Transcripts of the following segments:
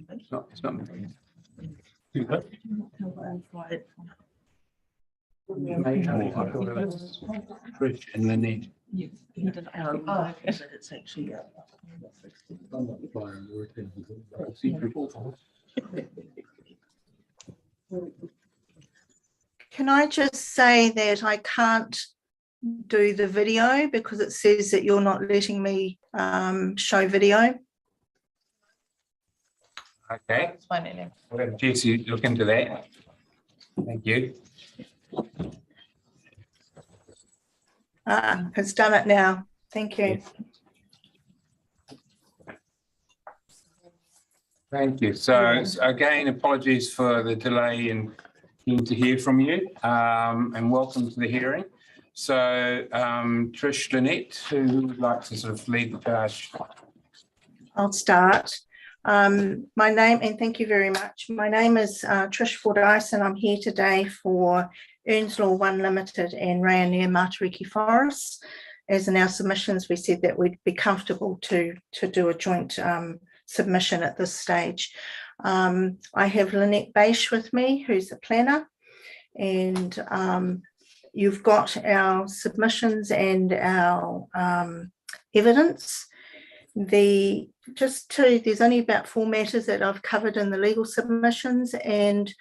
It's not. Trish and Lynette. It's actually Can I just say that I can't do the video because it says that you're not letting me show video. Okay. We'll have Jesse look into that. Thank you. It's done it now. Thank you. Thank you. So again, apologies for the delay in keen to hear from you, and welcome to the hearing. So Trish, Lynette, who would like to sort of lead the charge? I'll start. My name, and thank you very much. My name is Trish Fordyce, and I'm here today for Earnslaw One Limited and Raianere Matariki Forests. As in our submissions, we said that we'd be comfortable to do a joint submission at this stage. I have Lynette Baish with me, who's a planner, and you've got our submissions and our evidence. There's only about 4 matters that I've covered in the legal submissions, and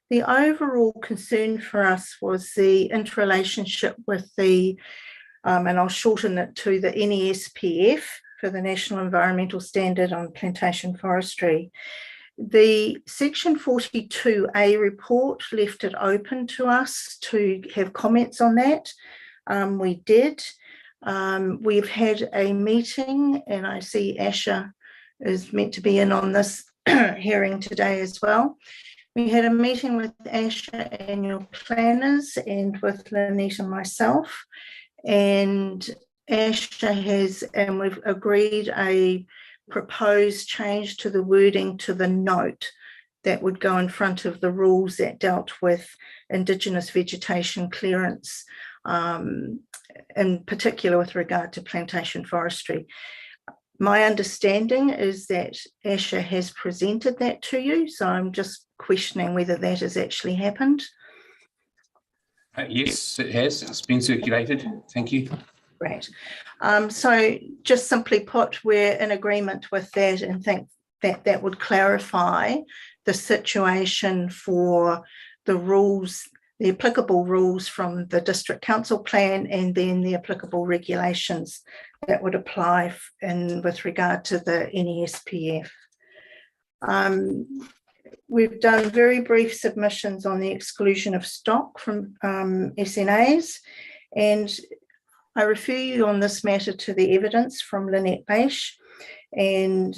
the overall concern for us was the interrelationship with the, and I'll shorten it to the NESPF for the National Environmental Standard on Plantation Forestry. The Section 42A report left it open to us to have comments on that. We did. We've had a meeting, and I see Asher is meant to be in on this hearing today as well. We had a meeting with Asher and your planners and with Lynette and myself, and Asher has, and we've agreed a proposed change to the wording to the note that would go in front of the rules that dealt with Indigenous vegetation clearance, in particular with regard to plantation forestry. My understanding is that Asher has presented that to you, so I'm just questioning whether that has actually happened. Yes, it has. It's been circulated. Thank you. Great. So just simply put, we're in agreement with that and think that that would clarify the situation for the rules, the applicable rules from the district council plan, and then the applicable regulations that would apply with regard to the NESPF. We've done very brief submissions on the exclusion of stock from SNAs, and I refer you on this matter to the evidence from Lynette Baish, and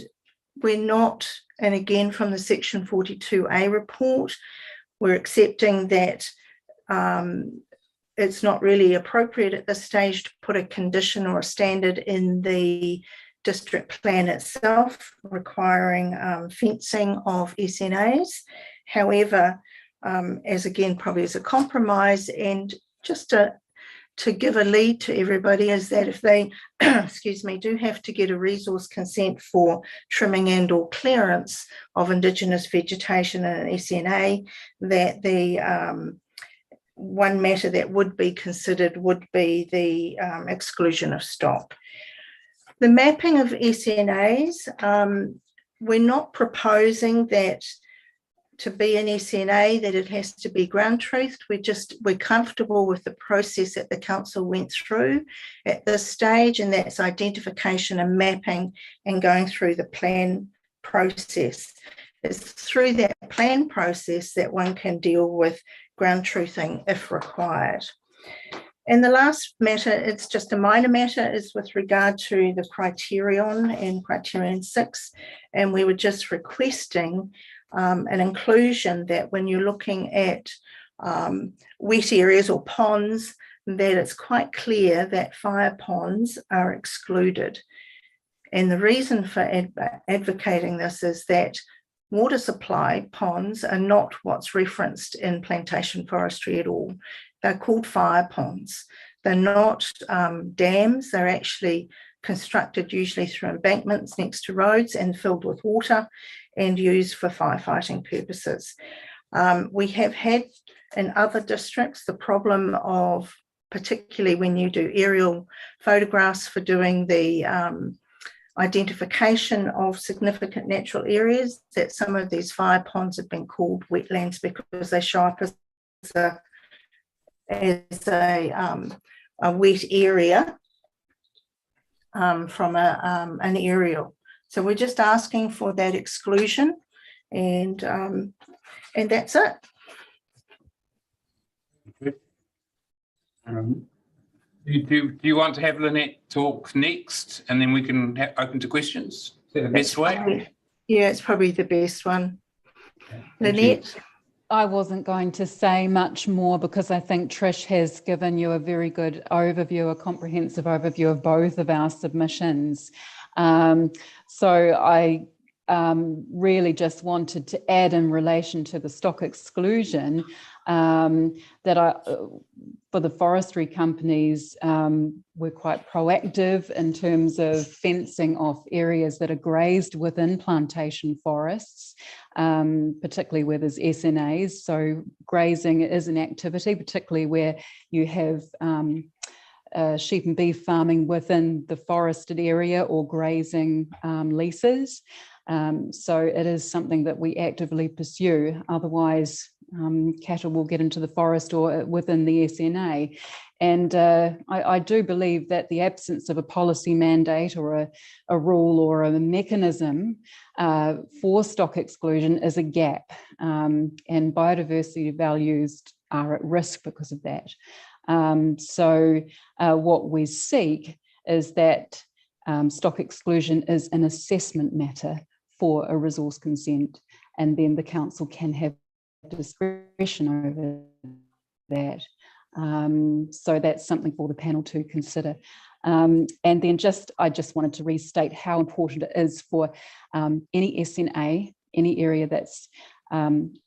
we're not, and again from the Section 42A report, we're accepting that it's not really appropriate at this stage to put a condition or a standard in the district plan itself requiring fencing of SNAs. However, as again, probably as a compromise, and just to give a lead to everybody, is that if they, excuse me, do have to get a resource consent for trimming and or clearance of Indigenous vegetation in an SNA, that the one matter that would be considered would be the exclusion of stock. The mapping of SNAs, we're not proposing that to be an SNA that it has to be ground truthed. We're comfortable with the process that the council went through at this stage, and that's identification and mapping and going through the plan process. It's through that plan process that one can deal with ground truthing if required. And the last matter, it's just a minor matter, is with regard to the criterion and criterion 6, and we were just requesting an inclusion that when you're looking at wet areas or ponds, that it's quite clear that fire ponds are excluded. And the reason for advocating this is that water supply ponds are not what's referenced in plantation forestry at all. They're called fire ponds. They're not dams. They're actually constructed usually through embankments next to roads and filled with water. and used for firefighting purposes. We have had in other districts the problem of, particularly when you do aerial photographs for doing the identification of significant natural areas, that some of these fire ponds have been called wetlands because they show up as a wet area from an aerial. So we're just asking for that exclusion, and that's it. Do you want to have Lynette talk next, and then we can open to questions? Is that the best way? Yeah, it's probably the best one. Okay. Lynette? I wasn't going to say much more because I think Trish has given you a very good overview, a comprehensive overview of both of our submissions. So I really just wanted to add in relation to the stock exclusion that for the forestry companies, we're quite proactive in terms of fencing off areas that are grazed within plantation forests, particularly where there's SNAs. So grazing is an activity, particularly where you have sheep and beef farming within the forested area or grazing leases. So it is something that we actively pursue. Otherwise, cattle will get into the forest or within the SNA. And I do believe that the absence of a policy mandate or a rule or a mechanism for stock exclusion is a gap. And biodiversity values are at risk because of that. So what we seek is that stock exclusion is an assessment matter for a resource consent, and then the council can have discretion over that. So that's something for the panel to consider. And then I just wanted to restate how important it is for any SNA, any area that's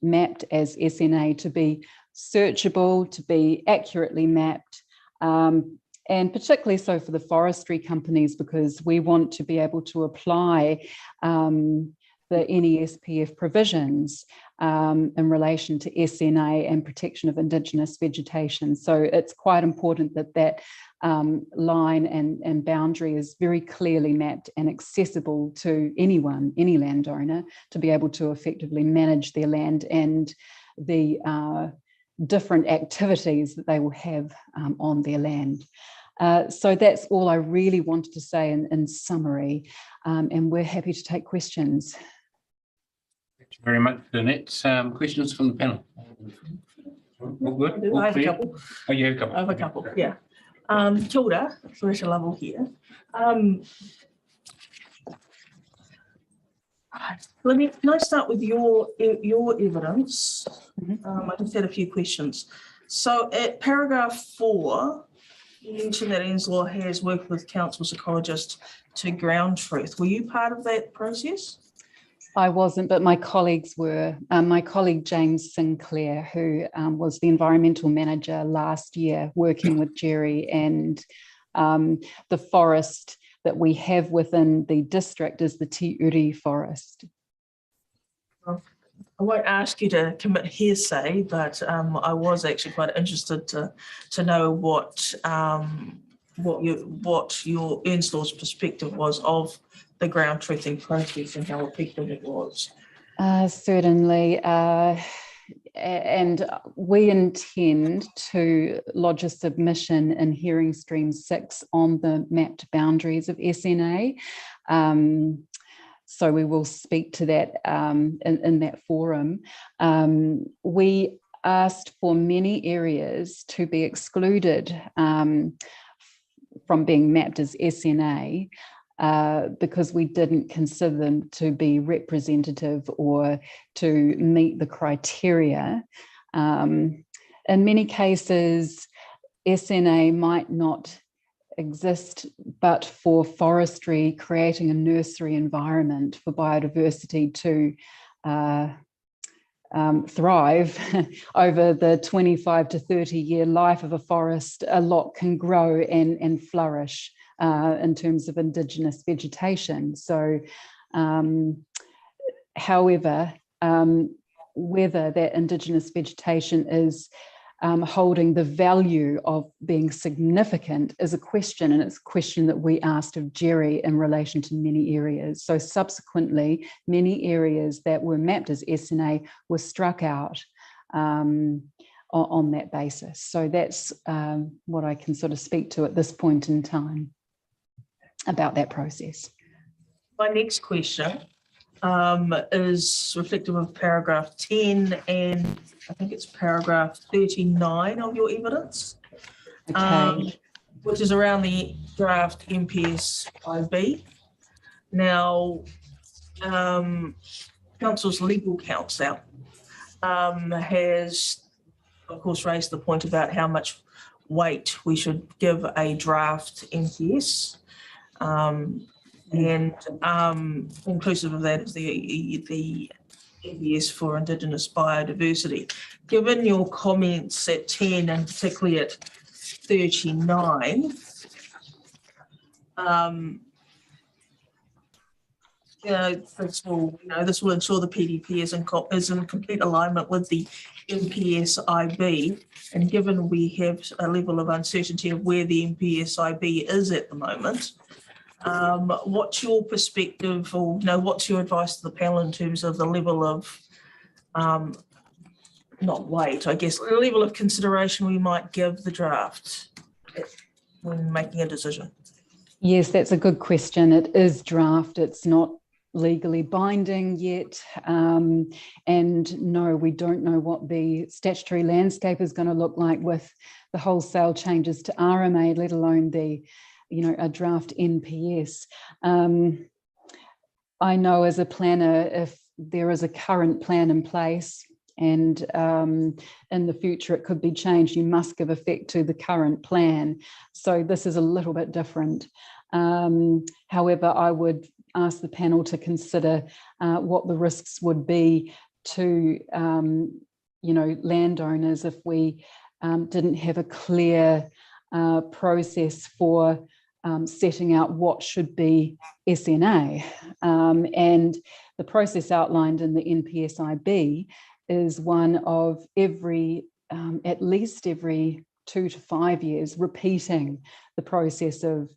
mapped as SNA, to be searchable, to be accurately mapped, and particularly so for the forestry companies, because we want to be able to apply the NESPF provisions in relation to SNA and protection of Indigenous vegetation. So it's quite important that that line and boundary is very clearly mapped and accessible to anyone, any landowner, to be able to effectively manage their land and the different activities that they will have on their land. So that's all I really wanted to say in summary, and we're happy to take questions. Thank you very much, Lynette. Questions from the panel? All good? All I have clear? a couple. Oh, you have a couple. I have a couple, yeah. Tilda, Loretta Lovell here. Can I start with your evidence? I just had a few questions. So at paragraph 4, you mentioned that Enslow has worked with council psychologists to ground truth. Were you part of that process? I wasn't, but my colleagues were. My colleague James Sinclair, who was the environmental manager last year, working with Jerry, and the forest that we have within the district is the Te Uri forest. I won't ask you to commit hearsay, but I was actually quite interested to know what your Enslaw's perspective was of the ground truthing process and how effective it was. Certainly, and we intend to lodge a submission in hearing stream 6 on the mapped boundaries of SNA. So we will speak to that in that forum. We asked for many areas to be excluded from being mapped as SNA because we didn't consider them to be representative or to meet the criteria. In many cases, SNA might not exist but for forestry creating a nursery environment for biodiversity to thrive. Over the 25 to 30 year life of a forest, a lot can grow and flourish in terms of Indigenous vegetation. So However, whether that Indigenous vegetation is holding the value of being significant is a question, and it's a question that we asked of Jerry in relation to many areas. So subsequently, many areas that were mapped as SNA were struck out on that basis. So that's what I can sort of speak to at this point in time about that process. My next question is reflective of paragraph 10 and I think it's paragraph 39 of your evidence, which is around the draft MPS IB. Now, Council's legal counsel has, of course, raised the point about how much weight we should give a draft MPS. And inclusive of that is the MPS for Indigenous biodiversity. Given your comments at 10 and particularly at 39, this will ensure the PDP is in complete alignment with the MPS IB. And given we have a level of uncertainty of where the MPS IB is at the moment, what's your perspective, or what's your advice to the panel in terms of the level of, not weight, I guess, the level of consideration we might give the draft when making a decision? Yes, that's a good question. It is draft. It's not legally binding yet. And no, we don't know what the statutory landscape is going to look like with the wholesale changes to RMA, let alone the a draft NPS. I know as a planner, if there is a current plan in place and in the future it could be changed, you must give effect to the current plan. So this is a little bit different. However, I would ask the panel to consider what the risks would be to landowners if we didn't have a clear process for setting out what should be SNA. And the process outlined in the NPSIB is one of at least every 2 to 5 years, repeating the process of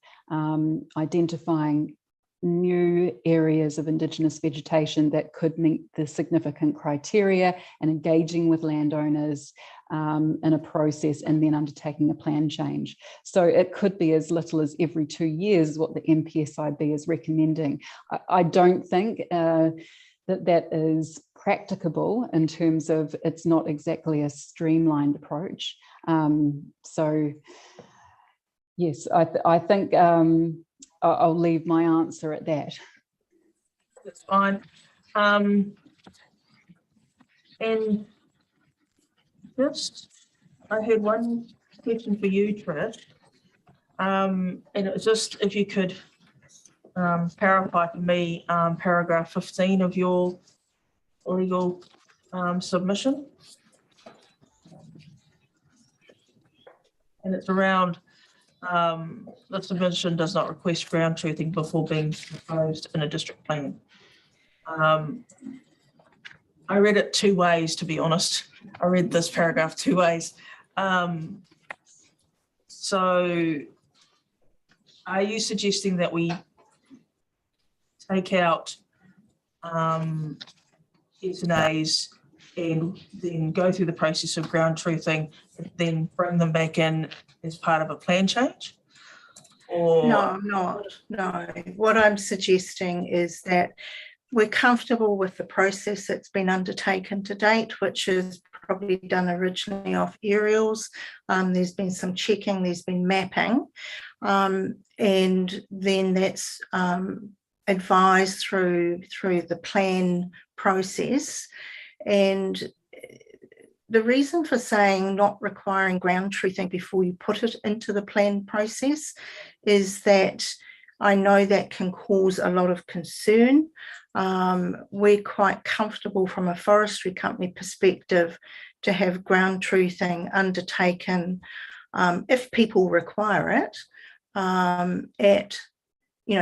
identifying new areas of Indigenous vegetation that could meet the significant criteria and engaging with landowners in a process and then undertaking a plan change. So it could be as little as every 2 years what the NPSIB is recommending. I don't think that is practicable in terms of it's not exactly a streamlined approach. So yes, I think I'll leave my answer at that. That's fine. And just, I had one question for you, Trish. And it was just if you could clarify for me paragraph 15 of your legal submission. And it's around the submission does not request ground truthing before being proposed in a district plan. I read it two ways, to be honest. I read this paragraph two ways. So are you suggesting that we take out SNAs and then go through the process of ground truthing, and then bring them back in as part of a plan change? Or No, I'm not. No. What I'm suggesting is that we're comfortable with the process that's been undertaken to date, which is probably done originally off aerials. There's been some checking, there's been mapping, and then that's advised through the plan process. And the reason for saying not requiring ground truthing before you put it into the plan process is that I know that can cause a lot of concern. We're quite comfortable from a forestry company perspective to have ground truthing undertaken if people require it at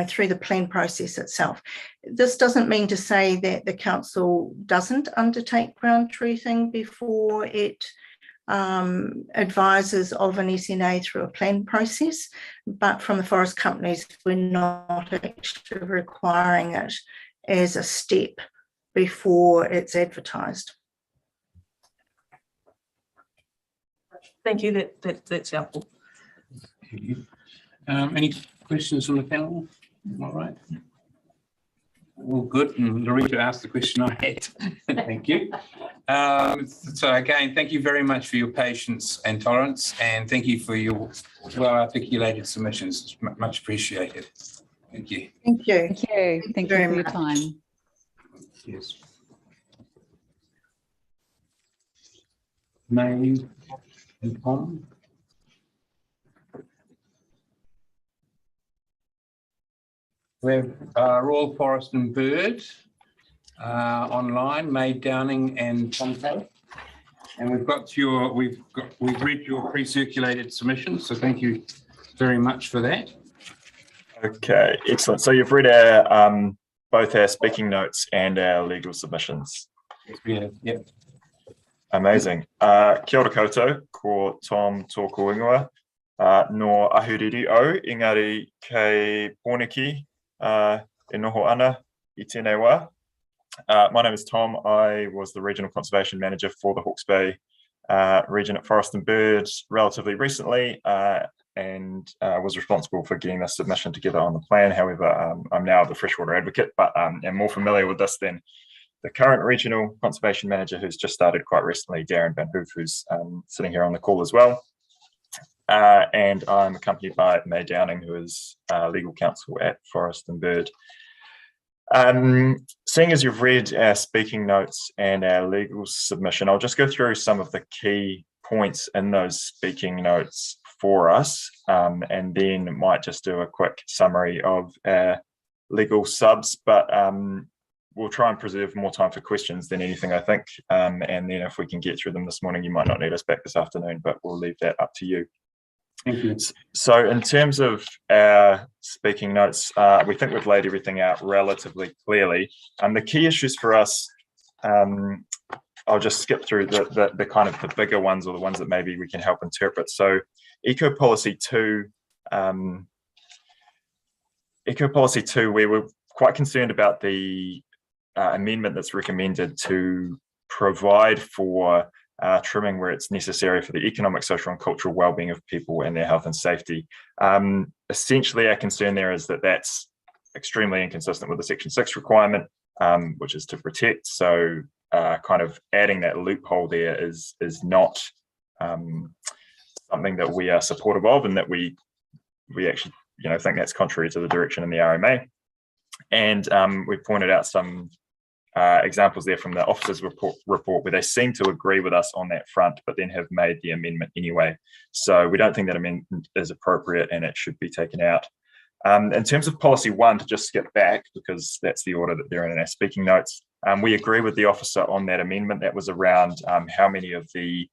through the plan process itself. This doesn't mean to say that the council doesn't undertake ground truthing before it advises of an SNA through a plan process, but from the forest companies, we're not actually requiring it as a step before it's advertised. Thank you, that's helpful. Thank you. Any questions from the panel? All right. All good. And Loretta asked the question I had. Thank you. So again, thank you very much for your patience and tolerance, and thank you for your well-articulated submissions. It's much appreciated. Thank you. Thank you. Thank you. Thank you for your time. Yes. May and Tom. We have Royal Forest and Bird online, May Downing and Tomco. And we've read your pre-circulated submissions, so thank you very much for that. Okay, excellent. So you've read our both our speaking notes and our legal submissions. Yeah, yep. Amazing. Kia ora koutou, ko Tom tōku ingoa. No ahuriri au, engari kei pōneki e noho ana I tēnei wā. My name is Tom. I was the Regional Conservation Manager for the Hawke's Bay region at Forest and Bird relatively recently, and was responsible for getting this submission together on the plan. However, I'm now the freshwater advocate, but am more familiar with this than the current Regional Conservation Manager, who's just started quite recently, Darren Van Hoof, who's sitting here on the call as well. And I'm accompanied by May Downing, who is legal counsel at Forest and Bird. Seeing as you've read our speaking notes and our legal submission, I'll just go through some of the key points in those speaking notes for us, and then might just do a quick summary of our legal subs, but we'll try and preserve more time for questions than anything, I think, and then if we can get through them this morning, you might not need us back this afternoon, but we'll leave that up to you. Thank you. So in terms of our speaking notes, we think we've laid everything out relatively clearly. The key issues for us, I'll just skip through the kind of the bigger ones, or the ones that maybe we can help interpret. So Eco Policy 2, we were quite concerned about the amendment that's recommended to provide for trimming where it's necessary for the economic, social and cultural well-being of people and their health and safety. Essentially, our concern there is that that's extremely inconsistent with the Section 6 requirement, which is to protect. So kind of adding that loophole there is not something that we are supportive of, and that we actually think that's contrary to the direction in the RMA. And we pointed out some examples there from the officers report where they seem to agree with us on that front, but then have made the amendment anyway. So we don't think that amendment is appropriate and it should be taken out. In terms of policy 1, to just skip back, because that's the order that they're in our speaking notes, we agree with the officer on that amendment. That was around how many of the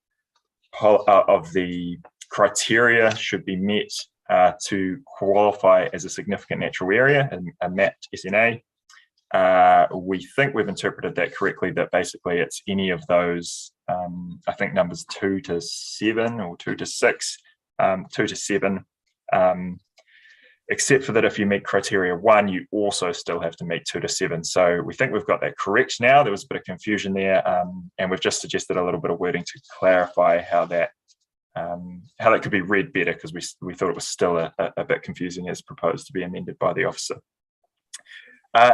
criteria should be met to qualify as a significant natural area and a mapped SNA. We think we've interpreted that correctly, that basically it's any of those, I think numbers 2 to 7 or 2 to 6, 2 to 7, except for that if you meet criteria 1, you also still have to meet 2 to 7. So we think we've got that correct now. There was a bit of confusion there, and we've just suggested a little bit of wording to clarify how that could be read better, because we thought it was still a bit confusing as proposed to be amended by the officer.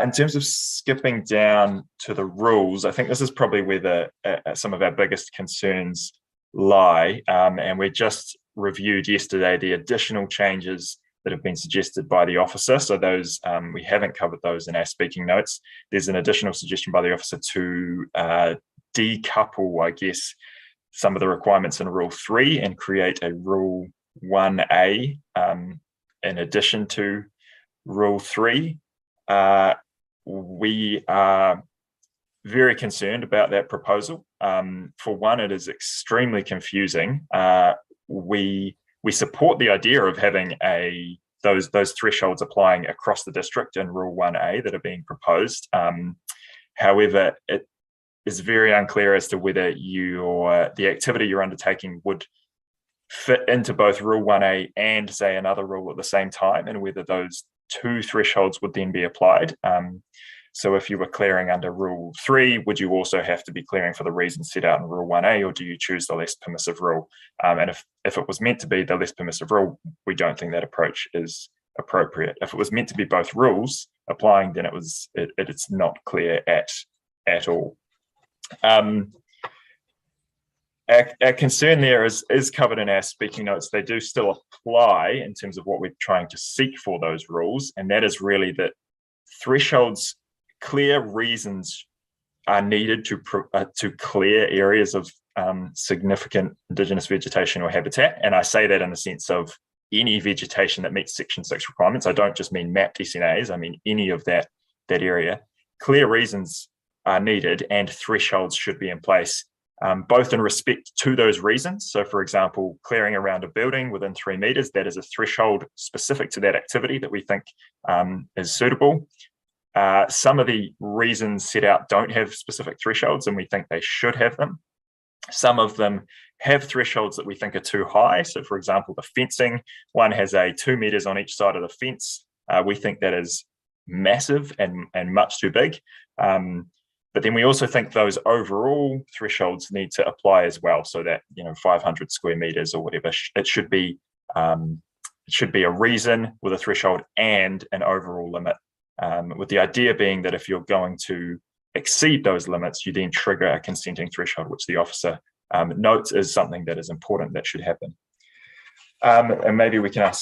In terms of skipping down to the rules, I think this is probably where some of our biggest concerns lie, and we just reviewed yesterday the additional changes that have been suggested by the officer. So those, we haven't covered those in our speaking notes. There's an additional suggestion by the officer to decouple, I guess, some of the requirements in Rule 3 and create a Rule 1A in addition to Rule 3. We are very concerned about that proposal. For one, it is extremely confusing. We support the idea of having a those thresholds applying across the district in Rule 1A that are being proposed. However, it is very unclear as to whether the activity you're undertaking would fit into both Rule 1A and, say, another rule at the same time, and whether those two thresholds would then be applied. So if you were clearing under Rule 3, would you also have to be clearing for the reasons set out in Rule 1A, or do you choose the less permissive rule? And if it was meant to be the less permissive rule, we don't think that approach is appropriate. If it was meant to be both rules applying, then it's not clear at all. Our concern there is covered in our speaking notes. They do still apply in terms of what we're trying to seek for those rules, and that is really that thresholds, clear reasons are needed to clear areas of significant Indigenous vegetation or habitat. And I say that in the sense of any vegetation that meets Section 6 requirements. I don't just mean mapped SNAs, I mean any of that area. Clear reasons are needed, and thresholds should be in place, both in respect to those reasons. So for example, clearing around a building within 3 meters, that is a threshold specific to that activity that we think is suitable. Some of the reasons set out don't have specific thresholds, and we think they should have them. Some of them have thresholds that we think are too high. So for example, the fencing one has a 2 meters on each side of the fence. We think that is massive and much too big. But then we also think those overall thresholds need to apply as well, so that 500 square meters or whatever, it should be a reason with a threshold and an overall limit, with the idea being that if you're going to exceed those limits, you then trigger a consenting threshold, which the officer notes is something that is important that should happen. And maybe we can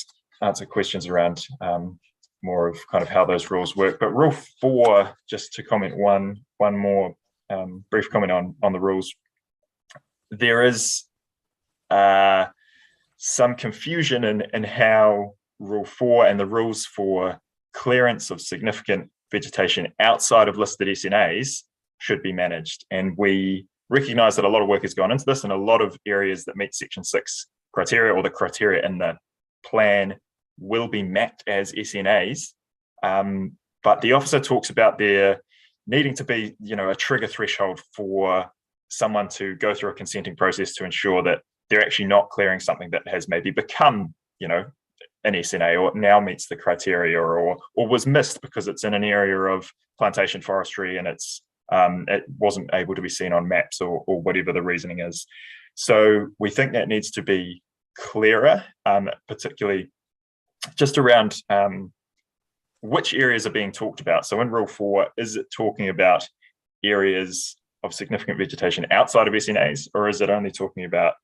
answer questions around more of kind of how those rules work. But Rule 4, just to comment one more brief comment on the rules. There is some confusion in how Rule 4 and the rules for clearance of significant vegetation outside of listed SNAs should be managed. And we recognise that a lot of work has gone into this, and a lot of areas that meet Section 6 criteria, or the criteria in the plan, will be mapped as SNAs. But the officer talks about there needing to be, a trigger threshold for someone to go through a consenting process to ensure that they're actually not clearing something that has maybe become, an SNA, or now meets the criteria, or was missed because it's in an area of plantation forestry and it wasn't able to be seen on maps, or whatever the reasoning is. So we think that needs to be clearer, particularly just around which areas are being talked about. So in Rule 4, is it talking about areas of significant vegetation outside of SNAs, or is it only talking about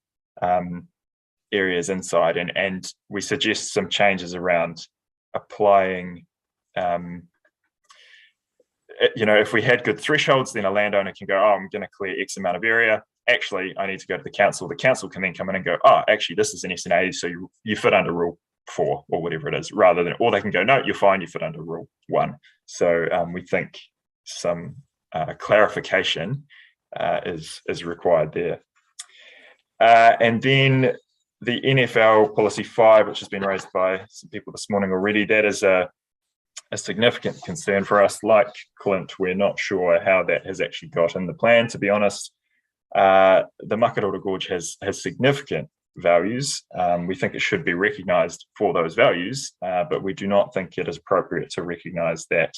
areas inside? And we suggest some changes around applying, if we had good thresholds, then a landowner can go, I'm going to clear X amount of area. Actually, I need to go to the council. The council can then come in and go, actually, this is an SNA, so you fit under Rule 4 or whatever it is, rather than, or they can go, no, you're fine, you fit under Rule 1. So we think some clarification is required there. And then the NFL Policy 5, which has been raised by some people this morning already, that is a significant concern for us. Like Clint, we're not sure how that has actually got in the plan, to be honest. The Makarota Gorge has significant values. We think it should be recognised for those values, but we do not think it is appropriate to recognise that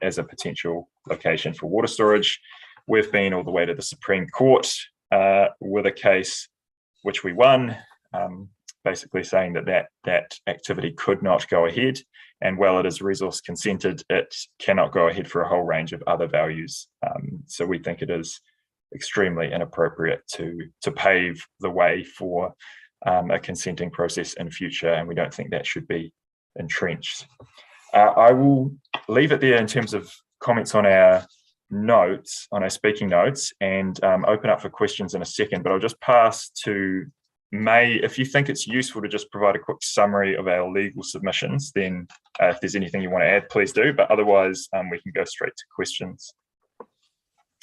as a potential location for water storage. We've been all the way to the Supreme Court with a case which we won, basically saying that activity could not go ahead. And while it is resource consented, it cannot go ahead for a whole range of other values. So we think it is extremely inappropriate to pave the way for a consenting process in future, and we don't think that should be entrenched. I will leave it there in terms of comments on our notes, on our speaking notes, and open up for questions in a second, but I'll just pass to May. If you think it's useful to just provide a quick summary of our legal submissions, then if there's anything you want to add, please do, but otherwise we can go straight to questions.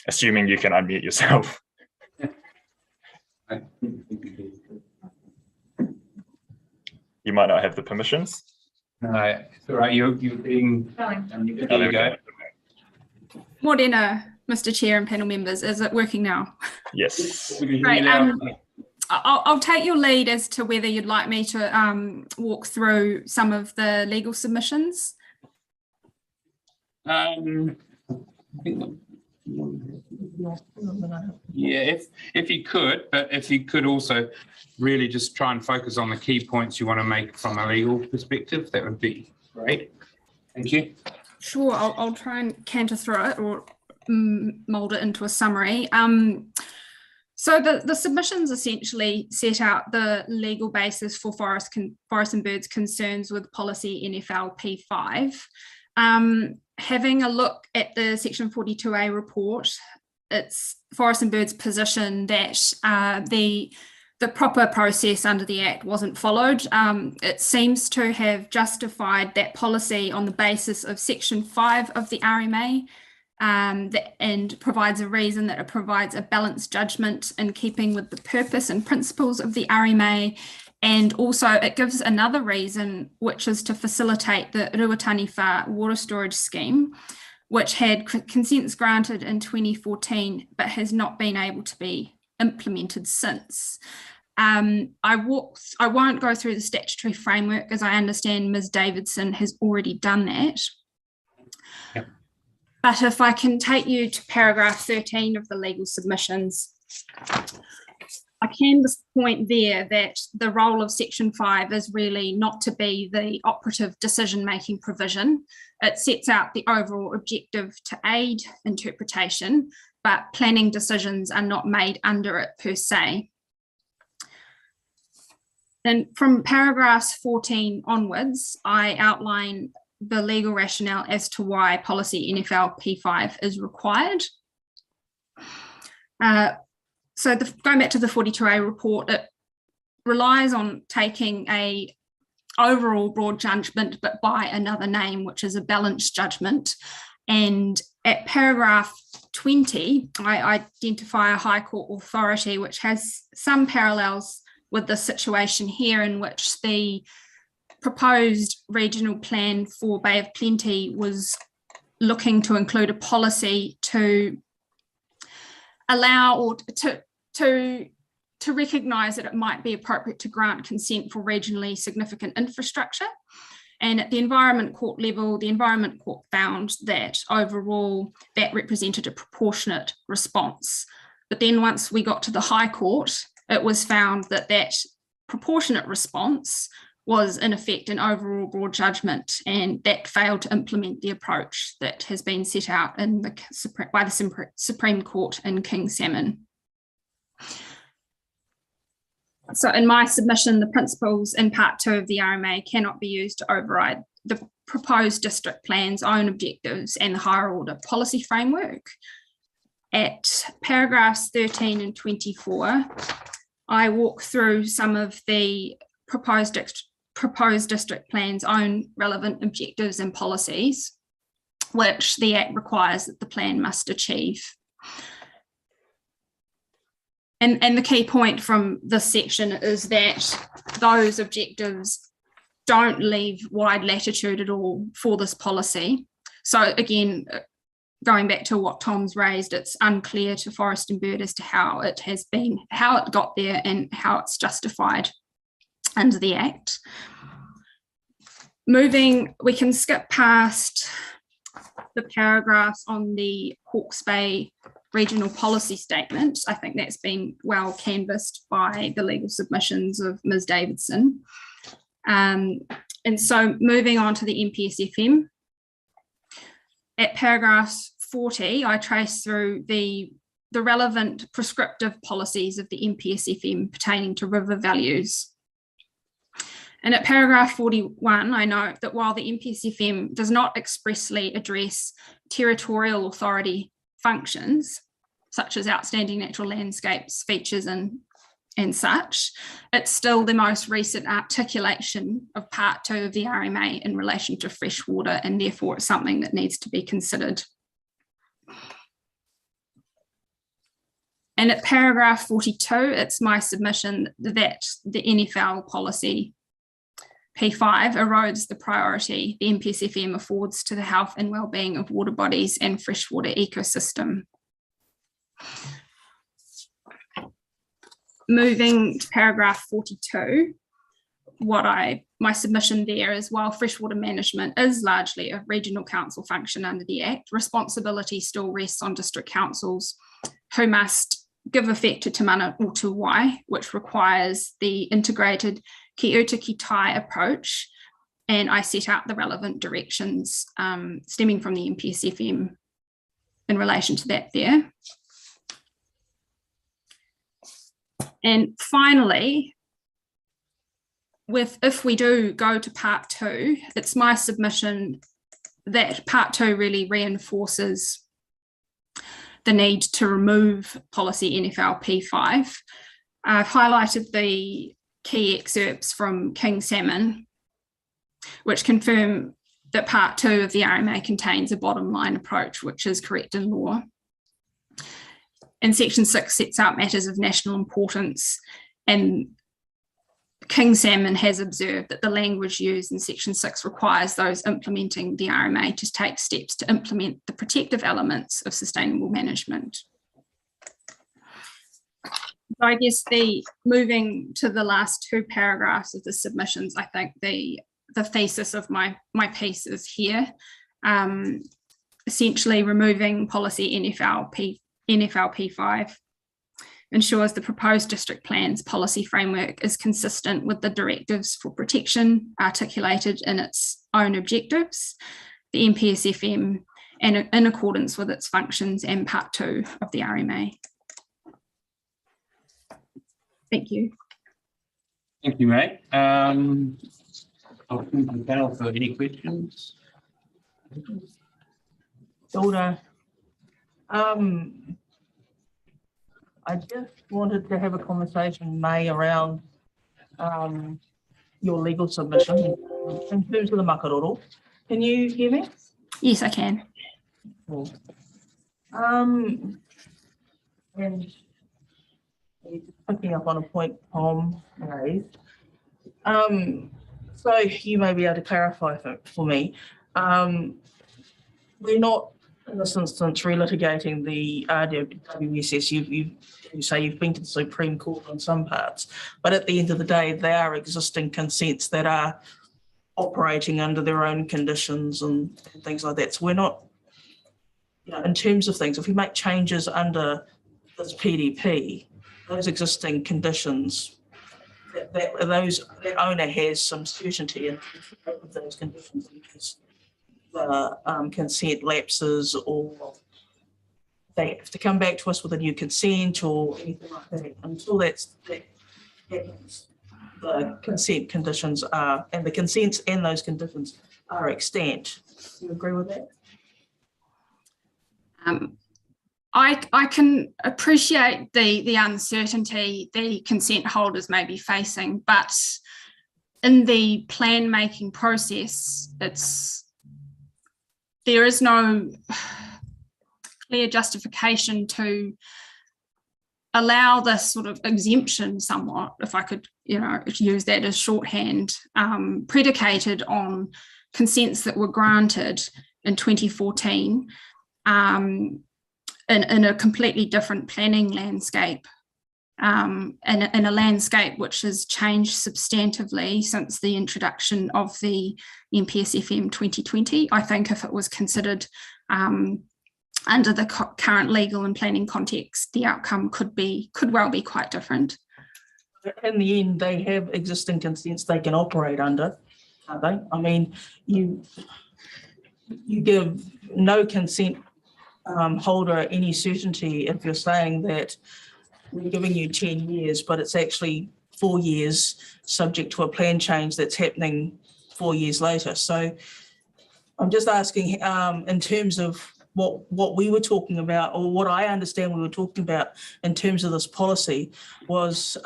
Assuming you can unmute yourself. You might not have the permissions. It's all right. You're being. There you go. Morena, Mr. Chair and panel members, is it working now? Yes. Great. I'll take your lead as to whether you'd like me to walk through some of the legal submissions. Yeah, if you could, but if you could also really just try and focus on the key points you want to make from a legal perspective, that would be great. Thank you. Sure, I'll try and canter through it or mould it into a summary. So the submissions essentially set out the legal basis for forest and birds concerns with policy NFL P5. Having a look at the section 42A report, it's forest and birds position that the proper process under the Act wasn't followed. It seems to have justified that policy on the basis of section 5 of the RMA and provides a reason that it provides a balanced judgment in keeping with the purpose and principles of the RMA. And also it gives another reason, which is to facilitate the Ruataniwha water storage scheme, which had consents granted in 2014, but has not been able to be implemented since. I won't go through the statutory framework, as I understand Ms. Davidson has already done that. Yep. But if I can take you to paragraph 13 of the legal submissions, I can just point there that the role of section 5 is really not to be the operative decision-making provision. It sets out the overall objective to aid interpretation, but planning decisions are not made under it per se. Then from paragraphs 14 onwards, I outline the legal rationale as to why policy NFL P5 is required. So going back to the 42A report, it relies on taking a overall broad judgment, but by another name, which is a balanced judgment. And at paragraph 20, I identify a High Court authority, which has some parallels with the situation here, in which the proposed regional plan for Bay of Plenty was looking to include a policy to allow or to recognise that it might be appropriate to grant consent for regionally significant infrastructure. And at the Environment Court level, the Environment Court found that overall that represented a proportionate response. But then once we got to the High Court, it was found that that proportionate response was in effect an overall broad judgment, and that failed to implement the approach that has been set out in by the Supreme Court in King Salmon. So in my submission, the principles in part 2 of the RMA cannot be used to override the proposed district plan's own objectives and the higher order policy framework. At paragraphs 13 and 24, I walk through some of the proposed district plan's own relevant objectives and policies, which the Act requires that the plan must achieve. And the key point from this section is that those objectives don't leave wide latitude at all for this policy. So again, going back to what Tom's raised, it's unclear to Forest and Bird as to how it got there and how it's justified under the Act. Moving, we can skip past the paragraphs on the Hawke's Bay regional policy statement. I think that's been well canvassed by the legal submissions of Ms. Davidson. And so moving on to the MPSFM, at paragraph 40, I trace through the relevant prescriptive policies of the MPSFM pertaining to river values. And at paragraph 41, I note that while the MPSFM does not expressly address territorial authority functions, such as outstanding natural landscapes, features and such, it's still the most recent articulation of part 2 of the RMA in relation to freshwater, and therefore it's something that needs to be considered. And at paragraph 42, it's my submission that the NFL policy P5 erodes the priority the MPSFM affords to the health and well-being of water bodies and freshwater ecosystem. Moving to paragraph 42, my submission there is, while freshwater management is largely a regional council function under the Act, responsibility still rests on district councils who must give effect to Te Mana o Te Wai, which requires the integrated ki uta ki tai approach, and I set out the relevant directions stemming from the MPSFM in relation to that there. And finally, if we do go to part 2, it's my submission that part 2 really reinforces the need to remove policy NFL P5. I've highlighted the key excerpts from King Salmon, which confirm that part 2 of the RMA contains a bottom line approach, which is correct in law. And section 6 sets out matters of national importance, and King Salmon has observed that the language used in section 6 requires those implementing the RMA to take steps to implement the protective elements of sustainable management. So I guess moving to the last 2 paragraphs of the submissions, I think the thesis of my piece is here. Essentially removing policy NFL P5 ensures the proposed district plan's policy framework is consistent with the directives for protection articulated in its own objectives, the MPSFM, and in accordance with its functions and part 2 of the RMA. Thank you. Thank you, mate. I'll open the panel for any questions. Hilda, I just wanted to have a conversation, May, around your legal submission in terms of the makaroro. Can you hear me? Yes, I can. Cool. And picking up on a point Tom raised, so you may be able to clarify for me. We're not, in this instance, relitigating the RWSS. You say you've been to the Supreme Court on some parts, but at the end of the day, they are existing consents that are operating under their own conditions and things like that. So we're not, in terms of things, if we make changes under this PDP, those existing conditions, that owner has some certainty in those conditions, because the consent lapses, or they have to come back to us with a new consent or anything like that. Until that happens, the consent conditions are, and the consents and those conditions are extant. Do you agree with that? I can appreciate the uncertainty the consent holders may be facing, but in the plan making process, there is no clear justification to allow this sort of exemption somewhat, if I could, use that as shorthand, predicated on consents that were granted in 2014 in a completely different planning landscape, in a landscape which has changed substantively since the introduction of the MPSFM 2020. I think if it was considered under the current legal and planning context, the outcome could well be quite different. In the end, they have existing consents they can operate under, aren't they? I mean, you give no consent holder any certainty if you're saying that we're giving you 10 years, but it's actually 4 years subject to a plan change that's happening 4 years later. So I'm just asking, in terms of what we were talking about, or what I understand we were talking about in terms of this policy, was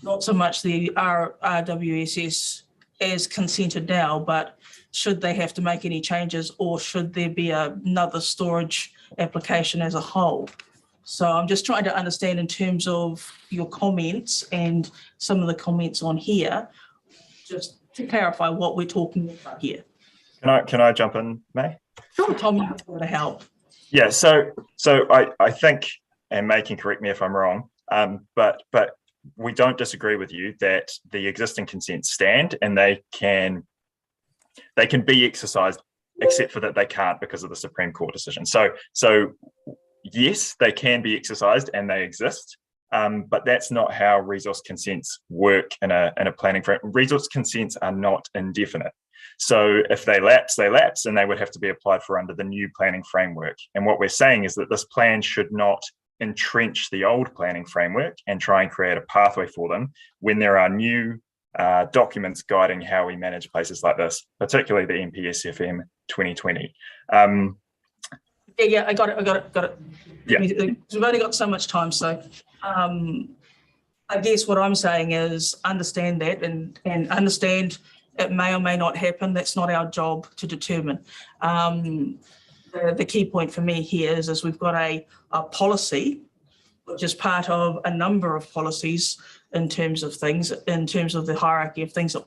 not so much the RWSS as consented now, but should they have to make any changes, or should there be another storage application as a whole? So I'm just trying to understand, in terms of your comments and some of the comments on here, just to clarify what we're talking about here. Can I jump in, May? Sure, Tom, you want to help. Yeah, so I think, and May can correct me if I'm wrong, but we don't disagree with you that the existing consents stand and they can be exercised, except for that they can't because of the Supreme Court decision. So yes, they can be exercised and they exist, but that's not how resource consents work in a planning frame. Resource consents are not indefinite. So if they lapse, and they would have to be applied for under the new planning framework. And what we're saying is that this plan should not entrench the old planning framework and try and create a pathway for them when there are new documents guiding how we manage places like this, particularly the NPSFM 2020. Yeah, I got it. Yeah. We've only got so much time, so I guess what I'm saying is understand that and understand it may or may not happen. That's not our job to determine. The key point for me here is we've got a policy, which is part of a number of policies in terms of things, in terms of the hierarchy of things that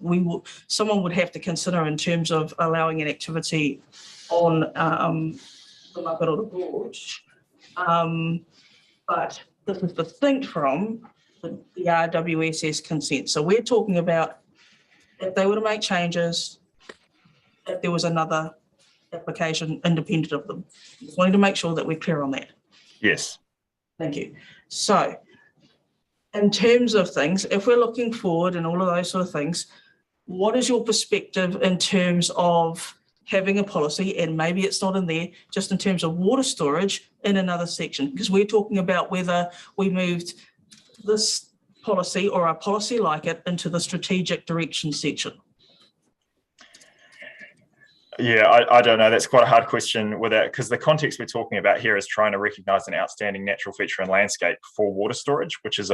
someone would have to consider in terms of allowing an activity on the Makaurau Gorge. But this is distinct from the RWSS consent. So we're talking about if they were to make changes, if there was another application independent of them. Just wanting to make sure that we're clear on that. Yes. Thank you. So in terms of things, if we're looking forward and all of those sort of things, what is your perspective in terms of having a policy, and maybe it's not in there, just in terms of water storage in another section? Because we're talking about whether we moved this policy or a policy like it into the strategic direction section. Yeah, I don't know. That's quite a hard question with that, because the context we're talking about here is trying to recognise an outstanding natural feature and landscape for water storage, which is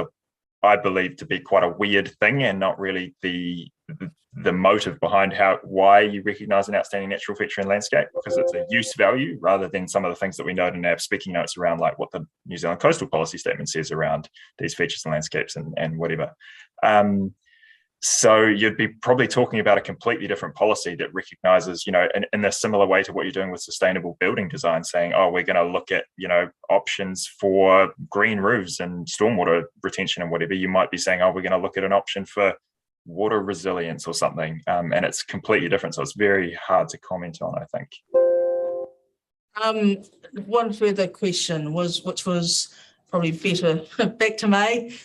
I believe to be quite a weird thing and not really the motive behind why you recognise an outstanding natural feature and landscape, because it's a use value rather than some of the things that we note in our speaking notes around, like what the New Zealand Coastal Policy Statement says around these features and landscapes and whatever. So you'd be probably talking about a completely different policy that recognises, in a similar way to what you're doing with sustainable building design, saying, oh, we're going to look at, options for green roofs and stormwater retention and whatever. You might be saying, oh, we're going to look at an option for water resilience or something. And it's completely different. So it's very hard to comment on, I think. One further question which was probably better back to May.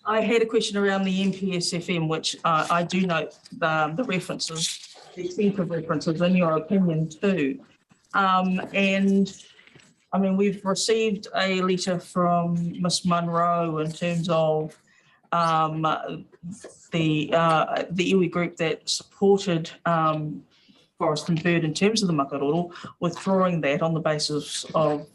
I had a question around the NPSFM, which I do note the references, the extensive references in your opinion too. And I mean, we've received a letter from Miss Munro in terms of the iwi group that supported Forest and Bird in terms of the Makaurau, withdrawing that on the basis of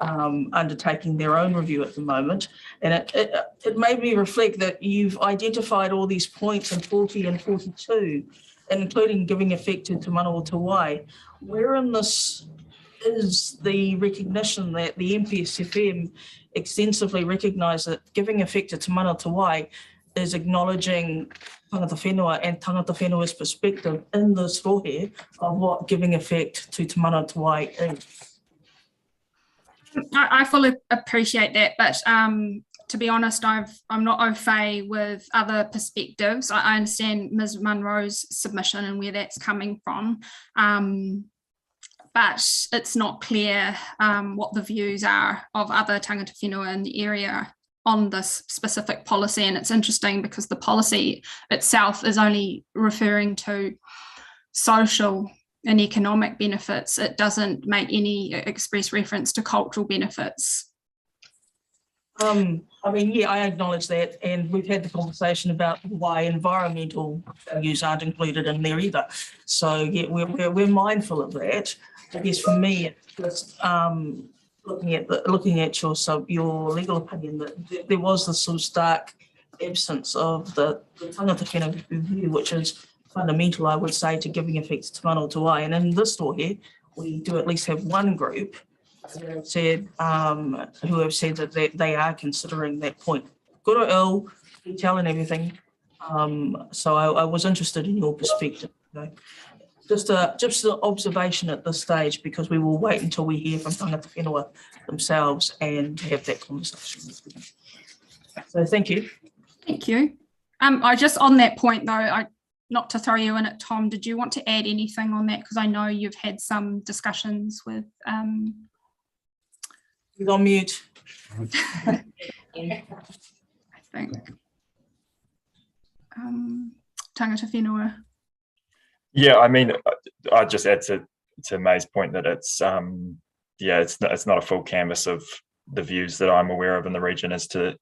undertaking their own review at the moment. And it made me reflect that you've identified all these points in 40 and 42, including giving effect to Te Manawa Te Wai. Where in this is the recognition that the NPSFM extensively recognised that giving effect to Te Manawa Te Wai is acknowledging tangata whenua and tangata whenua's perspective in this rohe of what giving effect to Te Manawa Te Wai is? I fully appreciate that, but to be honest, I'm not au fait with other perspectives. I understand Ms. Munro's submission and where that's coming from, but it's not clear what the views are of other tangata whenua in the area on this specific policy. And it's interesting because the policy itself is only referring to social and economic benefits. It doesn't make any express reference to cultural benefits. I mean, yeah, I acknowledge that, and we've had the conversation about why environmental values aren't included in there either. So yeah, we're mindful of that. I guess for me, it's just looking at your legal opinion, that there was this sort of stark absence of the tangata whenua view, which is fundamental, I would say, to giving effect to Te Manawa Te Wai. And in this store here, we do at least have one group who have said that they are considering that point. Good or ill, detail and everything, So I was interested in your perspective. Just an observation at this stage, because we will wait until we hear from tangata whenua themselves and have that conversation with them. So thank you. Thank you. I just on that point though, not to throw you in it, Tom, did you want to add anything on that? Because I know you've had some discussions with He's on mute. I think tangata whenua. Yeah, I mean, I'd just add to May's point that it's it's not a full canvas of the views that I'm aware of in the region as to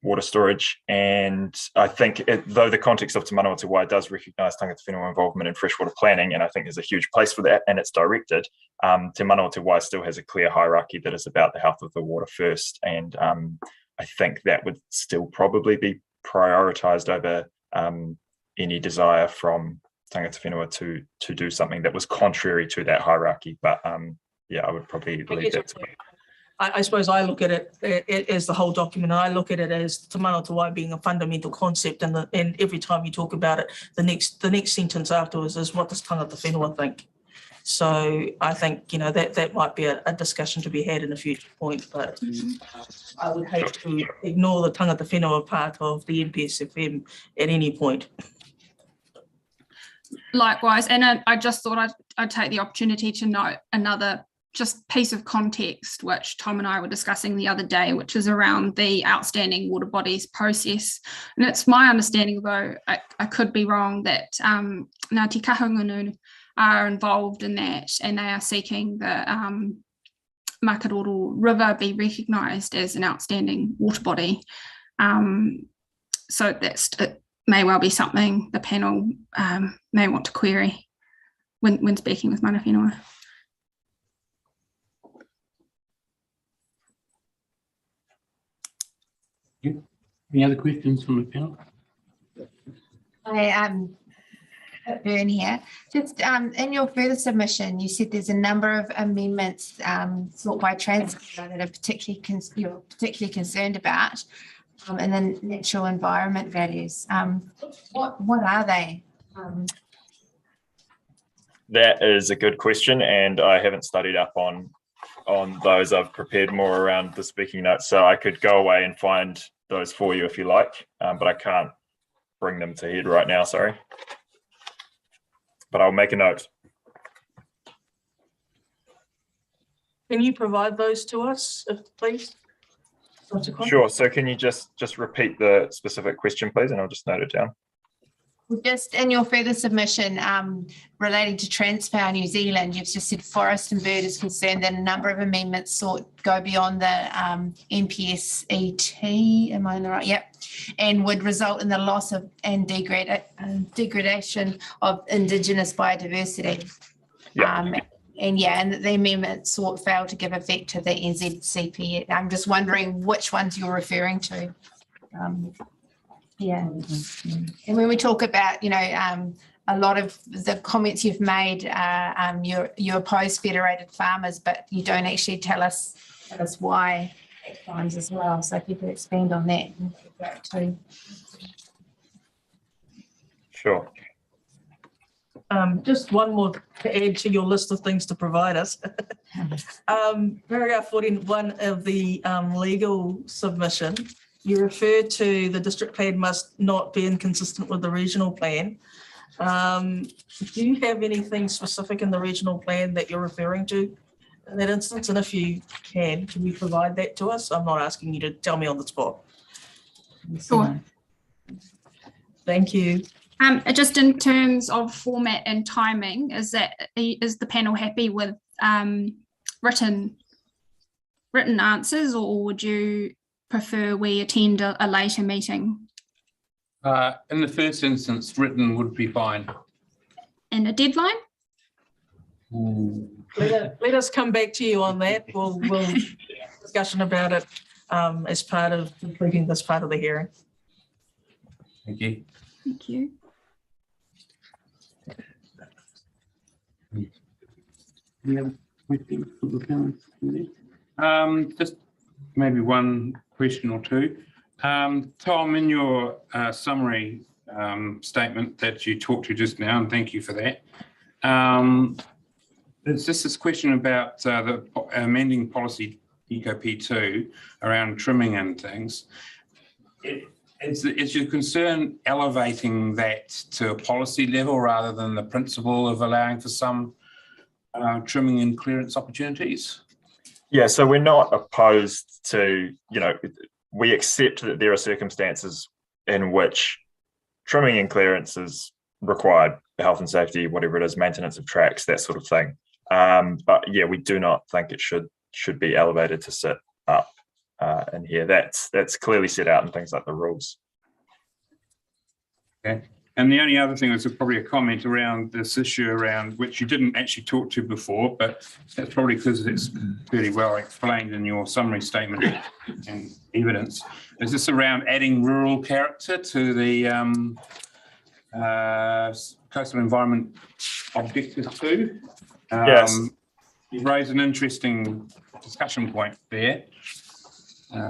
water storage. And I think though the context of Te Manawatu Wai does recognise tangata whenua involvement in freshwater planning, and I think there's a huge place for that and it's directed, Te Manawatu Wai still has a clear hierarchy that is about the health of the water first. And I think that would still probably be prioritised over any desire from tangata whenua to do something that was contrary to that hierarchy. But I would probably leave that to me. I suppose I look at it as the whole document. I look at it as Te Manawatu Wai being a fundamental concept, and every time you talk about it, the next sentence afterwards is, what does tangata whenua think? So I think that might be a discussion to be had in a future point, but I would hate to ignore the tangata whenua part of the NPSFM at any point. Likewise, and I just thought I'd take the opportunity to note another just piece of context which Tom and I were discussing the other day, which is around the outstanding water bodies process. And it's my understanding, though I could be wrong, that Ngāti Kahungunu are involved in that, and they are seeking the Makaroro River be recognised as an outstanding water body. So it may well be something the panel may want to query when speaking with mana whenua. Any other questions from the panel? Burn here. Just in your further submission, you said there's a number of amendments sought by Transport that are you're particularly concerned about, and then natural environment values. What are they? That is a good question, and I haven't studied up on those. I've prepared more around the speaking notes, so I could go away and find those for you if you like, but I can't bring them to head right now, sorry. But I'll make a note. Can you provide those to us, please? Sure. So can you just repeat the specific question, please, and I'll just note it down. Just in your further submission relating to Transpower New Zealand, you've just said forest and bird is concerned that a number of amendments sought go beyond the NPSET, am I in the right? Yep. And would result in the loss of and degradation of Indigenous biodiversity. Yeah. And the amendment sought failed to give effect to the NZCP. I'm just wondering which ones you're referring to. And when we talk about, a lot of the comments you've made, you oppose federated farmers, but you don't actually tell us why at times as well. So if you could expand on that too. Sure. Just one more to add to your list of things to provide us. Paragraph 41 of the legal submission, you refer to the district plan must not be inconsistent with the regional plan. Do you have anything specific in the regional plan that you're referring to in that instance? And if you can you provide that to us? I'm not asking you to tell me on the spot. Sure. Thank you. Just in terms of format and timing, is the panel happy with written answers, or would you prefer we attend a later meeting? In the first instance, written would be fine. And a deadline? Let us come back to you on that. We'll discussion about it as part of completing this part of the hearing. Thank you. Thank you. Any other questions for the panel? Just maybe one question or two. Tom, in your summary, statement that you talked to just now, and thank you for that. There's just this question about the amending policy Eco P2 around trimming and things. Is your concern elevating that to a policy level rather than the principle of allowing for some trimming and clearance opportunities? Yeah, so we're not opposed to, we accept that there are circumstances in which trimming and clearance is required, health and safety, whatever it is, maintenance of tracks, that sort of thing. But yeah, we do not think it should be elevated to sit up in here. That's clearly set out in things like the rules. Okay. And the only other thing was probably a comment around this issue around which you didn't actually talk to before, but that's probably because it's fairly well explained in your summary statement and evidence. Is this around adding rural character to the coastal environment objective 2? Yes. You've raised an interesting discussion point there,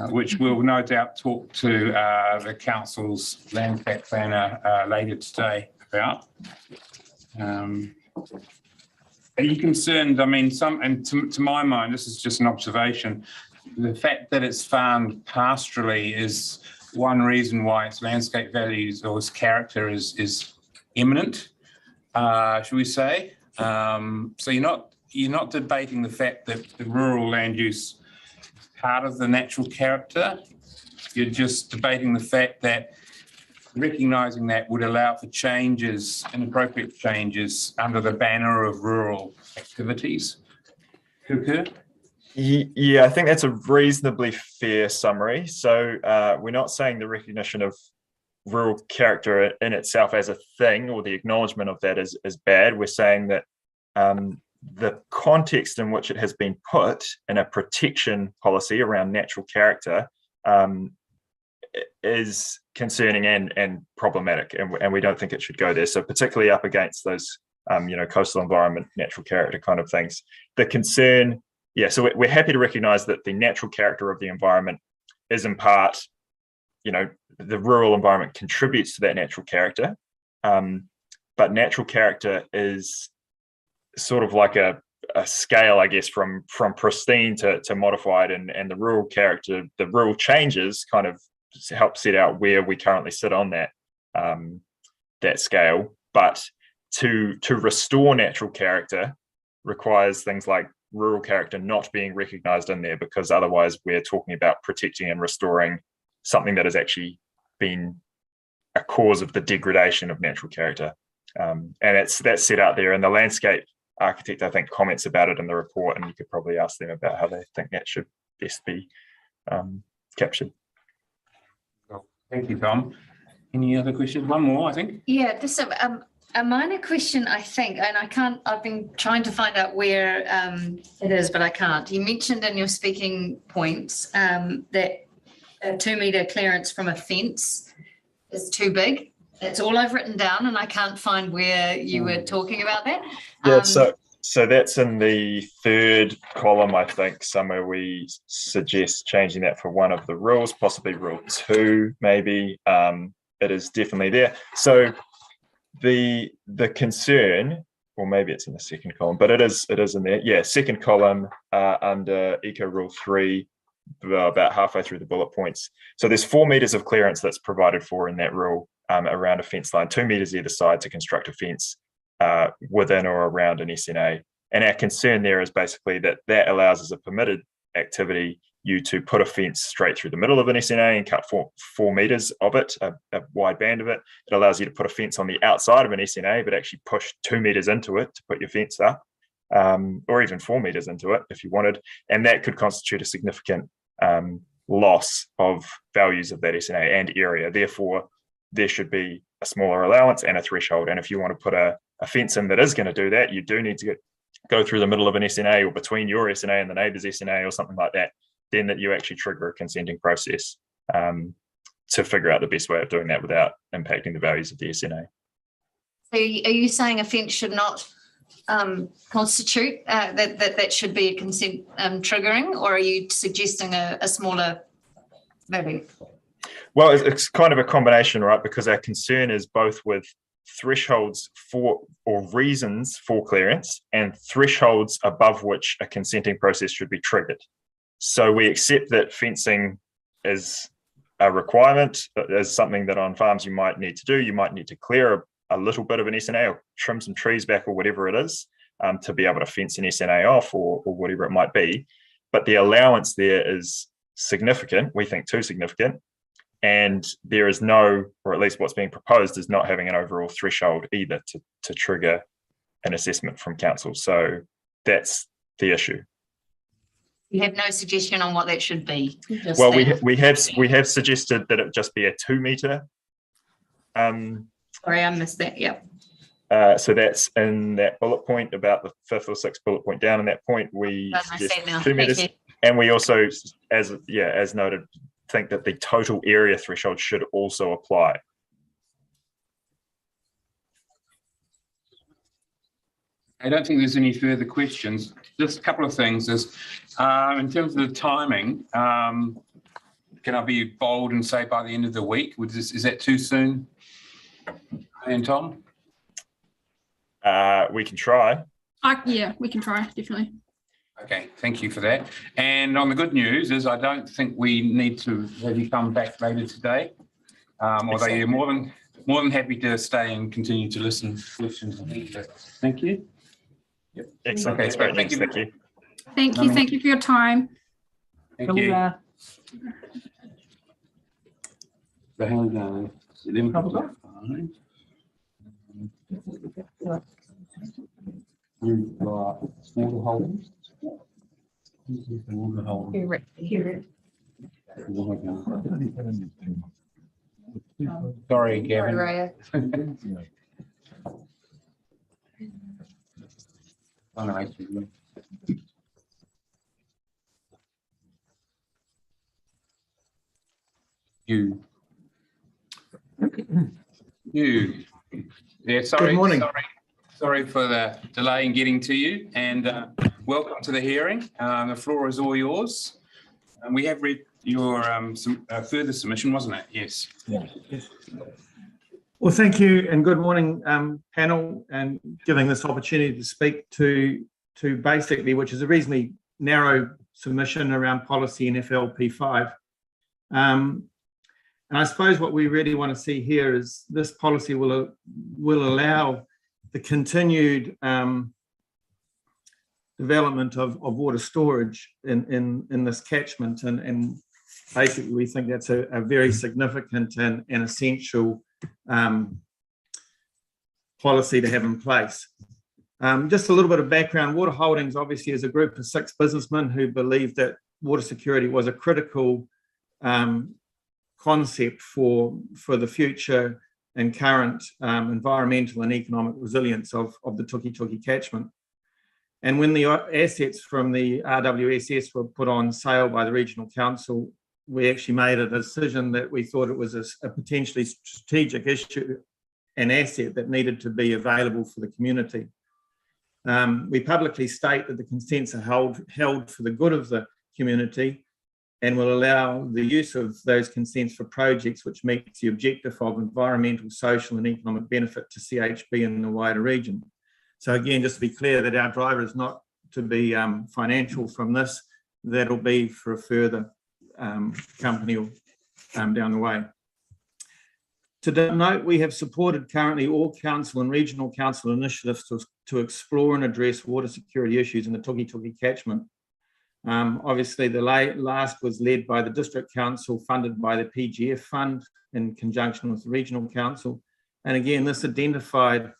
which we'll no doubt talk to the council's landscape planner later today about. Are you concerned? I mean, to my mind, this is just an observation. The fact that it's farmed pastorally is one reason why its landscape values or its character is imminent, should we say? So you're not debating the fact that the rural land use is part of the natural character. You're just debating the fact that recognising that would allow for changes, inappropriate changes, under the banner of rural activities to occur. Yeah, I think that's a reasonably fair summary. So we're not saying the recognition of rural character in itself as a thing or the acknowledgement of that is bad. We're saying that the context in which it has been put in a protection policy around natural character is concerning and problematic, and we don't think it should go there. So particularly up against those coastal environment, natural character kind of things. The concern, so we're happy to recognise that the natural character of the environment is in part, the rural environment contributes to that natural character, but natural character is sort of like a scale, I guess, from pristine to modified, and the rural character, the rural changes kind of help set out where we currently sit on that scale. But to restore natural character requires things like rural character not being recognised in there, because otherwise we're talking about protecting and restoring something that has actually been a cause of the degradation of natural character. And that's set out there, and the landscape architect, I think, comments about it in the report, and you could probably ask them about how they think that should best be captured. Thank you, Tom. Any other questions? One more, I think. Yeah, just a minor question, I think, and I've been trying to find out where it is, but I can't. You mentioned in your speaking points that a 2 metre clearance from a fence is too big. That's all I've written down, and I can't find where you were talking about that. Yeah, so that's in the third column, I think, somewhere we suggest changing that for one of the rules, possibly rule 2, maybe. It is definitely there. So the concern, or maybe it's in the second column, but it is in there. Yeah, second column under Eco Rule 3, about halfway through the bullet points. So there's 4 metres of clearance that's provided for in that rule around a fence line, 2 metres either side to construct a fence within or around an SNA. And our concern there is basically that allows as a permitted activity you to put a fence straight through the middle of an SNA and cut 4 metres of it, a wide band of it. It allows you to put a fence on the outside of an SNA, but actually push 2 metres into it to put your fence up, or even 4 metres into it if you wanted. And that could constitute a significant loss of values of that SNA and area. Therefore, there should be a smaller allowance and a threshold. And if you want to put a fence in that is going to do that, you do need to go through the middle of an SNA or between your SNA and the neighbour's SNA or something like that, then that you actually trigger a consenting process to figure out the best way of doing that without impacting the values of the SNA. So are you saying a fence should not constitute, that should be a consent triggering, or are you suggesting a smaller value? Well, it's kind of a combination, right? Because our concern is both with thresholds for or reasons for clearance and thresholds above which a consenting process should be triggered. So we accept that fencing is a requirement, is something that on farms you might need to do. You might need to clear a little bit of an SNA or trim some trees back or whatever it is to be able to fence an SNA off or whatever it might be. But the allowance there is significant, we think too significant. And there is no, or at least what's being proposed is not having an overall threshold either to trigger an assessment from council. So that's the issue. You have no suggestion on what that should be? Well, we have suggested that it just be a 2 metre. Sorry, I missed that. Yep. So that's in that bullet point, about the 5th or 6th bullet point down in that point. We suggest 2 metres, and we also, as noted, think that the total area threshold should also apply. I don't think there's any further questions. Just a couple of things is, in terms of the timing, can I be bold and say by the end of the week? Is that too soon? And Tom? We can try. Yeah, we can try, definitely. Okay, thank you for that. And on the good news is I don't think we need to have you come back later today, although you're more than happy to stay and continue to listen to questions. Thank you. Yep. Excellent. Okay, That's great. thank you. Thank you. Thank you for your time. Thank you. So how are we going? 11:55. You've got water holders. Water holders. Sorry, Gavin. Oh, no, actually. You. Yeah, sorry. Good morning. Sorry for the delay in getting to you, and welcome to the hearing. The floor is all yours. We have read your further submission, wasn't it? Yes. Yeah. Yes. Well, thank you, and good morning, panel, and giving this opportunity to speak to basically, which is a reasonably narrow submission around policy in FLP5. And I suppose what we really want to see here is this policy will allow the continued development of water storage in this catchment, and basically we think that's a very significant and essential policy to have in place. Just a little bit of background. Water Holdings obviously is a group of 6 businessmen who believed that water security was a critical concept for the future and current environmental and economic resilience of the Tuki catchment. And when the assets from the RWSS were put on sale by the Regional Council, we actually made a decision that we thought it was a potentially strategic issue, an asset that needed to be available for the community. We publicly state that the consents are held for the good of the community and will allow the use of those consents for projects which meet the objective of environmental, social and economic benefit to CHB and the wider region. So again, just to be clear that our driver is not to be financial from this, that'll be for a further company down the way. To note, we have supported currently all council and regional council initiatives to explore and address water security issues in the Tuki catchment. Obviously, the last was led by the District Council, funded by the PGF Fund in conjunction with the Regional Council. And again, this identified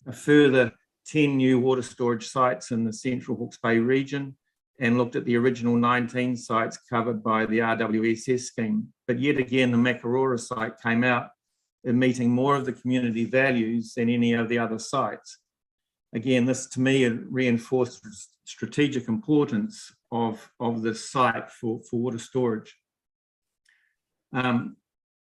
a further 10 new water storage sites in the central Hawke's Bay region and looked at the original 19 sites covered by the RWSS scheme. But yet again, the Makarora site came out in meeting more of the community values than any of the other sites. Again, this to me reinforced the strategic importance of this site for water storage.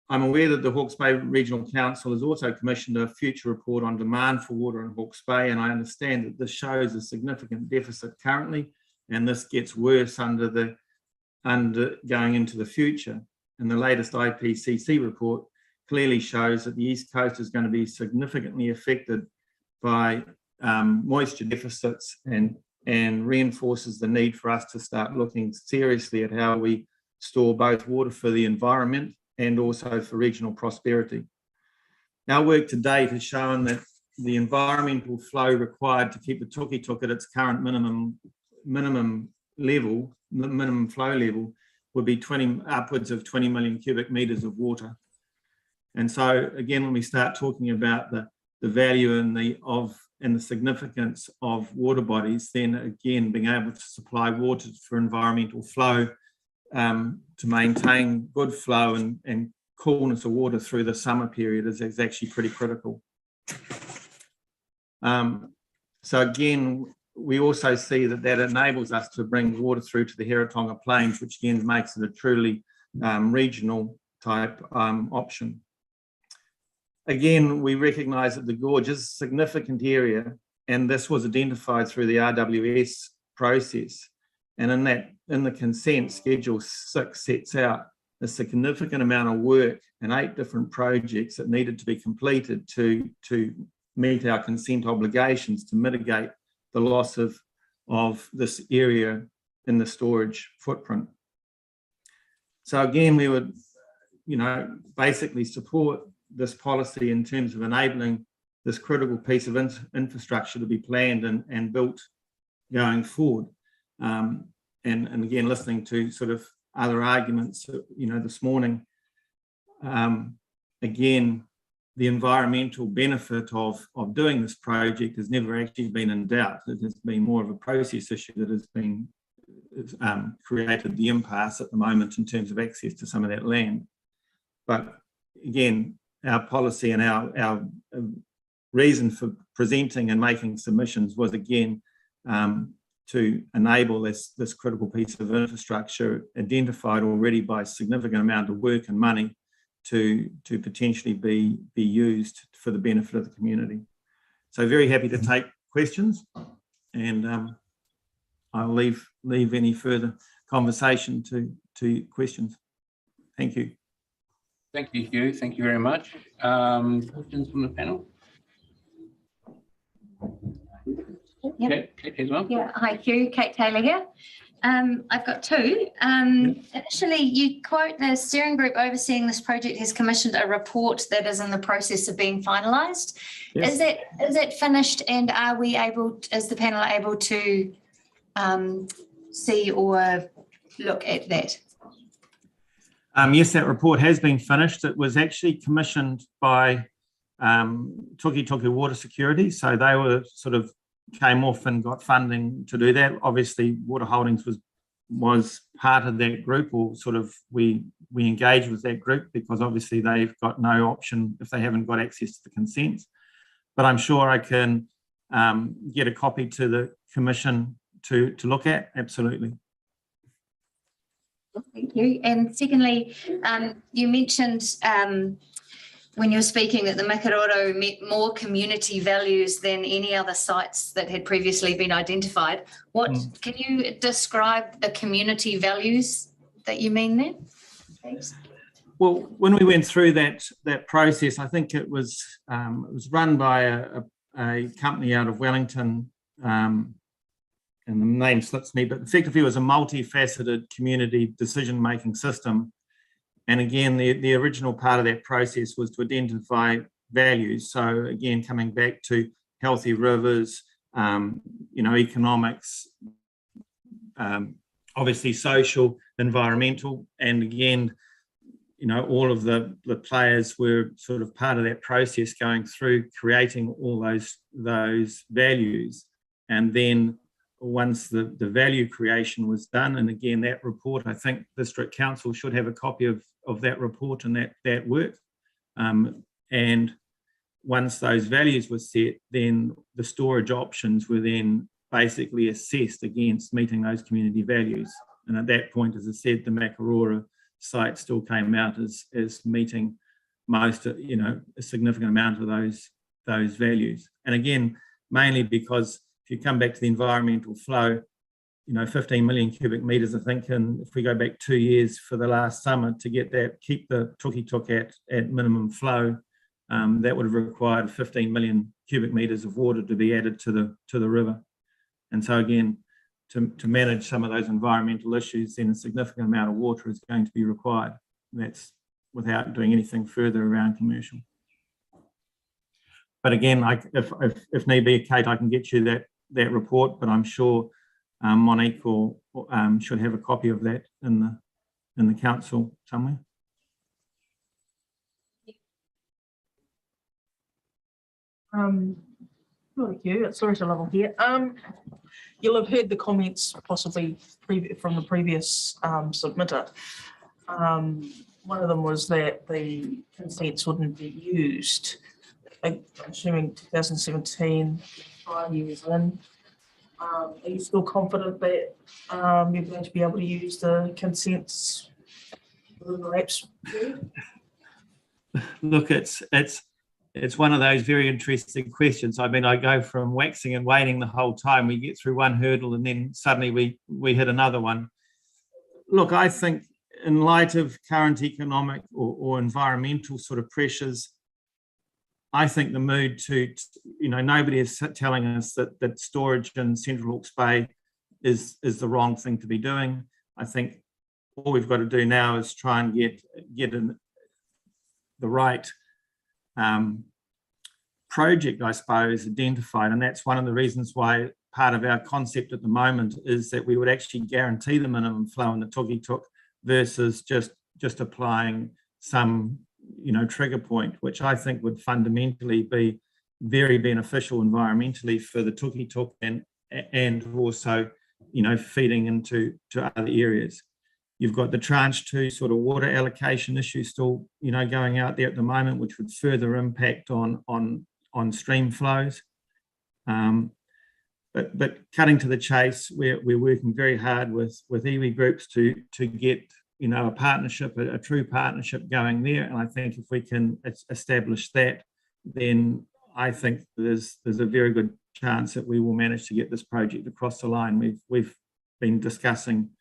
I'm aware that the Hawke's Bay Regional Council has also commissioned a future report on demand for water in Hawke's Bay, and I understand that this shows a significant deficit currently, and this gets worse going into the future. and the latest IPCC report clearly shows that the East Coast is going to be significantly affected by moisture deficits and reinforces the need for us to start looking seriously at how we store both water for the environment and also for regional prosperity. Our work to date has shown that the environmental flow required to keep the Tuki at its current minimum flow level would be upwards of 20 million cubic meters of water. And so again, when we start talking about the value and the significance of water bodies, then again, being able to supply water for environmental flow, to maintain good flow and coolness of water through the summer period is actually pretty critical. So again, we also see that enables us to bring water through to the Heratonga Plains, which again makes it a truly regional type option. Again, we recognise that the gorge is a significant area, and this was identified through the RWS process. And in the consent, Schedule 6 sets out a significant amount of work and 8 different projects that needed to be completed to meet our consent obligations to mitigate the loss of this area in the storage footprint. So again, we would, basically support this policy in terms of enabling this critical piece of infrastructure to be planned and built going forward. And again, listening to sort of other arguments, this morning, again, the environmental benefit of doing this project has never actually been in doubt. It has been more of a process issue that has been created the impasse at the moment in terms of access to some of that land. But again, our policy and our reason for presenting and making submissions was again to enable this critical piece of infrastructure identified already by a significant amount of work and money to potentially be used for the benefit of the community. So very happy to take questions, and I'll leave any further conversation to questions. Thank you. Thank you, Hugh. Thank you very much. Questions from the panel? Yep. Kate as well. Yeah, hi Hugh, Kate Taylor here. I've got two. Initially, you quote the steering group overseeing this project has commissioned a report that is in the process of being finalised. Yes. Is it finished, and is the panel able to see or look at that? Yes, that report has been finished. It was actually commissioned by Tuki Water Security, so they were sort of came off and got funding to do that. Obviously, Water Holdings was part of that group, or sort of we engaged with that group because obviously they've got no option if they haven't got access to the consents. But I'm sure I can get a copy to the Commission to look at. Absolutely. Thank you. And secondly, you mentioned when you were speaking that the Makaroro met more community values than any other sites that had previously been identified. Can you describe the community values that you mean there, please? Well, when we went through that process, I think it was run by a company out of Wellington, and the name slips me, but effectively it was a multifaceted community decision-making system. And again, the original part of that process was to identify values. So again, coming back to healthy rivers, economics, obviously social, environmental, and again, all of the players were sort of part of that process going through creating all those values. And then once the value creation was done, and again, that report, I think District Council should have a copy of that report and that work. And once those values were set, then the storage options were then basically assessed against meeting those community values. And at that point, as I said, the Makarora site still came out as meeting most, a significant amount of those values. And again, mainly because if you come back to the environmental flow, 15 million cubic meters, I think, and if we go back 2 years for the last summer to get that, keep the Tuki at minimum flow, that would have required 15 million cubic meters of water to be added to the river. And so again, to manage some of those environmental issues, then a significant amount of water is going to be required. And that's without doing anything further around commercial. But again, if need be, Kate, I can get you that report, but I'm sure Monique should have a copy of that in the council somewhere. Thank you. It's Loretta Lovell here. You'll have heard the comments possibly from the previous submitter. One of them was that the consents wouldn't be used. I'm assuming 2017, 5 years in. Are you still confident that you're going to be able to use the consents within the lapse period? Look, it's one of those very interesting questions. I mean, I go from waxing and waning the whole time. We get through one hurdle and then suddenly we hit another one. Look, I think in light of current economic or environmental sort of pressures, I think the mood to nobody is telling us that storage in Central Hawke's Bay is the wrong thing to be doing. I think all we've got to do now is try and get in the right project, I suppose, identified. And that's one of the reasons why part of our concept at the moment is that we would actually guarantee the minimum flow in the Tuki versus just applying some trigger point, which I think would fundamentally be very beneficial environmentally for the Tuki and also feeding into other areas. You've got the tranche 2 sort of water allocation issue still going out there at the moment, which would further impact on stream flows. But cutting to the chase, we're working very hard with iwi groups to get a partnership, a true partnership going there. And I think if we can establish that, then I think there's a very good chance that we will manage to get this project across the line. We've been discussing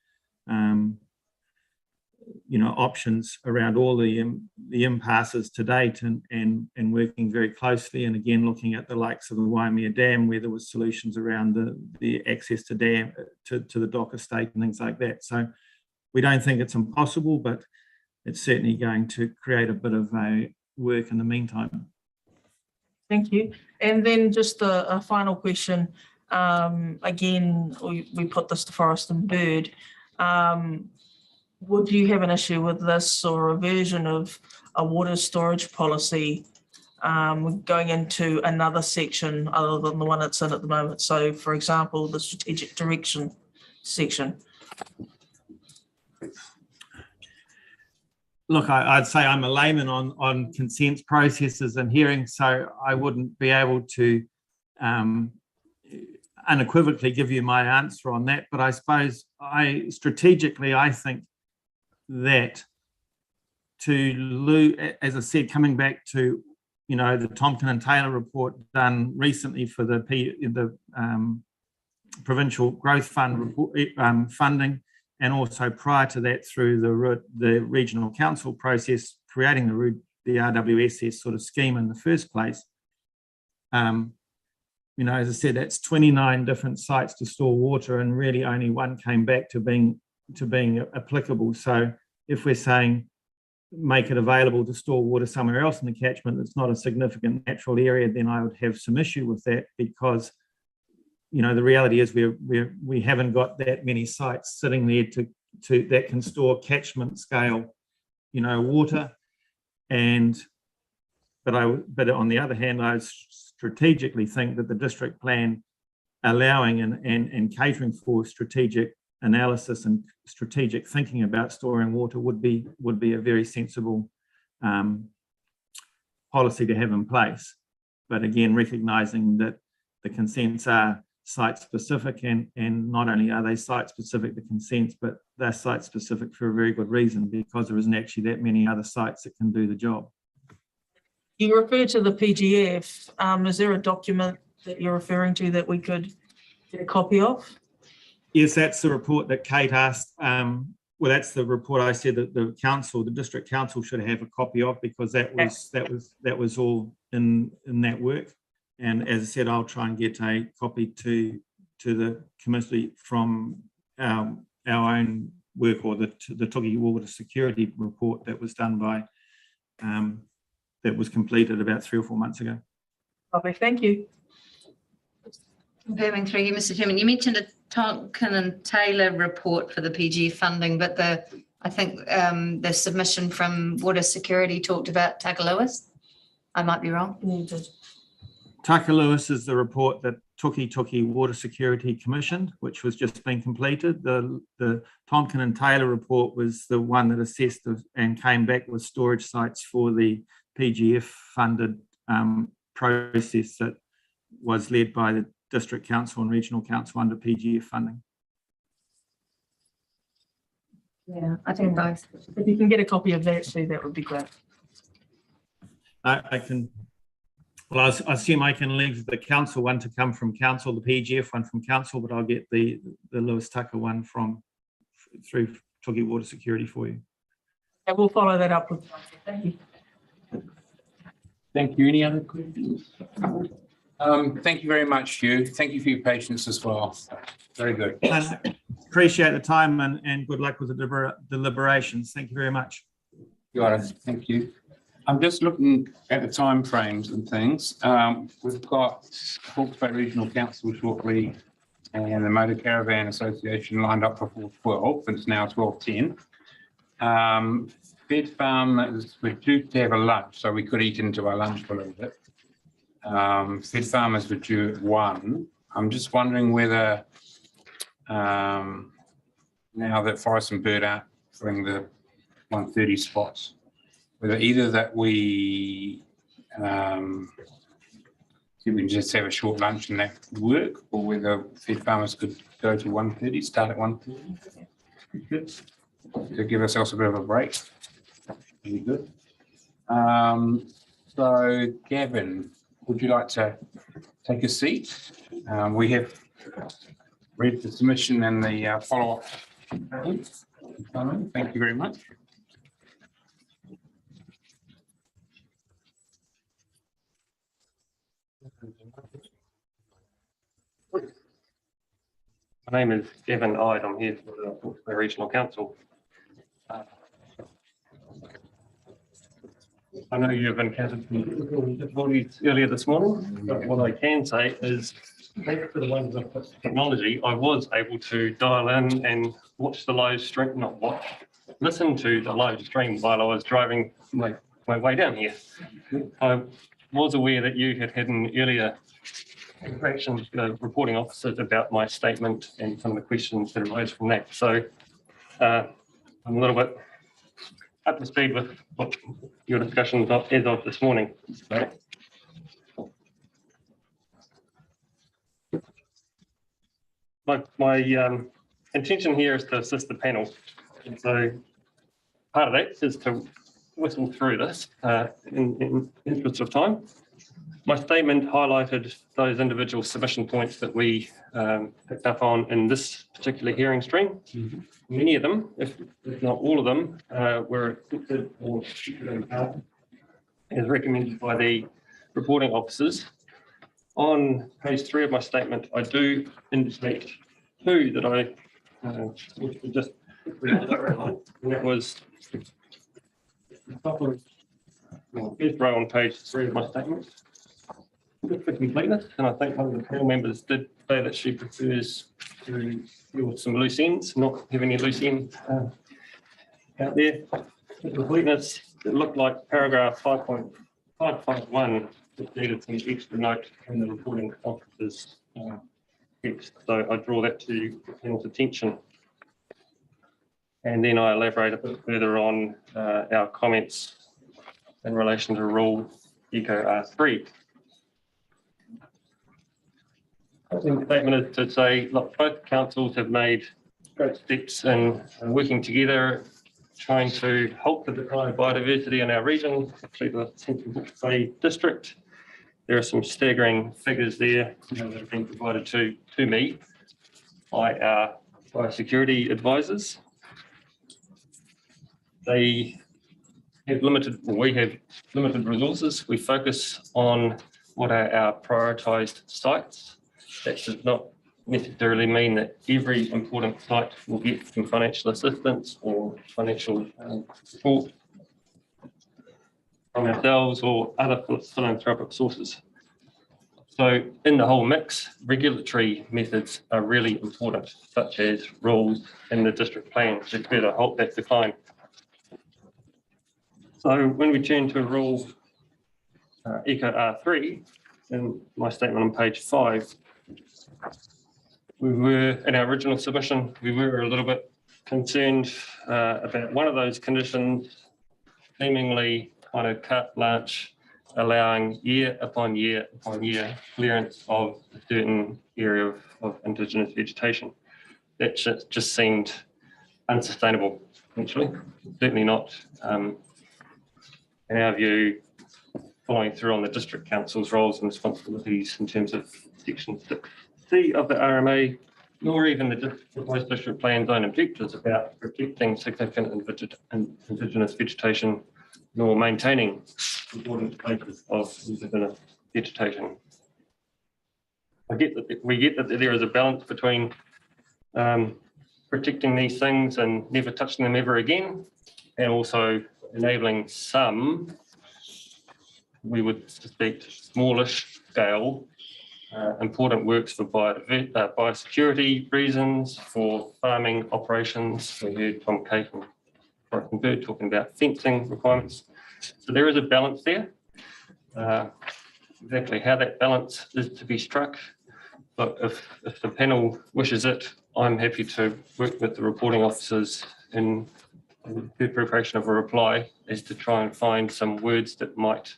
options around all the impasses to date and working very closely, and again looking at the likes of the Waimea Dam, where there was solutions around the access to dam to the dock estate and things like that. So we don't think it's impossible, but it's certainly going to create a bit of a work in the meantime. Thank you. And then just a final question. Again, we put this to Forest and Bird. Would you have an issue with this or a version of a water storage policy going into another section other than the one it's in at the moment? So, for example, the strategic direction section. Look, I'd say I'm a layman on consents processes and hearings, so I wouldn't be able to unequivocally give you my answer on that. But I suppose strategically, I think that as I said, coming back to the Tompkin and Taylor report done recently for the Provincial Growth Fund funding, and also prior to that through the regional council process, creating the RWSS sort of scheme in the first place. As I said, that's 29 different sites to store water, and really only one came back to being applicable. So if we're saying make it available to store water somewhere else in the catchment that's not a significant natural area, then I would have some issue with that, because the reality is we haven't got that many sites sitting there that can store catchment scale water. But on the other hand, I strategically think that the district plan allowing and catering for strategic analysis and strategic thinking about storing water would be a very sensible policy to have in place. But again, recognising that the consents are site specific, and not only are they site specific, the consents, but they're site specific for a very good reason, because there isn't actually that many other sites that can do the job. You refer to the PGF. Is there a document that you're referring to that we could get a copy of? Yes, that's the report that Kate asked. Well, that's the report I said that the council, the district council, should have a copy of, because that was all in that work. And as I said, I'll try and get a copy to the committee from our own work, or the Tuki Water Security report that was done by that was completed about 3 or 4 months ago. Lovely, thank you. Confirming through you, Mr. Chairman, you mentioned a Tonkin and Taylor report for the PGF funding, but I think the submission from Water Security talked about Taka Lewis. I might be wrong. Taka Lewis is the report that Tuki Water Security commissioned, which was just being completed. The Tonkin and Taylor report was the one that assessed and came back with storage sites for the PGF funded process that was led by the District Council and Regional Council under PGF funding. Yeah, I think both. If you can get a copy of that, see, that would be great. I can. Well, I assume I can leave the council one to come from council, the PGF one from council, but I'll get the Lewis Tucker one through Tuki Water Security for you. Yeah, we'll follow that up with. Thank you. Thank you. Any other questions? Thank you very much, Hugh. Thank you for your patience as well. Very good. Appreciate the time and good luck with the deliberations. Thank you very much. Got it. Thank you. I'm just looking at the time frames and things. We've got Hawke's Bay Regional Council shortly and the Motor Caravan Association lined up for 4:12, but it's now 12:10. Bed Farm we're due to have a lunch, so we could eat into our lunch for a little bit. Bed Farmers were due at 1. I'm just wondering whether now that Forest and Bird aren't filling the 1:30 spots, whether either that we can just have a short lunch and that could work, or whether Fed Farmers could go to 1:30, start at 1:30 to give ourselves a bit of a break. Really good. So Gavin, would you like to take a seat? We have read the submission and the follow-up. Thank you very much. My name is Evan Ide. I'm here for the Hawke's Bay Regional Council. I know you have encountered some difficulties earlier this morning, but what I can say is, thanks to the wonders of technology, I was able to dial in and watch the live stream, not watch, listen to the live stream while I was driving my way down here. I was aware that you had had an earlier interaction with the reporting officers about my statement and some of the questions that arose from that. So I'm a little bit up to speed with what your discussion is of this morning. My intention here is to assist the panel. And so part of that is to whistle through this in interest of time. My statement highlighted those individual submission points that we picked up on in this particular hearing stream. Many of them, if not all of them, were accepted or as recommended by the reporting officers. On page 3 of my statement, I do indicate 2 that I which were just and that was first row on page 3 of my statement. Just for completeness, and I think one of the panel members did say that she prefers to deal with some loose ends, not have any loose ends out there. For completeness, it looked like paragraph 5.551 needed some extra note in the reporting officer's text. So I draw that to the panel's attention. And then I elaborate a bit further on our comments in relation to rule Eco R3. I think the statement is to say, look, both councils have made great steps in working together, trying to halt the decline of biodiversity in our region, particularly the Central Hawke's Bay district. There are some staggering figures there that have been provided to me by our biosecurity advisors. They have limited, we have limited resources. We focus on what are our prioritised sites. That does not necessarily mean that every important site will get some financial assistance or financial support from ourselves or other philanthropic sources. So in the whole mix, regulatory methods are really important, such as rules in the district plan to better halt that decline. So when we turn to rule Eco R3, in my statement on page 5, we were, in our original submission, we were a little bit concerned about one of those conditions, seemingly kind of carte blanche, allowing year upon year upon year clearance of a certain area of Indigenous vegetation. That just seemed unsustainable, essentially. Certainly not, in our view, following through on the District Council's roles and responsibilities in terms of Section 6C of the RMA, nor even the proposed district plan zone objectives about protecting significant Indigenous vegetation, nor maintaining important places of Indigenous vegetation. We get that there is a balance between protecting these things and never touching them ever again, and also enabling some, we would suspect, smallish scale important works for biosecurity reasons, for farming operations. We heard Tom Cate and Forrest and Bird talking about fencing requirements. So there is a balance there. Exactly how that balance is to be struck, but if the panel wishes it, I'm happy to work with the reporting officers in the preparation of a reply as to try and find some words that might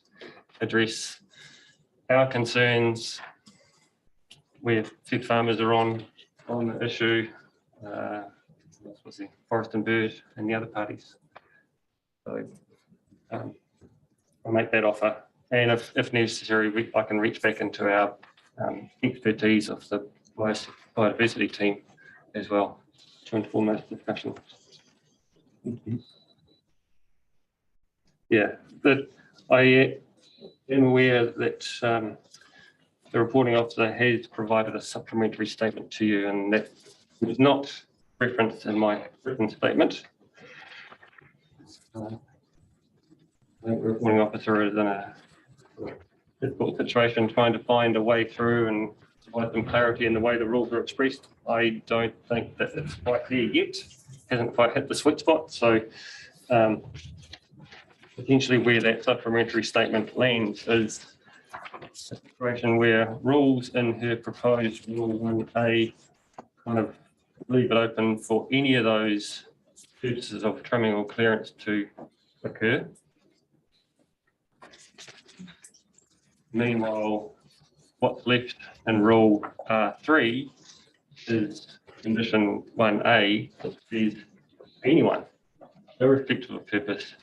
address our concerns where food farmers are on the issue, Forrest and Bird and the other parties. So I'll make that offer, and if necessary, I can reach back into our expertise of the biodiversity team as well to inform those discussions. Yeah, but I am aware that the reporting officer has provided a supplementary statement to you, and that was not referenced in my written statement. I think the reporting officer is in a difficult situation trying to find a way through and provide some clarity in the way the rules are expressed. I don't think that it's quite there yet, hasn't quite hit the sweet spot. So potentially where that supplementary statement lands is a situation where rules in her proposed Rule 1A kind of leave it open for any of those purposes of trimming or clearance to occur. Meanwhile, what's left in Rule R3 is condition 1A that says anyone, irrespective of purpose,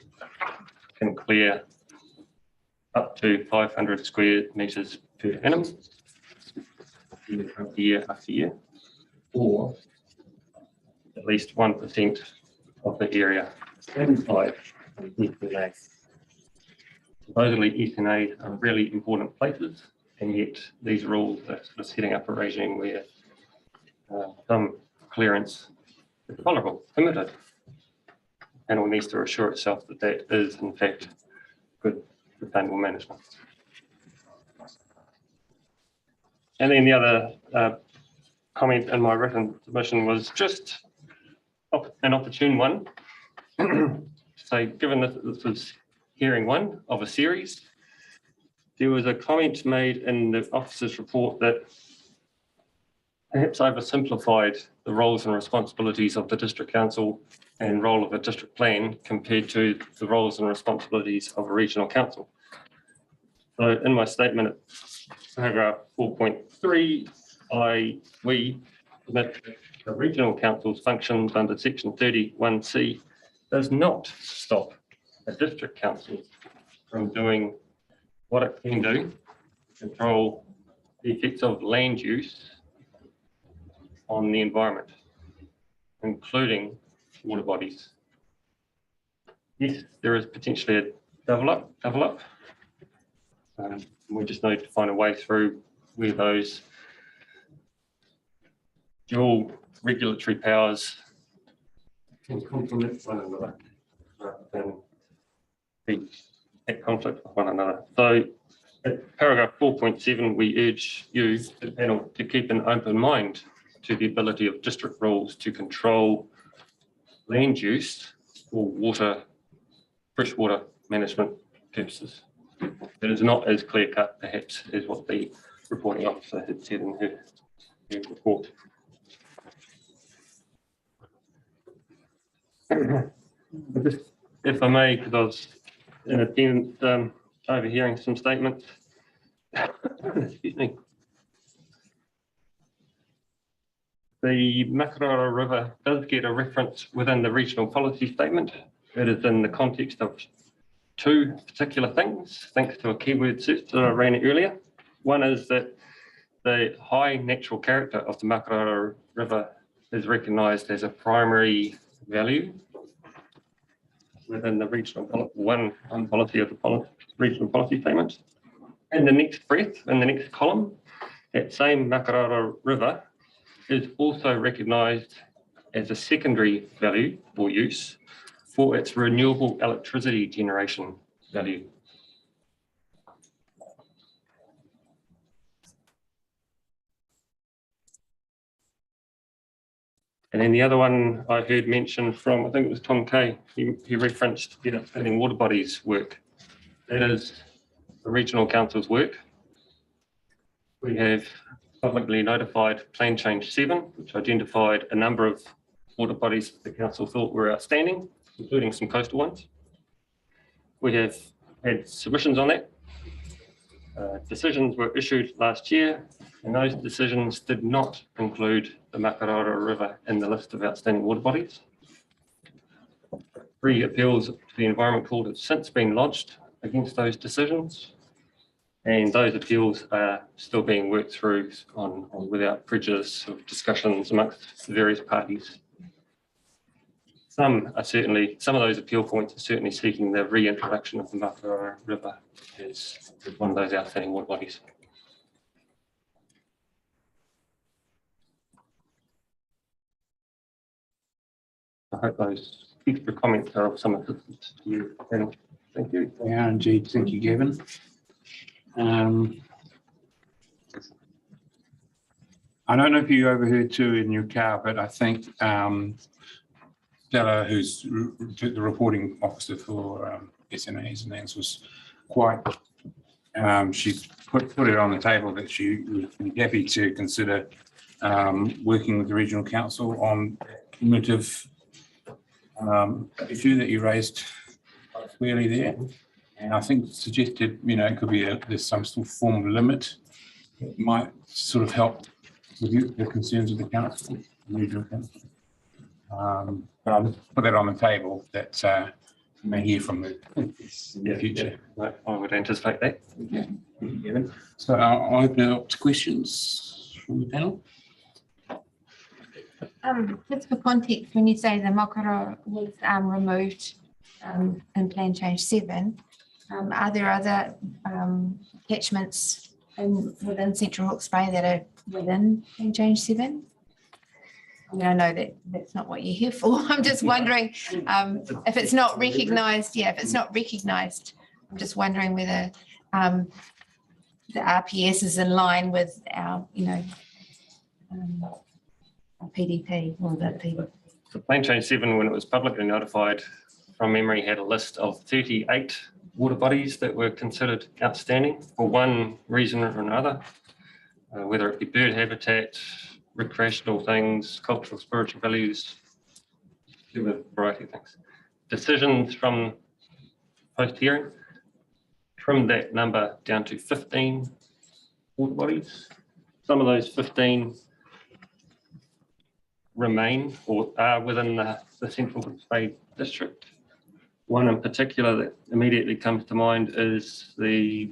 can clear up to 500 square metres per annum, year after year, or at least 1% of the area inside SNA. Supposedly SNAs are really important places, and yet these rules are sort of setting up a regime where some clearance is tolerable, permitted. The panel needs to assure itself that that is in fact good sustainable management. And then the other comment in my written submission was just an opportune one. So given that this was hearing one of a series, there was a comment made in the officer's report that perhaps oversimplified the roles and responsibilities of the district council and role of a district plan compared to the roles and responsibilities of a regional council. So in my statement at paragraph 4.3, we admit that the regional council's functions under section 31C does not stop a district council from doing what it can do, control the effects of land use on the environment. including water bodies. Yes, there is potentially a double up. We just need to find a way through where those dual regulatory powers can complement one another rather than be at conflict with one another. So at paragraph 4.7, we urge you, the panel, to keep an open mind to the ability of district rules to control land use for water, freshwater management purposes. It is not as clear cut, perhaps, as what the reporting officer had said in her report. If I may, because I was in attendance overhearing some statements. Excuse me. The Makarara River does get a reference within the regional policy statement. It is in the context of two particular things, thanks to a keyword search that I ran earlier. One is that the high natural character of the Makarara River is recognised as a primary value within the regional policy of the regional policy statement. In the next breath, in the next column, that same Makarara River is also recognised as a secondary value or use for its renewable electricity generation value. And then the other one I heard mentioned from, I think it was Tom Kay, he referenced the outstanding water bodies work. That is the regional council's work. We have publicly notified Plan Change 7, which identified a number of water bodies the council thought were outstanding, including some coastal ones. We have had submissions on that. Decisions were issued last year, and those decisions did not include the Makarara River in the list of outstanding water bodies. 3 appeals to the Environment Court have since been lodged against those decisions, and those appeals are still being worked through on without prejudice of discussions amongst the various parties. Some of those appeal points are certainly seeking the reintroduction of the Makarara River as one of those outstanding water bodies. I hope those extra comments are of some assistance to you. And thank you. Yeah, indeed. Thank you, Gavin. I don't know if you overheard too in your car, but I think Stella, who's the reporting officer for SNAs and things, was quite, she put it on the table that she would be happy to consider working with the regional council on cumulative issue that you raised clearly there. And I think suggested, it could be there's some sort of form of limit that might sort of help with the concerns of the council, the regional council. But I'll just put that on the table that you may hear from it in the future. Yeah, I would anticipate that. Okay. Thank you, Gavin. So I'll open it up to questions from the panel. Just for context, when you say the Makarara was removed in Plan Change 7, are there other catchments within Central Hawke's Bay that are within Plan Change 7? I mean, I know that that's not what you're here for. I'm just wondering if it's not recognised. Yeah, if it's not recognised, I'm just wondering whether the RPS is in line with our, our PDP or the PDP. So Plan Change 7, when it was publicly notified, from memory, had a list of 38 water bodies that were considered outstanding for one reason or another, whether it be bird habitat, recreational things, cultural, spiritual values, a variety of things. Decisions from post-hearing trimmed that number down to 15 water bodies. Some of those 15 remain or are within the Central Hawke's Bay district. One in particular that immediately comes to mind is the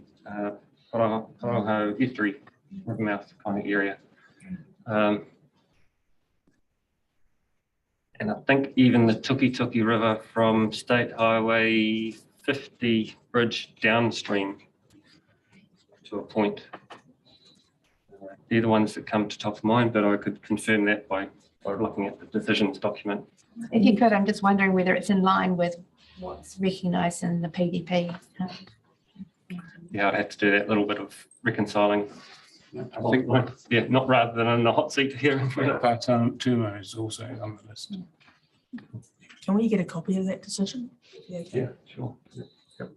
Koroho estuary, river mouth kind of area. And I think even the Tuki River from State Highway 50 bridge downstream to a point. They're the ones that come to top of mind, but I could confirm that by looking at the decisions document. If you could, I'm just wondering whether it's in line with what's recognised in the PDP. Yeah, I'd have to do that little bit of reconciling. I think Yeah, not rather than in the hot seat here. Tumo is also on the list. Can we get a copy of that decision? Yeah, sure. Yep.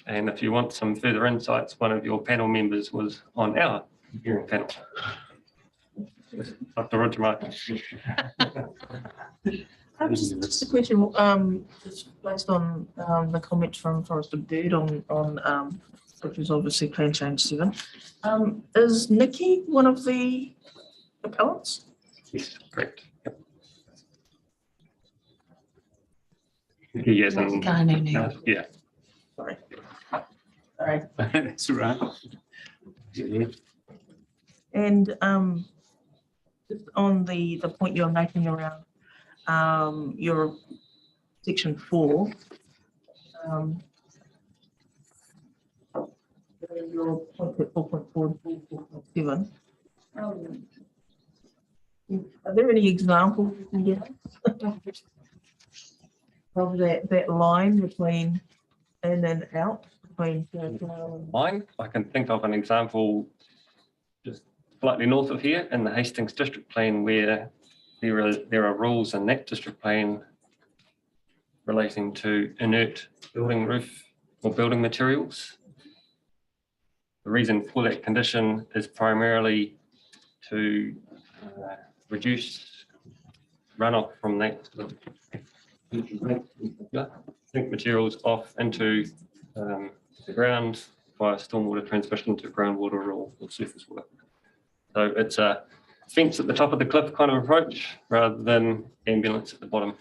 And if you want some further insights, one of your panel members was on our hearing panel. Dr. Roger Martin. Just a question, just based on the comments from Forest and Bird on which is obviously Plan Change 7. Is Nikki one of the appellants? Yes, correct. Yep. Yes, and yeah. Sorry. That's right. Yeah. And just on the point you're making around your section 4, your point at 4.4 and 4.7. Are there any examples you can give of that line between in and out between Mine, I can think of an example just slightly north of here in the Hastings district plan where there are rules in that district plan relating to inert building roof or building materials. The reason for that condition is primarily to reduce runoff from that sink materials off into the ground via stormwater transmission to groundwater or surface water. So it's a fence at the top of the cliff kind of approach rather than ambulance at the bottom.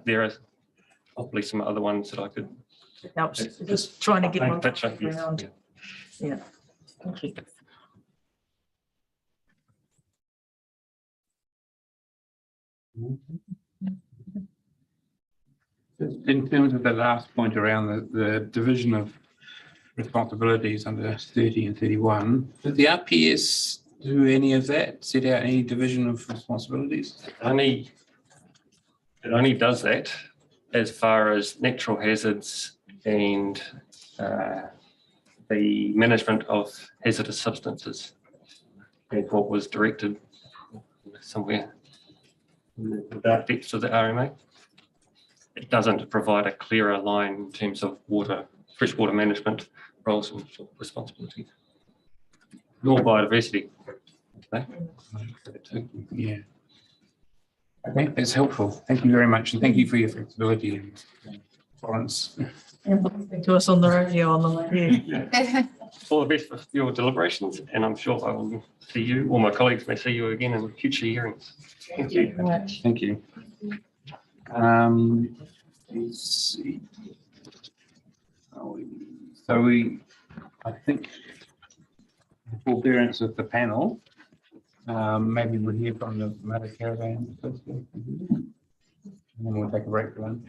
There are hopefully some other ones that I could. It helps. Just trying to get one picture. around. Yeah. Thank you. In terms of the last point around the division of responsibilities under 30 and 31, did the RPS do any of that? Set out any division of responsibilities? It only does that as far as natural hazards and the management of hazardous substances. And what was directed somewhere in the dark depths of the RMA. It doesn't provide a clearer line in terms of freshwater management roles and responsibilities, nor biodiversity. Okay. Yeah. Okay, that's helpful. Thank you very much, and thank you for your flexibility and tolerance. And listening to us on the radio on the way here. All the best for your deliberations, and I'm sure I will see you, or my colleagues may see you again in future hearings. Thank you very much. Thank you. Let's see. I think, forbearance of the panel, maybe we'll hear from the Motor Caravan Association, and then we'll take a break for lunch.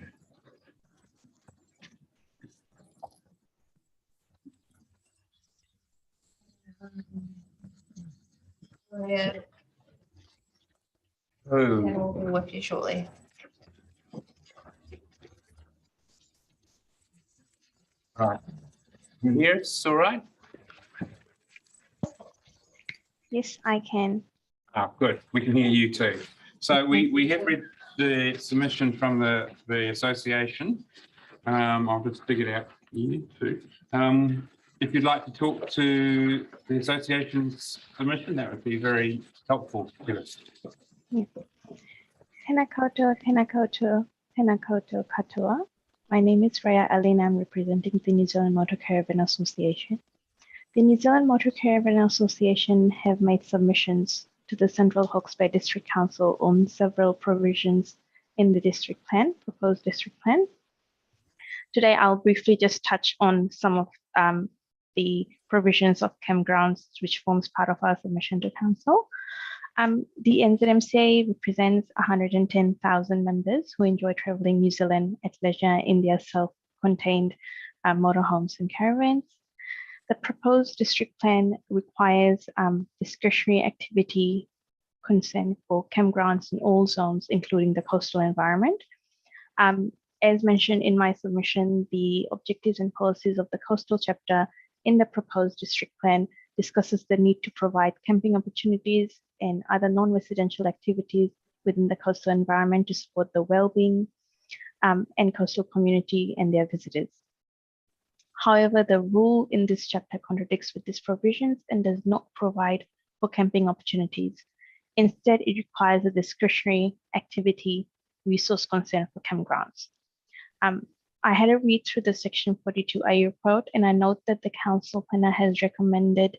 Yeah, Oh, and we'll be with you shortly. right. You hear us all right? Yes, I can. Oh, good. We can hear you too. So we have read the submission from the association. I'll just dig it out here too. If you'd like to talk to the association's submission, that would be very helpful to us. Tēnā koutou, tēnā koutou, tēnā koutou katoa. My name is Raya Allen. I'm representing the New Zealand Motor Caravan Association. The New Zealand Motor Caravan Association have made submissions to the Central Hawke's Bay District Council on several provisions in the district plan, proposed district plan. Today, I'll briefly just touch on some of the provisions of campgrounds, which forms part of our submission to council. The NZMCA represents 110,000 members who enjoy traveling New Zealand at leisure in their self-contained motorhomes and caravans. The proposed district plan requires discretionary activity consent for campgrounds in all zones, including the coastal environment. As mentioned in my submission, the objectives and policies of the coastal chapter in the proposed district plan discusses the need to provide camping opportunities and other non-residential activities within the coastal environment to support the well-being and coastal community and their visitors. However, the rule in this chapter contradicts with these provisions and does not provide for camping opportunities. Instead, it requires a discretionary activity resource consent for campgrounds. I had a read through the Section 42A report, and I note that the Council panel has recommended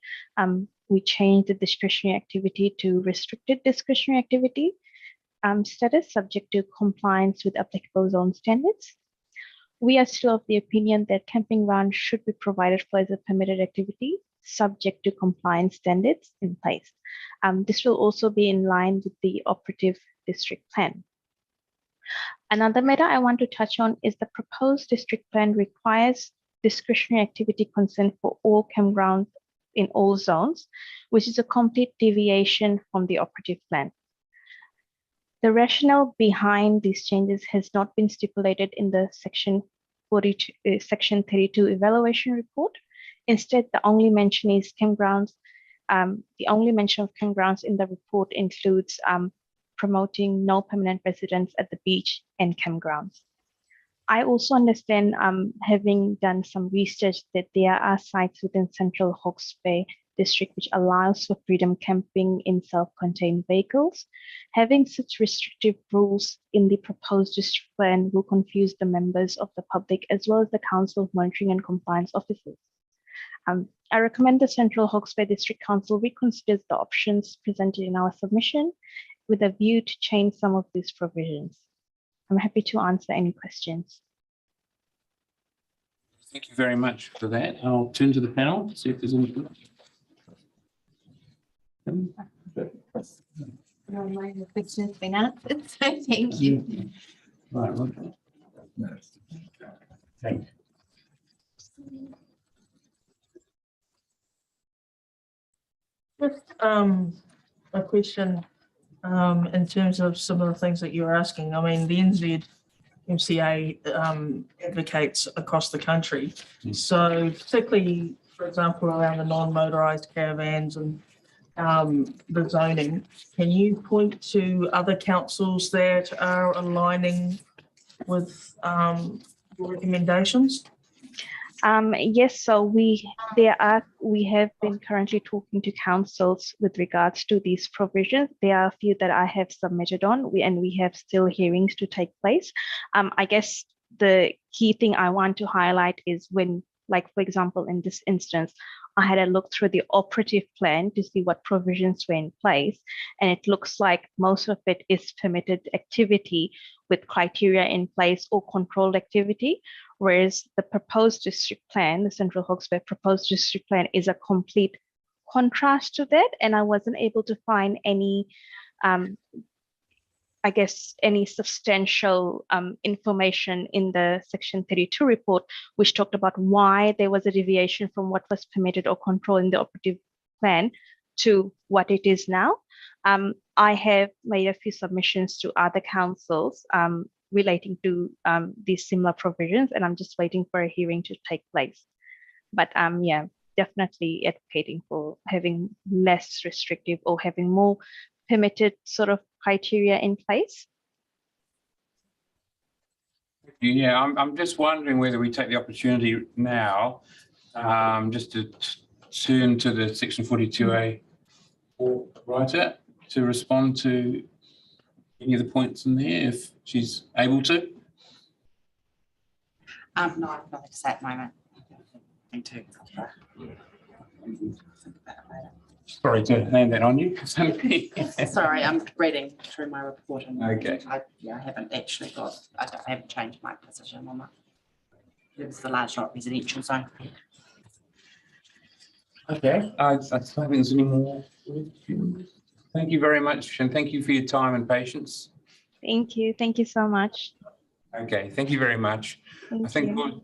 we change the discretionary activity to restricted discretionary activity status subject to compliance with applicable zone standards. We are still of the opinion that camping grounds should be provided for as a permitted activity subject to compliance standards in place. This will also be in line with the operative district plan. Another matter I want to touch on is the proposed district plan requires discretionary activity consent for all campgrounds in all zones, which is a complete deviation from the operative plan. The rationale behind these changes has not been stipulated in the Section 32 evaluation report. Instead, the only mention is campgrounds. The only mention of campgrounds in the report includes promoting no permanent residence at the beach and campgrounds. I also understand, having done some research, that there are sites within Central Hawke's Bay district which allows for freedom camping in self-contained vehicles. Having such restrictive rules in the proposed district plan will confuse the members of the public as well as the Council monitoring and compliance officers. I recommend the Central Hawke's Bay District Council reconsiders the options presented in our submission with a view to change some of these provisions. I'm happy to answer any questions. Thank you very much for that. I'll turn to the panel to see if there's any questions. No, my question's been answered, so thank you. Right, thank you. Just a question in terms of some of the things that you're asking. I mean, the NZMCA advocates across the country. So particularly, for example, around the non-motorised caravans and the zoning, can you point to other councils that are aligning with your recommendations? Yes, so we have been currently talking to councils with regards to these provisions. There are a few that I have submitted on, and we have still hearings to take place. I guess the key thing I want to highlight is when, like, for example, in this instance, I had a look through the operative plan to see what provisions were in place, and it looks like most of it is permitted activity with criteria in place or controlled activity, whereas the proposed district plan, the Central Hawke's Bay proposed district plan, is a complete contrast to that, and I wasn't able to find any, I guess, any substantial information in the Section 32 report, which talked about why there was a deviation from what was permitted or controlled in the operative plan to what it is now. I have made a few submissions to other councils relating to these similar provisions, and I'm just waiting for a hearing to take place. But yeah, definitely advocating for having less restrictive or having more permitted sort of criteria in place. Yeah, I'm just wondering whether we take the opportunity now just to turn to the Section 42A writer to respond to any of the points in there if she's able to. No, I'm not to say at the moment. Thank you. Sorry to hand that on you. Sorry, I'm reading through my report. And okay. I haven't actually got, I haven't changed my position on that. It was the large lot residential zone. Okay, I don't think there's any more. Thank you very much, and thank you for your time and patience. Thank you. Thank you so much. Okay, thank you very much. I Thank think you.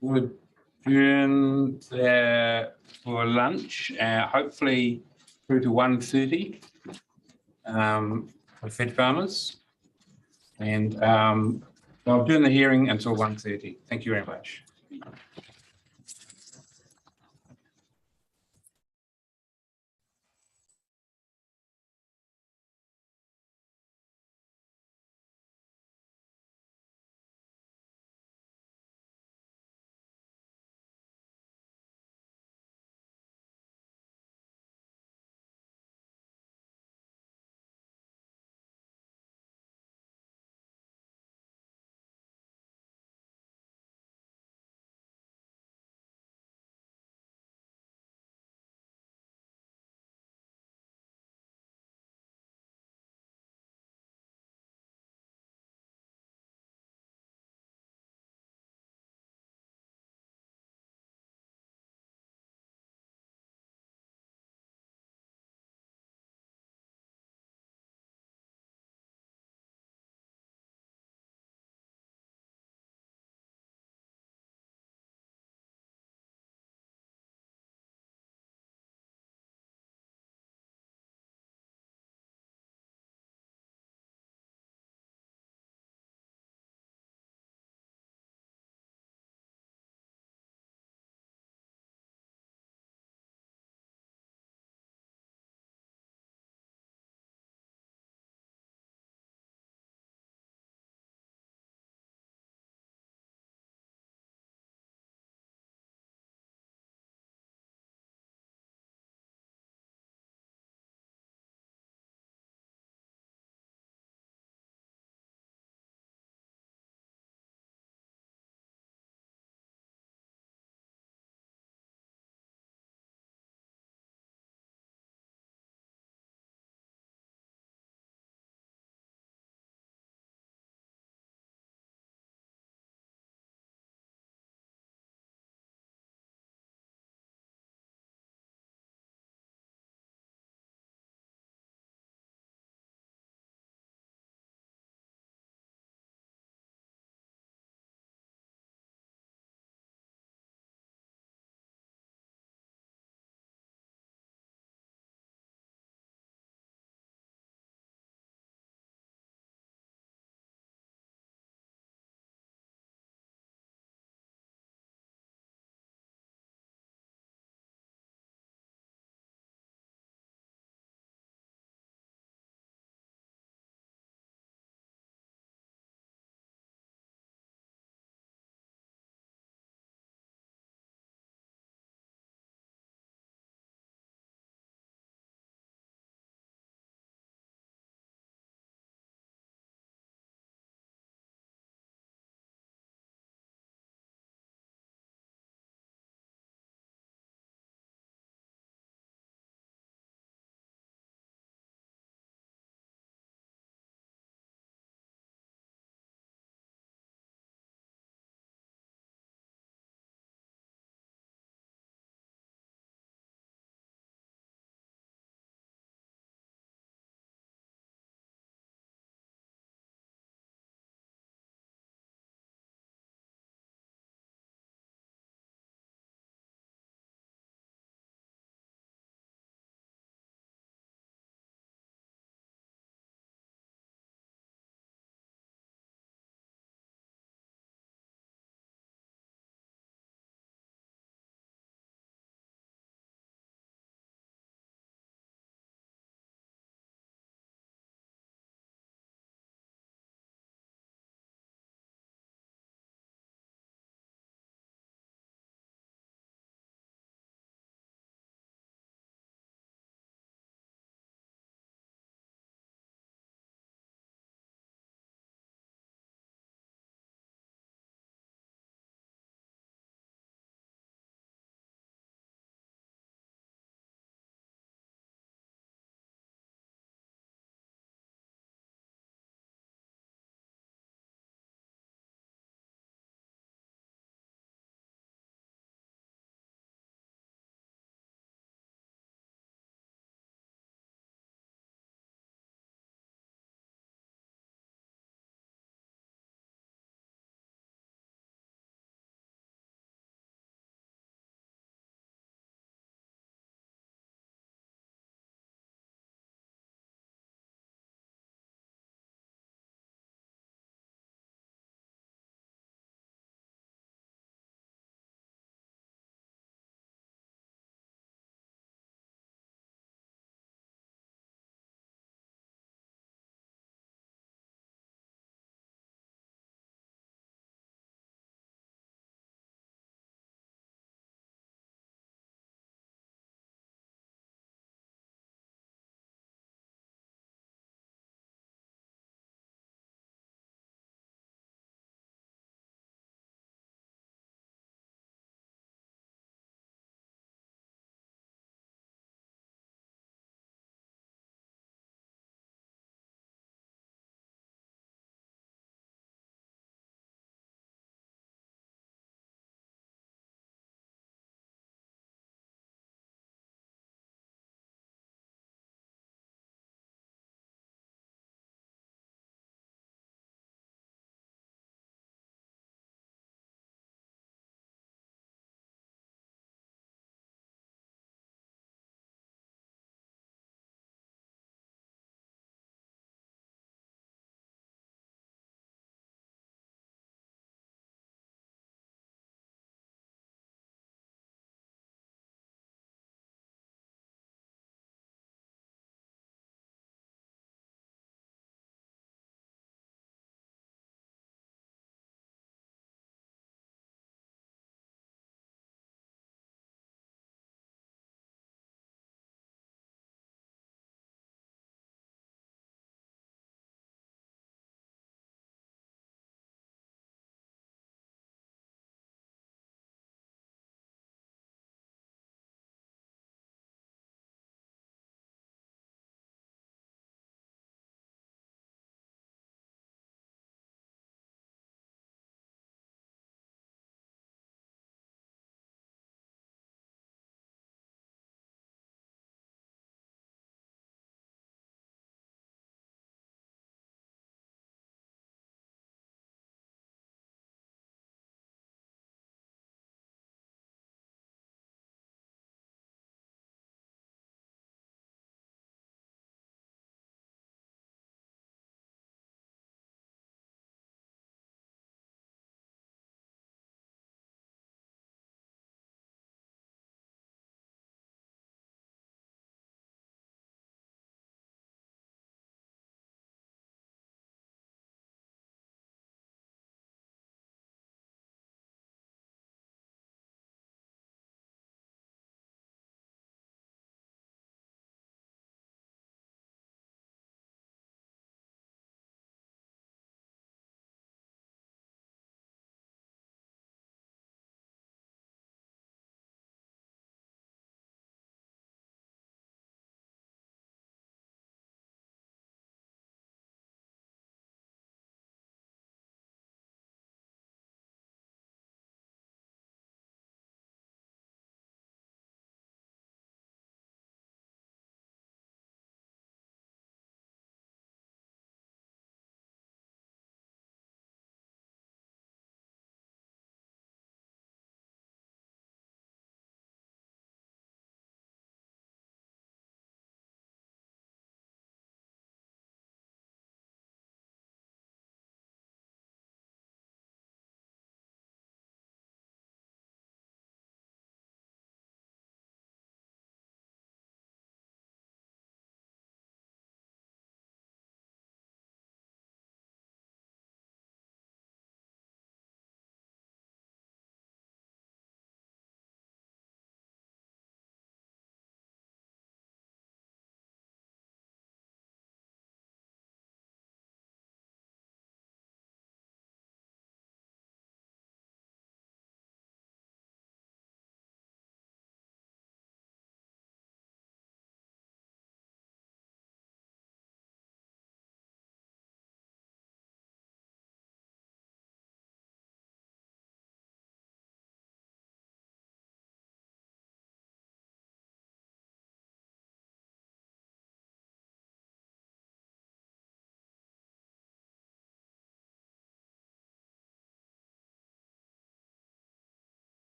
we'll adjourn there for lunch, hopefully through to 1:30 for Fed Farmers. And I'll adjourn the hearing until 1:30. Thank you very much.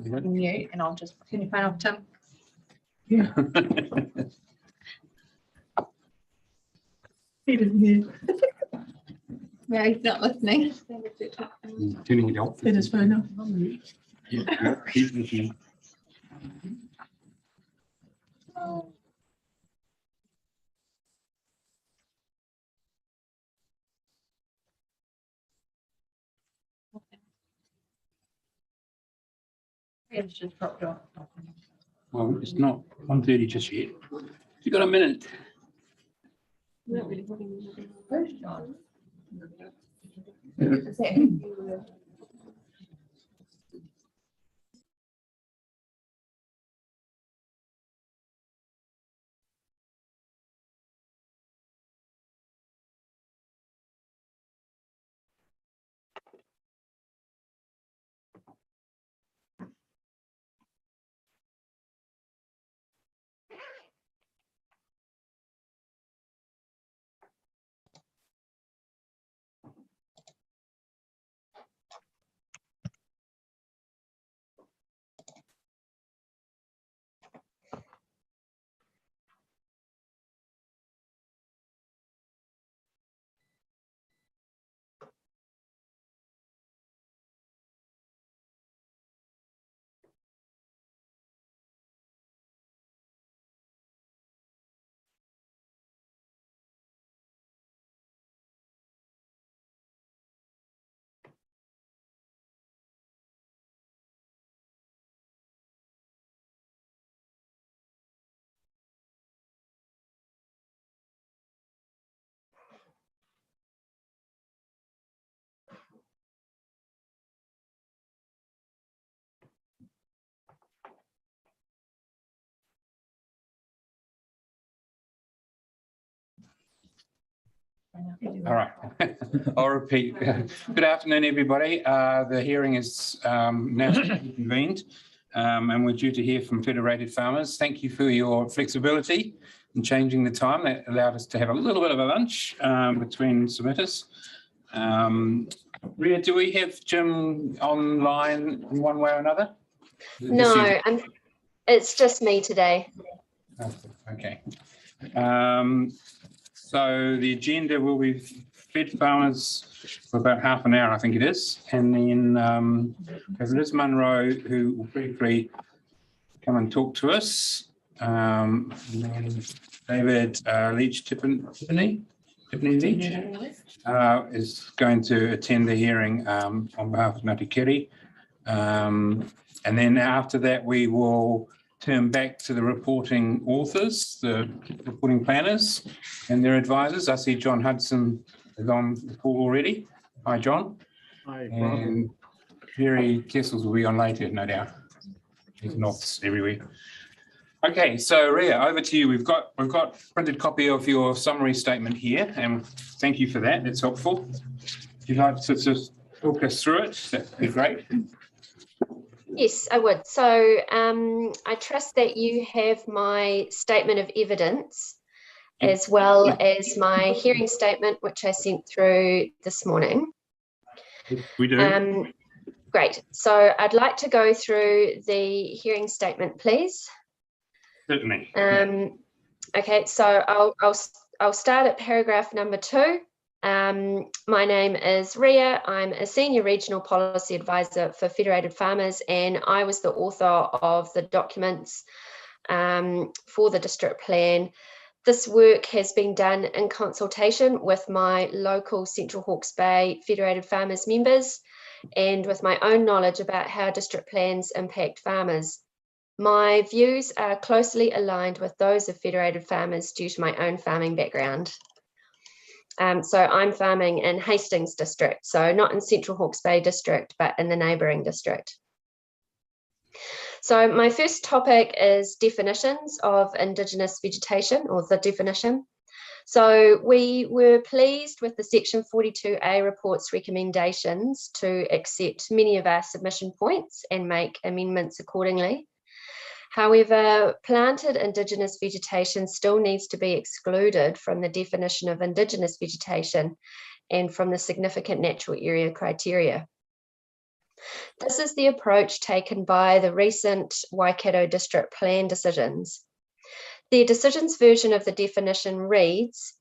Mute, and I'll just. Can you phone off Tim? Yeah. No, he's not listening. Turning it off. It is phone off. Yeah, he's listening. It's just dropped off. Well, it's not 1:30 just yet. You got a minute? All right, I'll repeat. Good afternoon, everybody. The hearing is now convened and we're due to hear from Federated Farmers. Thank you for your flexibility in changing the time. That allowed us to have a little bit of a lunch between submitters. Ria, do we have Jim online in one way or another? No, it's just me today. Okay. So the agenda will be Fed Farmers for about half an hour, I think it is. And then there's Liz Munro, who will briefly come and talk to us. And then David Tiffany Leach is going to attend the hearing on behalf of Ngāti Keri. And then after that, we will turn back to the reporting authors, the reporting planners and their advisors. I see John Hudson is on the call already. Hi, John. Hi, and Jerry Kessels will be on later, no doubt. There's knots everywhere. Okay, so Ria, over to you. We've got a printed copy of your summary statement here, and thank you for that. That's helpful. If you'd like to just talk us through it, that'd be great. Yes, I would. So I trust that you have my statement of evidence as well as my hearing statement, which I sent through this morning. We do. Great. So I'd like to go through the hearing statement, please. Certainly. Okay, so I'll start at paragraph number 2. My name is Ria. I'm a Senior Regional Policy Advisor for Federated Farmers, and I was the author of the documents for the district plan. This work has been done in consultation with my local Central Hawke's Bay Federated Farmers members and with my own knowledge about how district plans impact farmers. My views are closely aligned with those of Federated Farmers due to my own farming background. So I'm farming in Hastings district, so not in Central Hawke's Bay district, but in the neighbouring district. So my first topic is definitions of Indigenous vegetation, or the definition. So we were pleased with the Section 42A report's recommendations to accept many of our submission points and make amendments accordingly. However, planted Indigenous vegetation still needs to be excluded from the definition of Indigenous vegetation and from the significant natural area criteria. This is the approach taken by the recent Waikato District Plan decisions. The decisions version of the definition reads,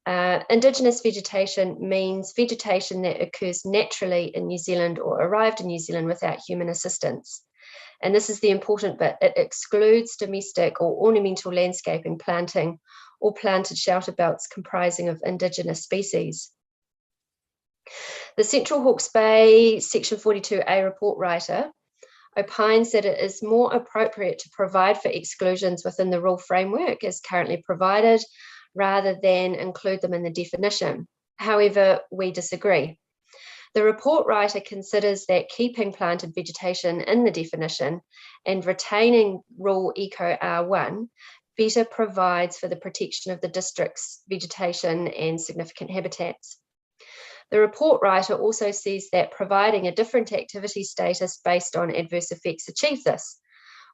Indigenous vegetation means vegetation that occurs naturally in New Zealand or arrived in New Zealand without human assistance. And this is the important bit. It excludes domestic or ornamental landscaping, planting, or planted shelter belts comprising of Indigenous species. The Central Hawke's Bay Section 42A report writer opines that it is more appropriate to provide for exclusions within the rule framework as currently provided, rather than include them in the definition. However, we disagree. The report writer considers that keeping planted vegetation in the definition and retaining Rule Eco R1 better provides for the protection of the district's vegetation and significant habitats. The report writer also says that providing a different activity status based on adverse effects achieves this,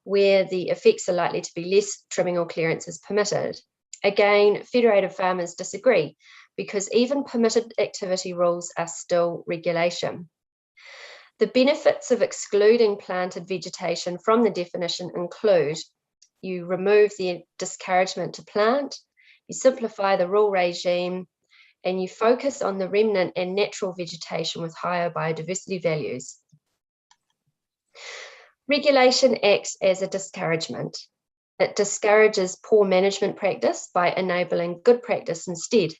where the effects are likely to be less trimming or clearance is permitted. Again, federated farmers disagree because even permitted activity rules are still regulation. The benefits of excluding planted vegetation from the definition include: you remove the discouragement to plant, you simplify the rule regime, and you focus on the remnant and natural vegetation with higher biodiversity values. Regulation acts as a discouragement. It discourages poor management practice by enabling good practice instead.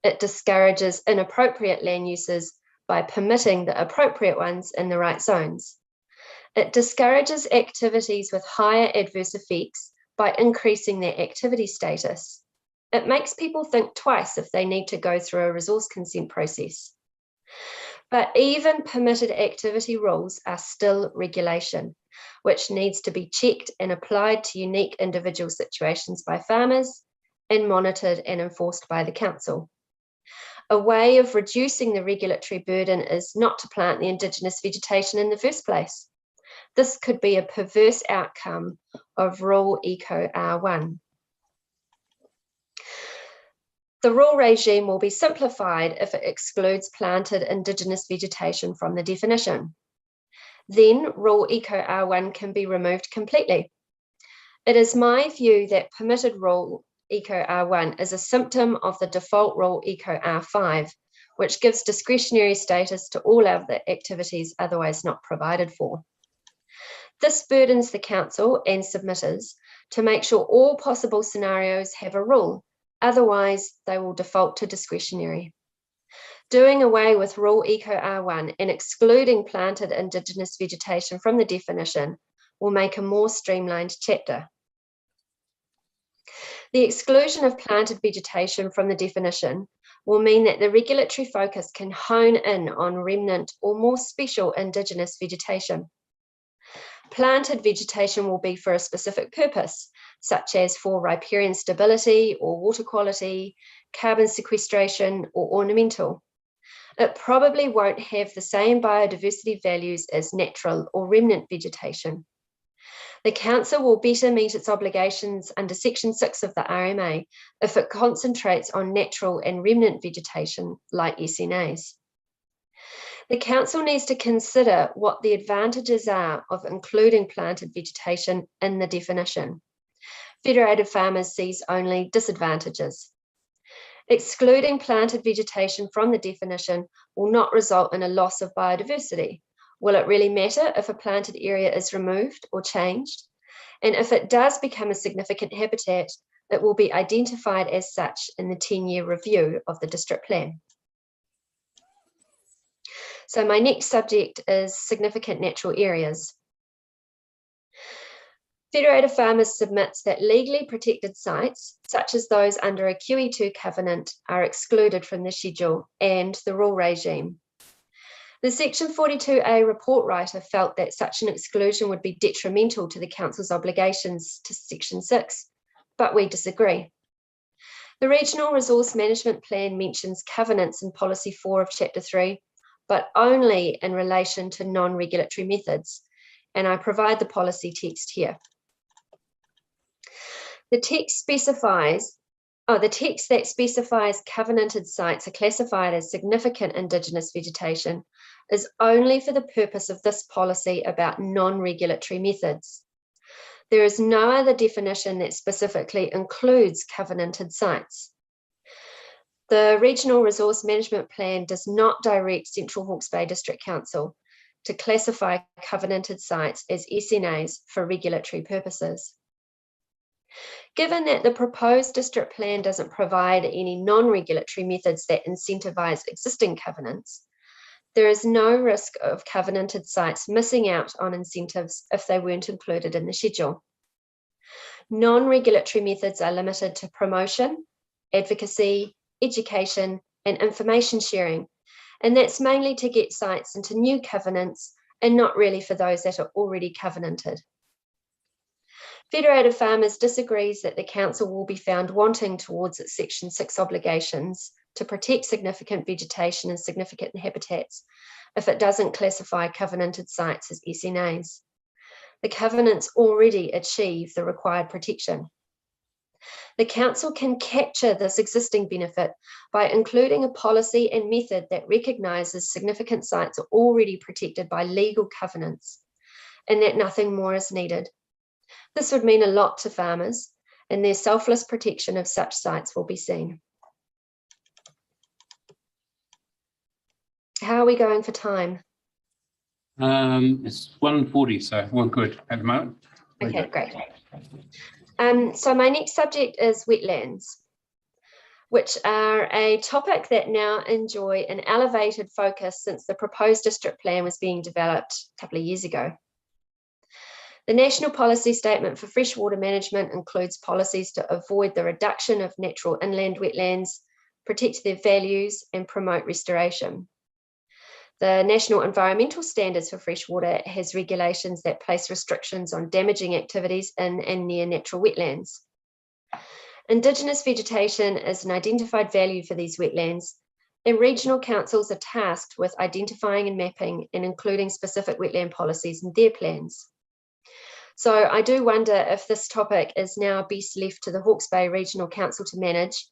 It discourages inappropriate land uses by permitting the appropriate ones in the right zones. It discourages activities with higher adverse effects by increasing their activity status. It makes people think twice if they need to go through a resource consent process. But even permitted activity rules are still regulation, which needs to be checked and applied to unique individual situations by farmers and monitored and enforced by the council. A way of reducing the regulatory burden is not to plant the Indigenous vegetation in the first place. This could be a perverse outcome of Rule Eco R1. The rule regime will be simplified if it excludes planted Indigenous vegetation from the definition. Then Rule Eco R1 can be removed completely. It is my view that permitted Rule Eco R1 is a symptom of the default Rule Eco R5, which gives discretionary status to all other activities otherwise not provided for. This burdens the council and submitters to make sure all possible scenarios have a rule. Otherwise, they will default to discretionary. Doing away with Rule Eco R1 and excluding planted Indigenous vegetation from the definition will make a more streamlined chapter. The exclusion of planted vegetation from the definition will mean that the regulatory focus can hone in on remnant or more special Indigenous vegetation. Planted vegetation will be for a specific purpose, such as for riparian stability or water quality, carbon sequestration, or ornamental. It probably won't have the same biodiversity values as natural or remnant vegetation. The council will better meet its obligations under Section 6 of the RMA if it concentrates on natural and remnant vegetation like SNAs. The council needs to consider what the advantages are of including planted vegetation in the definition. Federated farmers sees only disadvantages. Excluding planted vegetation from the definition will not result in a loss of biodiversity. Will it really matter if a planted area is removed or changed? And if it does become a significant habitat, it will be identified as such in the 10-year review of the district plan. So my next subject is significant natural areas. Federated Farmers submits that legally protected sites, such as those under a QE2 covenant, are excluded from the schedule and the rule regime. The Section 42A report writer felt that such an exclusion would be detrimental to the Council's obligations to Section 6, but we disagree. The Regional Resource Management Plan mentions covenants in Policy 4 of Chapter 3, but only in relation to non-regulatory methods, and I provide the policy text here. The text specifies the text that specifies covenanted sites are classified as significant Indigenous vegetation is only for the purpose of this policy about non-regulatory methods. There is no other definition that specifically includes covenanted sites. The Regional Resource Management Plan does not direct Central Hawke's Bay District Council to classify covenanted sites as SNAs for regulatory purposes. Given that the proposed district plan doesn't provide any non-regulatory methods that incentivise existing covenants, there is no risk of covenanted sites missing out on incentives if they weren't included in the schedule. Non-regulatory methods are limited to promotion, advocacy, education, and information sharing, and that's mainly to get sites into new covenants and not really for those that are already covenanted. Federated Farmers disagrees that the council will be found wanting towards its Section 6 obligations to protect significant vegetation and significant habitats if it doesn't classify covenanted sites as SNAs. The covenants already achieve the required protection. The council can capture this existing benefit by including a policy and method that recognises significant sites are already protected by legal covenants and that nothing more is needed. This would mean a lot to farmers, and their selfless protection of such sites will be seen. How are we going for time? It's 1:40, so we're good at the moment. Okay, great. So my next subject is wetlands, which are a topic that now enjoy an elevated focus since the proposed district plan was being developed a couple of years ago. The National Policy Statement for Freshwater Management includes policies to avoid the reduction of natural inland wetlands, protect their values, and promote restoration. The National Environmental Standards for Freshwater has regulations that place restrictions on damaging activities in and near natural wetlands. Indigenous vegetation is an identified value for these wetlands, and regional councils are tasked with identifying and mapping and including specific wetland policies in their plans. So I do wonder if this topic is now best left to the Hawke's Bay Regional Council to manage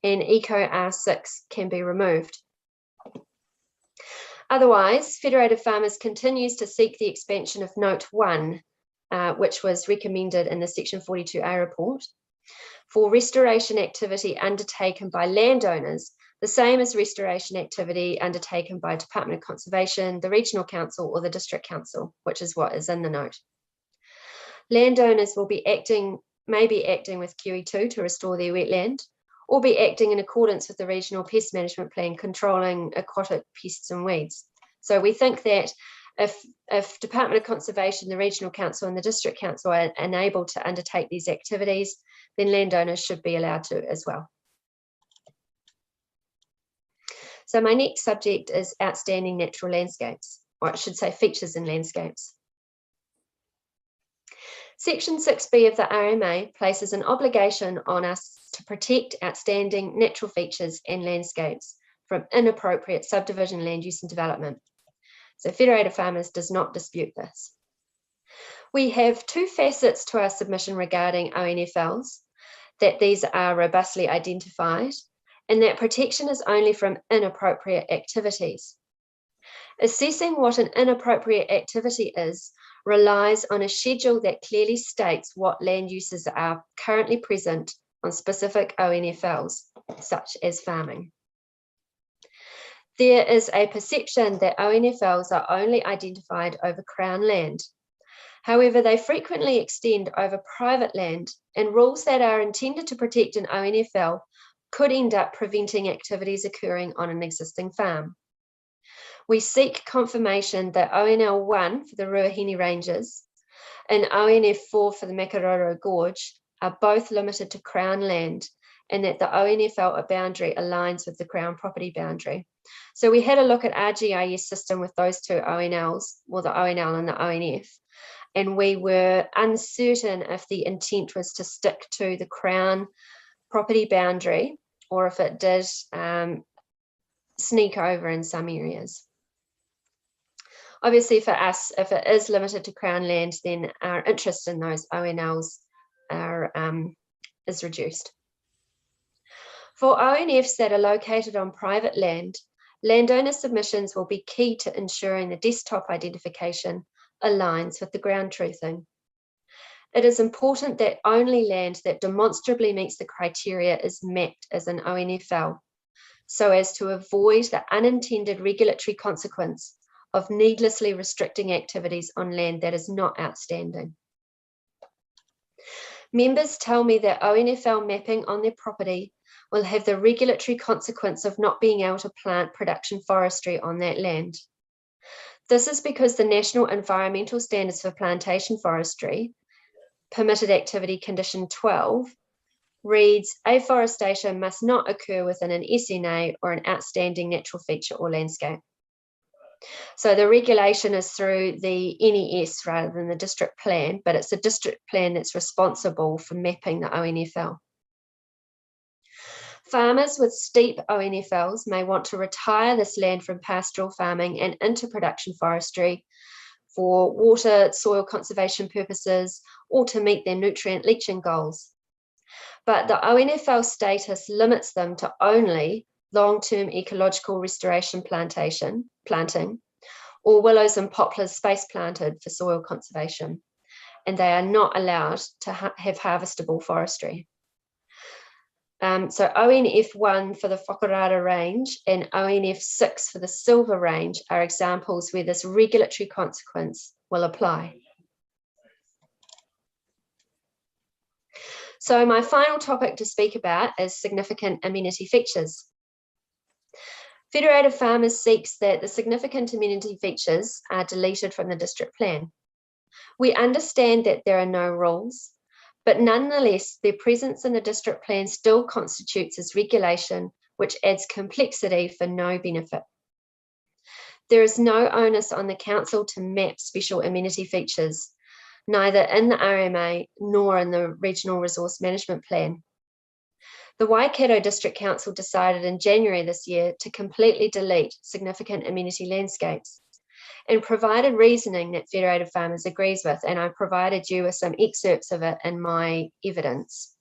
and Eco R6 can be removed. Otherwise, Federated Farmers continues to seek the expansion of Note 1, which was recommended in the Section 42A report, for restoration activity undertaken by landowners, the same as restoration activity undertaken by Department of Conservation, the Regional Council, or the District Council, which is what is in the note. Landowners will be may be acting with QE2 to restore their wetland, or be acting in accordance with the Regional Pest Management Plan controlling aquatic pests and weeds. So we think that if Department of Conservation, the Regional Council and the District Council are unable to undertake these activities, then landowners should be allowed to as well. So my next subject is outstanding natural landscapes, or I should say features in landscapes. Section 6B of the RMA places an obligation on us to protect outstanding natural features and landscapes from inappropriate subdivision, land use and development. So Federated Farmers does not dispute this. We have two facets to our submission regarding ONFLs, that these are robustly identified and that protection is only from inappropriate activities. Assessing what an inappropriate activity is relies on a schedule that clearly states what land uses are currently present on specific ONFLs, such as farming. There is a perception that ONFLs are only identified over Crown land. However, they frequently extend over private land, and rules that are intended to protect an ONFL could end up preventing activities occurring on an existing farm. We seek confirmation that ONL 1 for the Ruahine Ranges and ONF 4 for the Makaroro Gorge are both limited to Crown land, and that the ONFL boundary aligns with the Crown property boundary. So we had a look at our GIS system with those two ONLs, well, the ONL and the ONF, and we were uncertain if the intent was to stick to the Crown property boundary or if it did sneak over in some areas. Obviously for us, if it is limited to Crown land, then our interest in those ONLs is reduced. For ONFs that are located on private land, landowner submissions will be key to ensuring the desktop identification aligns with the ground truthing. It is important that only land that demonstrably meets the criteria is mapped as an ONFL, so as to avoid the unintended regulatory consequence of needlessly restricting activities on land that is not outstanding. Members tell me that ONFL mapping on their property will have the regulatory consequence of not being able to plant production forestry on that land. This is because the National Environmental Standards for Plantation Forestry, Permitted Activity Condition 12, reads, afforestation must not occur within an SNA or an outstanding natural feature or landscape. So the regulation is through the NES rather than the district plan, but it's the district plan that's responsible for mapping the ONFL. Farmers with steep ONFLs may want to retire this land from pastoral farming and into production forestry for water, soil conservation purposes, or to meet their nutrient leaching goals. But the ONFL status limits them to only long-term ecological restoration planting, or willows and poplars space planted for soil conservation, and they are not allowed to have harvestable forestry. So ONF1 for the Whakarara range and ONF6 for the Silver range are examples where this regulatory consequence will apply. So my final topic to speak about is significant amenity features. Federated Farmers seeks that the significant amenity features are deleted from the district plan. We understand that there are no rules, but nonetheless, their presence in the district plan still constitutes as regulation, which adds complexity for no benefit. There is no onus on the council to map special amenity features, neither in the RMA nor in the Regional Resource Management Plan. The Waikato District Council decided in January this year to completely delete significant amenity landscapes and provided reasoning that Federated Farmers agrees with, and I provided you with some excerpts of it in my evidence.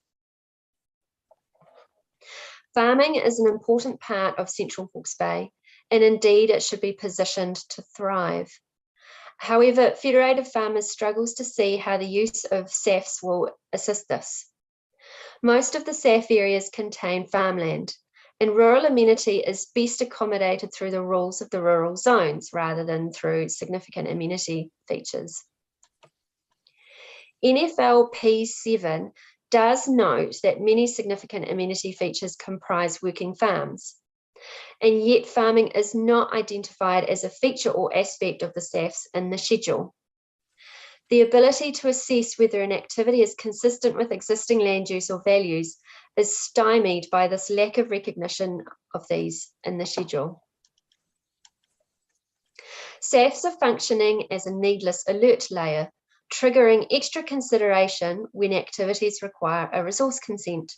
Farming is an important part of Central Hawke's Bay, and indeed it should be positioned to thrive. However, Federated Farmers struggles to see how the use of SAFs will assist this. Most of the SAF areas contain farmland, and rural amenity is best accommodated through the rules of the rural zones rather than through significant amenity features. NFL P7 does note that many significant amenity features comprise working farms, and yet farming is not identified as a feature or aspect of the SAFs in the schedule. The ability to assess whether an activity is consistent with existing land use or values is stymied by this lack of recognition of these in the schedule. SAFs are functioning as a needless alert layer, triggering extra consideration when activities require a resource consent.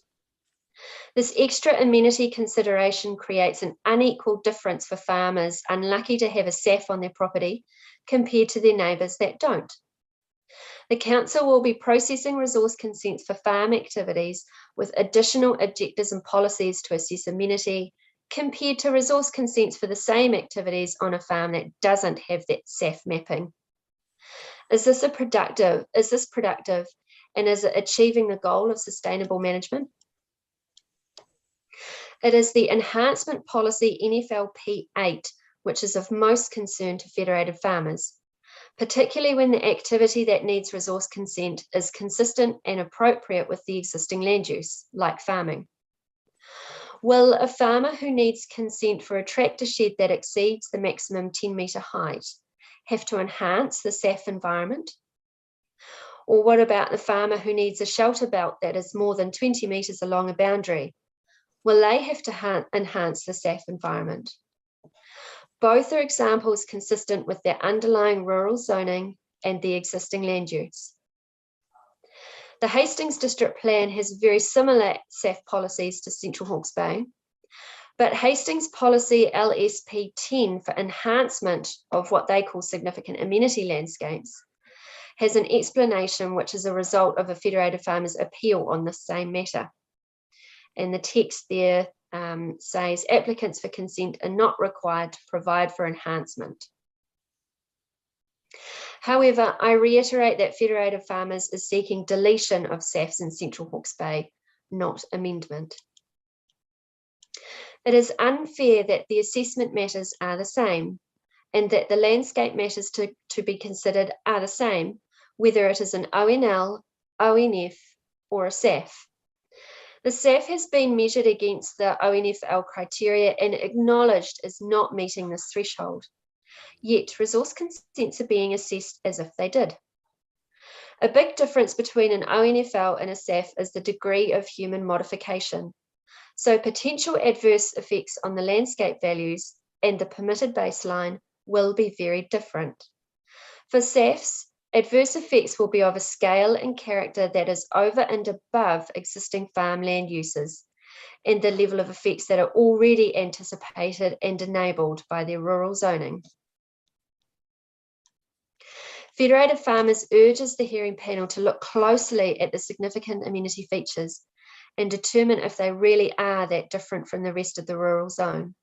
This extra amenity consideration creates an unequal difference for farmers unlucky to have a SAF on their property compared to their neighbours that don't. The council will be processing resource consents for farm activities with additional objectives and policies to assess amenity compared to resource consents for the same activities on a farm that doesn't have that SAF mapping. Is this productive, and is it achieving the goal of sustainable management? It is the enhancement policy NFL P8 which is of most concern to Federated Farmers, particularly when the activity that needs resource consent is consistent and appropriate with the existing land use, like farming. Will a farmer who needs consent for a tractor shed that exceeds the maximum 10-metre height have to enhance the SAF environment? Or what about the farmer who needs a shelter belt that is more than 20 metres along a boundary? Will they have to enhance the SAF environment? Both are examples consistent with their underlying rural zoning and the existing land use. The Hastings District Plan has very similar SAF policies to Central Hawke's Bay, but Hastings policy LSP 10 for enhancement of what they call significant amenity landscapes has an explanation which is a result of a Federated Farmers appeal on the same matter. And the text there says applicants for consent are not required to provide for enhancement. However, I reiterate that Federated Farmers is seeking deletion of SAFs in Central Hawke's Bay, not amendment. It is unfair that the assessment matters are the same and that the landscape matters to be considered are the same, whether it is an ONL, ONF or a SAF. The SAF has been measured against the ONFL criteria and acknowledged as not meeting this threshold. Yet resource consents are being assessed as if they did. A big difference between an ONFL and a SAF is the degree of human modification. So potential adverse effects on the landscape values and the permitted baseline will be very different. For SAFs, adverse effects will be of a scale and character that is over and above existing farmland uses and the level of effects that are already anticipated and enabled by their rural zoning. Federated Farmers urges the hearing panel to look closely at the significant amenity features and determine if they really are that different from the rest of the rural zone.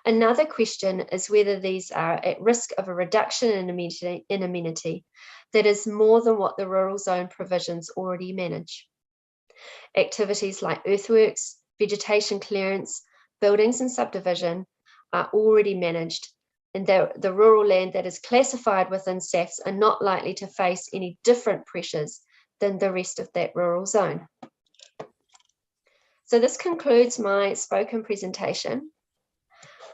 Another question is whether these are at risk of a reduction in amenity that is more than what the rural zone provisions already manage. Activities like earthworks, vegetation clearance, buildings and subdivision are already managed, and the rural land that is classified within SAFs are not likely to face any different pressures than the rest of that rural zone. So this concludes my spoken presentation,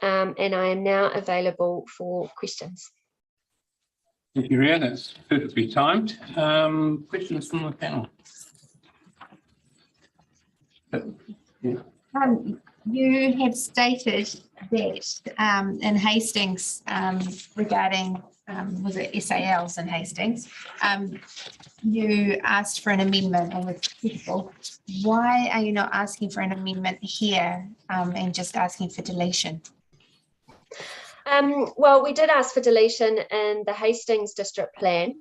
and I am now available for questions. Thank you, Ria. That's perfectly timed. Questions from the panel? You have stated that in Hastings, regarding was it SALs in Hastings, you asked for an amendment and was successful. Why are you not asking for an amendment here and just asking for deletion? Well, we did ask for deletion in the Hastings district plan.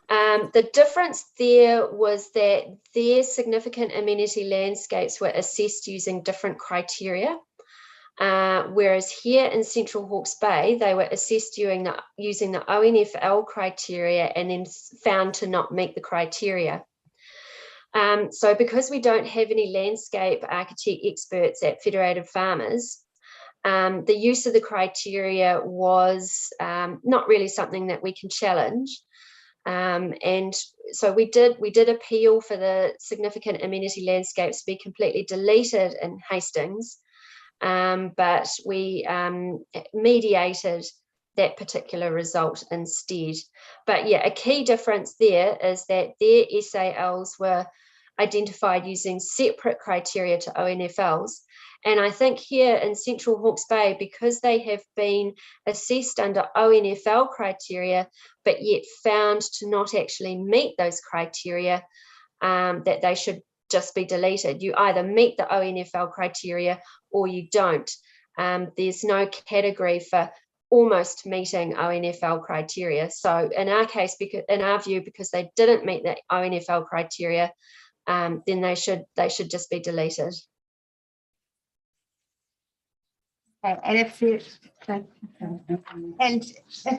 The difference there was that their significant amenity landscapes were assessed using different criteria, whereas here in Central Hawke's Bay, they were assessed using the ONFL criteria and then found to not meet the criteria. So because we don't have any landscape architect experts at Federated Farmers, the use of the criteria was not really something that we can challenge. And so we did appeal for the significant amenity landscapes to be completely deleted in Hastings, but we mediated that particular result instead. But yeah, a key difference there is that their SALs were identified using separate criteria to ONFLs. And I think here in Central Hawke's Bay, because they have been assessed under ONFL criteria, but yet found to not actually meet those criteria, that they should just be deleted. You either meet the ONFL criteria or you don't. There's no category for almost meeting ONFL criteria. So in our case, because in our view, because they didn't meet the ONFL criteria, then they should just be deleted. And if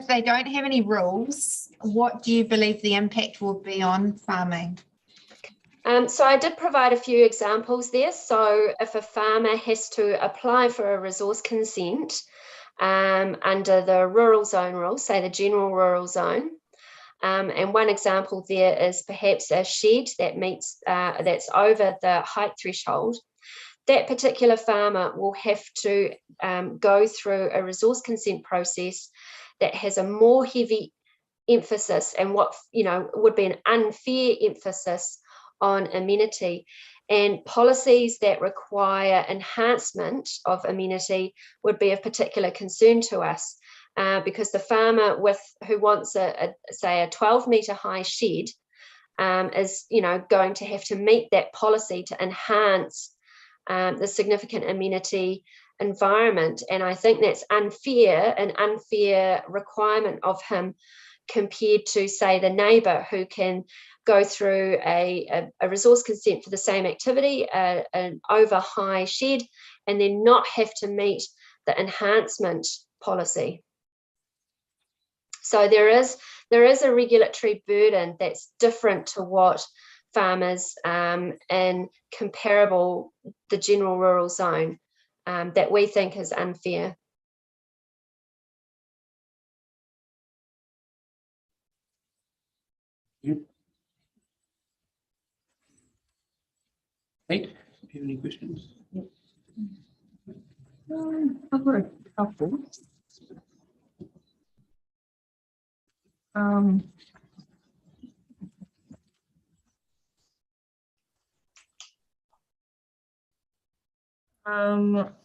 they don't have any rules, what do you believe the impact will be on farming? So I did provide a few examples there. So if a farmer has to apply for a resource consent under the rural zone rules, say the general rural zone, and one example there is perhaps a shed that meets that's over the height threshold. That particular farmer will have to go through a resource consent process that has a more heavy emphasis and what would be an unfair emphasis on amenity, and policies that require enhancement of amenity would be of particular concern to us, because the farmer who wants say a 12-metre high shed is going to have to meet that policy to enhance the significant amenity environment. And I think that's unfair, an unfair requirement of him compared to, say, the neighbour who can go through a resource consent for the same activity, an over high shed, and then not have to meet the enhancement policy. So there is a regulatory burden that's different to what farmers in comparable, the general rural zone, that we think is unfair. Pete, do you have any questions? I've got a couple.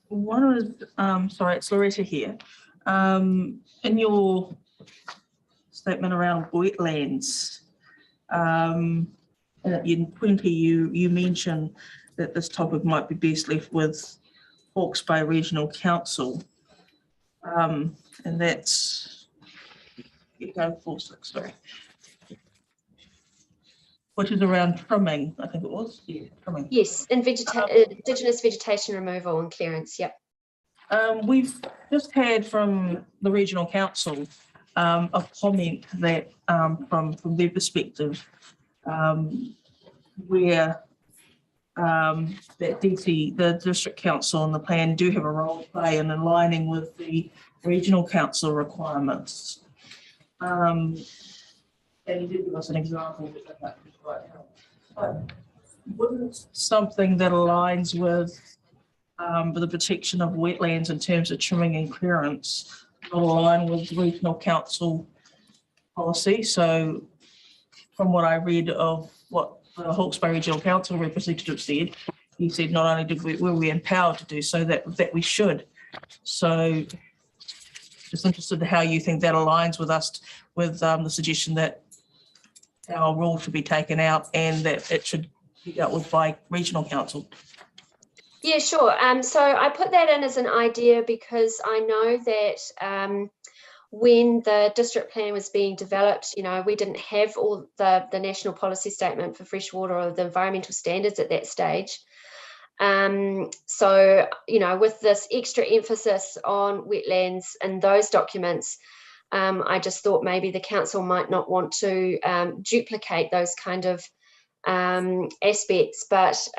One is, sorry, it's Loretta here. In your statement around wetlands, in 20, you mentioned that this topic might be best left with Hawke's Bay Regional Council, and that's 46, sorry, which is around trimming, I think it was. Yeah, trimming. Yes, and Indigenous vegetation removal and clearance. Yep. We've just had from the Regional Council a comment that from their perspective, where that DC, the District Council and the plan do have a role to play in aligning with the Regional Council requirements. And he did give us an example that that was quite helpful. But wouldn't something that aligns with the protection of wetlands in terms of trimming and clearance not align with Regional Council policy? So from what I read of what the Hawke's Bay Regional Council representative said, he said not only were we empowered to do so, that we should. So just interested in how you think that aligns with us, with the suggestion that our rule should be taken out and that it should be dealt with by Regional Council. Yeah, sure. So I put that in as an idea because I know that when the district plan was being developed, we didn't have all the national policy statement for freshwater or the environmental standards at that stage. So, with this extra emphasis on wetlands and those documents, I just thought maybe the council might not want to duplicate those kind of aspects, but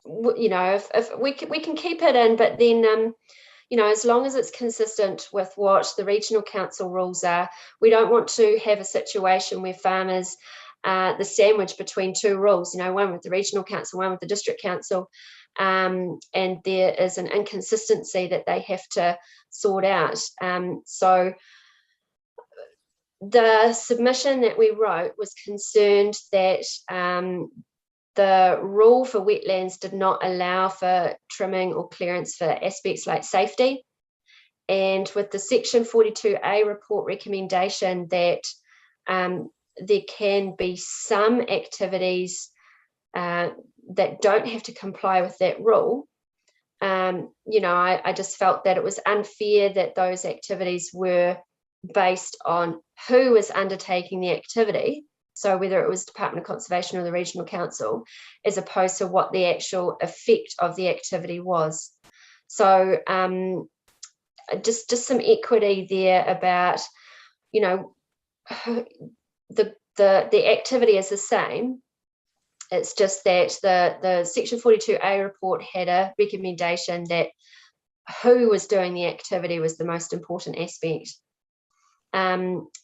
if we can keep it in, but then as long as it's consistent with what the Regional Council rules are, we don't want to have a situation where farmers the sandwich between two rules, one with the Regional Council, one with the District Council, and there is an inconsistency that they have to sort out. So the submission that we wrote was concerned that the rule for wetlands did not allow for trimming or clearance for aspects like safety. And with the Section 42A report recommendation that there can be some activities that don't have to comply with that rule, I just felt that it was unfair that those activities were based on who was undertaking the activity, so whether it was Department of Conservation or the Regional Council, as opposed to what the actual effect of the activity was. So just some equity there about, the activity is the same. It's just that the Section 42A report had a recommendation that who was doing the activity was the most important aspect.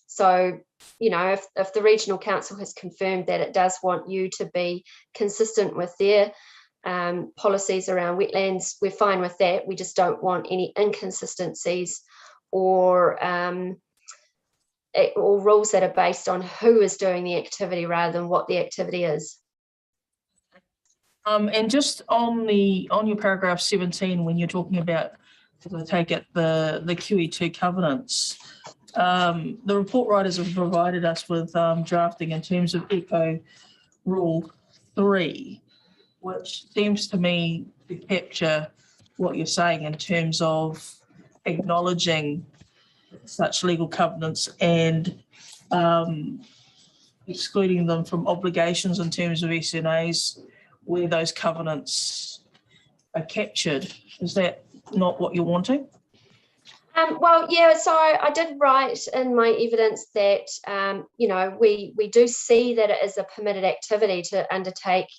So, if the Regional Council has confirmed that it does want you to be consistent with their policies around wetlands, we're fine with that. We just don't want any inconsistencies or rules that are based on who is doing the activity rather than what the activity is. And just on your paragraph 17, when you're talking about, as I take it, the QE2 covenants, the report writers have provided us with drafting in terms of Eco Rule 3, which seems to me to capture what you're saying in terms of acknowledging such legal covenants and excluding them from obligations in terms of SNAs where those covenants are captured. Is that not what you're wanting? Well, yeah, so I did write in my evidence that, you know, we do see that it is a permitted activity to undertake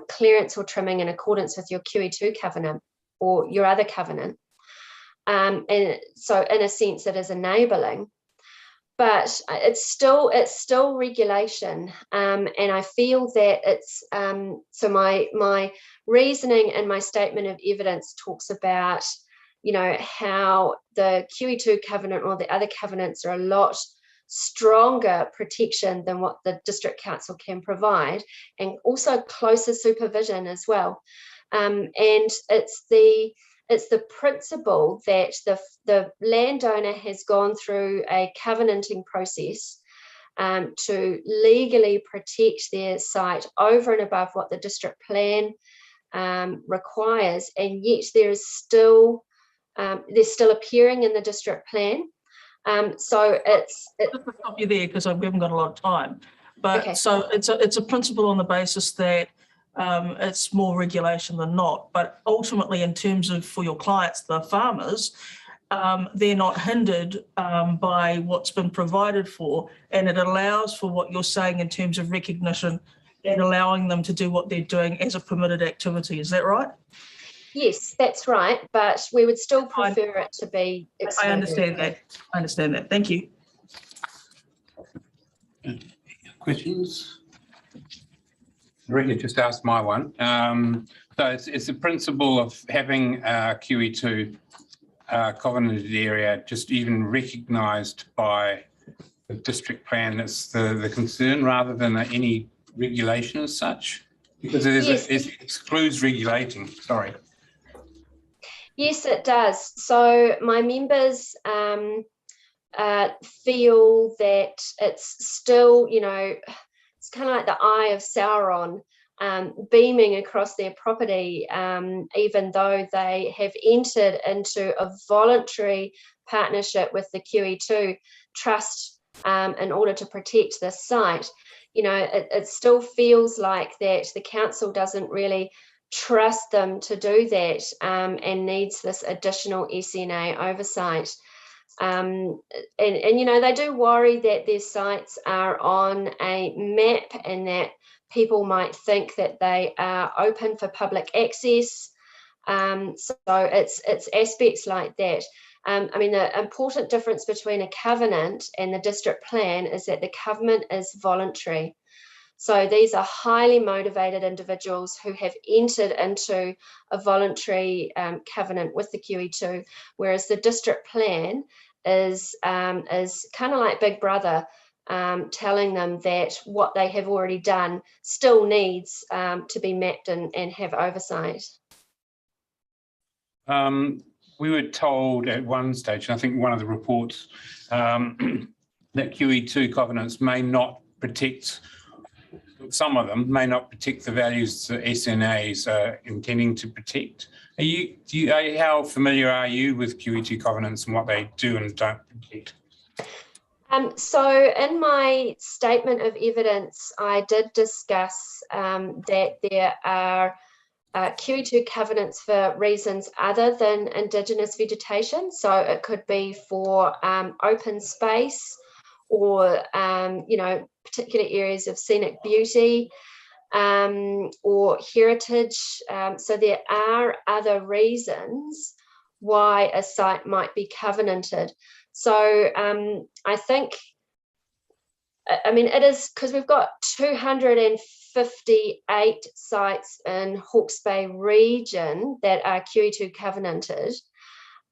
clearance or trimming in accordance with your QE2 covenant or your other covenant. And so in a sense it is enabling, but it's still regulation. And I feel that it's, so my reasoning in my statement of evidence talks about, you know, how the QE2 covenant or the other covenants are a lot stronger protection than what the district council can provide, and also closer supervision as well. And it's the principle that the landowner has gone through a covenanting process to legally protect their site over and above what the district plan requires, and yet they're still appearing in the district plan. So it's I'll stop you there because we haven't got a lot of time. But okay. So it's a principle on the basis that it's more regulation than not. But ultimately, in terms of for your clients, the farmers, they're not hindered by what's been provided for, and it allows for what you're saying in terms of recognition and allowing them to do what they're doing as a permitted activity. Is that right? Yes, that's right, but we would still prefer it to be excluded. I understand that. I understand that. Thank you. Questions? Rita just asked my one. So it's the principle of having QE2 covenanted area just even recognised by the district plan as the concern rather than any regulation as such, because it excludes regulating. Sorry. Yes, it does. So my members feel that it's still, you know, it's kind of like the eye of Sauron beaming across their property, even though they have entered into a voluntary partnership with the QE2 trust in order to protect this site. You know, it still feels like that the council doesn't really trust them to do that and needs this additional SNA oversight. And you know, they do worry that their sites are on a map and that people might think that they are open for public access. So it's aspects like that. I mean, the important difference between a covenant and the district plan is that the covenant is voluntary. So these are highly motivated individuals who have entered into a voluntary covenant with the QE2, whereas the district plan is kind of like Big Brother, telling them that what they have already done still needs to be mapped and have oversight. We were told at one stage, and I think one of the reports, that QE2 covenants may not protect, some of them may not protect the values that SNAs are intending to protect. How familiar are you with QE2 covenants and what they do and don't protect? So in my statement of evidence, I did discuss that there are QE2 covenants for reasons other than Indigenous vegetation. So it could be for open space or, you know, particular areas of scenic beauty or heritage. So there are other reasons why a site might be covenanted. So I think, I mean, it is because we've got 258 sites in Hawke's Bay region that are QE2 covenanted.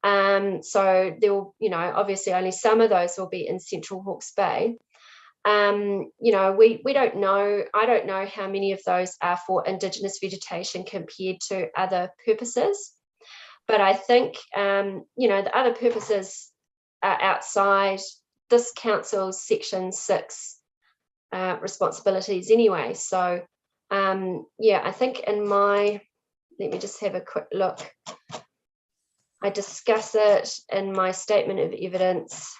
So there will, you know, obviously only some of those will be in central Hawke's Bay. You know, we don't know, I don't know how many of those are for Indigenous vegetation compared to other purposes. But I think, you know, the other purposes are outside this council's Section 6 responsibilities anyway. So, yeah, I think in my, let me just have a quick look. I discuss it in my statement of evidence.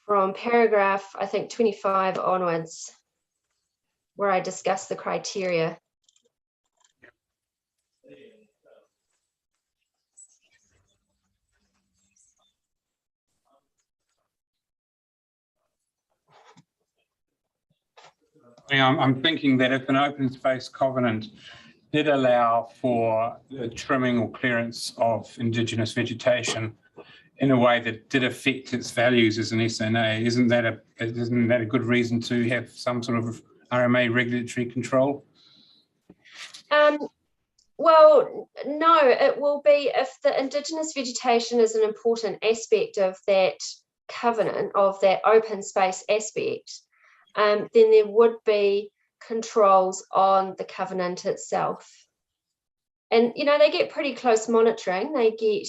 From paragraph, I think 25 onwards, where I discuss the criteria. Yeah, I'm thinking that if an open space covenant did allow for the trimming or clearance of Indigenous vegetation in a way that did affect its values as an SNA, isn't that a good reason to have some sort of RMA regulatory control? Well, no, it will be if the Indigenous vegetation is an important aspect of that covenant, of that open space aspect, then there would be controls on the covenant itself. And, you know, they get pretty close monitoring. They get,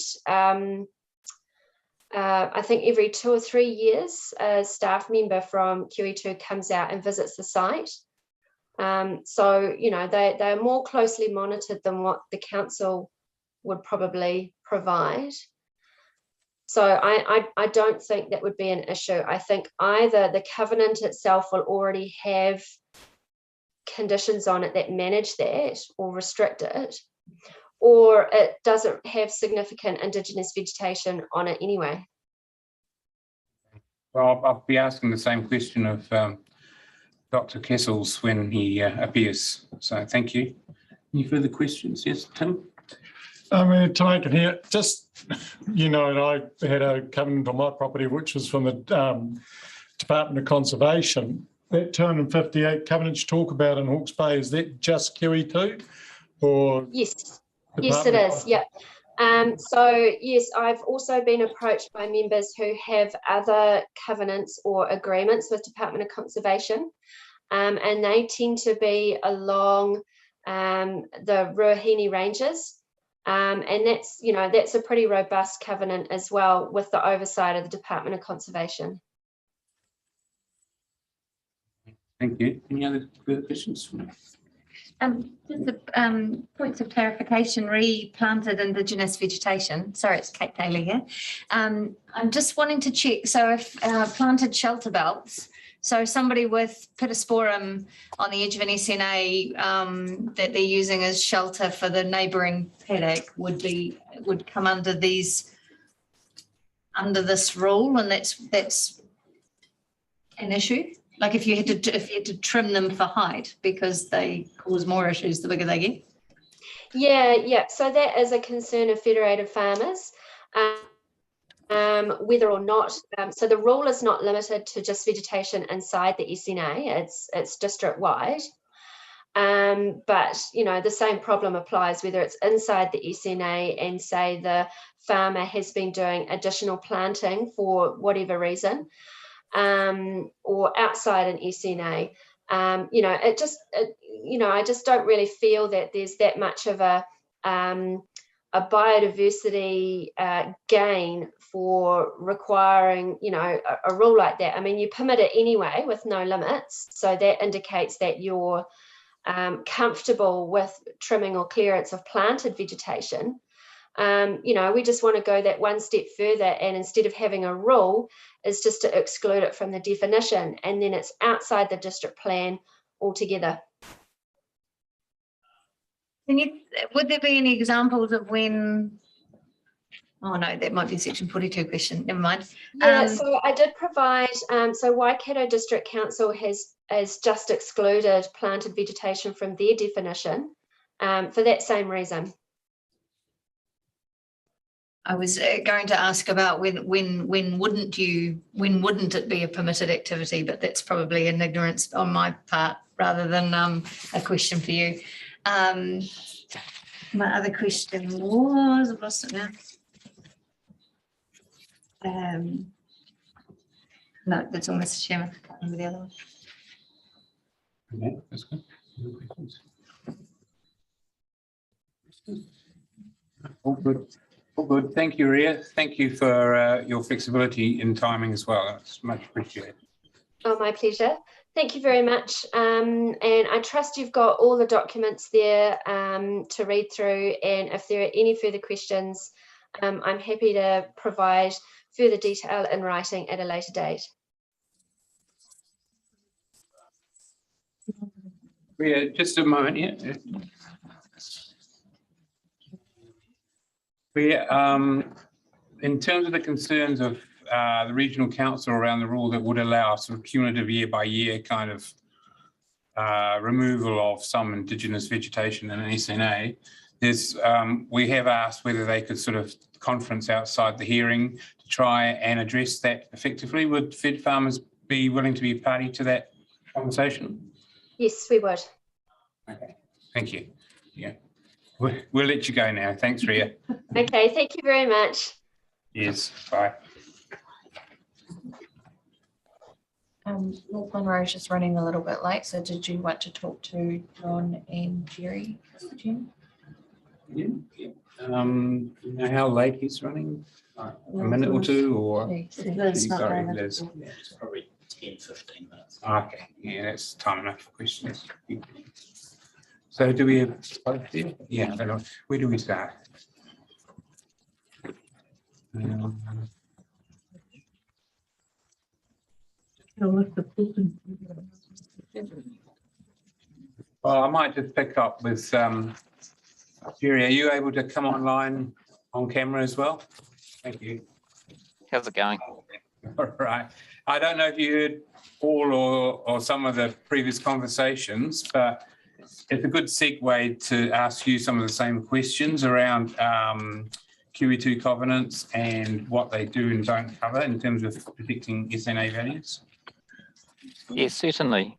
I think every 2 or 3 years, a staff member from QE2 comes out and visits the site. So, you know, they're more closely monitored than what the council would probably provide. So I don't think that would be an issue. I think either the covenant itself will already have conditions on it that manage that or restrict it, or it doesn't have significant Indigenous vegetation on it anyway. Well, I'll be asking the same question of Dr. Kessels when he appears. So thank you. Any further questions? Yes, Tim? To make it here, just, you know, and I had a covenant on my property, which was from the Department of Conservation. That 258 covenants you talk about in Hawke's Bay, is that just QE2? Or yes, yes, it is. Yeah. So yes, I've also been approached by members who have other covenants or agreements with Department of Conservation, and they tend to be along the Ruahine ranges. And that's, you know, that's a pretty robust covenant as well, with the oversight of the Department of Conservation. Thank you. Any other further questions? Just the points of clarification, replanted Indigenous vegetation. Sorry, it's Kate Taylor here. I'm just wanting to check. So if planted shelter belts, so somebody with Pittosporum on the edge of an SNA that they're using as shelter for the neighbouring paddock would come under this rule, and that's an issue. Like if you had to trim them for height because they cause more issues the bigger they get. Yeah. So that is a concern of federated farmers. Whether or not, so the rule is not limited to just vegetation inside the SNA, it's district wide. But, you know, the same problem applies whether it's inside the SNA and say the farmer has been doing additional planting for whatever reason, or outside an SNA. You know, I just don't really feel that there's that much of a biodiversity gain for requiring, you know, a rule like that. I mean, you permit it anyway with no limits, so that indicates that you're comfortable with trimming or clearance of planted vegetation. You know, we just want to go that one step further, and instead of having a rule, is just to exclude it from the definition, and then it's outside the district plan altogether. Would there be any examples of when? Oh no, that might be a section 42 question. Never mind. Yeah, so I did provide. So Waikato District Council has just excluded planted vegetation from their definition for that same reason. I was going to ask about when wouldn't it be a permitted activity, but that's probably an ignorance on my part rather than a question for you. My other question was, I've lost it now. No, that's all, Mr. Chairman. I can't remember the other one. Okay, that's good. No questions. All good. All good. Thank you, Ria. Thank you for your flexibility in timing as well. That's much appreciated. Oh, my pleasure. Thank you very much. And I trust you've got all the documents there to read through. And if there are any further questions, I'm happy to provide further detail in writing at a later date. Yeah, just a moment. Yeah. In terms of the concerns of the regional council around the rule that would allow sort of cumulative year by year kind of removal of some Indigenous vegetation in an SNA, we have asked whether they could sort of conference outside the hearing to try and address that effectively. Would Fed farmers be willing to be party to that conversation? Yes, we would. Okay, thank you. Yeah, we'll let you go now. Thanks, Ria. Okay, thank you very much. Yes, bye. Lord Monroe is just running a little bit late, so did you want to talk to John and Jerry, Jim? Yeah. You know how late he's running? A minute or two, or? Sorry, Liz. It's probably 10, 15 minutes. Okay, yeah, that's time enough for questions. So do we have both here? Yeah, where do we start? Well, I might just pick up with Jerry. Are you able to come online on camera as well? Thank you. How's it going? All right. I don't know if you heard all or some of the previous conversations, but it's a good segue to ask you some of the same questions around QE2 covenants and what they do and don't cover in terms of predicting SNA values. Yes, certainly.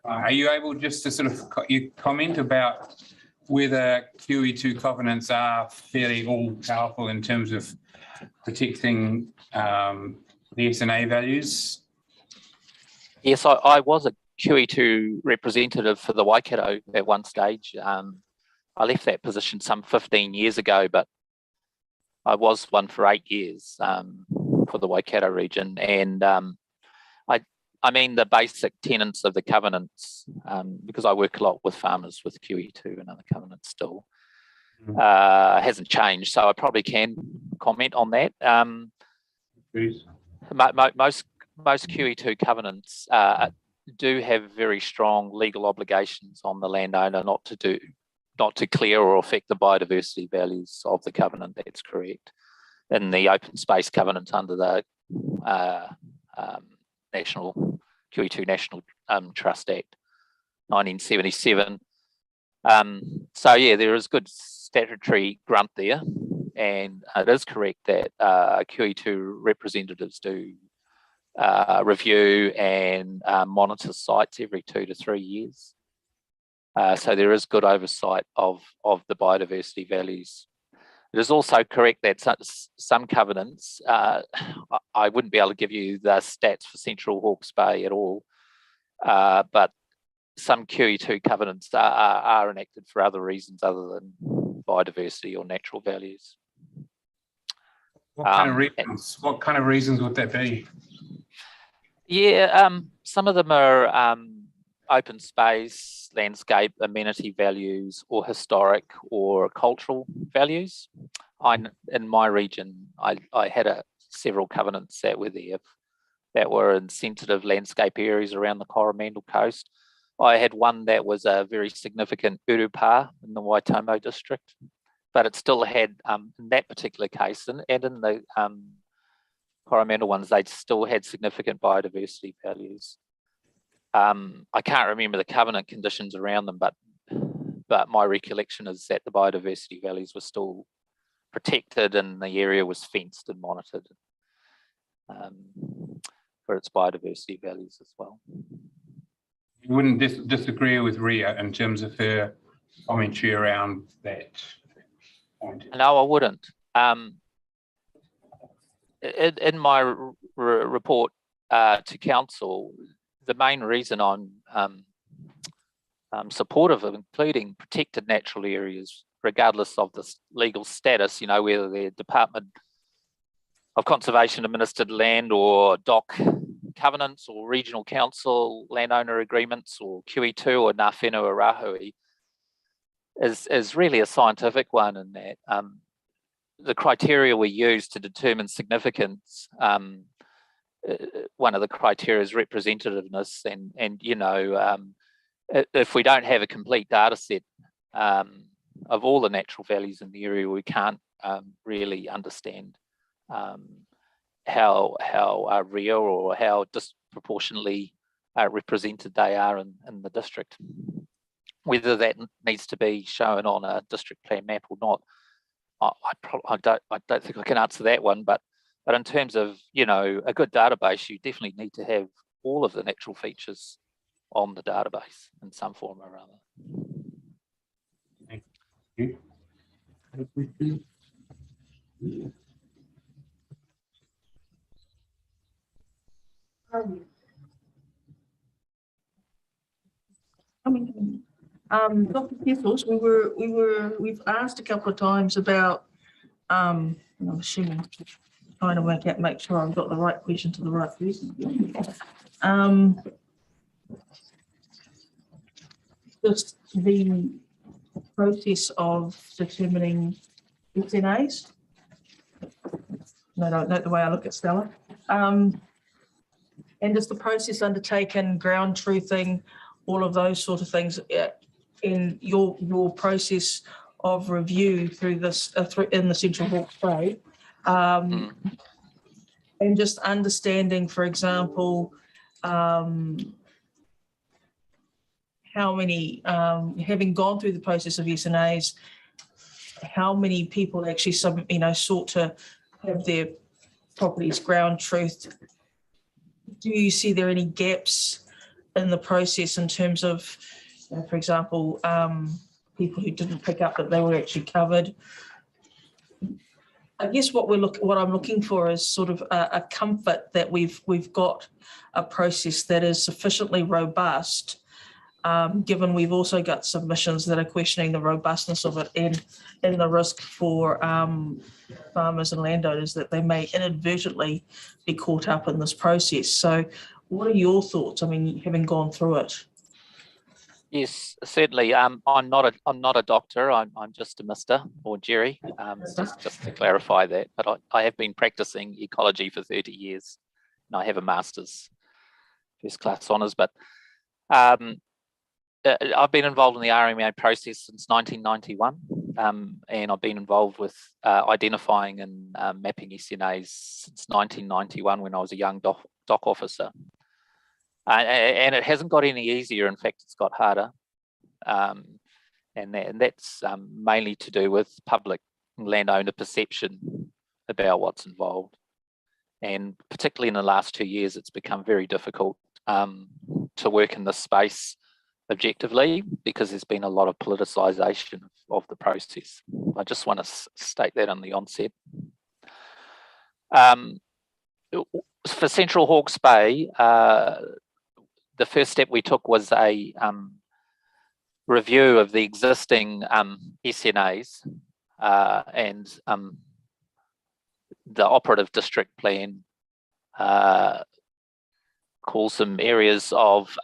Are you able just to sort of comment about whether QE2 covenants are fairly all powerful in terms of protecting the SNA values? Yes, I was a QE2 representative for the Waikato at one stage. I left that position some 15 years ago, but I was one for 8 years for the Waikato region. And I mean, the basic tenets of the covenants, because I work a lot with farmers with QE2 and other covenants still, hasn't changed. So I probably can comment on that. Most QE2 covenants do have very strong legal obligations on the landowner not to clear or affect the biodiversity values of the covenant. That's correct. In the open space covenant under the QE2 National Trust Act 1977. So yeah, there is good statutory grunt there, and it is correct that QE2 representatives do review and monitor sites every 2 to 3 years. So there is good oversight of the biodiversity values. It is also correct that some covenants, I wouldn't be able to give you the stats for Central Hawke's Bay at all, but some QE2 covenants are enacted for other reasons other than biodiversity or natural values. What kind of reasons would that be? Yeah, some of them are open space, landscape, amenity values, or historic or cultural values. In my region, I had several covenants that were there that were in sensitive landscape areas around the Coromandel coast. I had one that was a very significant urupa in the Waitomo district, but it still had, in that particular case, and in the Coromandel ones, they still had significant biodiversity values. I can't remember the covenant conditions around them, but my recollection is that the biodiversity values were still protected and the area was fenced and monitored for its biodiversity values as well. You wouldn't disagree with Ria in terms of her commentary around that point? No, I wouldn't. In my report to council, the main reason I'm supportive of including protected natural areas regardless of the legal status, you know, whether they're Department of Conservation administered land or DOC covenants or regional council landowner agreements or QE2 or Ngā Whenua Rahui, is really a scientific one in that the criteria we use to determine significance, one of the criteria is representativeness, and you know, if we don't have a complete data set of all the natural values in the area, we can't really understand how real or how disproportionately represented they are in the district. Whether that needs to be shown on a district plan map or not, I don't think I can answer that one. But in terms of, you know, a good database, you definitely need to have all of the natural features on the database in some form or other. Thank you. Dr. Kessels, we've asked a couple of times about, and I'm assuming, trying to make sure I've got the right question to the right person. Just the process of determining SNAs. No, not the way I look at Stella. And just the process undertaken, ground truthing, all of those sort of things in your process of review through this in the Central Hawke's Bay, and just understanding, for example, how many, having gone through the process of SNAs, how many people actually sought to have their properties ground truthed. Do you see there any gaps in the process in terms of, for example, people who didn't pick up that they were actually covered? I guess what I'm looking for is sort of a comfort that we've got a process that is sufficiently robust, given we've also got submissions that are questioning the robustness of it and the risk for farmers and landowners that they may inadvertently be caught up in this process. So what are your thoughts? I mean, having gone through it. Yes, certainly. I'm not a doctor. I'm just a Mr. or Jerry. Just to clarify that. But I have been practicing ecology for 30 years, and I have a master's, first class honours. But I've been involved in the RMA process since 1991, and I've been involved with identifying and mapping SNAs since 1991 when I was a young doc officer. And it hasn't got any easier. In fact, it's got harder. And that's mainly to do with public landowner perception about what's involved. And particularly in the last 2 years, it's become very difficult to work in this space objectively because there's been a lot of politicisation of the process. I just want to state that on the onset. For Central Hawke's Bay, the first step we took was a review of the existing SNAs and the operative district plan calls them areas of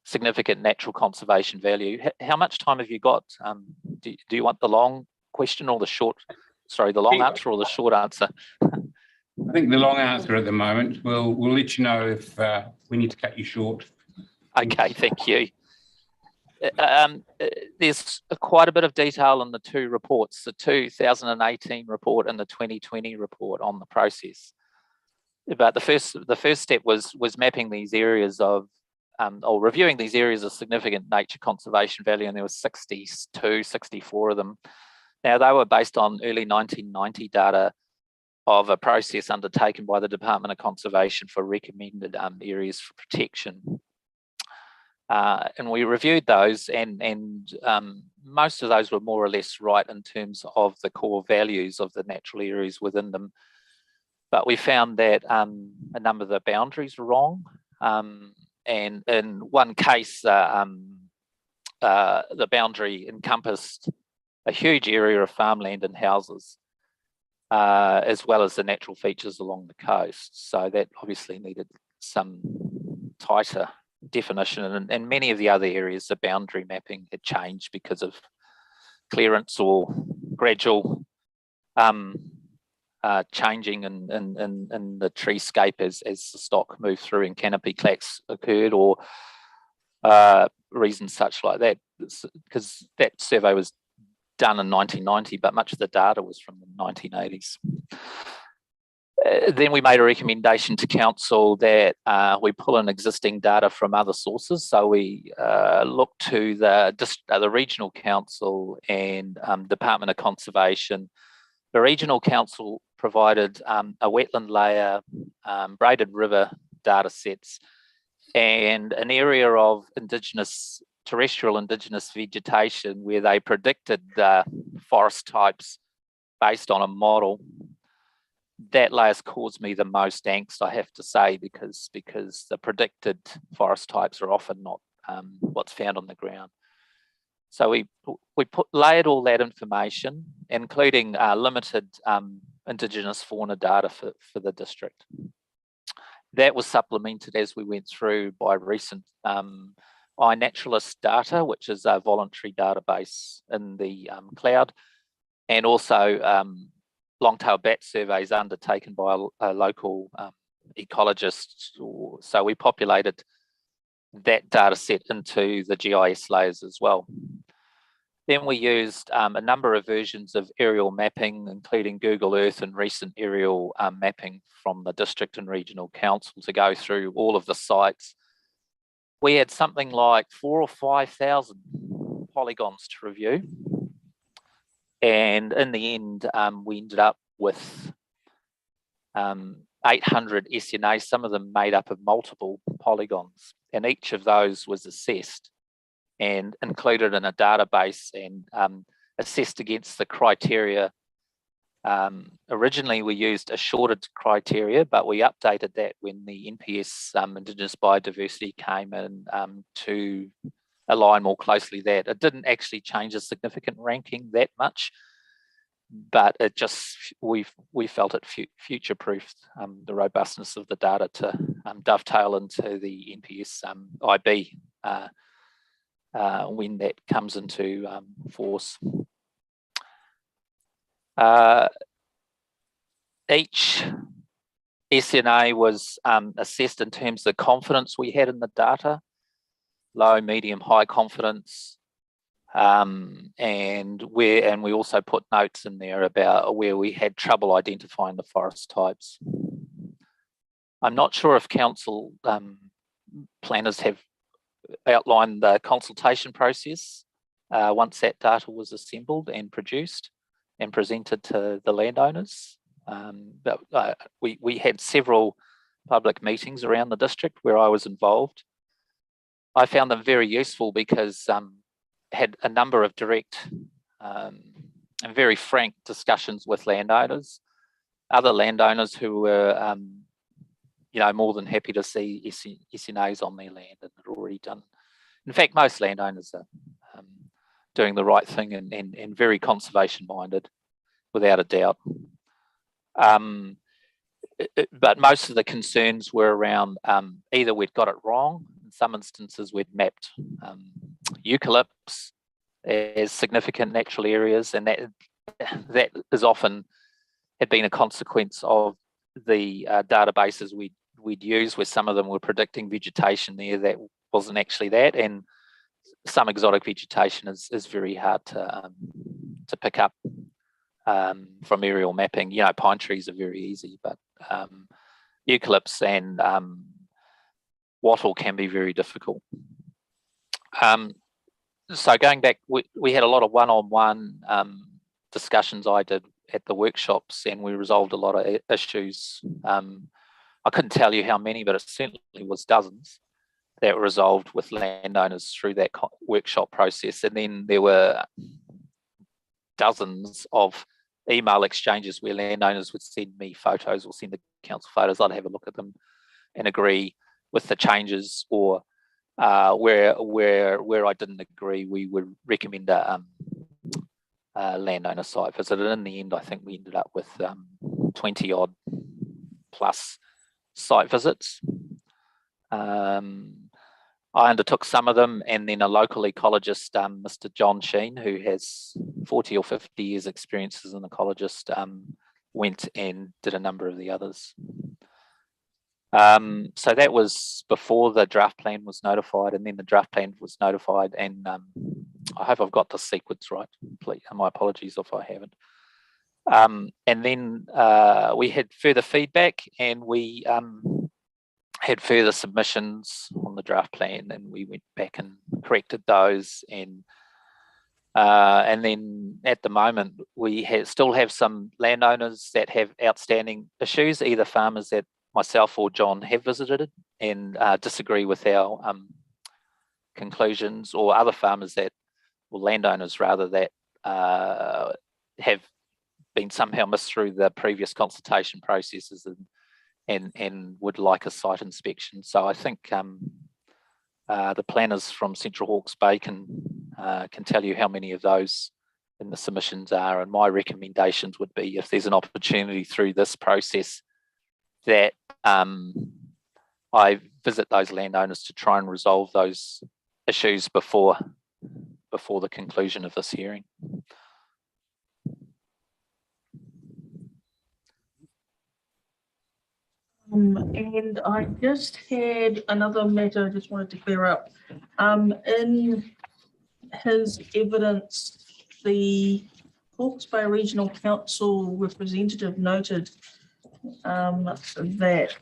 significant natural conservation value. How much time have you got? Do you want the long question or the short? Sorry, the long answer or the short answer? I think the long answer at the moment. We'll let you know if we need to cut you short. Okay, thank you. There's quite a bit of detail in the two reports, the 2018 report and the 2020 report on the process. But the first step was mapping these areas of, or reviewing these areas of significant nature conservation value, and there were 62, 64 of them. Now, they were based on early 1990 data of a process undertaken by the Department of Conservation for recommended areas for protection. And we reviewed those, and most of those were more or less right in terms of the core values of the natural areas within them. But we found that a number of the boundaries were wrong. And in one case, the boundary encompassed a huge area of farmland and houses, as well as the natural features along the coast. So that obviously needed some tighter definition, and many of the other areas, the boundary mapping had changed because of clearance or gradual changing in the treescape as the stock moved through and canopy clacks occurred, or reasons such like that, because that survey was done in 1990, but much of the data was from the 1980s. Then we made a recommendation to council that we pull in existing data from other sources. So we looked to the regional council and Department of Conservation. The regional council provided a wetland layer, braided river data sets, and an area of terrestrial indigenous vegetation where they predicted the forest types based on a model. That layer's caused me the most angst, I have to say, because the predicted forest types are often not what's found on the ground. So we layered all that information, including limited Indigenous fauna data for the district. That was supplemented as we went through by recent iNaturalist data, which is a voluntary database in the cloud, and also long-tail bat surveys undertaken by a local ecologist. So we populated that data set into the GIS layers as well. Then we used a number of versions of aerial mapping, including Google Earth and recent aerial mapping from the district and regional council to go through all of the sites. We had something like 4,000 or 5,000 polygons to review. And in the end, we ended up with 800 SNAs, some of them made up of multiple polygons. And each of those was assessed and included in a database and assessed against the criteria. Originally, we used assorted criteria, but we updated that when the NPS Indigenous Biodiversity came in to align more closely that. It didn't actually change a significant ranking that much, but it just, we felt it future-proofed the robustness of the data to dovetail into the NPS IB when that comes into force. Each SNA was assessed in terms of the confidence we had in the data, low, medium, high confidence, and we also put notes in there about where we had trouble identifying the forest types. I'm not sure if council planners have outlined the consultation process once that data was assembled and produced and presented to the landowners. But we had several public meetings around the district where I was involved. I found them very useful because had a number of direct and very frank discussions with landowners, other landowners who were more than happy to see SNAs on their land and had already done. In fact, most landowners are doing the right thing and very conservation minded, without a doubt. But most of the concerns were around either we'd got it wrong, in some instances we'd mapped eucalypts as significant natural areas, and that is often had been a consequence of the databases we'd use, where some of them were predicting vegetation there that wasn't actually that, and some exotic vegetation is very hard to pick up from aerial mapping. Pine trees are very easy, but eucalypts and wattle can be very difficult. So going back, we had a lot of one-on-one discussions I did at the workshops, and we resolved a lot of issues. I couldn't tell you how many, but it certainly was dozens that were resolved with landowners through that workshop process. And then there were dozens of email exchanges where landowners would send me photos or send the council photos. I'd have a look at them and agree with the changes, or where I didn't agree, we would recommend a landowner site visit. And in the end, I think we ended up with 20 odd plus site visits. I undertook some of them, and then a local ecologist, Mr. John Sheen, who has 40 or 50 years experience as an ecologist, went and did a number of the others. So that was before the draft plan was notified, and then the draft plan was notified, and I hope I've got the sequence right. Please, my apologies if I haven't. And then we had further feedback, and we had further submissions on the draft plan, and we went back and corrected those. And then at the moment, we still have some landowners that have outstanding issues, either farmers that myself or John have visited and disagree with our conclusions, or other farmers that, or landowners rather, that have been somehow missed through the previous consultation processes and would like a site inspection. So I think the planners from Central Hawke's Bay can tell you how many of those in the submissions are. And my recommendations would be, if there's an opportunity through this process, that I visit those landowners to try and resolve those issues before the conclusion of this hearing. And I just had another matter I just wanted to clear up. In his evidence, the Hawke's Bay Regional Council representative noted that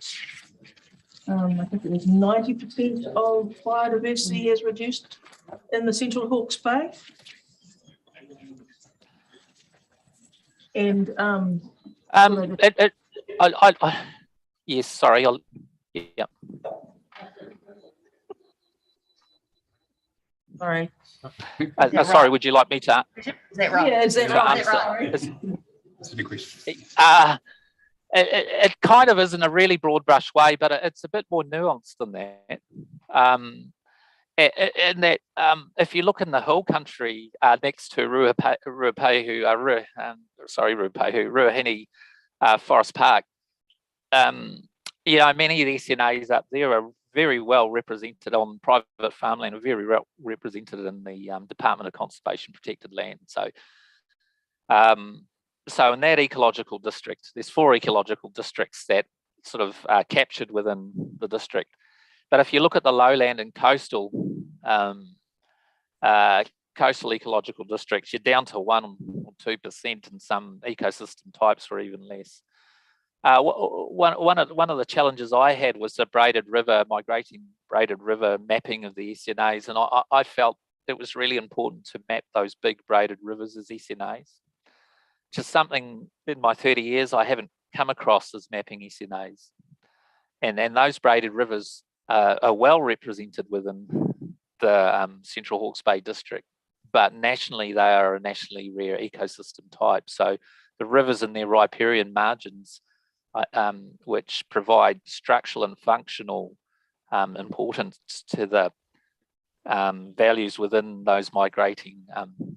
I think it was 90% of biodiversity has reduced in the Central Hawke's Bay. And yes, sorry, yeah. Sorry. Sorry, would you like me to? Is that right? Yeah, is that right? That's a good question. It kind of is in a really broad brush way, but it's a bit more nuanced than that. In that, if you look in the hill country next to Ruahine Forest Park, many of the SNAs up there are very well represented on private farmland, are very well represented in the Department of Conservation Protected Land. So in that ecological district, there's 4 ecological districts that sort of are captured within the district. But if you look at the lowland and coastal ecological districts, you're down to 1 or 2% in some ecosystem types, or even less. One of the challenges I had was the migrating braided river mapping of the SNAs, and I felt it was really important to map those big braided rivers as SNAs, which is something in my 30 years I haven't come across as mapping SNAs. And those braided rivers are well represented within the Central Hawke's Bay district, but nationally they are a nationally rare ecosystem type. So the rivers and their riparian margins, which provide structural and functional importance to the values within those migrating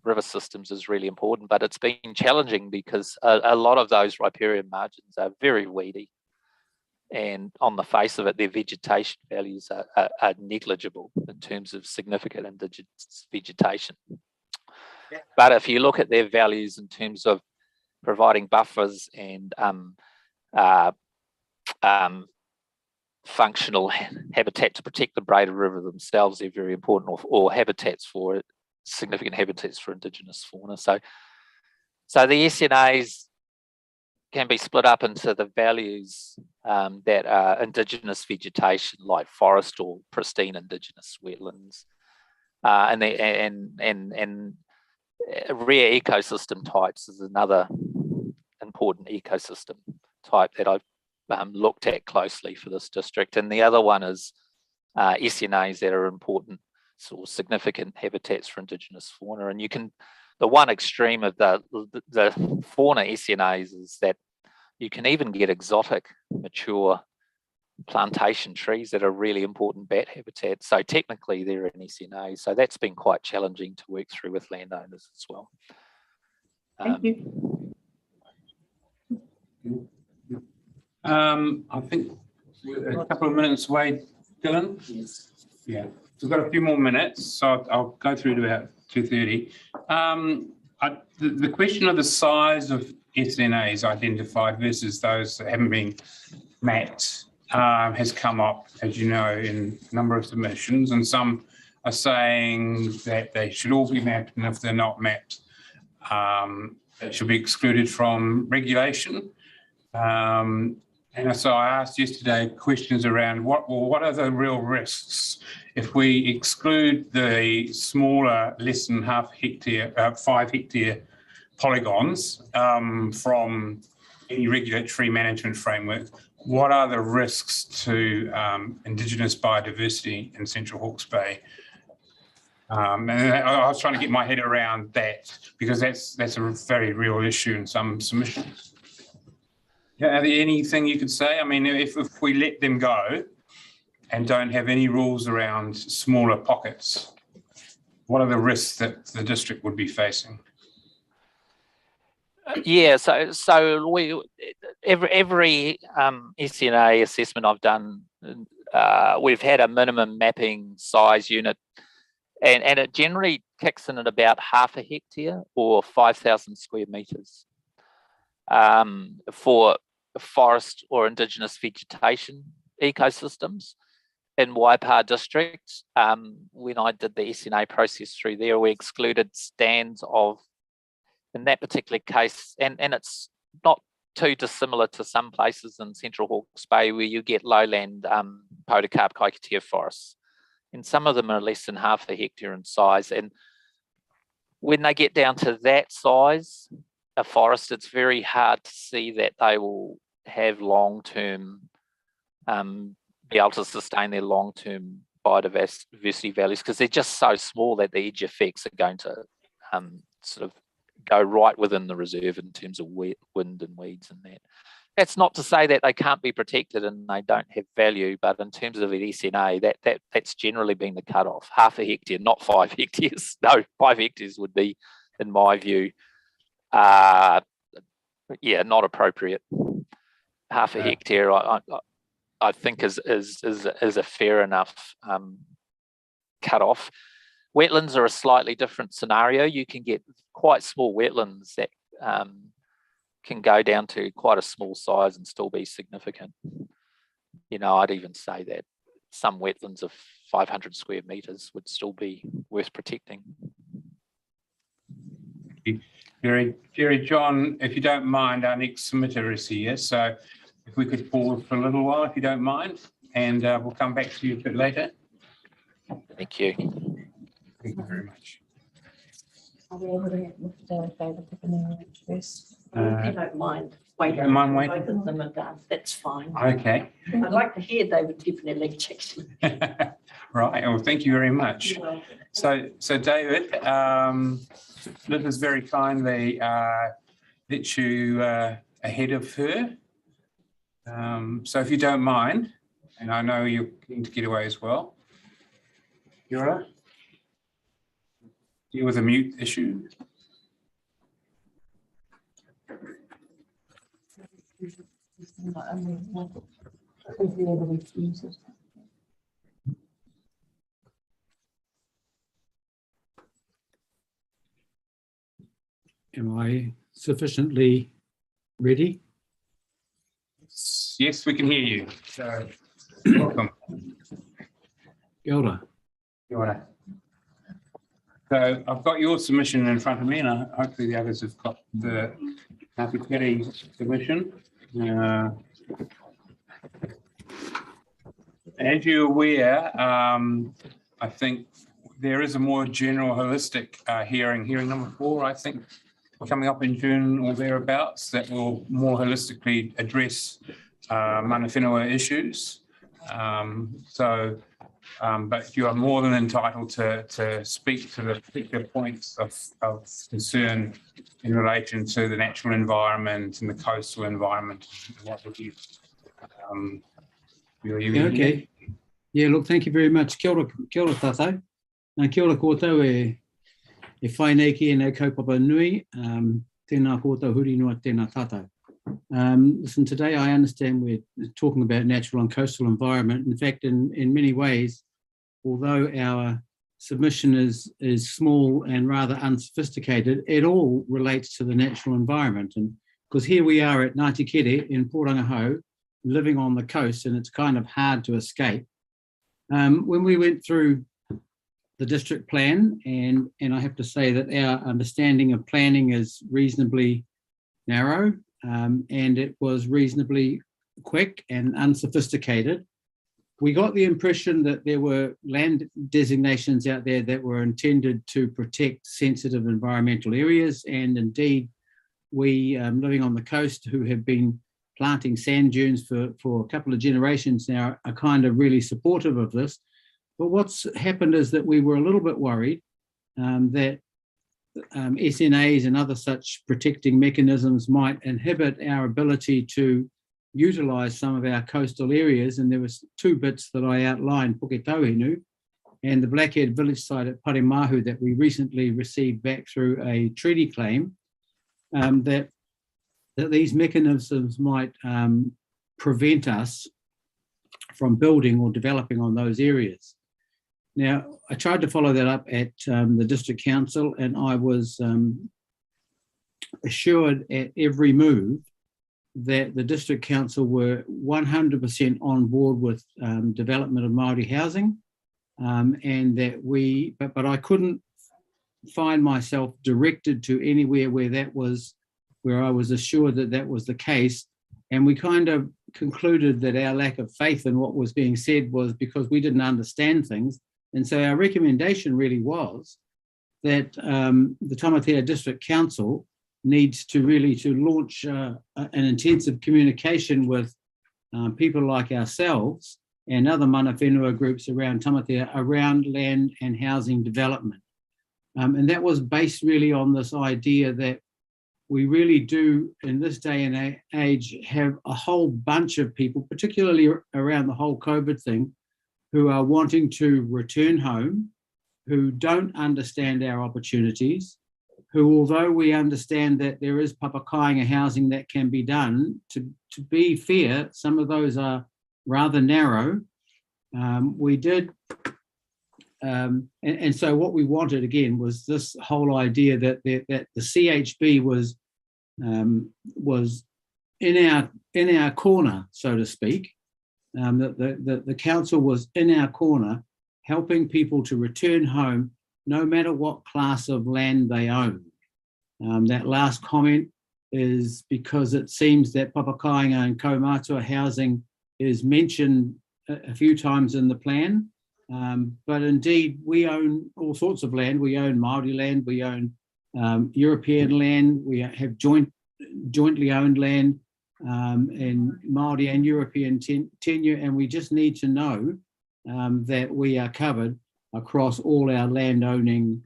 river systems, is really important. But it's been challenging because a lot of those riparian margins are very weedy, and on the face of it, their vegetation values are negligible in terms of significant indigenous vegetation. Yeah. But if you look at their values in terms of providing buffers and functional habitat to protect the braided river themselves, they're very important, or significant habitats for indigenous fauna. So the SNAs can be split up into the values that are indigenous vegetation, like forest or pristine indigenous wetlands, and rare ecosystem types is another important ecosystem type that I've looked at closely for this district. And the other one is SNAs that are important, sort of significant habitats for indigenous fauna. And the one extreme of the fauna SNAs is that you can even get exotic mature plantation trees that are really important bat habitats. So technically they're an SNA. So that's been quite challenging to work through with landowners as well. Thank you. I think we're a couple of minutes away, Dylan. Yes. Yeah, we've got a few more minutes, so I'll go through to about 2:30. The question of the size of SNAs identified versus those that haven't been mapped has come up, as you know, in a number of submissions, and some are saying that they should all be mapped, and if they're not mapped, they should be excluded from regulation. And so I asked yesterday questions around what are the real risks if we exclude the smaller, less than half hectare, 5 hectare polygons from any regulatory management framework. What are the risks to Indigenous biodiversity in Central Hawke's Bay? And I was trying to get my head around that because that's a very real issue in some submissions. Yeah, are there anything you could say? I mean, if we let them go and don't have any rules around smaller pockets, what are the risks that the district would be facing? Yeah, so we every SNA assessment I've done, we've had a minimum mapping size unit, and it generally kicks in at about half a hectare or 5,000 square metres for forest or Indigenous vegetation ecosystems. In Waipa district, when I did the SNA process through there, we excluded stands of, in that particular case, and it's not too dissimilar to some places in Central Hawke's Bay where you get lowland podocarp kaikitea forests, and some of them are less than half a hectare in size. And when they get down to that size, a forest, it's very hard to see that they will have long-term, be able to sustain their long-term biodiversity values, because they're just so small that the edge effects are going to sort of go right within the reserve in terms of wind and weeds and that. That's not to say that they can't be protected and they don't have value, but in terms of the SNA, that's generally been the cutoff. Half a hectare, not 5 hectares. No, 5 hectares would be, in my view, not appropriate. Half a hectare, I think is a fair enough cutoff. Wetlands are a slightly different scenario. You can get quite small wetlands that can go down to quite a small size and still be significant. You know, I'd even say that some wetlands of 500 square metres would still be worth protecting. Jerry, John, if you don't mind, our next submitter is here, so if we could pause for a little while, if you don't mind, and we'll come back to you a bit later. Thank you. Thank you very much. Are we able to get with the favourite first? If you don't mind waiting. Don't mind waiting? Both of them are done. That's fine. Okay. I'd like to hear David Tiffany lecture. Right. Well, thank you very much. So David, Liv has very kindly let you ahead of her. So if you don't mind, and I know you're keen to get away as well, you all right? Deal with a mute issue. Am I sufficiently ready? Yes, we can hear you. So, welcome. Kia ora. Kia ora. So I've got your submission in front of me, and hopefully the others have got the Ngāti Tere submission. As you're aware, I think there is a more general holistic hearing number 4, I think, coming up in June or thereabouts, that will more holistically address mana whenua issues. But you are more than entitled to speak to the particular points of concern in relation to the natural environment and the coastal environment. What would you? Okay. Yeah, look, thank you very much. Kia ora tātou. Kia ora kōtou e whai nei ki e nei kaupapa nui. Tēnā koutou huri noa tēnā tātou. Listen, today I understand we're talking about natural and coastal environment. In fact, in many ways, although our submission is small and rather unsophisticated, it all relates to the natural environment. And because here we are at Ngāti Kere in Porangahau, living on the coast, and it's kind of hard to escape. When we went through the district plan, and I have to say that our understanding of planning is reasonably narrow, and it was reasonably quick and unsophisticated. We got the impression that there were land designations out there that were intended to protect sensitive environmental areas, and indeed we living on the coast who have been planting sand dunes for a couple of generations now are kind of really supportive of this. But what's happened is that we were a little bit worried that SNAs and other such protecting mechanisms might inhibit our ability to utilise some of our coastal areas. And there was two bits that I outlined, Puke Tauhinu and the Blackhead village site at Paremahu that we recently received back through a treaty claim, that these mechanisms might prevent us from building or developing on those areas. Now, I tried to follow that up at the District Council, and I was assured at every move that the District Council were 100% on board with development of Māori housing, and that but I couldn't find myself directed to anywhere where I was assured that that was the case. And we kind of concluded that our lack of faith in what was being said was because we didn't understand things. And so our recommendation really was that the Tamatea District Council needs to launch an intensive communication with people like ourselves and other mana whenua groups around Tamatea around land and housing development. And that was based really on this idea that we really do, in this day and age, have a whole bunch of people, particularly around the whole COVID thing, who are wanting to return home, who don't understand our opportunities, who, although we understand that there is papakainga housing that can be done, to be fair, some of those are rather narrow. And so what we wanted, again, was this whole idea that the CHB was in our corner, so to speak, that the council was in our corner, helping people to return home, no matter what class of land they own. That last comment is because it seems that papakainga and kaumatua housing is mentioned a few times in the plan. But indeed, we own all sorts of land. We own Māori land, we own European land, we have jointly owned land in Māori and European tenure, and we just need to know that we are covered across all our land owning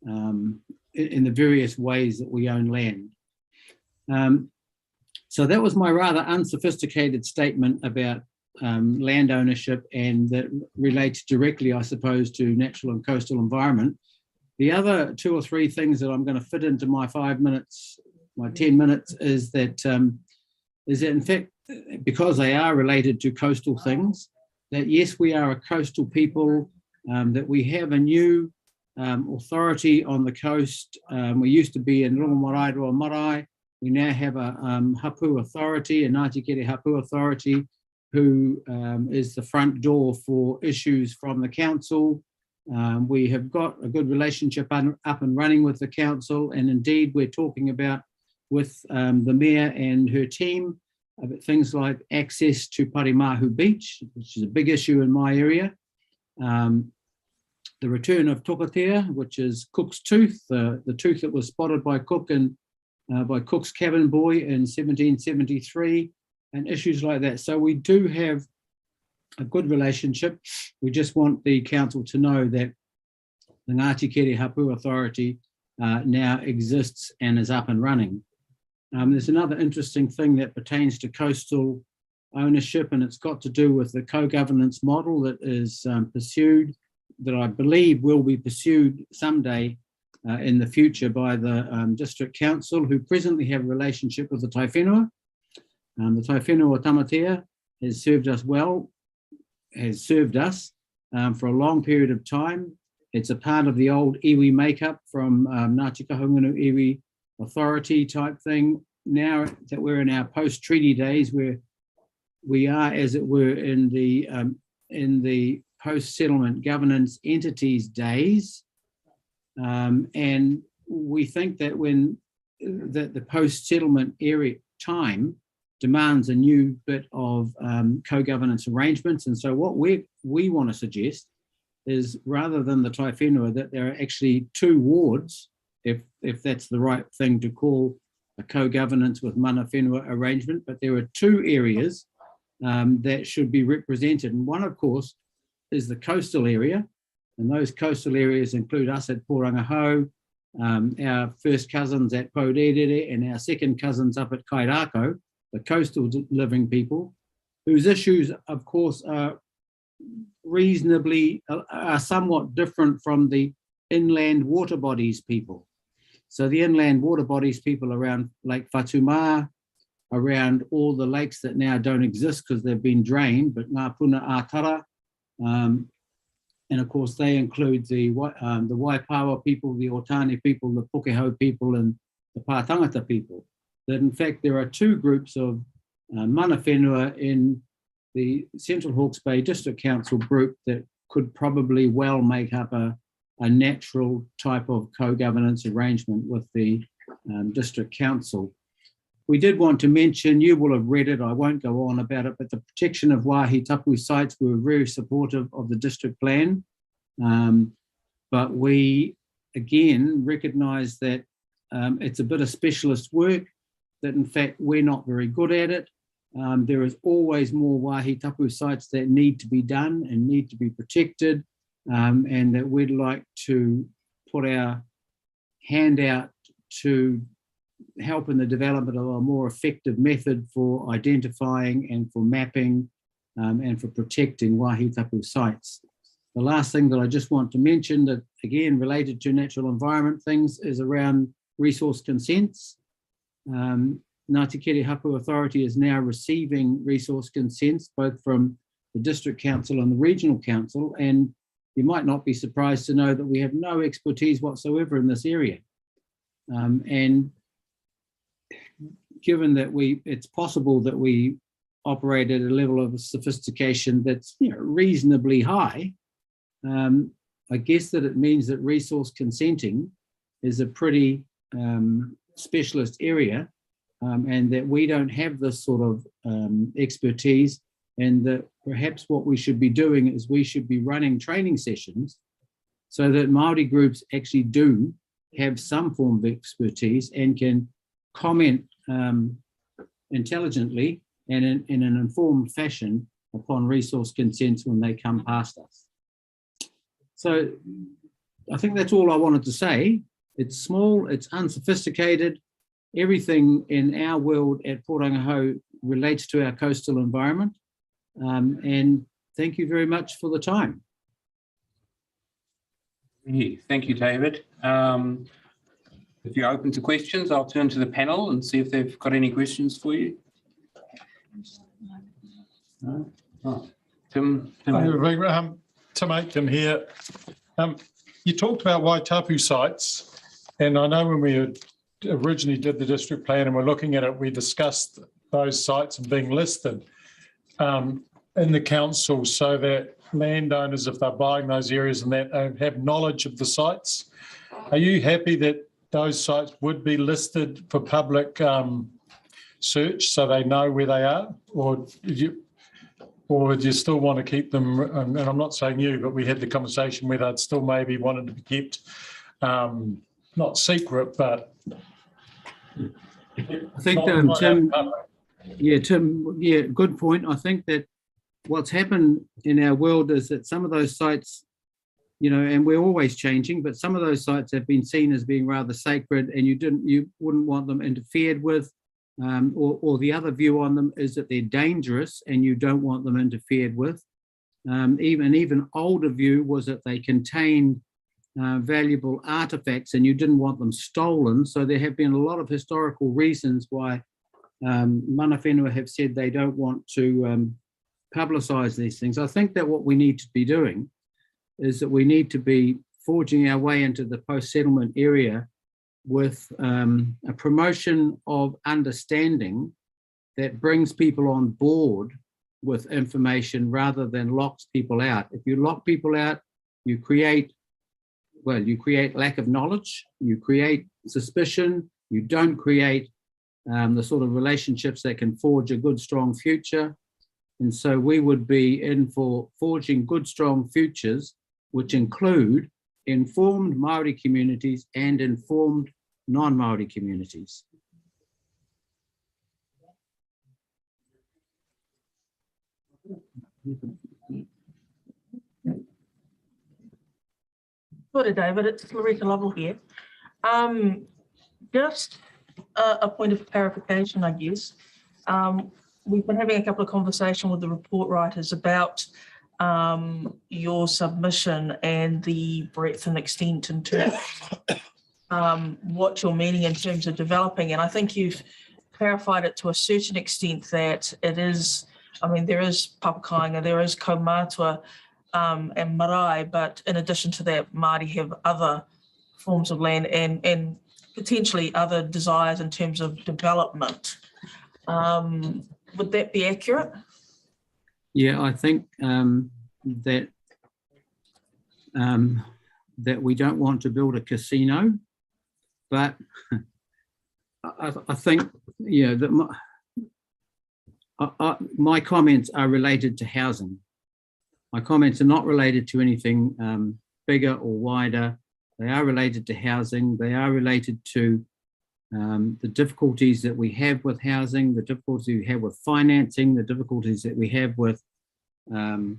in the various ways that we own land. So that was my rather unsophisticated statement about land ownership, and that relates directly, I suppose, to natural and coastal environment. The other two or three things that I'm going to fit into my 5 minutes, my 10 minutes, is that in fact, because they are related to coastal things, that yes, we are a coastal people, that we have a new authority on the coast. We used to be in Rongomarai, Roa Marae. We now have a hapu authority, a Ngāti Kere hapu authority, who is the front door for issues from the council. We have got a good relationship up and running with the council, and indeed we're talking about with the mayor and her team about things like access to Paremahu Beach, which is a big issue in my area. The return of tokatea, which is Cook's tooth, the tooth that was spotted by Cook and by Cook's cabin boy in 1773, and issues like that. So we do have a good relationship. We just want the council to know that the Ngāti Kere Hapu Authority now exists and is up and running. There's another interesting thing that pertains to coastal ownership, and it's got to do with the co-governance model that is pursued, that I believe will be pursued someday in the future by the District Council, who presently have a relationship with the Tai Whenua. The Tai Whenua Tamatea has served us well, for a long period of time. It's a part of the old iwi makeup from Ngāti Kahungunu Iwi Authority type thing. Now that we're in our post-treaty days, where we are, as it were, in the post-settlement governance entities days, and we think that that the post-settlement area time demands a new bit of co-governance arrangements. And so what we want to suggest is, rather than the Tai Whenua, that there are actually 2 wards, if that's the right thing to call a co-governance with mana whenua arrangement, but there are 2 areas that should be represented. And one, of course, is the coastal area. And those coastal areas include us at Porangahau, our first cousins at Pourere, and our second cousins up at Kairako, the coastal living people, whose issues, of course, are somewhat different from the inland water bodies people. So the inland water bodies people around Lake Whatumā, around all the lakes that now don't exist because they've been drained, but Ngā Puna Ātara, and of course they include the Waipawa people, the Otani people, the Pokehau people, and the Pātangata people. That in fact there are 2 groups of mana whenua in the Central Hawke's Bay District Council group that could probably well make up a natural type of co-governance arrangement with the District Council. We did want to mention, you will have read it, I won't go on about it, but the protection of wāhi tapu sites, we were very supportive of the district plan. But we, again, recognise that it's a bit of specialist work, that in fact we're not very good at it. There is always more wāhi tapu sites that need to be done and need to be protected, and that we'd like to put our hand out to help in the development of a more effective method for identifying and for mapping and for protecting wāhi tapu sites. The last thing that I just want to mention, that again related to natural environment things, is around resource consents. Ngāti Kere Hapu Authority is now receiving resource consents both from the District Council and the Regional Council, and you might not be surprised to know that we have no expertise whatsoever in this area. And given that it's possible that we operate at a level of sophistication that's reasonably high, I guess that it means that resource consenting is a pretty specialist area, and that we don't have this sort of expertise, and that perhaps what we should be doing is we should be running training sessions so that Māori groups actually do have some form of expertise and can comment intelligently and in an informed fashion upon resource consents when they come past us. So I think that's all I wanted to say. It's small, it's unsophisticated. Everything in our world at Porangahau relates to our coastal environment. And thank you very much for the time. Thank you, David. If you're open to questions, I'll turn to the panel and see if they've got any questions for you. No? Oh, Tim Aitken here. You talked about Waitapu sites, and I know when we originally did the district plan and we're looking at it, we discussed those sites and being listed in the council so that landowners, if they're buying those areas and that, have knowledge of the sites. Are you happy that those sites would be listed for public search so they know where they are, or would you still want to keep them? And I'm not saying you, but we had the conversation where they'd still maybe wanted to be kept not secret, but I think Tim, good point. I think that what's happened in our world is that some of those sites, and we're always changing, but some of those sites have been seen as being rather sacred, and you wouldn't want them interfered with, or the other view on them is that they're dangerous and you don't want them interfered with. Even older view was that they contained valuable artifacts and you didn't want them stolen. So there have been a lot of historical reasons why mana whenua have said they don't want to publicise these things. I think that what we need to be doing is that we need to be forging our way into the post-settlement area with a promotion of understanding that brings people on board with information rather than locks people out. If you lock people out, you create lack of knowledge, you create suspicion, you don't create the sort of relationships that can forge a good, strong future. And so we would be in for forging good, strong futures, which include informed Māori communities and informed non-Māori communities. Good, David, it's Loretta Lovell here. Just a point of clarification, I guess. We've been having a couple of conversations with the report writers about your submission and the breadth and extent in terms of what you're meaning in terms of developing. And I think you've clarified it to a certain extent that it is, I mean, there is Papakainga, there is Kaumātua and marae, but in addition to that, Māori have other forms of land and potentially other desires in terms of development. Would that be accurate? Yeah, I think that we don't want to build a casino, but I think, yeah, that my comments are related to housing. My comments are not related to anything bigger or wider. They are related to housing. They are related to the difficulties that we have with housing, the difficulties we have with financing, the difficulties that we have with, the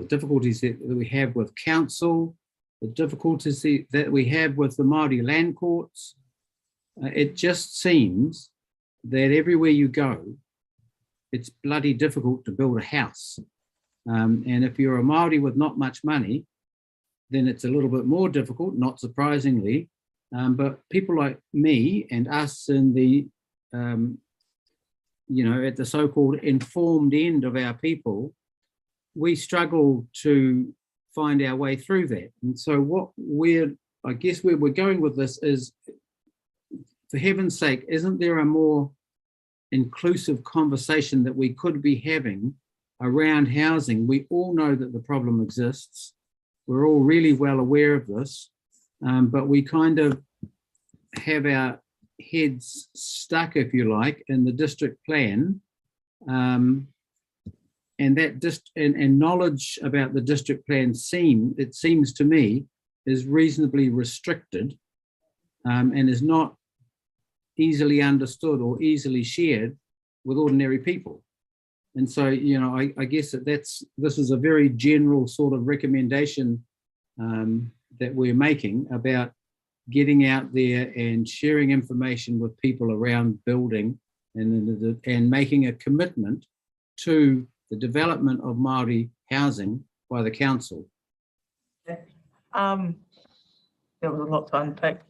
difficulties that we have with council, the difficulties that we have with the Māori land courts. It just seems that everywhere you go, it's bloody difficult to build a house. And if you're a Māori with not much money, then it's a little bit more difficult, not surprisingly. But people like me and us in the, at the so-called informed end of our people, we struggle to find our way through that. And so where we're going with this is, for heaven's sake, isn't there a more inclusive conversation that we could be having around housing? We all know that the problem exists. We're all really well aware of this, but we kind of have our heads stuck, if you like, in the district plan, and knowledge about the district plan it seems to me, is reasonably restricted and is not easily understood or easily shared with ordinary people. And so, I guess this is a very general sort of recommendation that we're making about getting out there and sharing information with people around building and making a commitment to the development of Māori housing by the council. There was a lot to unpick.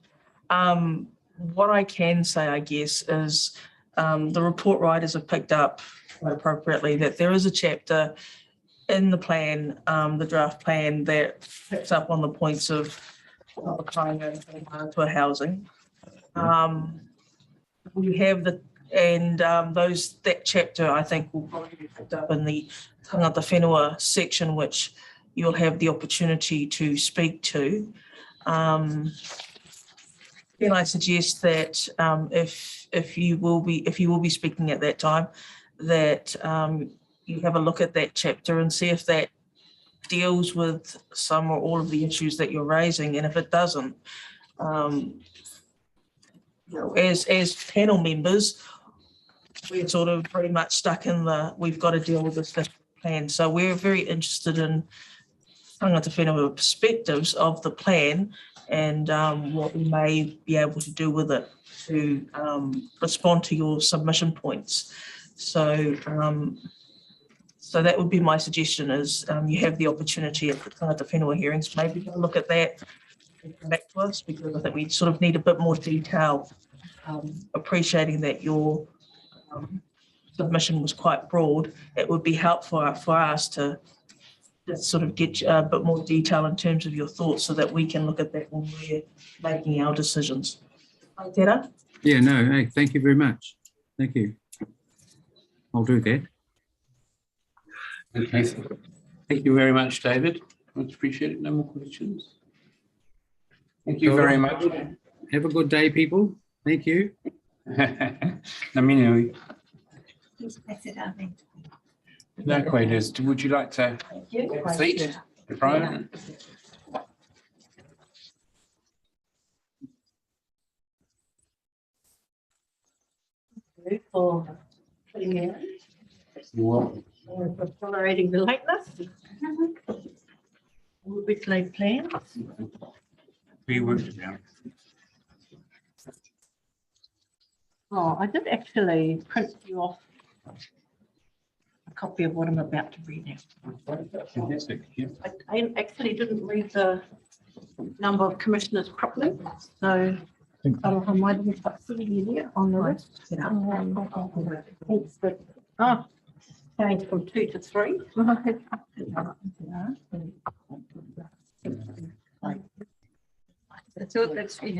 What I can say, I guess, is the report writers have picked up quite appropriately that there is a chapter in the plan, the draft plan, that picks up on the points of to a housing. We have that chapter, I think, will probably be picked up in the tangata whenua section, which you'll have the opportunity to speak to. Then I suggest that if you will be speaking at that time, that you have a look at that chapter and see if that deals with some or all of the issues that you're raising, and if it doesn't, as panel members, we're sort of pretty much stuck in we've got to deal with this plan. So we're very interested in tangata whenua perspectives of the plan and what we may be able to do with it to respond to your submission points. So that would be my suggestion, is you have the opportunity at the tangata whenua hearings, maybe have a look at that, come back to us, because I think we sort of need a bit more detail, appreciating that your submission was quite broad. It would be helpful for us to sort of get a bit more detail in terms of your thoughts so that we can look at that when we're making our decisions. Tera? Yeah, no, hey, thank you very much. Thank you. I'll do that. Okay, thank you very much, David. Much appreciated. No more questions. Thank you very much. Have a good day, people. Thank you. No, Quaiders, would you like to have a seat? Brian? For putting me in. You're welcome. For tolerating the lateness. Which laid plans. We worked it out. Oh, I did actually print you off a copy of what I'm about to read now. Fantastic. Yeah. I actually didn't read the number of commissioners properly, so I might have been sitting there on the list. Oh, changed from 2 to 3. That's yeah.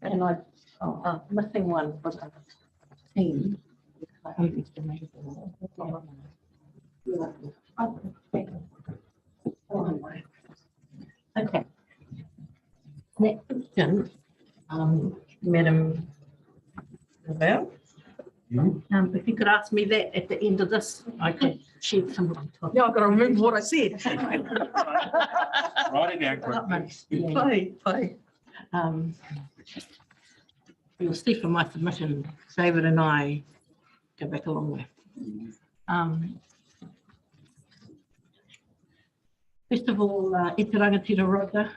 And missing one for the team. Okay. Next question, Madam Lavelle. If you could ask me that at the end of this, I could shed some light on. Yeah, I've got to remember what I said. Write it down quickly. Play. You'll see from my submission, David and I go back a long way. First of all, e te rangatira roga,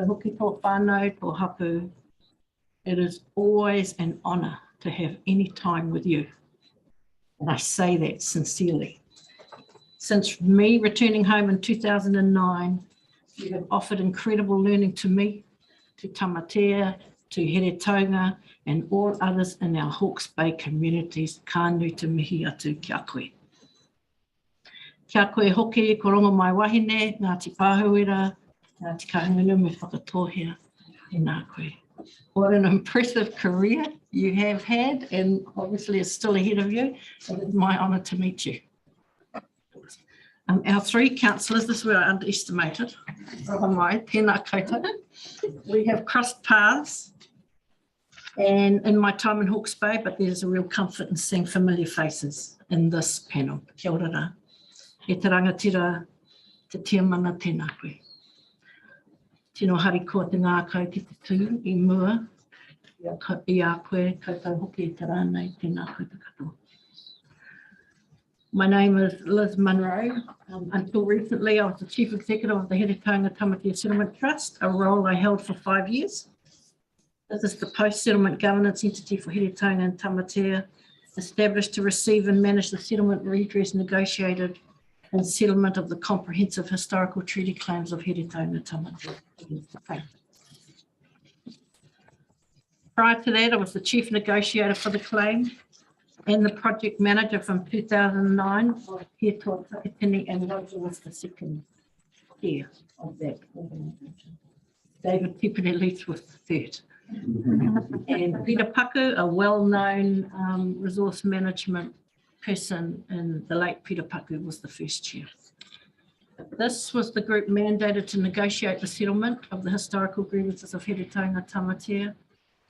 hoki tō whānau, tō hapu. It is always an honour to have any time with you. And I say that sincerely. Since me returning home in 2009, you have offered incredible learning to me, to Tamatea, to Heretaunga, and all others in our Hawke's Bay communities. Ka nui te mihi atu kia koe. Kia koe hoki, ko rongo mai wahine, Ngāti Pāhuera, Ngāti Kahungunu me whakatohea, e nā koe. What an impressive career you have had, and obviously is still ahead of you. It is my honour to meet you. Our 3 councillors, this is where I underestimated. Tēnā koutou. We have crossed paths and in my time in Hawke's Bay, but there's a real comfort in seeing familiar faces in this panel. Kia ora rā. E te rangatira te tiamana tēnā koe. Tino hari ko te ngākau ki te tū i mua, i a koe koutou hoki e te rānei, tēnā koe te katoa. My name is Liz Munro. Until recently, I was the Chief Executive of the Heretaunga Tamatea Settlement Trust, a role I held for 5 years. This is the post-settlement governance entity for Heretaunga and Tamatea, established to receive and manage the settlement redress negotiated and settlement of the comprehensive historical treaty claims of Heretaunga Tamatea. Prior to that, I was the Chief Negotiator for the claim and the project manager from 2009 for He Toa Takitini, and Roger was the second chair of that organisation. David Tipperary was the third. And Peter Paku, a well-known resource management person, and the late Peter Paku was the first chair. This was the group mandated to negotiate the settlement of the historical grievances of Heretaunga Tamatea.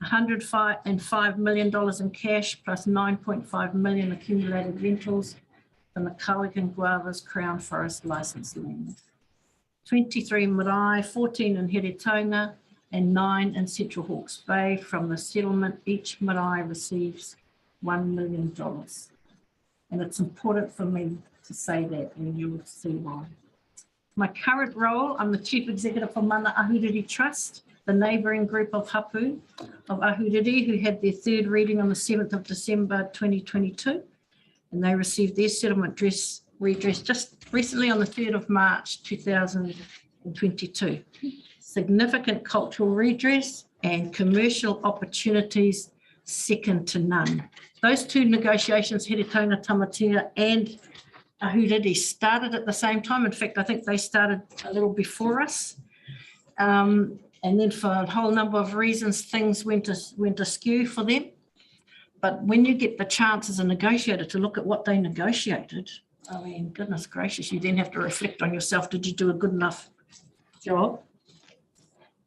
$105 million in cash plus 9.5 million accumulated rentals from the Kawikan Guava's Crown Forest licensed land. 23 marae, 14 in Heretaunga and 9 in Central Hawke's Bay. From the settlement, each marae receives $1 million. And it's important for me to say that, and you will see why. My current role, I'm the Chief Executive for Mana Ahuriri Trust, the neighbouring group of hapu of Ahuriri who had their 3rd reading on the 7th of December 2022, and they received their settlement redress just recently on the 3rd of March 2022. Significant cultural redress and commercial opportunities second to none. Those two negotiations, Heretaunga Tamatea and Ahuriri, started at the same time. In fact, I think they started a little before us. And then for a whole number of reasons, things went askew for them. But when you get the chance as a negotiator to look at what they negotiated, I mean, goodness gracious, you then have to reflect on yourself. Did you do a good enough job?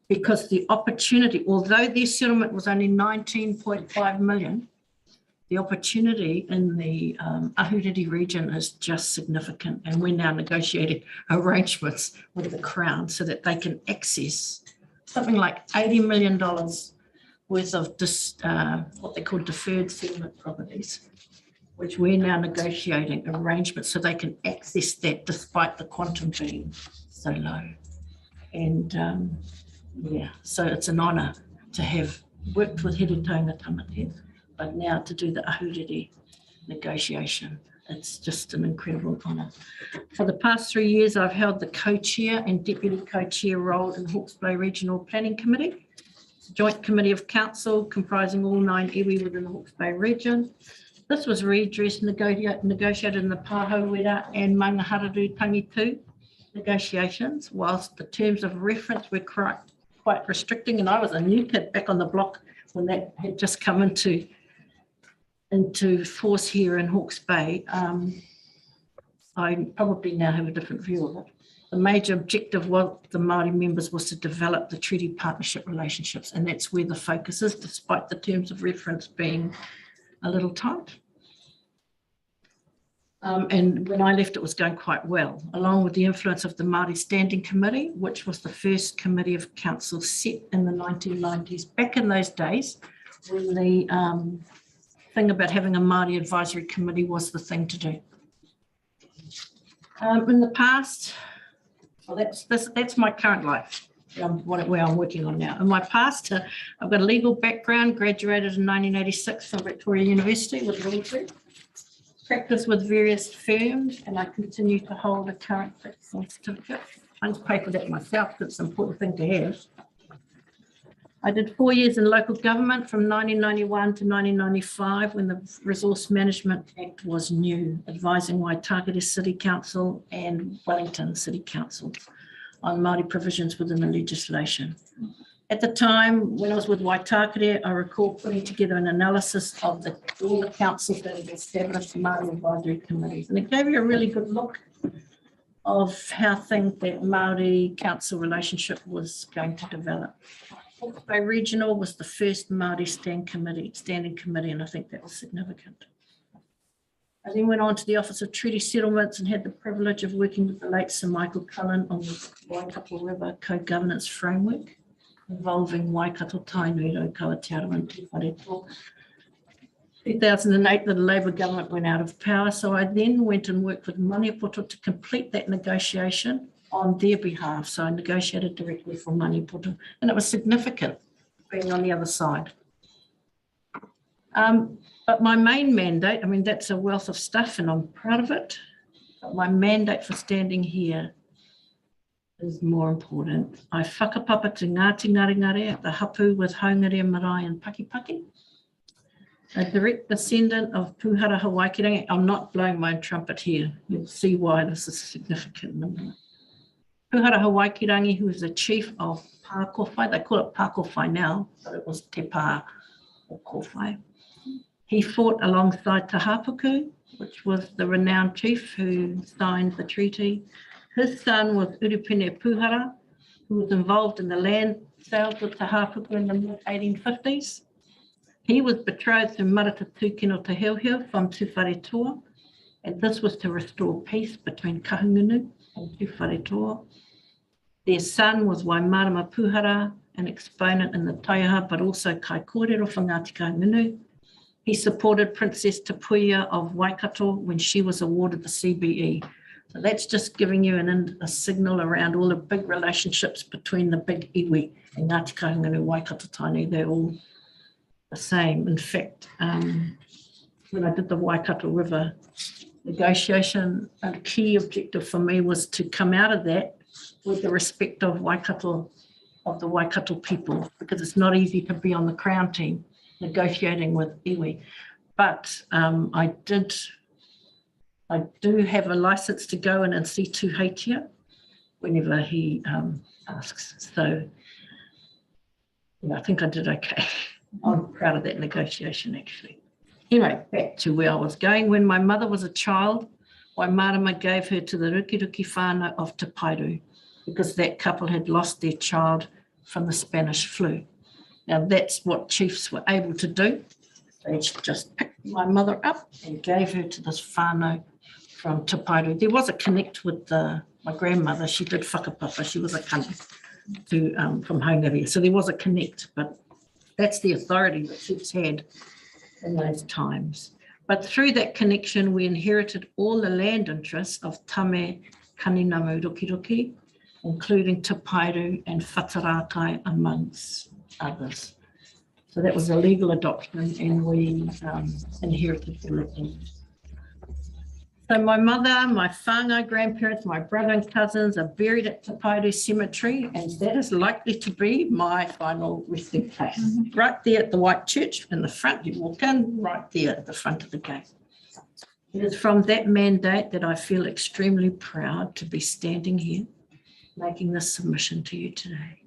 Because the opportunity, although their settlement was only 19.5 million, the opportunity in the Ahuriri region is just significant. And we're now negotiating arrangements with the Crown so that they can access something like $80 million worth of what they call deferred settlement properties, which we're now negotiating arrangements so they can access that despite the quantum being so low. And yeah, so it's an honour to have worked with Heretaunga Tamatea, but now to do the Ahuriri negotiation. It's just an incredible honour. For the past 3 years, I've held the co-chair and deputy co-chair role in Hawke's Bay Regional Planning Committee. It's a joint committee of council comprising all 9 iwi within the Hawke's Bay region. This was redressed, negotiated in the Pāhauwera and Mangahararu Tangitu negotiations, whilst the terms of reference were quite restricting. And I was a new kid back on the block when that had just come into force here in Hawke's Bay. I probably now have a different view of it. The major objective of the Māori members was to develop the treaty partnership relationships, and that's where the focus is, despite the terms of reference being a little tight. And when I left, it was going quite well, along with the influence of the Māori Standing Committee, which was the first committee of council set in the 1990s. Back in those days, when the thing about having a Māori advisory committee was the thing to do. In the past, well, that's my current life, where I'm working on now. In my past, I've got a legal background, graduated in 1986 from Victoria University with law degree. Practice with various firms, and I continue to hold a current practicing certificate. I just pay for that myself because it's an important thing to have. I did 4 years in local government from 1991 to 1995 when the Resource Management Act was new, advising Waitakere City Council and Wellington City Council on Māori provisions within the legislation. At the time, when I was with Waitakere, I recall putting together an analysis of all the councils that had established Māori advisory committees. And it gave you a really good look of how things that Māori council relationship was going to develop. Hawke's Bay Regional was the first Māori standing committee, and I think that was significant. I then went on to the Office of Treaty Settlements and had the privilege of working with the late Sir Michael Cullen on the Waikato River Co-Governance Framework, involving Waikato, Tainui, Kauatearo and Te Whareto. 2008, the Labour government went out of power, so I then went and worked with Maniapoto to complete that negotiation on their behalf. So I negotiated directly for Maniapoto, and it was significant being on the other side. But my main mandate, I mean, that's a wealth of stuff and I'm proud of it, but my mandate for standing here is more important. I whakapapa te Ngāti Ngaringare at the hapu with Haungaria Marae and Pakipaki. A direct descendant of Pūhara Hawaikirangi. I'm not blowing my own trumpet here. You'll see why this is significant in a minute. Pūhara Hawaikirangi, who is the chief of Pākowhai. They call it Pākowhai now, but it was Te Pā or Kowhai. He fought alongside Te Hapuku, which was the renowned chief who signed the treaty. His son was Urupene Pūhara, who was involved in the land sales with Te Hapuku in the mid-1850s. He was betrothed to Marata Tūkino Te Heuheu from Te Wharetoa, and this was to restore peace between Kahungunu and Te Wharetoa. Their son was Waimarama Pūhara, an exponent in the Taiaha, but also Kai Kōrero for Ngāti Kahungunu. He supported Princess Tapuia of Waikato when she was awarded the CBE. So that's just giving you a signal around all the big relationships between the big iwi and Ngāti Kahungunu, Waikato Tainui. They're all the same. In fact, when I did the Waikato River negotiation, a key objective for me was to come out of that with the respect of Waikato, of the Waikato people, because it's not easy to be on the Crown team negotiating with iwi. But I do have a license to go in and see Tuheitia whenever he asks. So yeah, I think I did okay. I'm proud of that negotiation, actually. Anyway, back to where I was going. When my mother was a child, Waimarama gave her to the Rukiruki whānau of Te Pairu because that couple had lost their child from the Spanish flu. Now, that's what chiefs were able to do. They just picked my mother up and gave her to this whānau from Te Pairu. There was a connect with my grandmother. She did whakapapa. She was a kana from Haungaria. So there was a connect, but that's the authority that chiefs had in those times. But through that connection, we inherited all the land interests of Tame, Kaninamu, Rukiruki, including Te Pairu and Whatarakai, amongst others. So that was a legal adoption, and we inherited the land. So my mother, my whānau grandparents, my brother and cousins are buried at Te Pairu Cemetery, and that is likely to be my final resting place. Right there at the white church in the front, you walk in, right there at the front of the gate. It is from that mandate that I feel extremely proud to be standing here, making this submission to you today.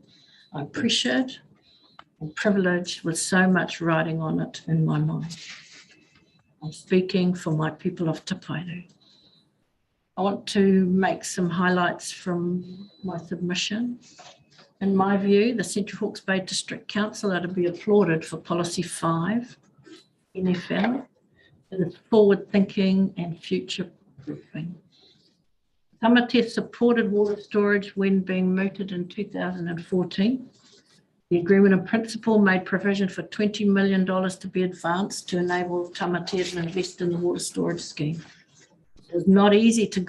I'm pressured and privileged with so much writing on it in my mind. I'm speaking for my people of Te Pairu. I want to make some highlights from my submission. In my view, the Central Hawke's Bay District Council are to be applauded for Policy 5, NFL. It is forward-thinking and future-proofing. Tamatea supported water storage when being mooted in 2014. The agreement in principle made provision for $20 million to be advanced to enable Tamatea to invest in the water storage scheme. It was not easy to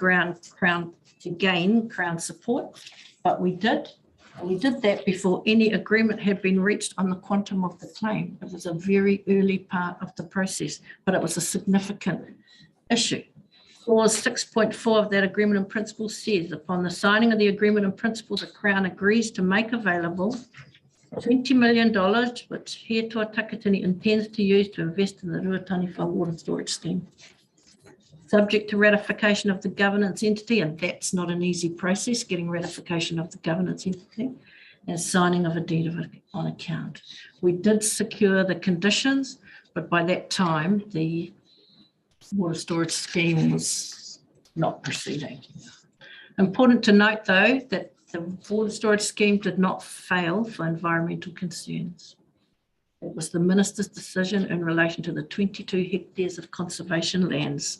gain Crown support, but we did. And we did that before any agreement had been reached on the quantum of the claim. It was a very early part of the process, but it was a significant issue. Clause 6.4 of that agreement in principle says, upon the signing of the agreement in principle, the Crown agrees to make available $20 million, which Heatoa Takitini intends to use to invest in the Ruataniwha water storage scheme. Subject to ratification of the governance entity, and that's not an easy process, getting ratification of the governance entity, and signing of a deed on account. We did secure the conditions, but by that time, the water storage scheme was not proceeding. Important to note, though, that the water storage scheme did not fail for environmental concerns. It was the Minister's decision in relation to the 22 hectares of conservation lands.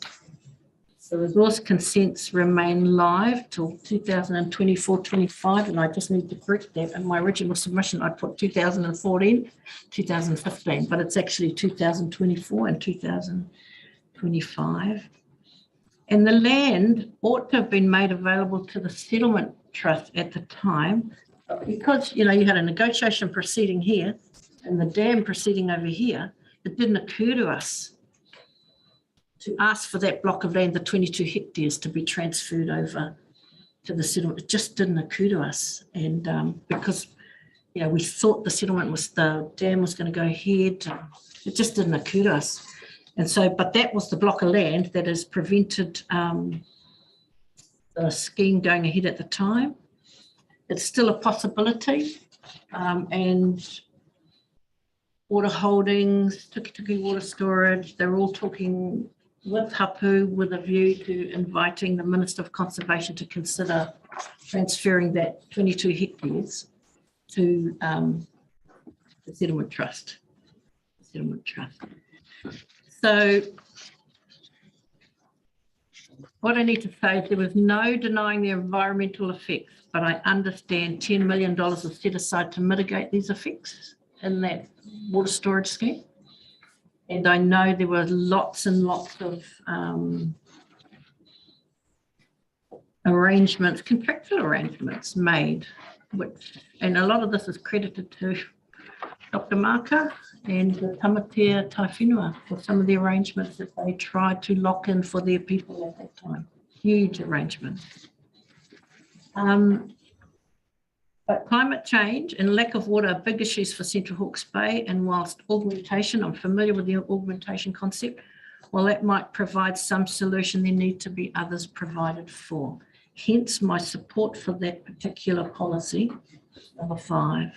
The resource consents remain live till 2024-25, and I just need to correct that. In my original submission, I put 2014, 2015, but it's actually 2024 and 2025. And the land ought to have been made available to the settlement trust at the time, because you had a negotiation proceeding here and the dam proceeding over here. It didn't occur to us to ask for that block of land, the 22 hectares, to be transferred over to the settlement. It just didn't occur to us. And because, we thought the dam was going to go ahead, it just didn't occur to us. And so, but that was the block of land that has prevented the scheme going ahead at the time. It's still a possibility. And water holdings, Tukituki water storage, they're all talking with Hapu with a view to inviting the Minister of Conservation to consider transferring that 22 hectares to the Settlement Trust. So what I need to say is there was no denying the environmental effects, but I understand $10 million is set aside to mitigate these effects in that water storage scheme. And I know there were lots and lots of arrangements, contractual arrangements made, and a lot of this is credited to Dr. Maka and the Tamatea Taiwhenua for some of the arrangements that they tried to lock in for their people at that time. Huge arrangement. But climate change and lack of water are big issues for Central Hawke's Bay, and whilst augmentation, I'm familiar with the augmentation concept, while that might provide some solution, there need to be others provided for. Hence my support for that particular policy, number 5.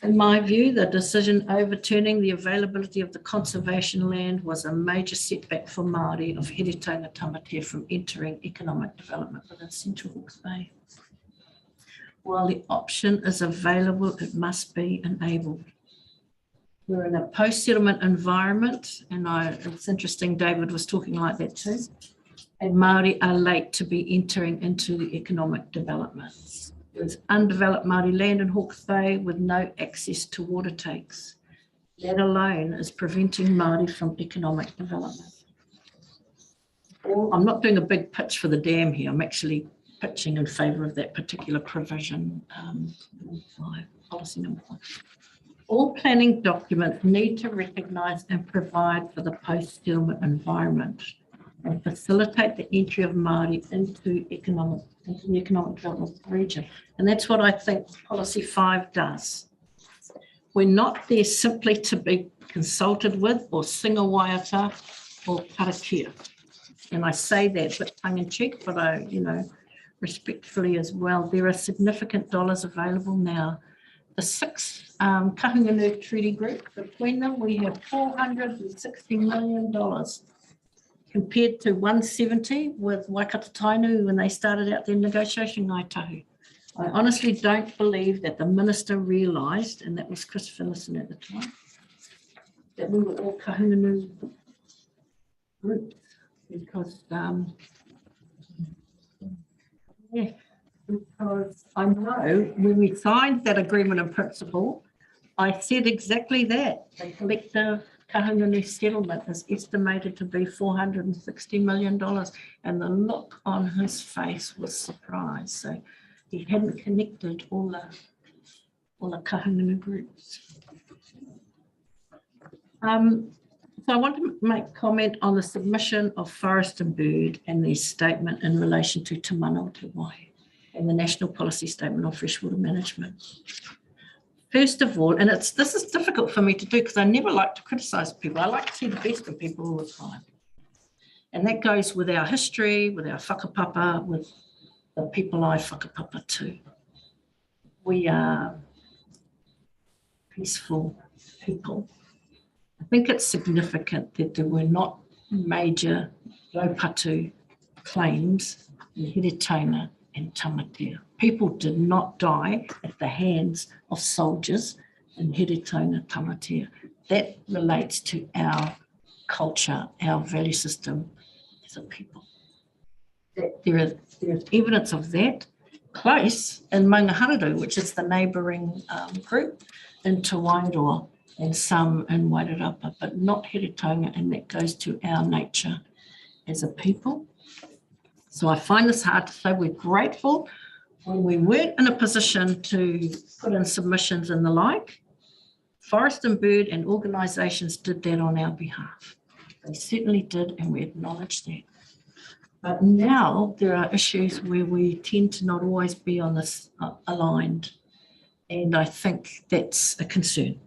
In my view, the decision overturning the availability of the conservation land was a major setback for Māori of Heretaunga Tamatea from entering economic development within Central Hawke's Bay. While the option is available, it must be enabled. We're in a post-settlement environment, and it's interesting David was talking like that too, and Māori are late to be entering into the economic developments. There's undeveloped Māori land in Hawke's Bay with no access to water takes. That alone is preventing Māori from economic development. I'm not doing a big pitch for the dam here, I'm actually pitching in favour of that particular provision, policy number 5. All planning documents need to recognise and provide for the post-settlement environment and facilitate the entry of Māori into the economic development of the region. And that's what I think policy 5 does. We're not there simply to be consulted with or sing a waiata or karakia. And I say that but tongue in cheek, but I, respectfully as well. There are significant dollars available now. The 6 Kahungunu Treaty Group, between them we have $460 million compared to 170 with Waikato Tainu when they started out their negotiation ngai tahu. I honestly don't believe that the minister realised, and that was Chris Phillison at the time, that we were all Kahungunu groups because because I know when we signed that agreement in principle, I said exactly that. The collective Kahungunu settlement is estimated to be $460 million, and the look on his face was surprise. So he hadn't connected all the Kahungunu groups. So I want to make comment on the submission of Forest and Bird and their statement in relation to Te Mana o Te Wai and the National Policy Statement on Freshwater Management. First of all, and this is difficult for me to do because I never like to criticise people. I like to see the best in people all the time. And that goes with our history, with our whakapapa, with the people I whakapapa to. We are peaceful people. I think it's significant that there were not major Raupatu claims in Heretaunga and Tamatea. People did not die at the hands of soldiers in Heretaunga, Tamatea. That relates to our culture, our value system as a people. There is evidence of that close in Maungahararu, which is the neighbouring group in Te Wairua, and some in Wairarapa, but not Heretaunga, and that goes to our nature as a people. So I find this hard to say. We're grateful when we weren't in a position to put in submissions and the like. Forest and Bird and organisations did that on our behalf. They certainly did, and we acknowledge that. But now there are issues where we tend to not always be on this aligned, and I think that's a concern.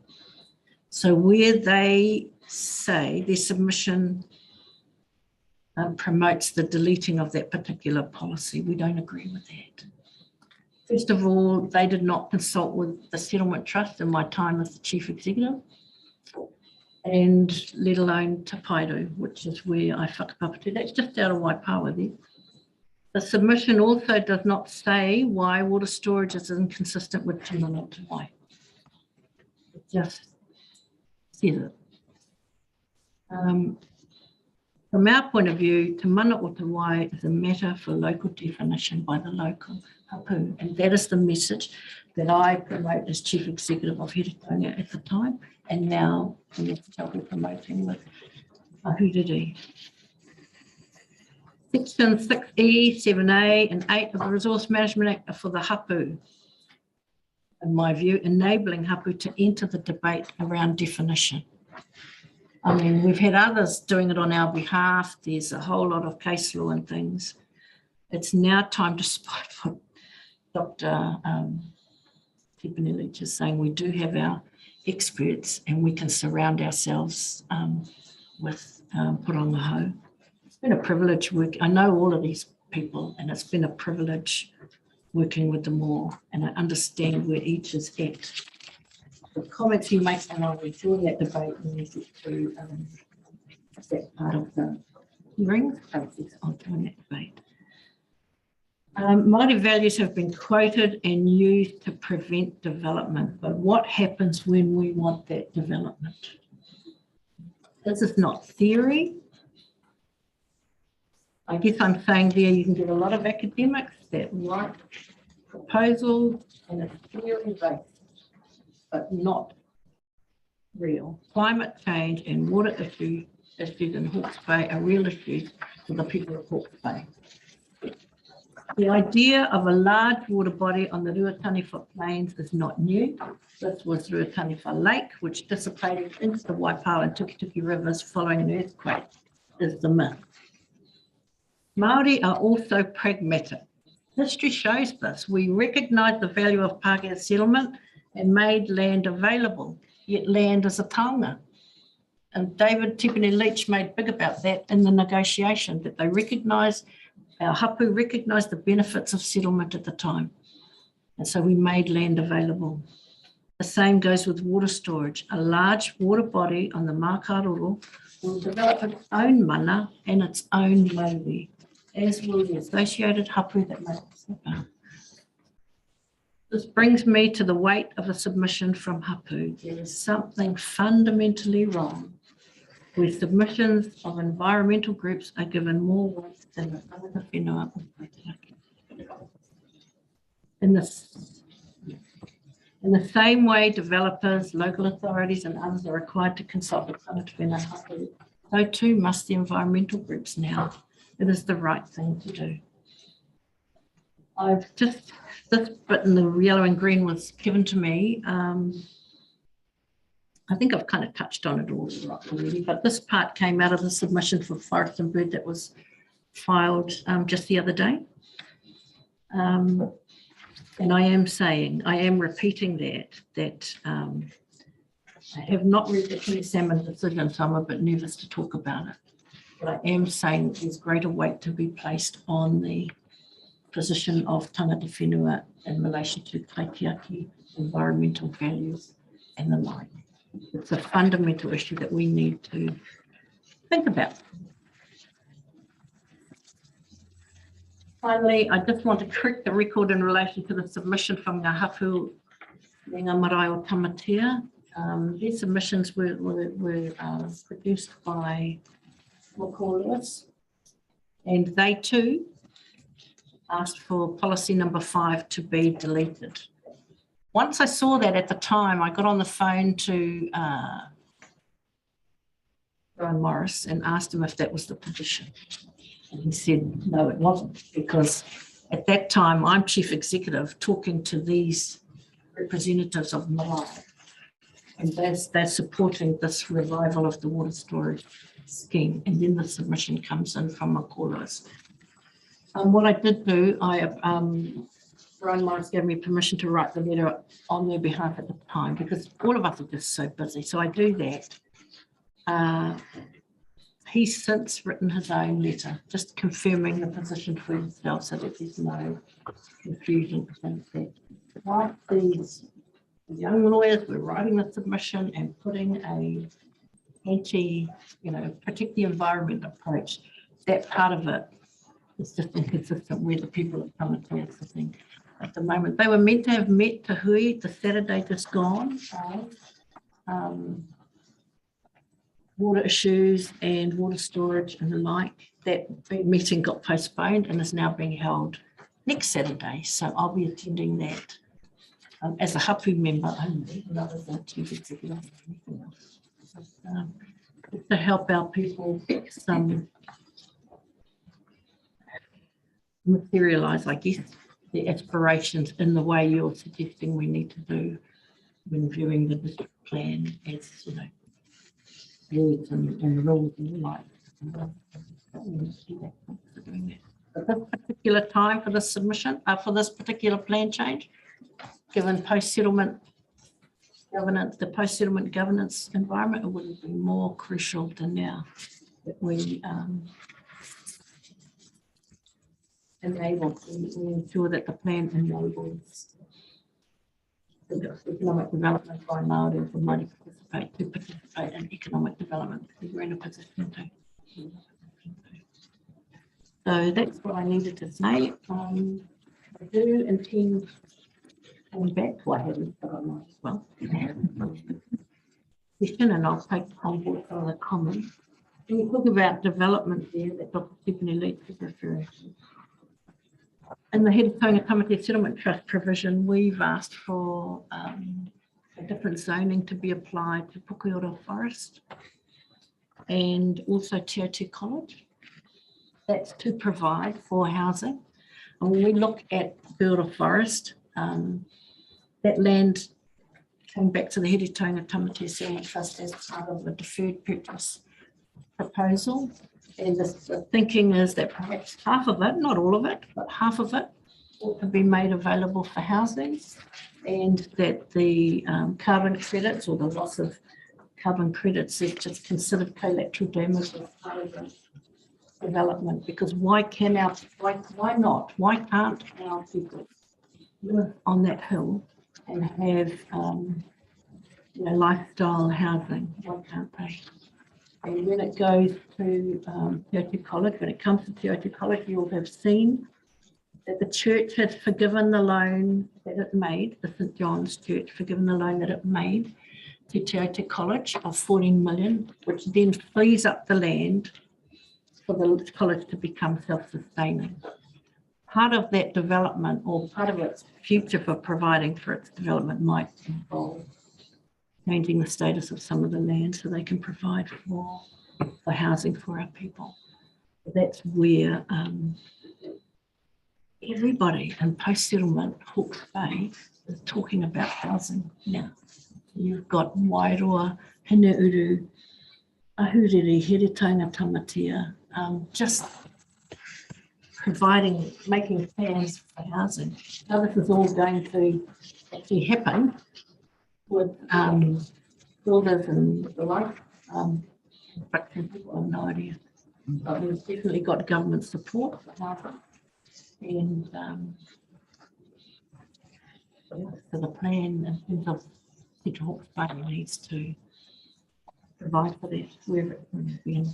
So where they say their submission promotes the deleting of that particular policy, we don't agree with that. First of all, they did not consult with the Settlement Trust in my time as the Chief Executive, and let alone Te Pairu, which is where I whakapapa to. That's just out of Waipawa there. The submission also does not say why water storage is inconsistent with Te Mana o Te Wai. It just says it. From our point of view, Te Mana o Te Wai is a matter for local definition by the local hapu, and that is the message that I promote as Chief Executive of Heretaunga at the time, and now the message I'll be promoting with Ahuriri. Section 6E, 7A and 8 of the Resource Management Act are for the hapu. in my view, enabling hapu to enter the debate around definition. I mean, we've had others doing it on our behalf. There's a whole lot of case law and things. It's now time, despite what Dr. Tipinelli is saying, we do have our experts and we can surround ourselves with Purongaho. It's been a privilege work. I know all of these people and it's been a privilege working with them all, and I understand where each is at. The comments you make, and I'll enjoy that debate when we get through that part of the hearing process. I'll join that debate. Māori values have been quoted and used to prevent development, but what happens when we want that development? This is not theory. I guess I'm saying there you can get a lot of academics that write proposals and it's theory-based, but not real. Climate change and water issues in Hawke's Bay are real issues for the people of Hawke's Bay. The idea of a large water body on the Ruataniwha Plains is not new. This was Ruataniwha Lake, which dissipated into the Waipao and Tukituki rivers following an earthquake, is the myth. Māori are also pragmatic. History shows this. We recognise the value of Pākehā settlement and made land available, yet land is a taonga. And David Tipene-Leach made big about that in the negotiation, that they recognised, our hapu recognised the benefits of settlement at the time. And so we made land available. The same goes with water storage. A large water body on the Mākaroro will develop its own mana and its own mauri, as will the associated hapu that make it happen. This brings me to the weight of a submission from hapu. There is something fundamentally wrong where submissions of environmental groups are given more weight than the other whenua of Paitaki. In the same way, developers, local authorities, and others are required to consult with tangata whenua hapu, so too must the environmental groups now. It is the right thing to do. I've just, this bit in the yellow and green was given to me. I think I've kind of touched on it all already, but this part came out of the submission for Forest and Bird that was filed just the other day. And I am saying, I am repeating that I have not read the King Salmon decision, so I'm a bit nervous to talk about it. But I am saying there's greater weight to be placed on the position of tangata whenua in relation to kaitiaki, environmental values, and the like. It's a fundamental issue that we need to think about. Finally, I just want to correct the record in relation to the submission from Ngā Hapu Renga Marae o Tamatea. These submissions were produced by Lewis, and they too asked for policy number 5 to be deleted. Once I saw that at the time, I got on the phone to Brian Morris and asked him if that was the position. And he said, no, it wasn't, because at that time, I'm chief executive talking to these representatives of Marae, and they're supporting this revival of the water storage scheme. And then the submission comes in from Makolos. What I did do, Brian Morris gave me permission to write the letter on their behalf at the time, because all of us are just so busy. So I do that. He's since written his own letter, just confirming the position for himself so that there's no confusion. While these young lawyers were writing the submission and putting a protect the environment approach, that part of it is just inconsistent where the people at Tamatea are sitting at the moment. They were meant to have met Te Hui the Saturday just gone. Water issues and water storage and the like. That meeting got postponed and is now being held next Saturday. So I'll be attending that as a hapu member only, not as a chief executive or anything else. To help our people materialise, I guess, the aspirations in the way you're suggesting we need to do when viewing the district plan as, you know, words and rules and the like. At this particular time for this submission, for this particular plan change, given post-settlement governance, the post-settlement governance environment, it wouldn't be more crucial than now that we we ensure that the plan enables economic development by Māori for Māori to participate in economic development, because we're in a position to. So that's what I needed to say. I do intend coming back to what I haven't done as well. Question, and I'll take on board some of the comments. When you talk about development there, that Dr. Tiffany Leach is referring to. In the Hiritonga Tamatea Settlement Trust provision, we've asked for a different zoning to be applied to Pukeora Forest and also Te Aute College. That's to provide for housing. And when we look at Pukeora Forest, that land came back to the Hiritonga Tamatea Settlement Trust as part of a deferred purchase proposal. And the thinking is that perhaps half of it, not all of it, but half of it ought to be made available for housing, and that the carbon credits or the loss of carbon credits is just considered collateral damage as part of the development. Because why can't why can't our people live on that hill and have you know, lifestyle housing? Why can't they? And when it goes to Te Aute College, when it comes to Te Aute College, you'll have seen that the church has forgiven the loan that it made, the St. John's Church forgiven the loan that it made to Te Aute College of 14 million, which then frees up the land for the college to become self-sustaining. Part of that development, or part of its future for providing for its development, might involve changing the status of some of the land so they can provide for housing for our people. That's where everybody in post-settlement Hawke's Bay is talking about housing now. You've got Wairoa, Hineuru, Ahuriri, Hiritonga Tamatea, just providing, making plans for housing. Now this is all going to actually happen with builders and the like. Construction people have no idea. But we've definitely got government support for housing. And so the plan in terms of Central Hawke's Bay needs to provide for that wherever it can be.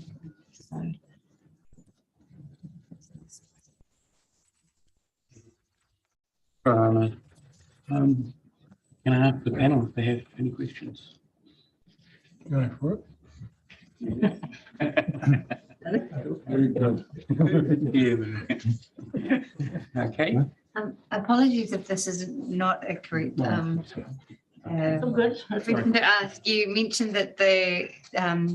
So can I ask the panel if they have any questions? Go for it. Very good. Okay. Apologies if this is not a correct. good. Question to ask. You mentioned that they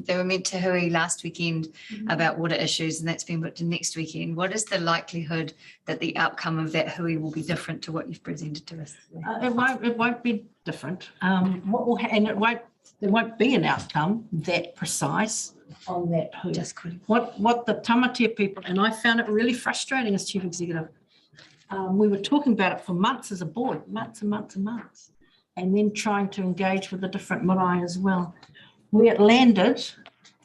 were meant to hui last weekend about water issues, and that's been booked to next weekend. What is the likelihood that the outcome of that hui will be different to what you've presented to us? It won't be different. What will there won't be an outcome that precise on that hui. Just quick. What the Tamatea people, and I found it really frustrating as chief executive. We were talking about it for months as a board, months and months and months, and then trying to engage with the different marae as well. Where it landed,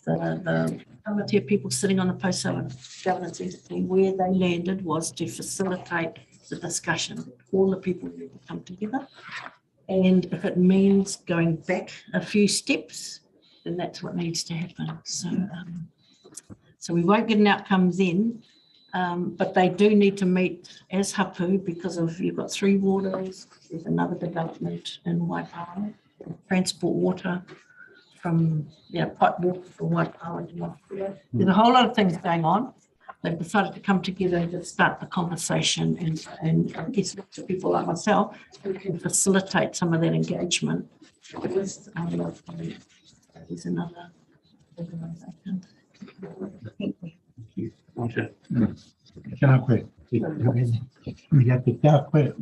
the Tamatea people sitting on the post-settlement governance entity, where they landed was to facilitate the discussion. All the people need to come together. And if it means going back a few steps, then that's what needs to happen. So we won't get an outcome then, but they do need to meet as hapu because of you've got 3 waters, there's another development in Waipawa, transport water from pipe water from Waipawa to Waipawa. There's a whole lot of things going on. They've decided to come together and just start the conversation and get lots of people like myself who can facilitate some of that engagement. There's another organisation. Thank you. Roger. Can I quick? Mia te kia koe,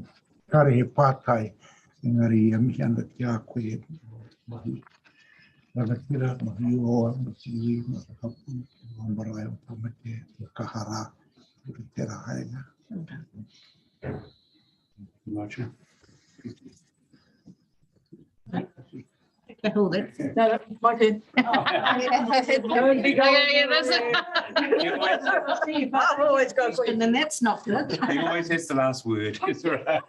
kare he pātai, engari mihi ana kia koe, mahi. Rana kira, mahi oa, mahi iwi, mahi hapu, mahi marae o pamate, kahara, uri tera haenga. Roger. Hold it. No, my turn. I've always got a question. And then that's not good. He always has the last word. It's all right.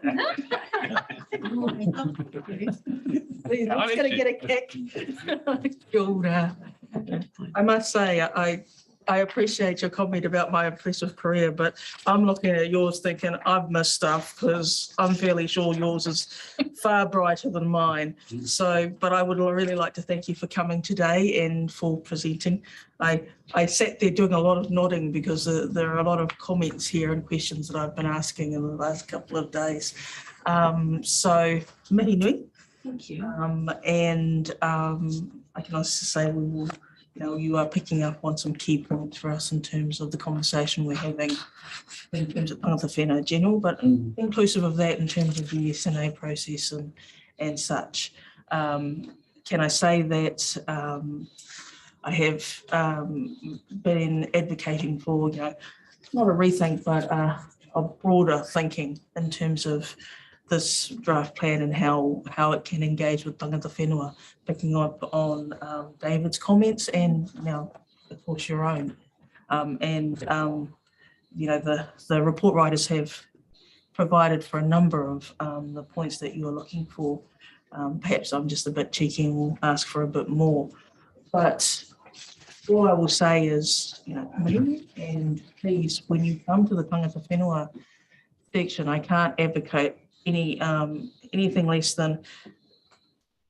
He's going to get a kick. I must say, I appreciate your comment about my impressive career, but I'm looking at yours thinking I've missed stuff because I'm fairly sure yours is far brighter than mine. So, but I would really like to thank you for coming today and for presenting. I sat there doing a lot of nodding because there are a lot of comments here and questions that I've been asking in the last couple of days. So, mihi nui. Thank you. I can also say we will, you are picking up on some key points for us in terms of the conversation we're having in terms of tangata whenua general, but inclusive of that in terms of the SNA process and such. Can I say that I have been advocating for, not a rethink, but a broader thinking in terms of this draft plan and how it can engage with tangata whenua, picking up on David's comments and now, of course, your own. The report writers have provided for a number of the points that you're looking for. Perhaps I'm just a bit cheeky and will ask for a bit more. But all I will say is, and please, when you come to the tangata whenua section, I can't advocate anything less than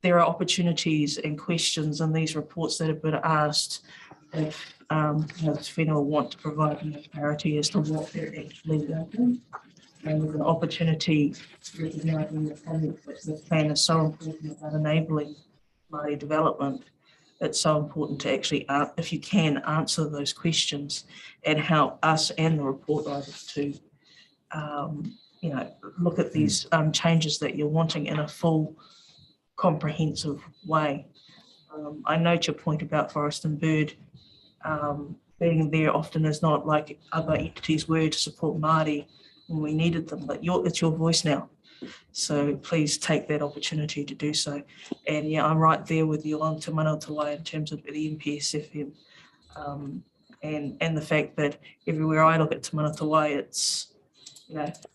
there are opportunities and questions in these reports that have been asked if whenua want to provide clarity as to what they're actually doing. And there's an opportunity recognizing the comments that the plan is so important about enabling Māori development. It's so important to actually, if you can, answer those questions and help us and the report writers to look at these changes that you're wanting in a full, comprehensive way. I note your point about forest and bird being there often is not like other entities were to support Māori when we needed them, but it's your voice now. So please take that opportunity to do so. And yeah, I'm right there with you on Te Manawatawai in terms of the MPSFM and the fact that everywhere I look at Te Manawatawai, it's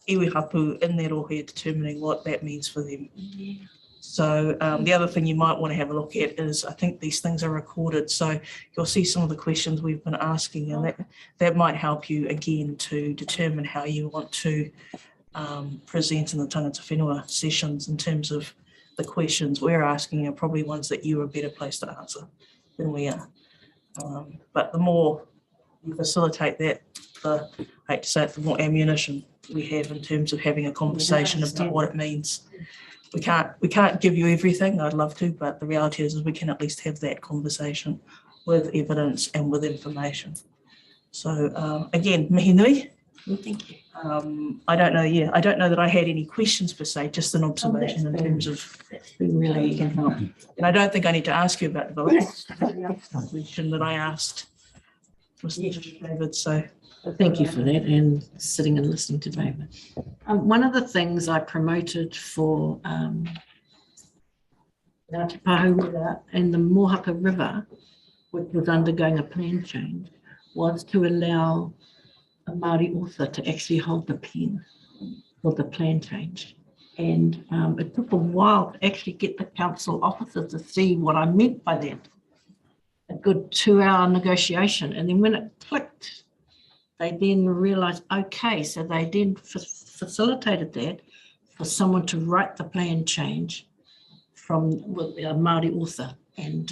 iwi hapu in their rohe determining what that means for them. So the other thing you might want to have a look at is I think these things are recorded. So you'll see some of the questions we've been asking and that might help you again to determine how you want to present in the tangata whenua sessions in terms of the questions we're asking are probably ones that you are better placed to answer than we are. But the more you facilitate that, I hate to say it, the more ammunition we have in terms of having a conversation about what it means. We can't give you everything, I'd love to, but the reality is we can at least have that conversation with evidence and with information. So again, mihi nui. Thank you. I don't know that I had any questions per se, just an observation in terms of really can help. And I don't think I need to ask you about the question that I asked Mr. David. So thank you for that and sitting and listening to David. One of the things I promoted for Ngāti Pāhura and the Mohaka River, which was undergoing a plan change, was to allow a Māori author to actually hold the pen for the plan change. And it took a while to actually get the council officers to see what I meant by that. A good 2-hour negotiation. And then when it clicked, they then realised, okay, so they then facilitated that for someone to write the plan change with a Māori author. And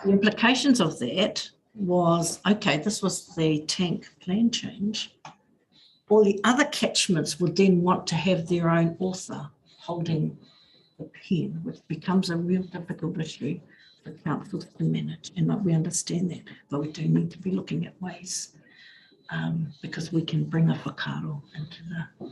the implications of that was, okay, this was the tank plan change. All the other catchments would then want to have their own author holding the pen, which becomes a real difficult issue for councils to manage. And we understand that, but we do need to be looking at ways because we can bring a whakaaro into the.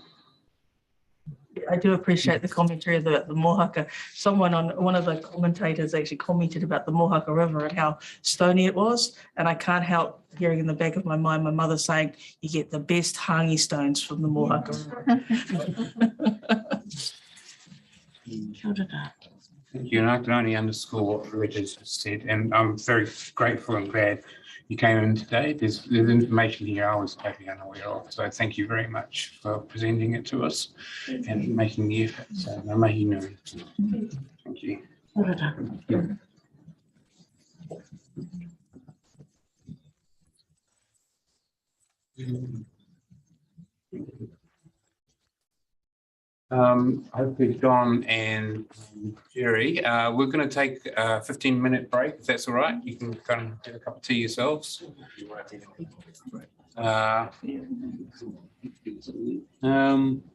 I do appreciate the commentary about the Mohaka. Someone on, one of the commentators actually commented about the Mohaka River and how stony it was. And I can't help hearing in the back of my mind, my mother saying, you get the best hangi stones from the Mohaka River. Thank you, and I can only underscore what Reggie's just said, and I'm very grateful and glad you came in today. There's information here I was totally unaware of, so thank you very much for presenting it to us and making the effort. So I'm making note. Thank you. Hopefully Don and Jerry, we're going to take a 15-minute break, if that's all right. You can kind of get a cup of tea yourselves.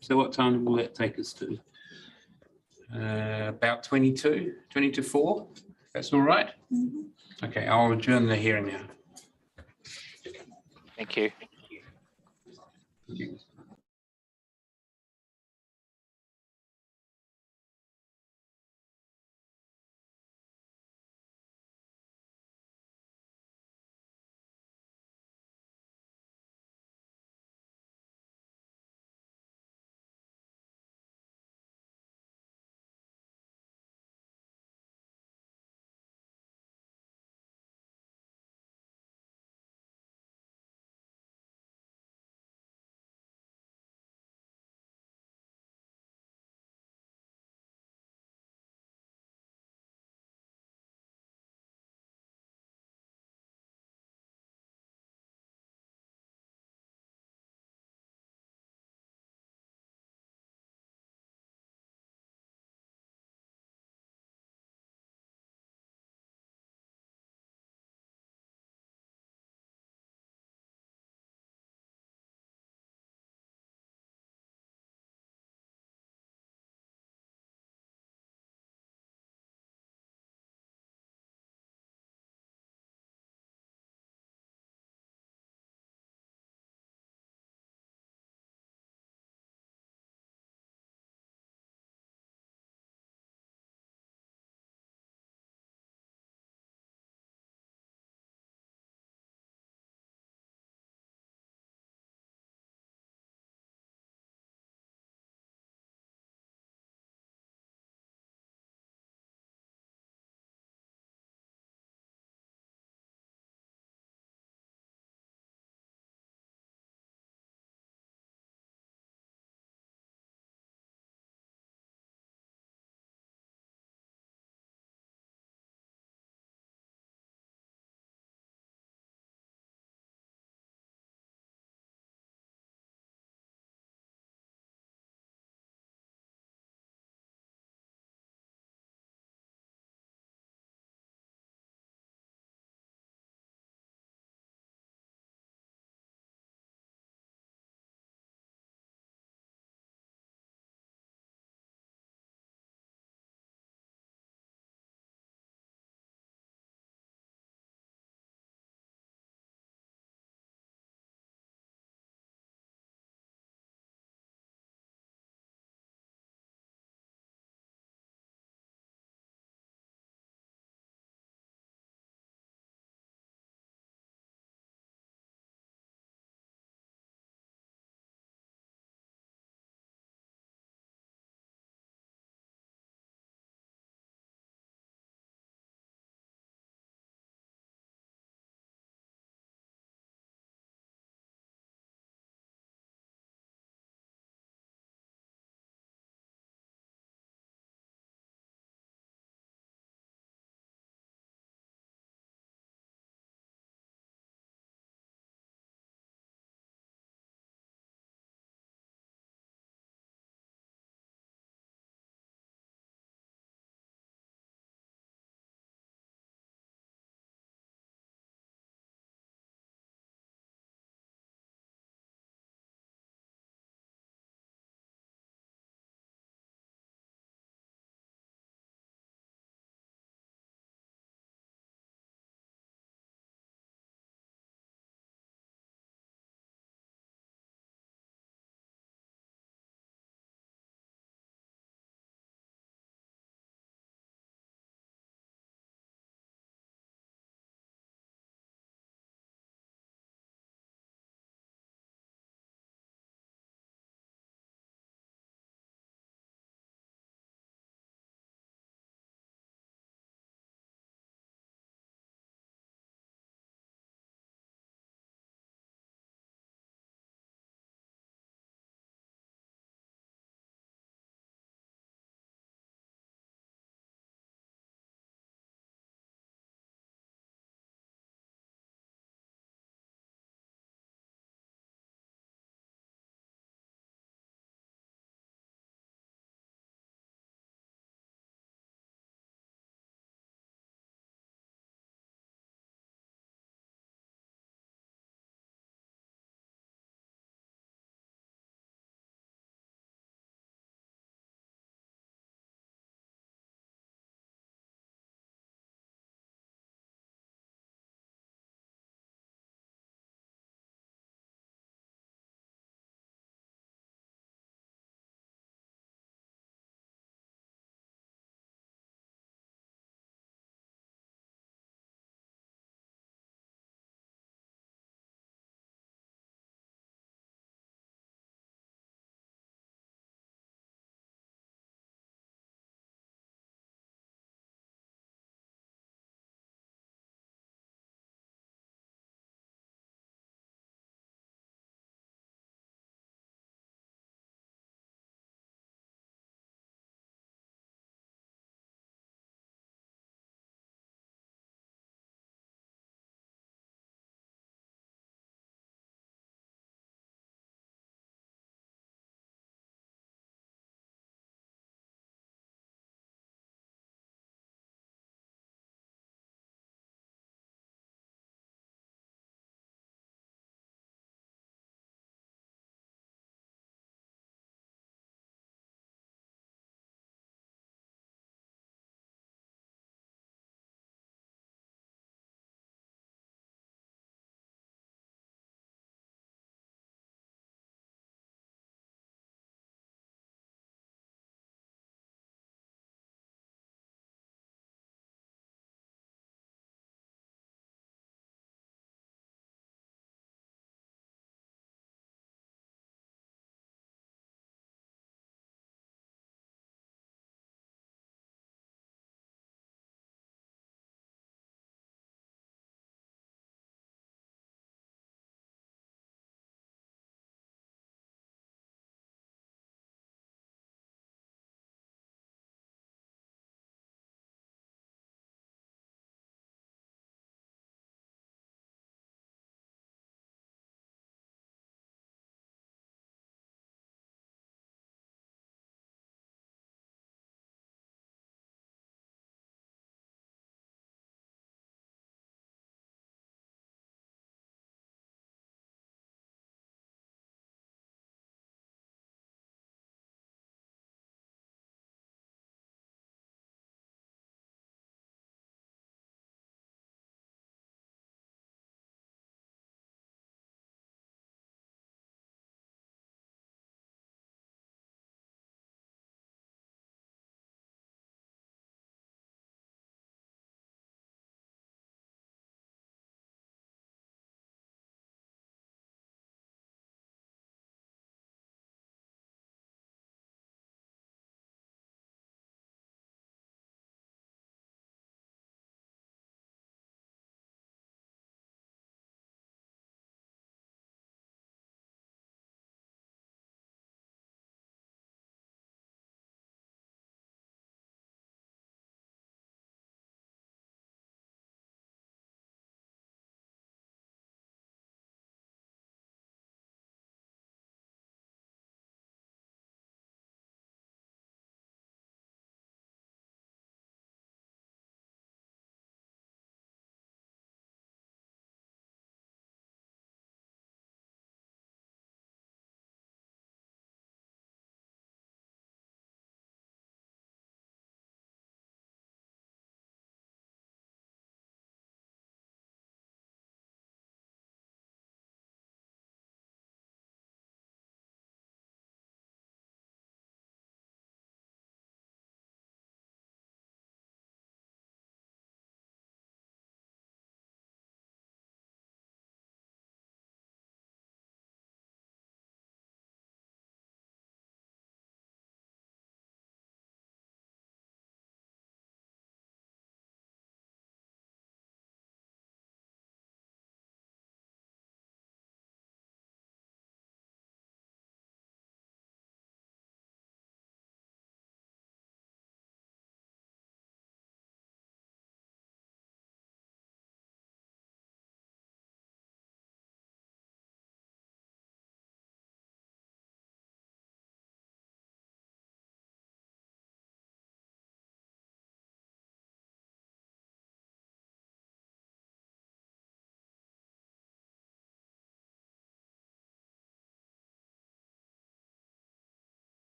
So what time will that take us to? About 22 to 4, if that's all right. Okay, I'll adjourn the hearing now. Thank you. Thank you.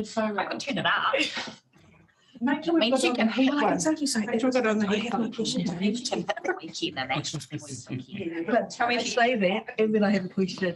So I can turn it up. make sure we've got on the headphones. Make sure we've got on the I have no headphones. question to leave Tim at the weekend and actually. But I say that and then I have a question.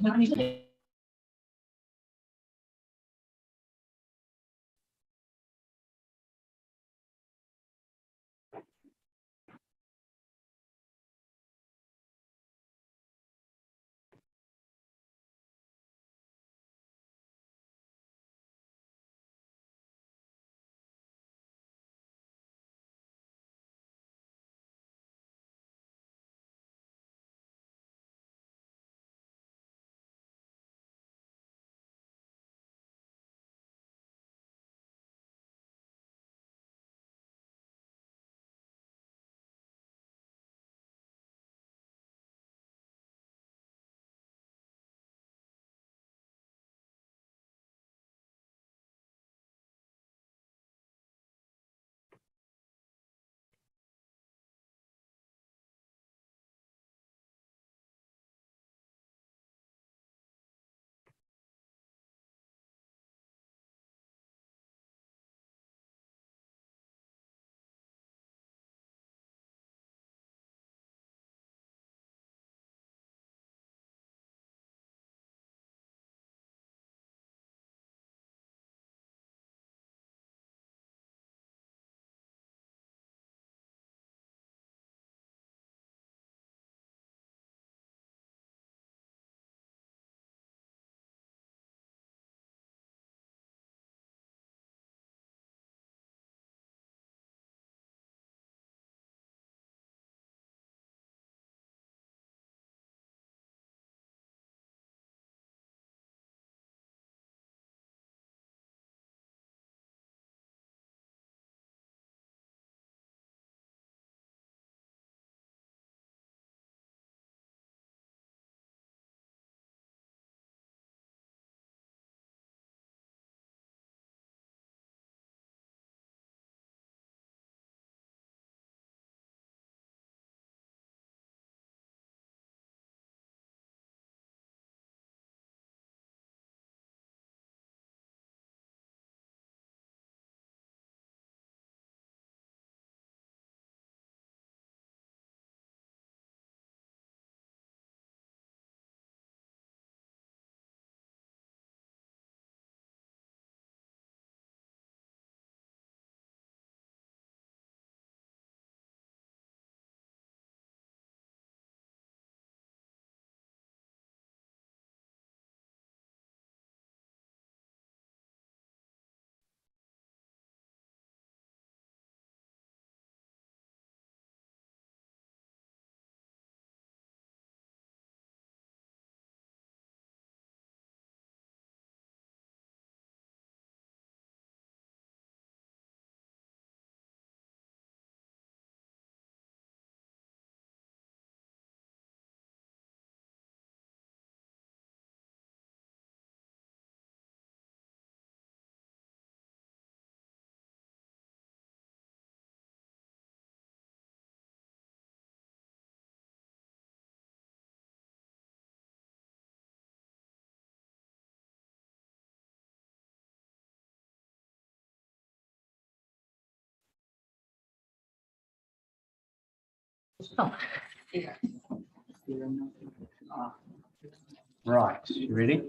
Right, you ready?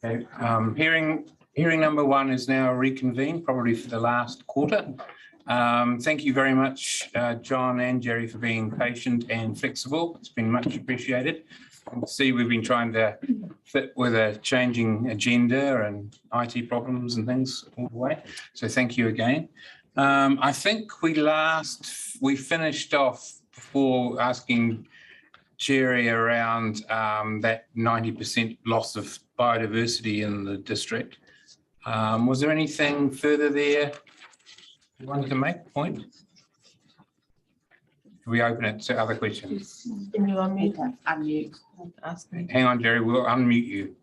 Okay, hearing number one is now reconvened, probably for the last quarter. Thank you very much, John and Jerry, for being patient and flexible. It's been much appreciated. I can see we've been trying to fit with a changing agenda and IT problems and things all the way. So thank you again. I think we finished off before asking Jerry around that 90% loss of biodiversity in the district. Was there anything further there you wanted to make a point? We open it to other questions. Can you unmute? Unmute. Ask me. Hang on, Jerry, we'll unmute you.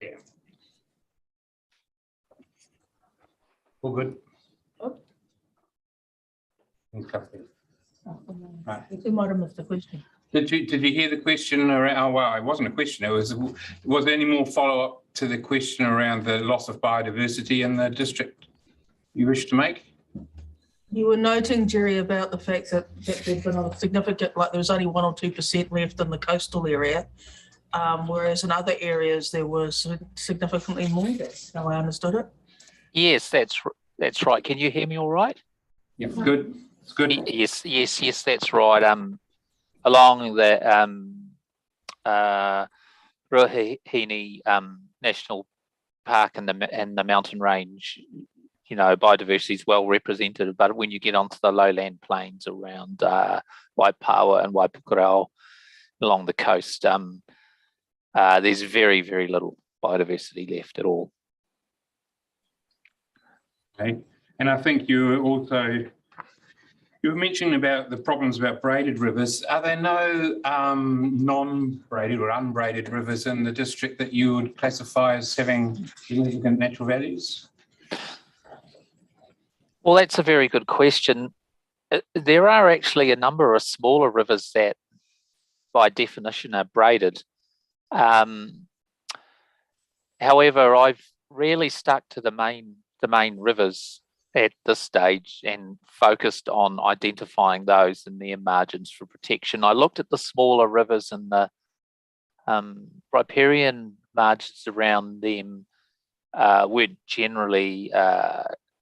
Yeah. All good. You might have missed the question. Did you hear the question around? Oh, well, it wasn't a question. Was there any more follow up to the question around the loss of biodiversity in the district you wish to make? You were noting, Jerry, about the fact that there'd been a significant, like there was only 1 or 2% left in the coastal area, whereas in other areas there was significantly more. That's how I understood it. Yes, that's right. Can you hear me all right? Yeah, good. It's good. Yes, that's right. Along the Ruahine National Park and the mountain range, you know, biodiversity is well represented. But when you get onto the lowland plains around Waipawa and Waipukurau along the coast, there's very, very little biodiversity left at all. Okay, and I think you were mentioning about the problems about braided rivers. Are there no non-braided or unbraided rivers in the district that you would classify as having significant natural values? Well, that's a very good question. There are actually a number of smaller rivers that, by definition, are braided. However, I've really stuck to the main rivers at this stage and focused on identifying those in their margins for protection. I looked at the smaller rivers and the riparian margins around them weren't generally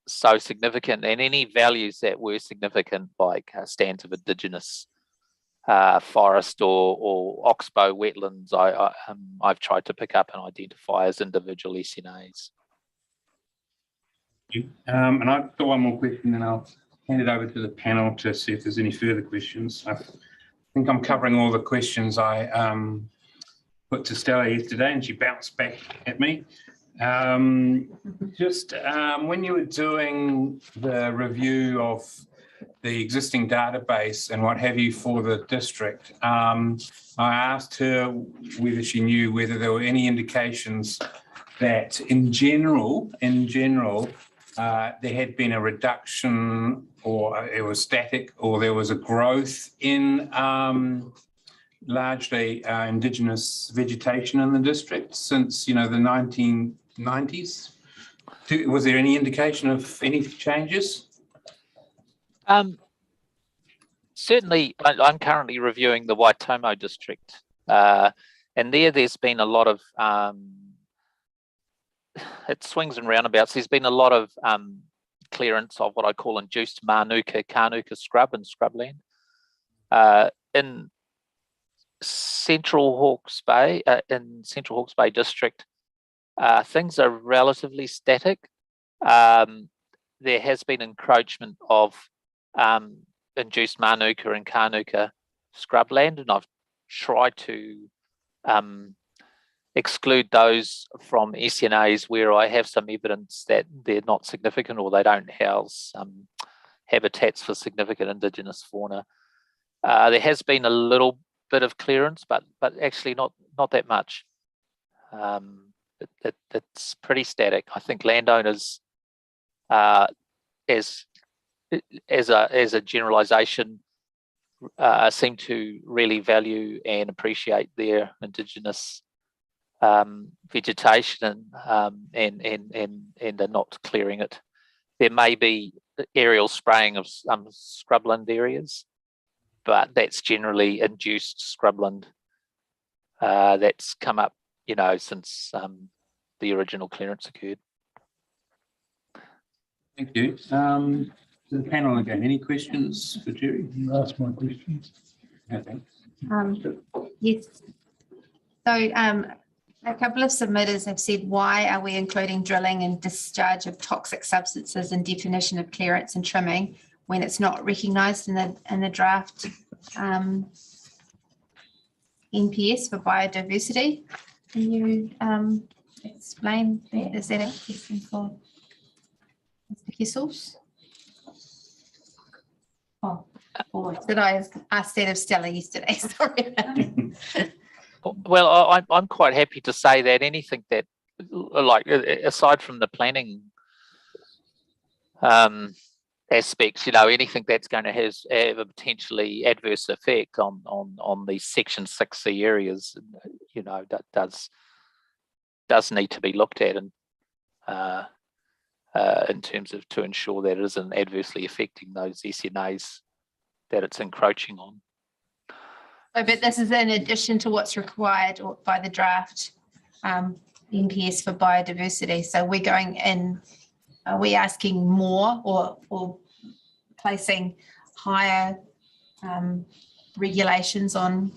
so significant, and any values that were significant, like stands of Indigenous forest or oxbow wetlands, I've tried to pick up and identify as individual SNAs. And I've got one more question, and I'll hand it over to the panel to see if there's any further questions. I think I'm covering all the questions I put to Stella yesterday, and she bounced back at me. When you were doing the review of the existing database and what have you for the district, I asked her whether she knew whether there were any indications that in general, there had been a reduction, or it was static, or there was a growth in largely Indigenous vegetation in the district since, the 1990s. Was there any indication of any changes? Certainly, I'm currently reviewing the Waitomo district, and there's been a lot of it swings and roundabouts. There's been a lot of clearance of what I call induced Kanuka scrub and scrubland. In Central Hawke's Bay, district, things are relatively static. There has been encroachment of induced Manuka and Kanuka scrubland, and I've tried to exclude those from SNAs where I have some evidence that they're not significant or they don't house habitats for significant Indigenous fauna. There has been a little bit of clearance, but actually not that much. It's pretty static. I think landowners, as a generalisation, seem to really value and appreciate their Indigenous vegetation, and are not clearing it. There may be aerial spraying of some scrubland areas, but that's generally induced scrubland that's come up, since the original clearance occurred. Thank you. To the panel again, any questions for Jerry? Ask my questions. Okay. Yes. So a couple of submitters have said, why are we including drilling and discharge of toxic substances in definition of clearance and trimming when it's not recognised in the draft NPS for biodiversity? Can you explain that? Is that a question for Mr. Kessels? Did I ask that of Stella yesterday? Sorry. Well, I'm quite happy to say that anything that, like, aside from the planning aspects, anything that's going to have a potentially adverse effect on these Section 6C areas, that does need to be looked at, and in terms of to ensure that it isn't adversely affecting those SNAs that it's encroaching on. Oh, but this is in addition to what's required by the draft NPS for biodiversity. So we're going in, are we asking more or placing higher regulations on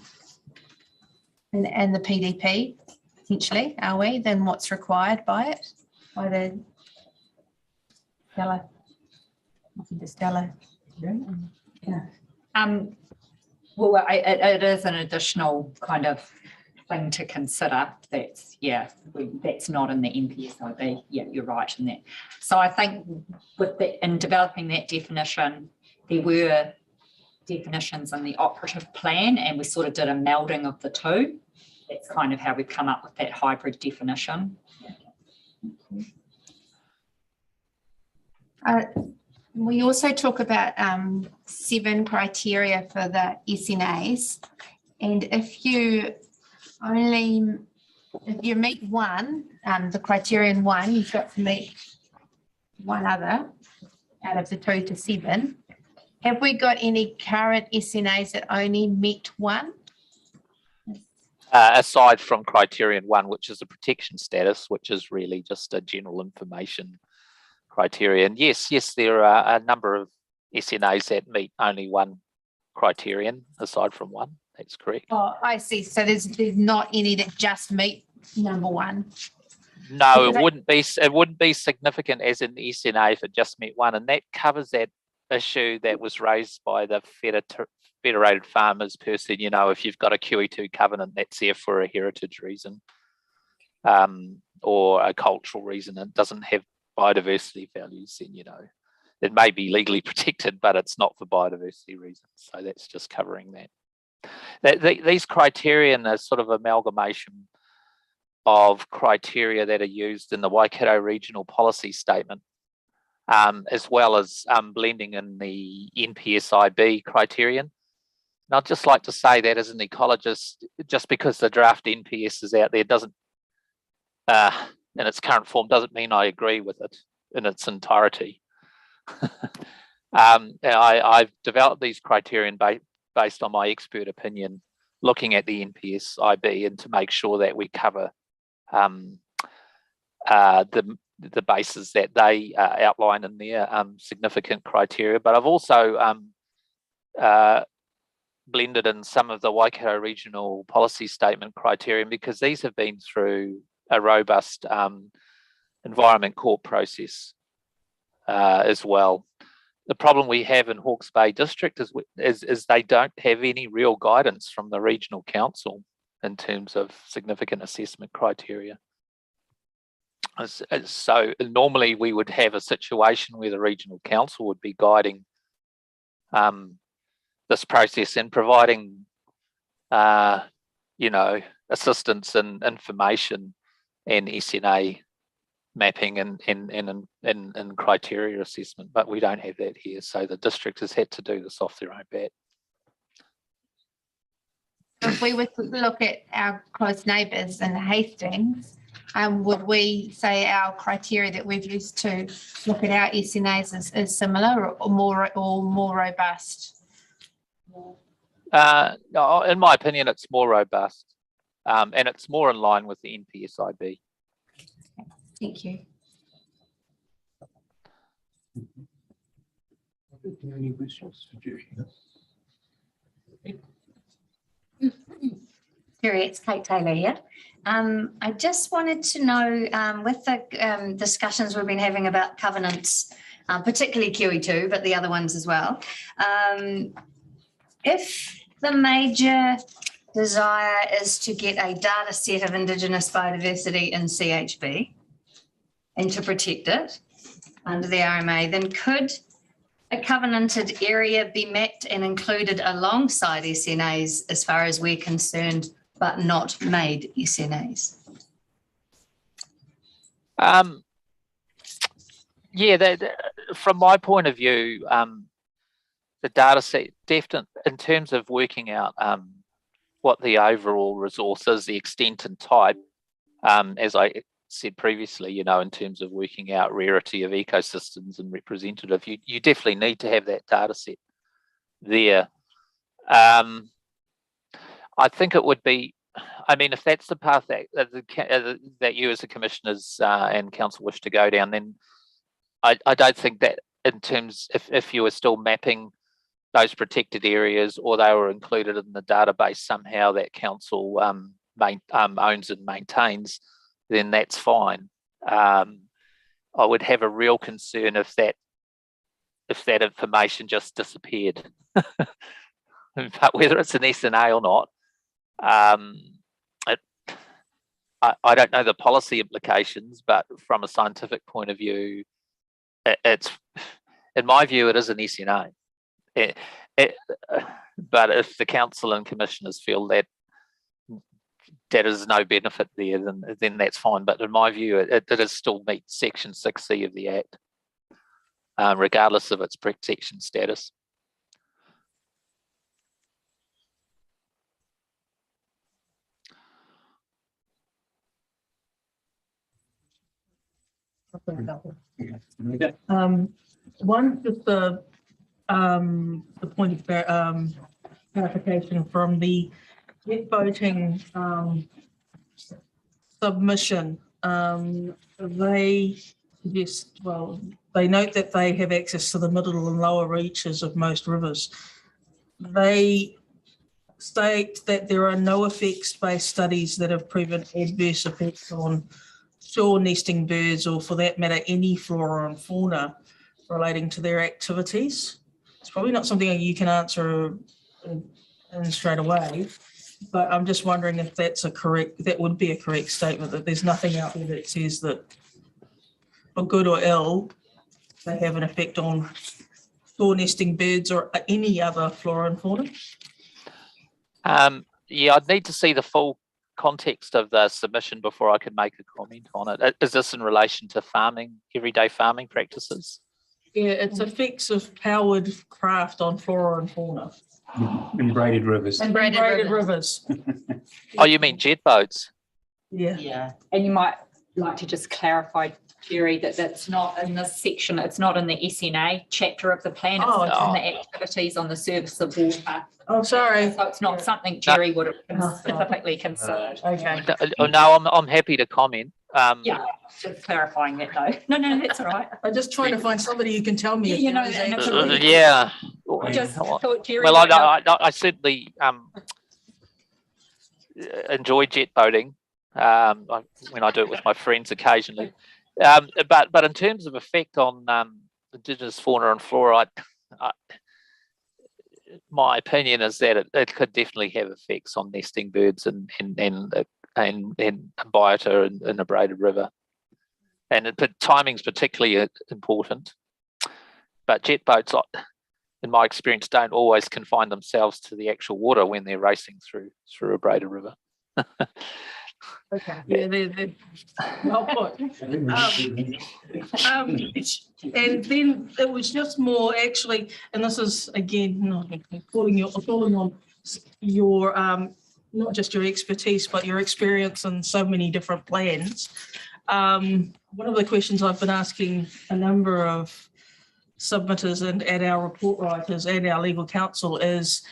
and the PDP potentially, are we, than what's required by it, by the Stella? Yeah. Well, it is an additional kind of thing to consider. That's not in the NPSIB. Yeah, you're right in that. So I think in developing that definition, there were definitions in the operative plan, and we sort of did a melding of the two. That's kind of how we've come up with that hybrid definition. We also talk about 7 criteria for the SNAs, and if you meet one, the criterion 1, you've got to meet one other out of the 2 to 7. Have we got any current SNAs that only met 1? Aside from criterion 1, which is a protection status, which is really just a general information criterion. Yes, there are a number of SNAs that meet only 1 criterion aside from 1. That's correct. Oh, I see. So there's not any that just meet number 1. No, it wouldn't be significant as an SNA if it just met 1, and that covers that issue that was raised by the Federated Farmers person. If you've got a QE2 covenant that's there for a heritage reason or a cultural reason, and doesn't have biodiversity values, then it may be legally protected, but it's not for biodiversity reasons. So that's just covering that. These criterion are sort of amalgamation of criteria that are used in the Waikato Regional Policy Statement, as well as blending in the NPSIB criterion. And I'd just like to say that as an ecologist, just because the draft NPS is out there doesn't, in its current form, doesn't mean I agree with it in its entirety. I've developed these criterion based on my expert opinion, looking at the NPSIB, and to make sure that we cover the bases that they outline in their significant criteria. But I've also blended in some of the Waikato Regional Policy Statement criterion, because these have been through a robust environment court process as well. The problem we have in Hawke's Bay District is they don't have any real guidance from the regional council in terms of significant assessment criteria. So normally we would have a situation where the regional council would be guiding this process and providing, assistance and information and SNA mapping and criteria assessment, but we don't have that here. So the district has had to do this off their own bat. If we were to look at our close neighbours in Hastings, would we say our criteria that we've used to look at our SNAs is similar or more robust? No, in my opinion, it's more robust, and it's more in line with the NPSIB. Thank you. Any questions for Jerry? Jerry, it's Kate Taylor here. I just wanted to know, with the discussions we've been having about covenants, particularly QE2, but the other ones as well, if the major desire is to get a data set of Indigenous biodiversity in CHB and to protect it under the RMA, then could a covenanted area be mapped and included alongside SNAs as far as we're concerned, but not made SNAs? Yeah, from my point of view, the data set, definitely in terms of working out what the overall resource is, the extent and type, as I said previously, in terms of working out rarity of ecosystems and representative, you definitely need to have that data set there. I think it would be, if that's the path that you as the commissioners and council wish to go down, then I don't think that in terms, if you were still mapping those protected areas or they were included in the database somehow that council owns and maintains, then that's fine. I would have a real concern if that information just disappeared. But whether it's an SNA or not, I don't know the policy implications, but from a scientific point of view, it's, in my view, it is an SNA. But if the council and commissioners feel that is no benefit there, then that's fine. But in my view, it is still meets Section 6C of the Act, regardless of its protection status. One, just the point of clarification from the jet boating submission. They suggest, they note that they have access to the middle and lower reaches of most rivers. They state that there are no effects-based studies that have proven adverse effects on shore nesting birds, or for that matter, any flora and fauna relating to their activities. It's probably not something you can answer straight away, but I'm just wondering if that would be a correct statement, that there's nothing out there that says that, for good or ill, they have an effect on shore nesting birds or any other flora and fauna. Yeah, I'd need to see the full context of the submission before I could make a comment on it. Is this in relation to farming, everyday farming practices? Yeah, it's effects of powered craft on flora and fauna. In braided rivers. And braided rivers. Oh, you mean jet boats? Yeah. Yeah, and you might like to just clarify, Jerry, that that's not in this section. It's not in the SNA chapter of the plan. It's in the activities on the surface of water. Oh, sorry. So it's not something Jerry would have specifically considered. Okay. No, I'm happy to comment. Yeah, just clarifying that though. No, that's all right. I'm just trying to find somebody who can tell me. Yeah. Just thought Jerry. Well, I certainly enjoy jet boating when I do it with my friends occasionally. But in terms of effect on Indigenous fauna and flora, my opinion is that it could definitely have effects on nesting birds and biota in a braided river. But timing's particularly important. But jet boats, in my experience, don't always confine themselves to the actual water when they're racing through a braided river. Okay. Yeah, they're well put. And then it was just more actually, and this is again calling on your not just your expertise but your experience in so many different plans. One of the questions I've been asking a number of submitters and our report writers and our legal counsel is,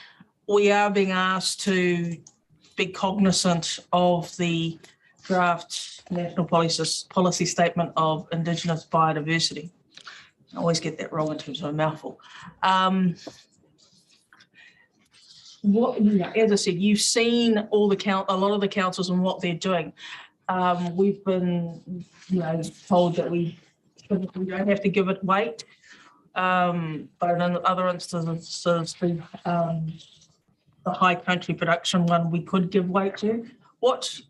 we are being asked to be cognizant of the draft national policy statement of Indigenous biodiversity. I always get that wrong in terms of a mouthful. As I said, you've seen a lot of the councils and what they're doing. We've been, told that we don't have to give it weight, but in other instances, the high country production one we could give weight to. What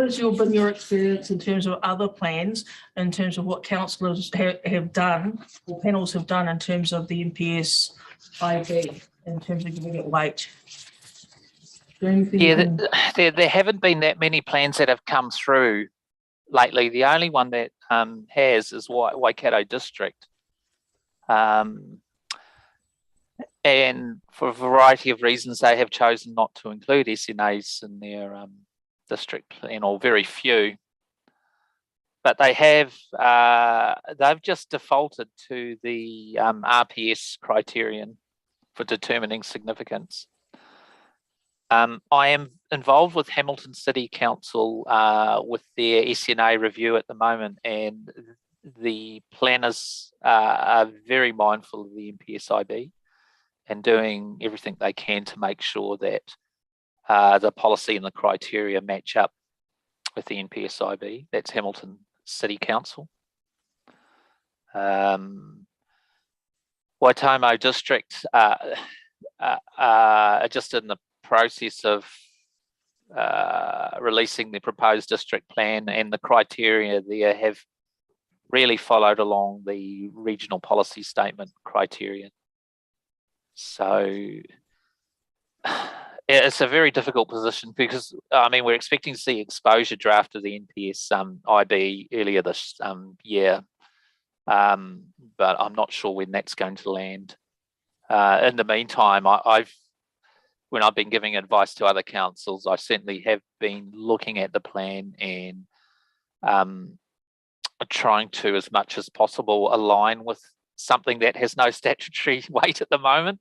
has been your experience in terms of other plans, in terms of what councillors have done or panels have done in terms of the NPS IV, in terms of giving it weight? Yeah, there haven't been that many plans that have come through lately. The only one that has is Waikato District. And for a variety of reasons, they have chosen not to include SNAs in their district plan, or very few. But they have, they've just defaulted to the RPS criterion for determining significance. I am involved with Hamilton City Council with their SNA review at the moment, and the planners are very mindful of the NPSIB and doing everything they can to make sure that the policy and the criteria match up with the NPSIB. That's Hamilton City Council. Waitomo District are just in the process of releasing the proposed district plan, and the criteria there have really followed along the regional policy statement criteria. So it's a very difficult position because, I mean, we're expecting to see exposure draft of the NPS IB earlier this year, but I'm not sure when that's going to land. In the meantime, when I've been giving advice to other councils, I certainly have been looking at the plan and trying to, as much as possible, align with something that has no statutory weight at the moment,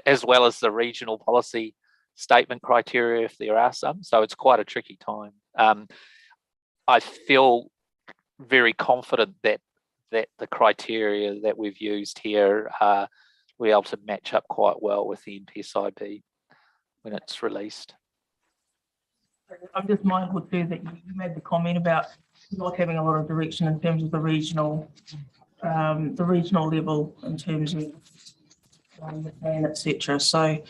as well as the regional policy statement criteria, if there are some. So it's quite a tricky time. I feel very confident that the criteria that we've used here we're able to match up quite well with the NPSIB when it's released. I'm just mindful too that you made the comment about not having a lot of direction in terms of the regional level in terms of the plan, etc. So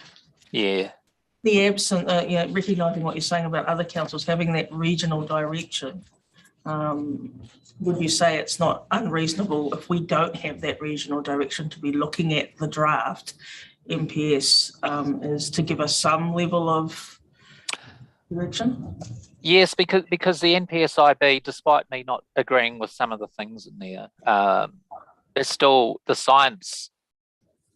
yeah, the absent, recognising what you're saying about other councils having that regional direction. Would you say it's not unreasonable if we don't have that regional direction to be looking at the draft MPS is to give us some level of direction? Yes, because the NPSIB, despite me not agreeing with some of the things in there, it's still the science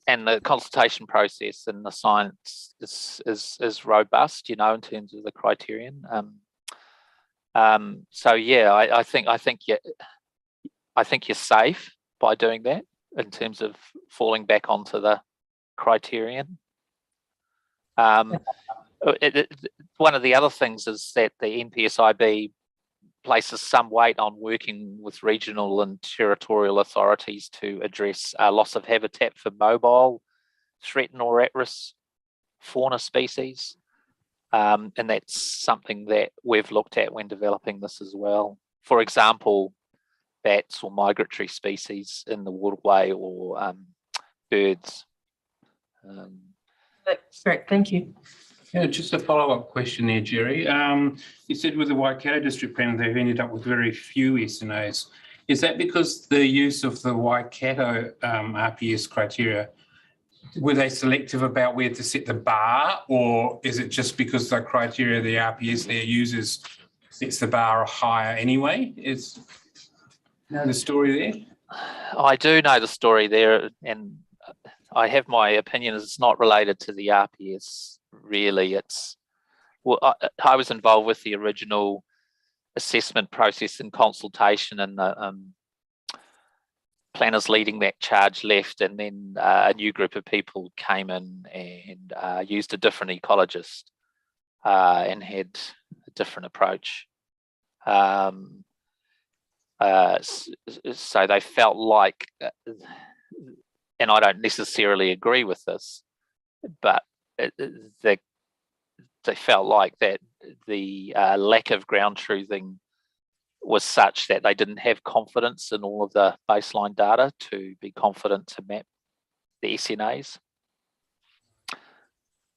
and the consultation process and the science is robust, in terms of the criterion. So yeah, I think you're safe by doing that in terms of falling back onto the criterion. One of the other things is that the NPSIB places some weight on working with regional and territorial authorities to address loss of habitat for mobile, threatened or at-risk fauna species. And that's something that we've looked at when developing this as well. For example, bats or migratory species in the waterway, or birds. That's great, thank you. Yeah, just a follow-up question there, Jerry. You said with the Waikato district plan, they've ended up with very few SNAs. Is that because the use of the Waikato RPS criteria, were they selective about where to set the bar, or is it just because the criteria the RPS there uses sets the bar higher anyway? You know the story there? I do know the story there, and I have my opinion. It's not related to the RPS, really. I was involved with the original assessment process and consultation, and the planners leading that charge left, and then a new group of people came in and used a different ecologist and had a different approach. So they felt like, and I don't necessarily agree with this, but they felt like that the lack of ground truthing was such that they didn't have confidence in all of the baseline data to be confident to map the SNAs.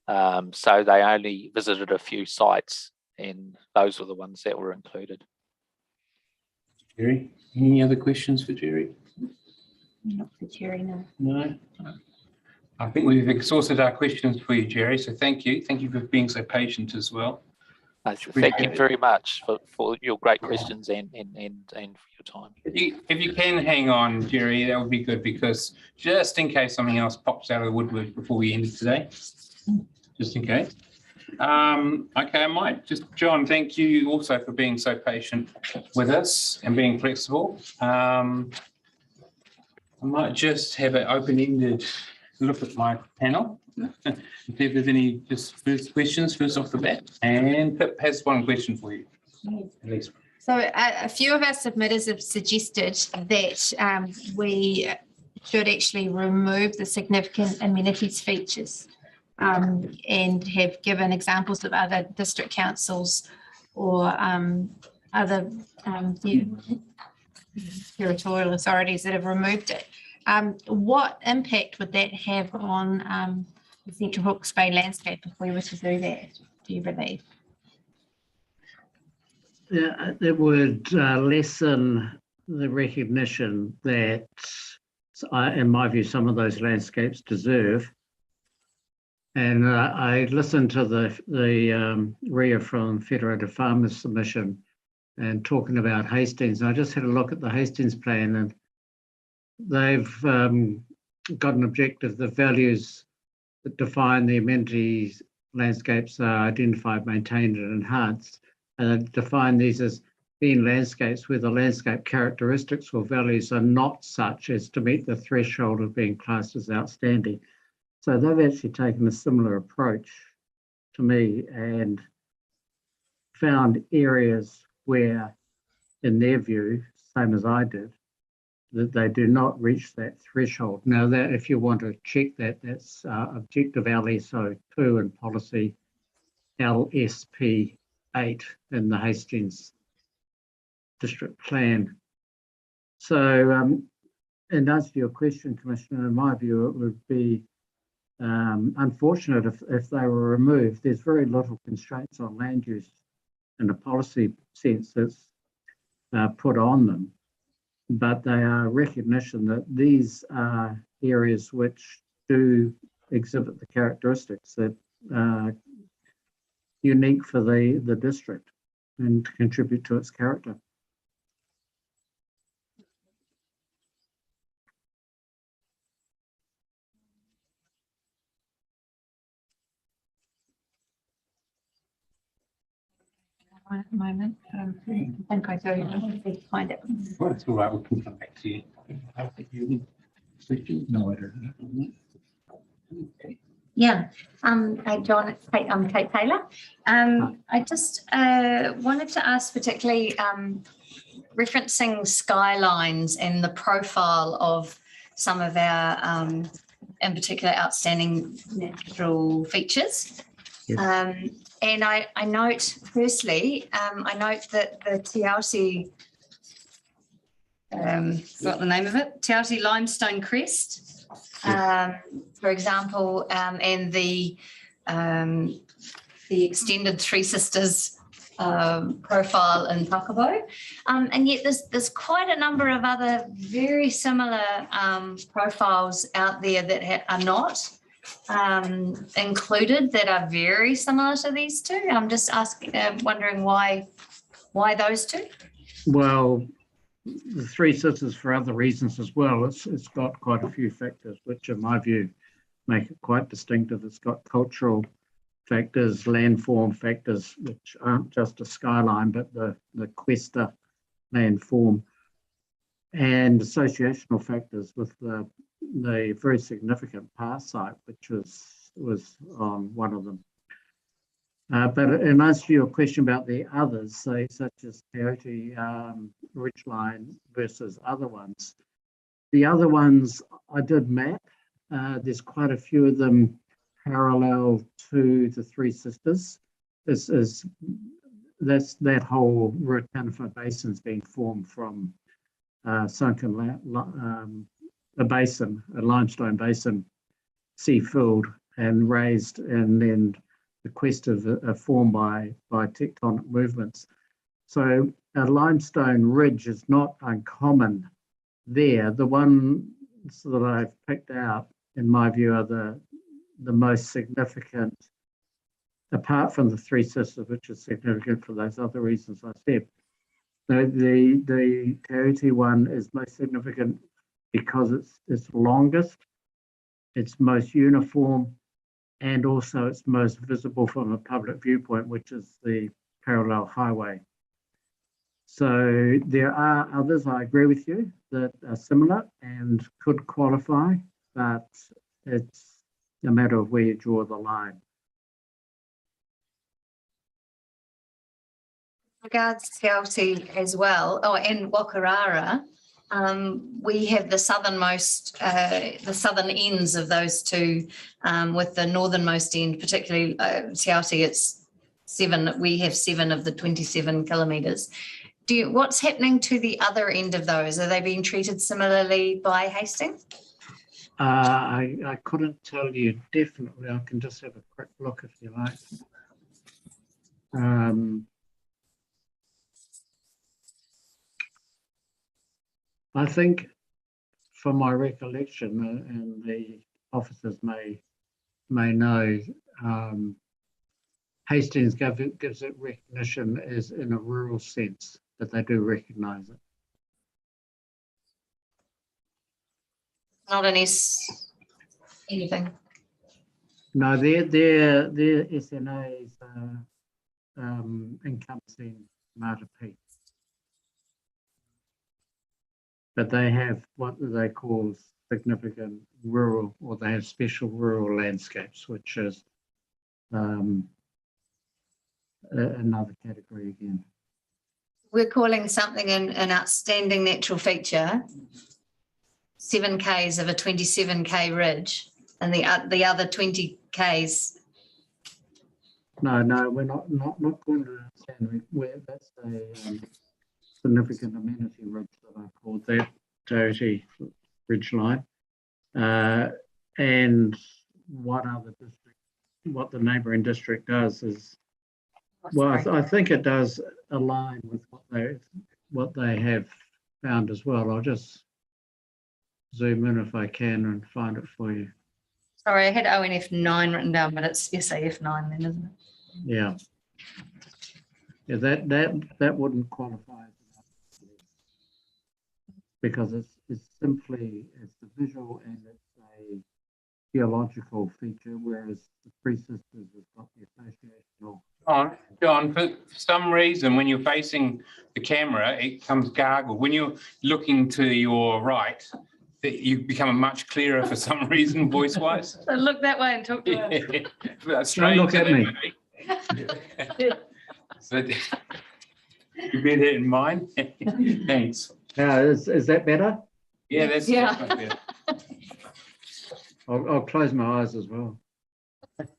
So they only visited a few sites, and those were the ones that were included. Jerry, any other questions for Jerry? Not for Jerry, no. No. I think we've exhausted our questions for you, Jerry. So thank you. Thank you for being so patient as well. Thank you very much for your great questions and for your time. If you can hang on, Jerry, that would be good, because just in case something else pops out of the woodwork before we end it today, just in case. Okay, I might just, John, thank you also for being so patient with us and being flexible. I might just have an open-ended look at my panel. See if there's any just first questions first off the bat. And Pip has one question for you, at least. So a few of our submitters have suggested that we should actually remove the significant amenities features and have given examples of other district councils or other territorial authorities that have removed it. What impact would that have on the Central Hawke's Bay landscape if we were to do that, do you believe? Yeah, it would lessen the recognition that, in my view, some of those landscapes deserve. And I listened to the RIA from Federated Farmers submission and talking about Hastings. And I just had a look at the Hastings plan, and they've got an objective. The values that define the amenities landscapes are identified, maintained, and enhanced. And define these as being landscapes where the landscape characteristics or values are not such as to meet the threshold of being classed as outstanding. So they've actually taken a similar approach to me and found areas where, in their view, same as I did, that they do not reach that threshold. Now, that if you want to check that, that's objective LSO 2 and policy LSP 8 in the Hastings district plan. So in answer to your question, Commissioner, in my view, it would be unfortunate if they were removed. There's very little constraints on land use in a policy sense that's put on them, but they are recognition that these are areas which do exhibit the characteristics that are unique for the district and contribute to its character. At the moment, I think I do find it. Well, it's all right, we can come back to you. No, I don't. Yeah, hey John, I'm Kate Taylor. I just wanted to ask, particularly referencing skylines and the profile of some of our, in particular, outstanding natural features. Yes. And I note, firstly, I note that the Te Aoti, forgot the name of it, Te Aoti limestone crest, for example, and the extended Three Sisters profile in Pakabo. And yet there's quite a number of other very similar profiles out there that are not included, that are very similar to these two. I'm just asking, wondering why those two? Well, the Three Sisters, for other reasons as well, it's got quite a few factors which, in my view, make it quite distinctive. It's got cultural factors, landform factors, which aren't just a skyline, but the Questa landform, and associational factors with the very significant pass site, which was on one of them. But in answer to your question about the others, say such as Te Aoti Ridgeline versus other ones, the other ones I did map. There's quite a few of them parallel to the Three Sisters. That whole Ruataniwha basin's been formed from sunken a basin, a limestone basin, sea filled and raised, and then the quests are formed by tectonic movements. So a limestone ridge is not uncommon there. The ones that I've picked out, in my view, are the most significant apart from the Three Sisters, which is significant for those other reasons I said. The Te Aute one is most significant because it's longest, it's most uniform, and also it's most visible from a public viewpoint, which is the parallel highway. So there are others, I agree with you, that are similar and could qualify, but it's a matter of where you draw the line. Regards to Te Aute as well, and Wakarara, we have the southernmost, the southern ends of those two, with the northernmost end, particularly Te Aute, it's 7, we have 7 of the 27 kilometres. What's happening to the other end of those? Are they being treated similarly by Hastings? I couldn't tell you definitely. I can just have a quick look if you like. I think, from my recollection, and the officers may know, Hastings gives it recognition as in a rural sense, that they do recognise it. Not an anything. No, their SNAs are encompassing Mata Peak. But they have what they call significant rural, or they have special rural landscapes, which is another category again. We're calling something an outstanding natural feature, 7 Ks of a 27 K ridge, and the other 20 Ks. No, we're not going to understand. That's a significant amenity ridge that I called that Te Aute ridge line. And what the neighbouring district does is, well, I think it does align with what they have found as well. I'll just zoom in if I can and find it for you. Sorry, I had ONF 9 written down, but it's SAF 9 then, isn't it? Yeah. Yeah, that wouldn't qualify because it's simply it's a visual and it's a geological feature, whereas the Three Sisters has got the associational. John, for some reason, when you're facing the camera, it comes gargled. When you're looking to your right, you become much clearer for some reason, voice-wise. So look that way and talk to us. That's strange. Don't look at me. So, you bear that in mind. Thanks. Now, is that better? Yeah, that's much better. I'll close my eyes as well.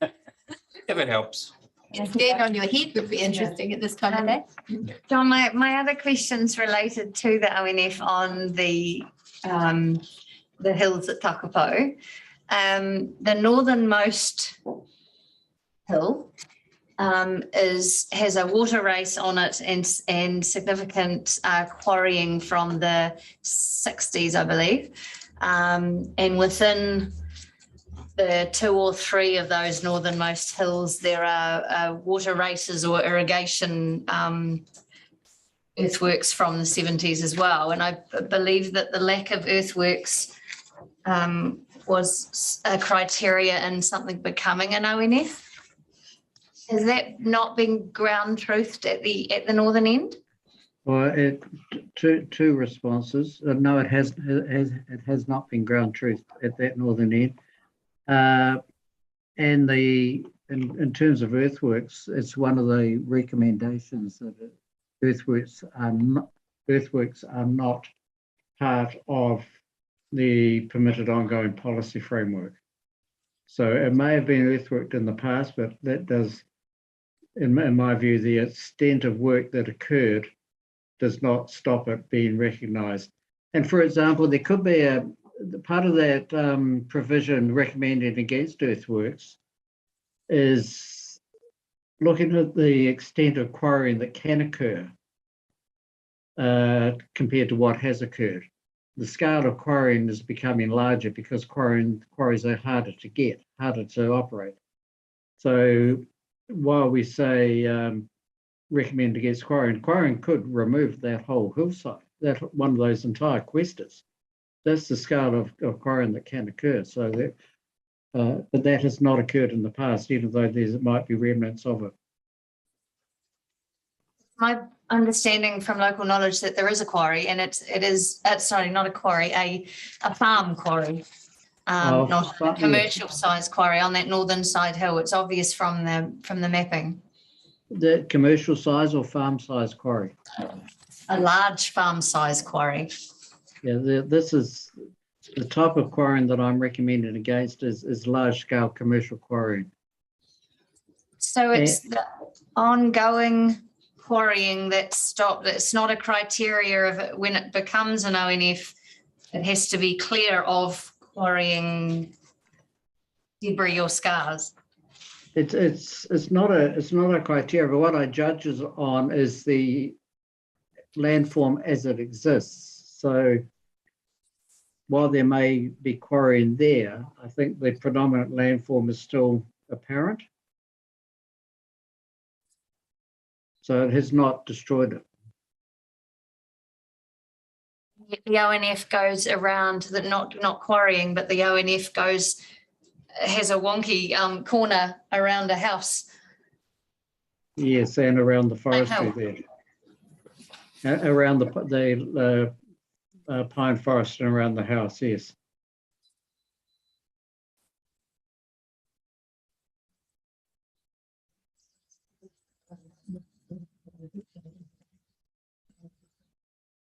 If it helps. Stand on your head would be interesting at this time of day. John, my other questions related to the ONF on the hills at Takapo. The northernmost hill has a water race on it and significant quarrying from the 60s, I believe. And within the 2 or 3 of those northernmost hills, there are water races or irrigation earthworks from the 70s as well. And I believe that the lack of earthworks was a criteria in something becoming an ONF. Has that not been ground truthed at the northern end? Well, two responses. No, it has not been ground truthed at that northern end. And in terms of earthworks, it's one of the recommendations that earthworks are not part of the permitted ongoing policy framework. So it may have been earthworked in the past, but that does, in my view, the extent of work that occurred does not stop it being recognised. And for example, there could be a part of that provision recommended against earthworks is looking at the extent of quarrying that can occur compared to what has occurred. The scale of quarrying is becoming larger because quarries are harder to get, harder to operate. So while we say recommend against quarrying could remove that whole hillside, that one of those entire questas. That's the scale of quarrying that can occur. So that, but that has not occurred in the past, even though there might be remnants of it. My understanding from local knowledge that there is a quarry, and it's sorry, not a quarry, a farm quarry, not a commercial size quarry on that northern side hill. It's obvious from the mapping. The commercial size or farm size quarry? A large farm size quarry. Yeah, this is the type of quarrying that I'm recommending against is large scale commercial quarrying. So it's the ongoing quarrying that's stopped. It's not a criteria of it when it becomes an ONF. It has to be clear of quarrying debris or scars. It's not a criteria, but what I judge on is the landform as it exists. So while there may be quarrying there, I think the predominant landform is still apparent. So it has not destroyed it. The ONF goes around, that not quarrying, but the ONF has a wonky corner around a house. Yes, and around the forestry there. Around the pine forest and around the house, yes.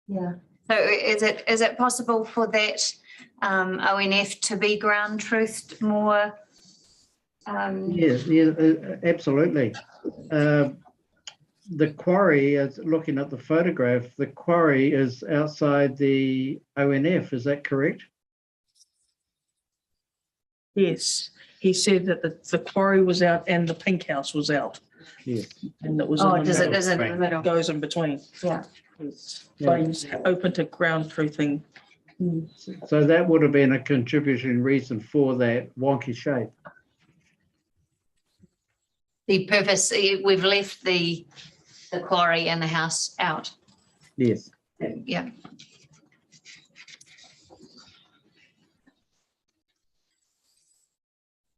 Yeah. So is it possible for that ONF to be ground truthed more? Yes, absolutely. The quarry, is looking at the photograph, the quarry is outside the ONF, is that correct? Yes, he said that the quarry was out and the pink house was out. Yes. And it was Is it in the middle? Goes in between. Yeah. Claims open to ground truthing. So that would have been a contributing reason for that wonky shape. The purpose, we've left the quarry and the house out. Yes. Yeah.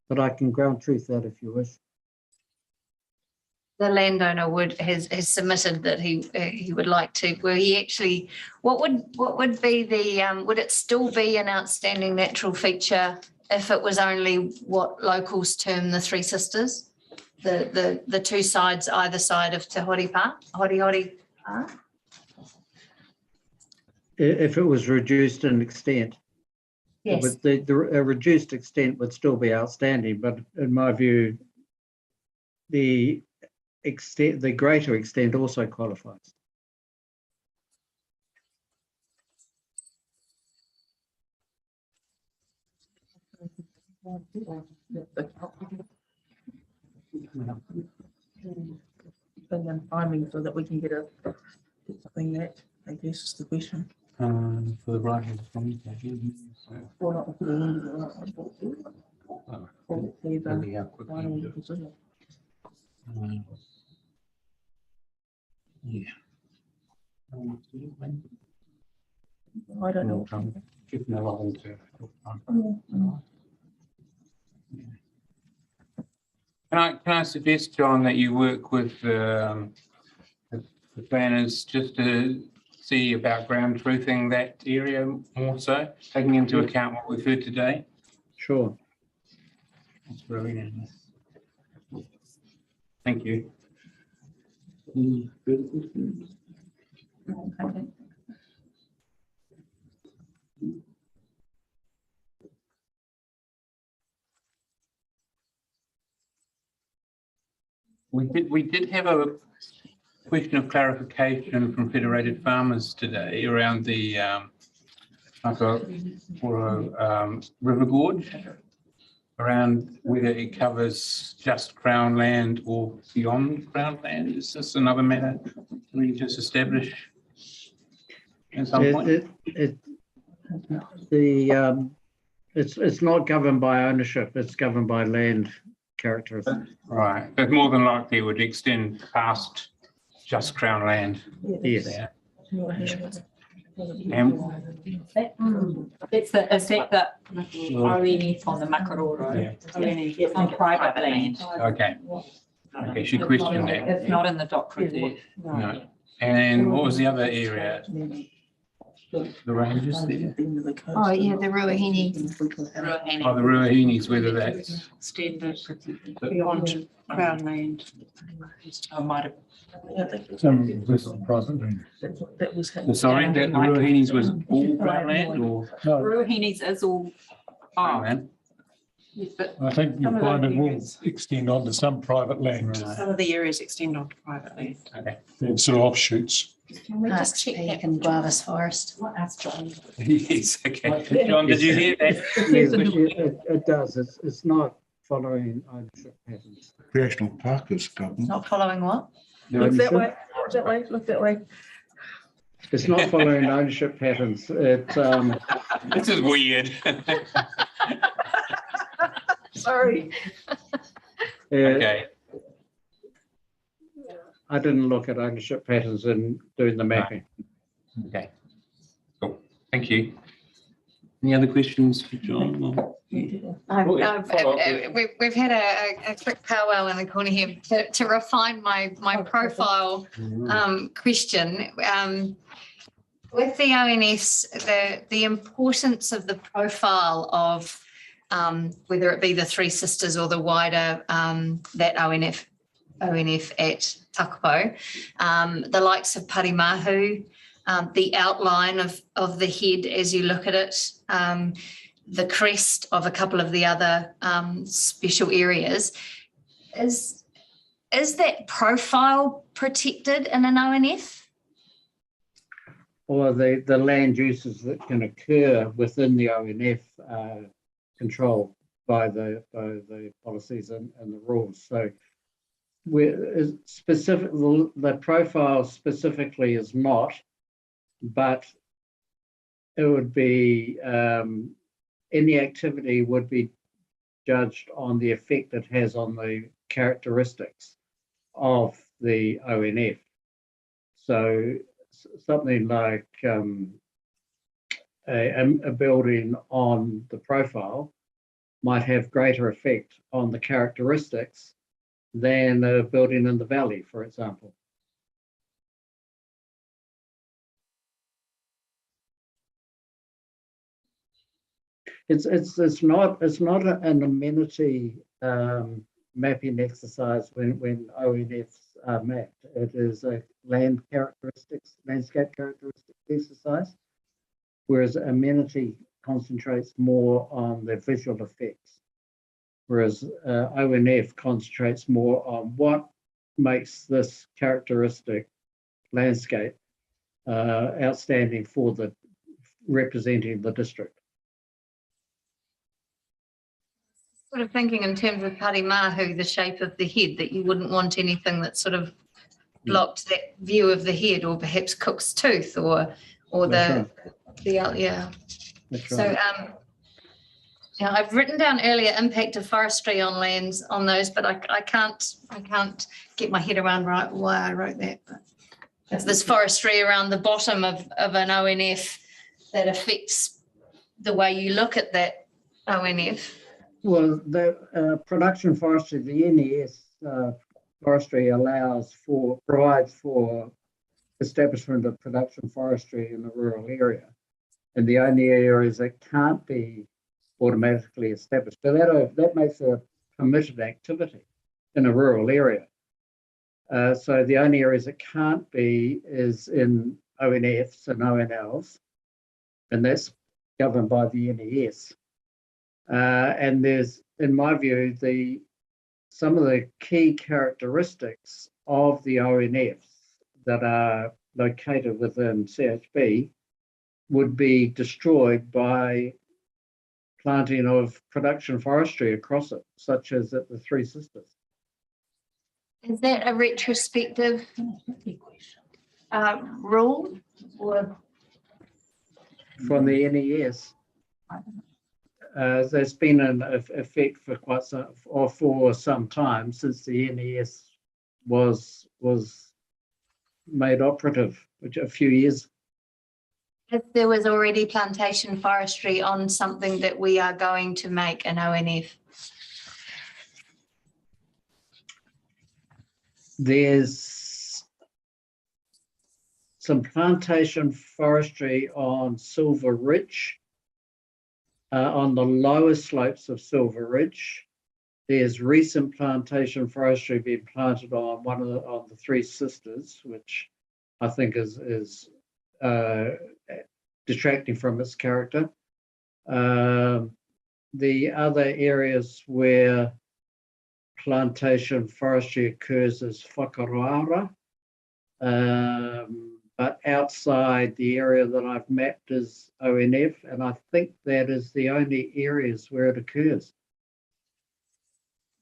But I can ground truth that if you wish. The landowner has submitted that he would like to. Will he actually? What would be the? Would it still be an outstanding natural feature if it was only what locals term the Three Sisters, the two sides either side of Te Hori Pa? If it was reduced in extent. Yes. But the reduced extent would still be outstanding, but in my view, the greater extent also qualifies. And timing so that we can get something that I guess is the question. For the right hand from yeah. I don't know. Can I suggest, John, that you work with the planners just to see about ground truthing that area more so, taking into account what we've heard today? Sure. That's brilliant. Thank you. We did have a question of clarification from Federated Farmers today around the river gorge, around whether it covers just Crown land or beyond Crown land. Is this another matter we just establish at some point? It's not governed by ownership, it's governed by land characteristics. Right, but more than likely it would extend past just Crown land. Yes. there. Is that the ONF on the Makaroro? ONF on private land. Okay. Okay, she questioned that. It's not in the doc report. No. And what was the other area? The ranges there? Oh, yeah, the Ruahine. Oh, the Ruahinis, whether that's. Extended beyond Crown land. I might have. That was. Sorry, that the Ruahinis was all Crown land or? Ruahinis is all. Crown land? I think you'll find it will extend onto some private land. Some of the areas extend onto private land. Okay. And sort of offshoots. Can we just check that in Guavas Forest? What else, John? Yes, okay. John, did you hear that? Yes, it does. It's not following ownership patterns. Recreational park is government. Not following what? Look that way, look that way, look that way. It's not following ownership patterns. This is weird. Sorry. Okay. I didn't look at ownership patterns in doing the mapping. Okay. Cool. Thank you. Any other questions for John? We've had a quick powwow in the corner here to refine my profile question. With the ONFs, the importance of the profile of whether it be the Three Sisters or the wider that ONF at Takapo, the likes of Parimahu, the outline of the head as you look at it, the crest of a couple of the other special areas. Is that profile protected in an ONF? Or the land uses that can occur within the ONF are controlled by the policies and the rules. So the profile specifically is not, but it would be any activity would be judged on the effect it has on the characteristics of the ONF. So something like a building on the profile might have greater effect on the characteristics than a building in the valley, for example. It's not an amenity mapping exercise when ONFs are mapped. It is a landscape characteristics exercise, whereas amenity concentrates more on the visual effects, whereas ONF concentrates more on what makes this characteristic landscape outstanding for the representing the district. Sort of thinking in terms of Parimahu, the shape of the head, that you wouldn't want anything that sort of blocked that view of the head, or perhaps Cook's tooth, or the yeah. That's So you know, I've written down earlier impact of forestry on lands on those, but I can't get my head around why I wrote that. But if there's forestry around the bottom of an ONF that affects the way you look at that ONF. Well, the production forestry, the NES forestry provides for establishment of production forestry in the rural area, and the only areas that can't be automatically established. So that makes a permitted activity in a rural area. So the only areas that can't be is in ONFs and ONLs, and that's governed by the NES. And there's, in my view, some of the key characteristics of the ONFs that are located within CHB would be destroyed by planting of production forestry across it, such as at the Three Sisters. Is that a retrospective rule? Or? From the NES. there's been an effect for for some time since the NES was made operative, which a few years. If there was already plantation forestry on something that we are going to make an ONF. There's some plantation forestry on Silver Ridge, on the lower slopes of Silver Ridge. There's recent plantation forestry being planted on on the Three Sisters, which I think is detracting from its character. The other areas where plantation forestry occurs is Whakaroara, but outside the area that I've mapped is ONF, and I think that is the only areas where it occurs.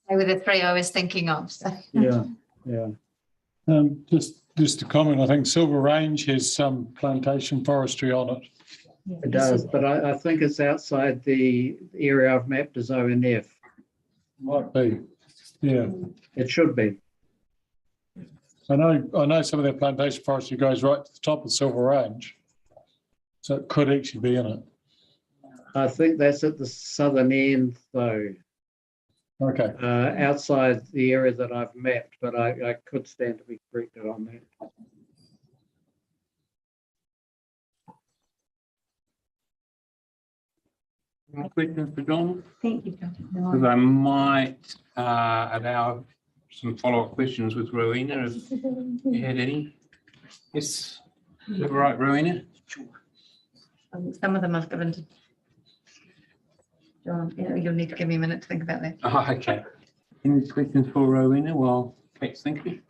They were the three I was thinking of. So. Yeah. Just a comment, I think Silver Range has some plantation forestry on it. It does, but I think it's outside the area I've mapped as ONF. Might be, yeah. It should be. I know some of their plantation forestry goes right to the top of Silver Range, so it could actually be in it. I think that's at the southern end, though. Okay. Outside the area that I've mapped, but I could stand to be corrected on that. Questions for John? Thank you, Because I might allow some follow-up questions with Rowena if you had any. Yes, is that right, Rowena? Sure. Some of them I've given to John. You'll need to give me a minute to think about that. Oh, okay. Any questions for Rowena? Well, Kate's thinking.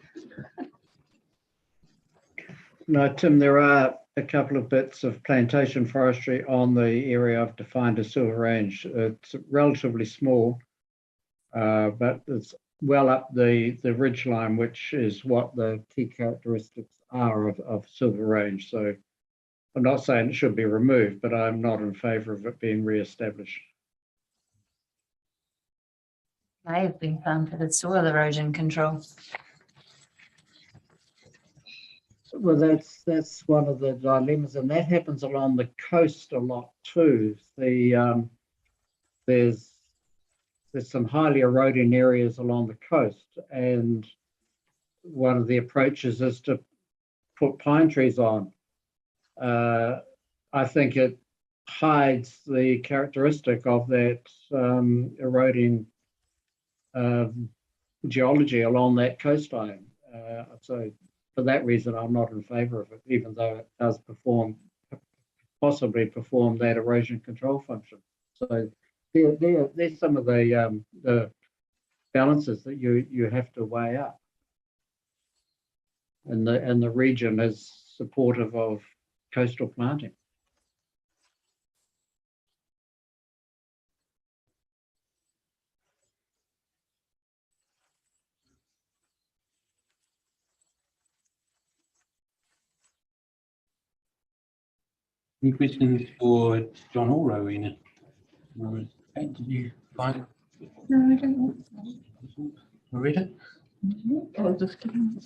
No, Tim, there are a couple of bits of plantation forestry on the area I've defined as Silver Range. It's relatively small, but it's well up the ridge line, which is what the key characteristics are of Silver Range. So I'm not saying it should be removed, but I'm not in favour of it being re-established. May have been planted as soil erosion control. Well, that's one of the dilemmas, and that happens along the coast a lot too. There's some highly eroding areas along the coast, and one of the approaches is to put pine trees on. I think it hides the characteristic of that eroding geology along that coastline. So for that reason, I'm not in favour of it, even though it does possibly perform that erosion control function. So there's some of the balances that you have to weigh up. And the region is supportive of coastal planting. Any questions for John or Rowena? Did you find it? No, I don't want Marita? I was just kidding.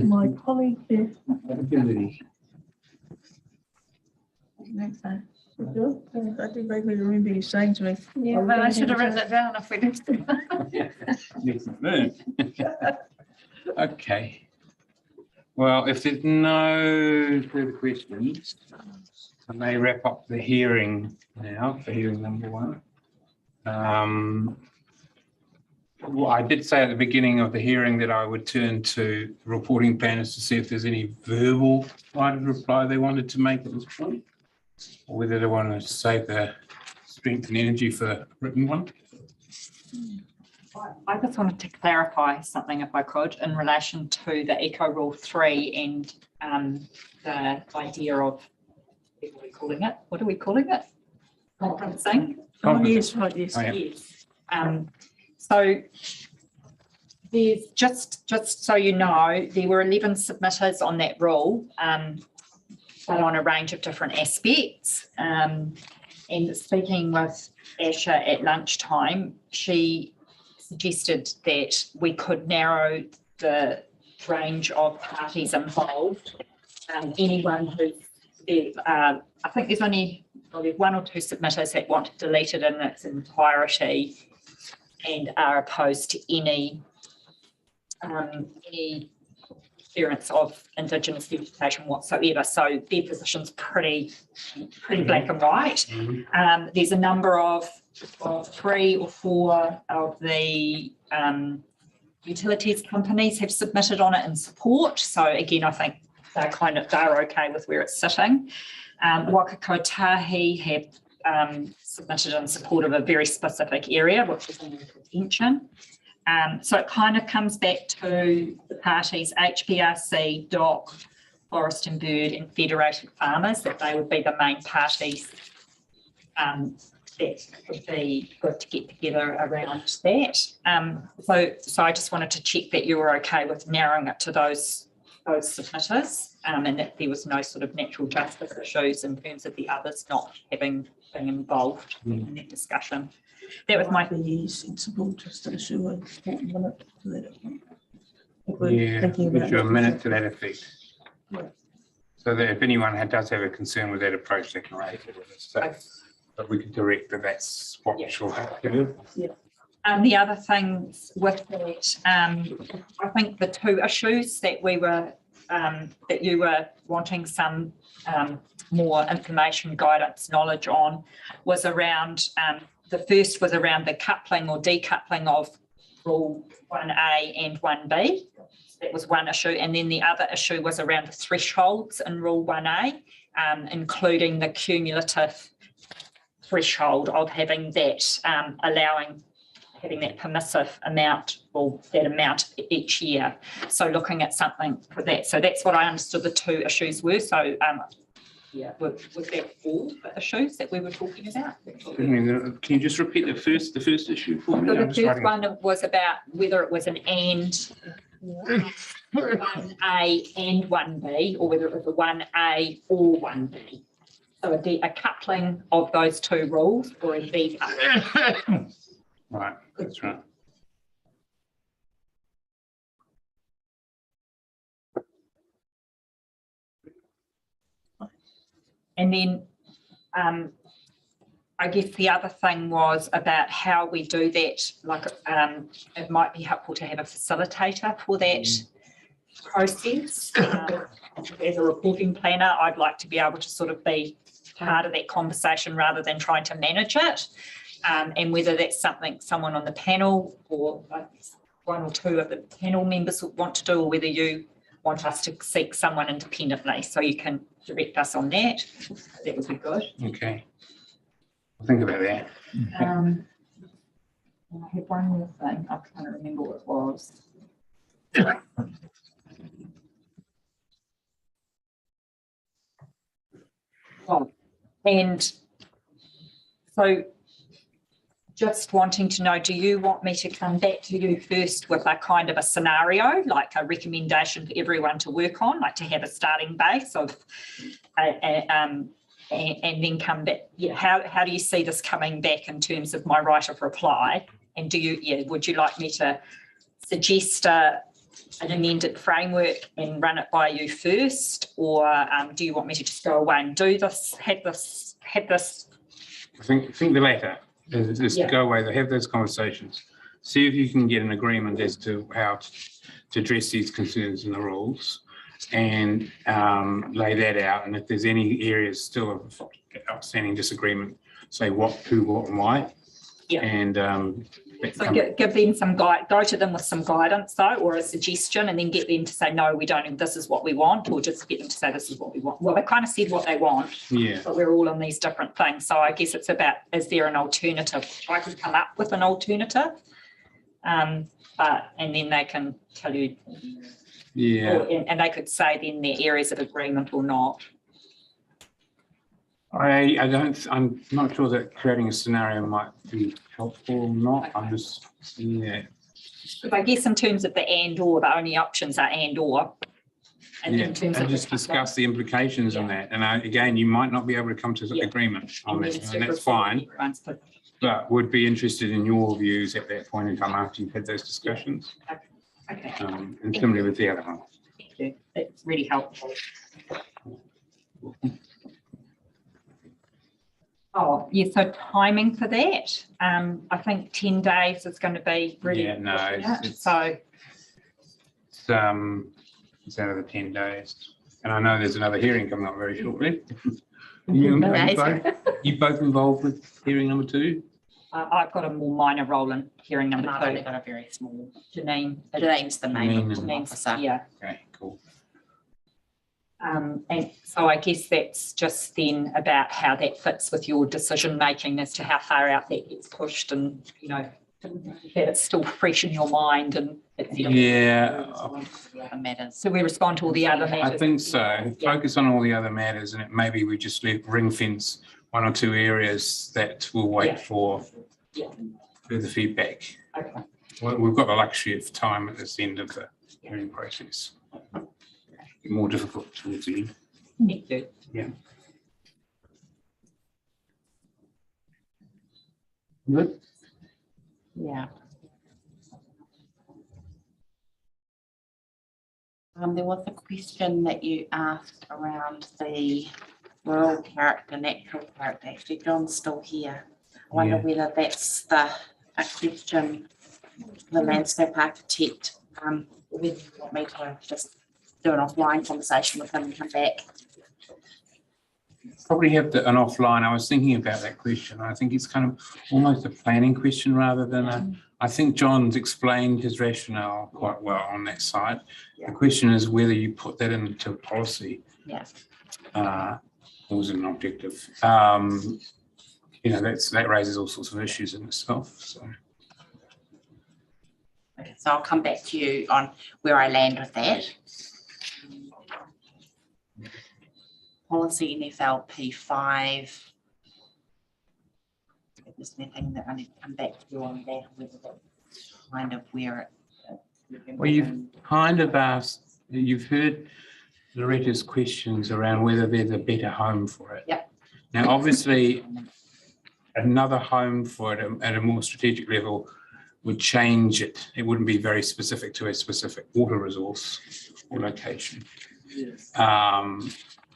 My colleague there. I do vaguely remember you saying to me. Yeah, but I should have written it down if we didn't. Okay. Well, if there's no further questions, I may wrap up the hearing now for hearing number one. Well, I did say at the beginning of the hearing that I would turn to reporting planners to see if there's any verbal right of reply they wanted to make at this point, or whether they want to save their strength and energy for the written one. I just wanted to clarify something, if I could, in relation to the Eco Rule 3 and the idea of, what are we calling it? What are we calling it? Conferencing. Oh, yes, right, yes. Oh, yeah. Yes. So there's just so you know, there were 11 submitters on that rule, but on a range of different aspects. And speaking with Asha at lunchtime, she suggested that we could narrow the range of parties involved. Anyone who, I think there's only probably 1 or 2 submitters that want to delete it in its entirety and are opposed to any appearance of Indigenous vegetation whatsoever. So their position's pretty black and white. There's a number of 3 or 4 of the utilities companies have submitted on it in support. So again, I think they're okay with where it's sitting. Waka Kotahi have submitted in support of a very specific area, which is in prevention. So it kind of comes back to the parties, HBRC, DOC, Forest and Bird and Federated Farmers, that they would be the main parties that would be good to get together around that. So I just wanted to check that you were okay with narrowing it to those submitters, and that there was no sort of natural justice issues in terms of the others not having been involved in that discussion. That was my sensible just to issue a minute to that. Yeah, issue a minute to that effect. So that if anyone does have a concern with that approach, they can raise it with us. So, but we can direct that that's what she'll have to do. The other things with that, I think the 2 issues that we were that you were wanting some more information, guidance, knowledge on was around the first was around the coupling or decoupling of Rule 1A and 1B. That was one issue. And then the other issue was around the thresholds in Rule 1A, including the cumulative threshold of having that, having that permissive amount or that amount each year. So looking at something for that. So that's what I understood the 2 issues were. So was that all the issues that we were talking about? Can you just repeat the first issue for me? So the first one was about whether it was an and 1A and 1B, or whether it was a 1A or 1B. So a coupling of those 2 rules, or a decoupling. Right, that's right. And then I guess the other thing was about how we do that. Like it might be helpful to have a facilitator for that process. As a reporting planner, I'd like to be able to sort of be part of that conversation rather than trying to manage it. And whether that's something someone on the panel or 1 or 2 of the panel members would want to do, or whether you want us to seek someone independently, so you can direct us on that. That would be good. Okay. I'll think about that. I had one more thing. I'm trying to remember what it was. And so just wanting to know, do you want me to come back to you first with a kind of a scenario, like a recommendation for everyone to work on, like to have a starting base of, and then come back? Yeah, how do you see this coming back in terms of my right of reply? And would you like me to suggest an amended framework and run it by you first, or do you want me to just go away and do this, have this? I think the latter. Is go away, they have those conversations, see if you can get an agreement as to how to address these concerns in the rules, and lay that out. And if there's any areas still of outstanding disagreement, say what, who, what, and why. And so give them some go to them with some guidance though, or a suggestion, and then get them to say, no, we don't, this is what we want, or just get them to say this is what we want. Well, they kind of said what they want, but we're all on these different things. So I guess it's about, is there an alternative? I could come up with an alternative, and then they can tell you, and they could say then their areas of agreement or not. I'm not sure that creating a scenario might be helpful or not. I'm just, But I guess in terms of the and or, the only options are and or. in Yeah, terms and of just discuss the implications on that. And again, you might not be able to come to an agreement on this, and that's fine. But would be interested in your views at that point in time after you've had those discussions. Okay. And similarly with the other one. Thank you. It's really helpful. Oh, yeah, so timing for that, I think 10 days is going to be really. Yeah, no, it's out of the 10 days. And I know there's another hearing coming up very shortly. You both involved with hearing number 2? I've got a more minor role in hearing number 2. I've only got a very small. Janine's the main officer. Yeah. Okay, cool. And so I guess that's just then about how that fits with your decision making as to how far out that gets pushed, and that it's still fresh in your mind. And so we respond to all the other matters. I think so. Focus on all the other matters, and maybe we just ring fence 1 or 2 areas that will wait for further feedback. Okay. Well, we've got the luxury of time at this end of the hearing process. More difficult towards the end. Thank you. Yeah. Good. Yeah. There was a question that you asked around the rural character, natural character. Actually, John's still here. I wonder whether that's a question the landscape architect, whether you want me to just do an offline conversation with him and come back. Probably have an offline. I was thinking about that question. I think it's kind of almost a planning question rather than I think John's explained his rationale quite well on that side. The question is whether you put that into policy. Yeah. Or was it an objective? That raises all sorts of issues in itself. So. Okay, so I'll come back to you on where I land with that. Policy in FLP 5. There's anything that I need to come back to you on that, whether that's kind of where it. Well, you've kind of asked, you've heard Loretta's questions around whether there's a better home for it. Yep. Now, obviously, another home for it at a more strategic level would change it. It wouldn't be very specific to a specific water resource or location. Yes.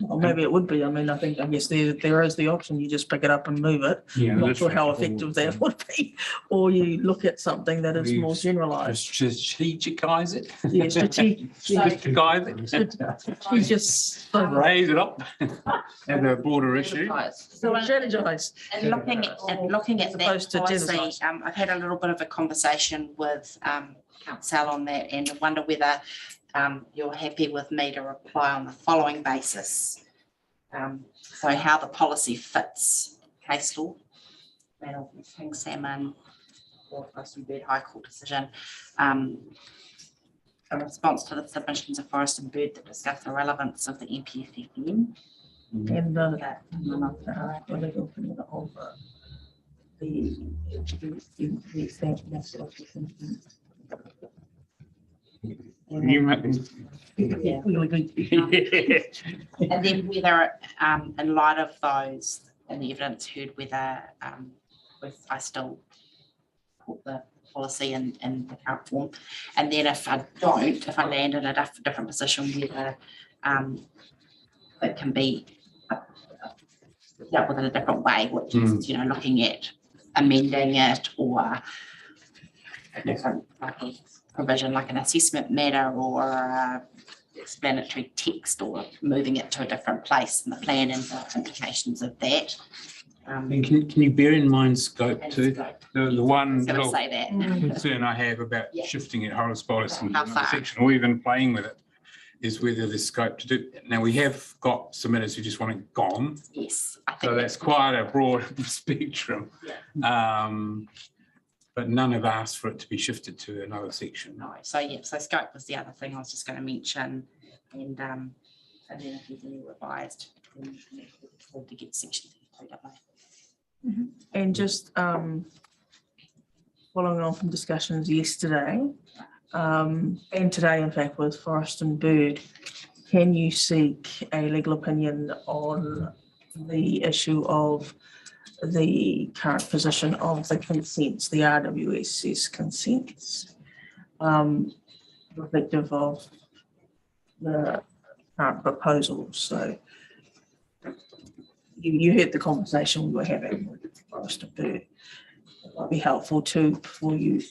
Well, maybe it would be. I guess there is the option. You just pick it up and move it. Yeah, I'm not sure how effective that would be. Or you look at something that is more generalised. Strategise it. Yeah, strategise it. Just raise it up as a broader issue. So strategise. And looking at that policy, I've had a little bit of a conversation with Council on that, and I wonder whether you're happy with me to reply on the following basis. So how the policy fits case law, King Salmon or Forest and Bird High Court decision, in response to the submissions of Forest and Bird that discuss the relevance of the NPFFN. And And then whether, in light of those and the evidence heard, whether I still put the policy in the current form, and then if I don't, if I land in a different position, whether it can be dealt with in a different way, which is looking at amending it or a different provision like an assessment matter or explanatory text, or moving it to a different place in the plan and the implications of that. And can you bear in mind scope too? The one So little say that. concern I have about shifting it horizontalis into another section or even playing with it is whether there's scope to do. Now we have got submitters who just want it gone. Yes. So that's quite a broad spectrum. But none have asked for it to be shifted to another section. No, so so scope was the other thing I was just going to mention, and then if there's any revised, then we'll to get section 32. And just following on from discussions yesterday and today, in fact, with Forest and Bird, can you seek a legal opinion on the issue of the current position of the consents, the RWSS consents, reflective of the current proposals? So you heard the conversation we were having with Forest and Bird. It might be helpful too for you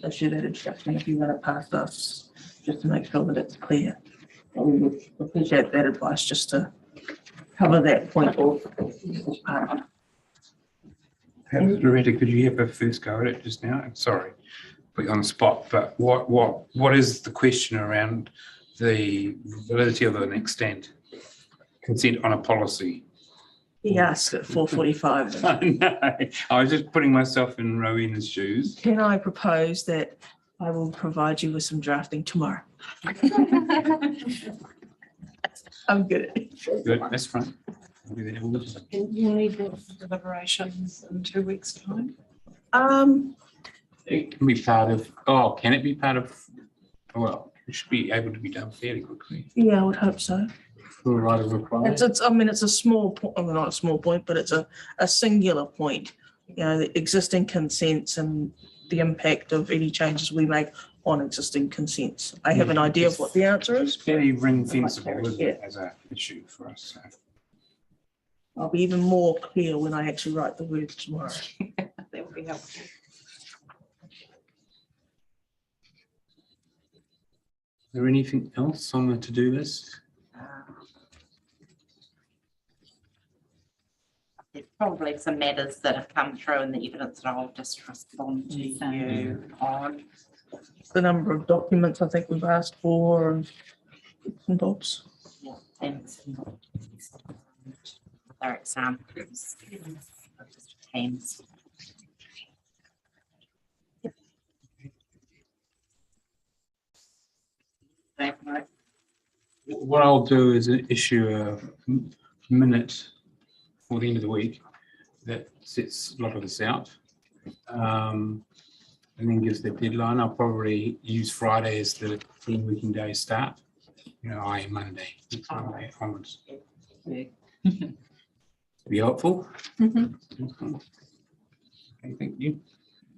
issue that instruction if you run it past us, just to make sure that it's clear. We would appreciate that advice just to cover that point off as part of it. Perhaps, Loretta, could you have a first go at it just now? I'm sorry, put you on the spot, but what is the question around the validity of an extent consent on a policy? He asked at 4:45. No, I was just putting myself in Rowena's shoes. Can I propose that I will provide you with some drafting tomorrow? I'm good at it. Good, that's fine. I'll do that all the time. And you need the deliberations in 2 weeks' time? It can be part of, can it be part of, well, it should be able to be done fairly quickly. Yeah, I would hope so. For a right of reply. It's a small point, I mean, not a small point, but it's a singular point. You know, the existing consents and the impact of any changes we make on existing consents. I have an idea of what the answer is. Fairly ring fencible, isn't it, as an issue for us. So. I'll be even more clear when I actually write the words tomorrow. That would be helpful. Is there anything else on the to-do list? There's probably some matters that have come through in the evidence that I'll just respond to you on. The number of documents I think we've asked for and bits and bobs. Yeah, thanks. Other examples. Thanks. What I'll do is issue a minute for the end of the week that sets a lot of this out, and then gives the deadline. I'll probably use Friday as the 10 working day start. You know, Monday, next Monday onwards. Be helpful. Okay, thank you.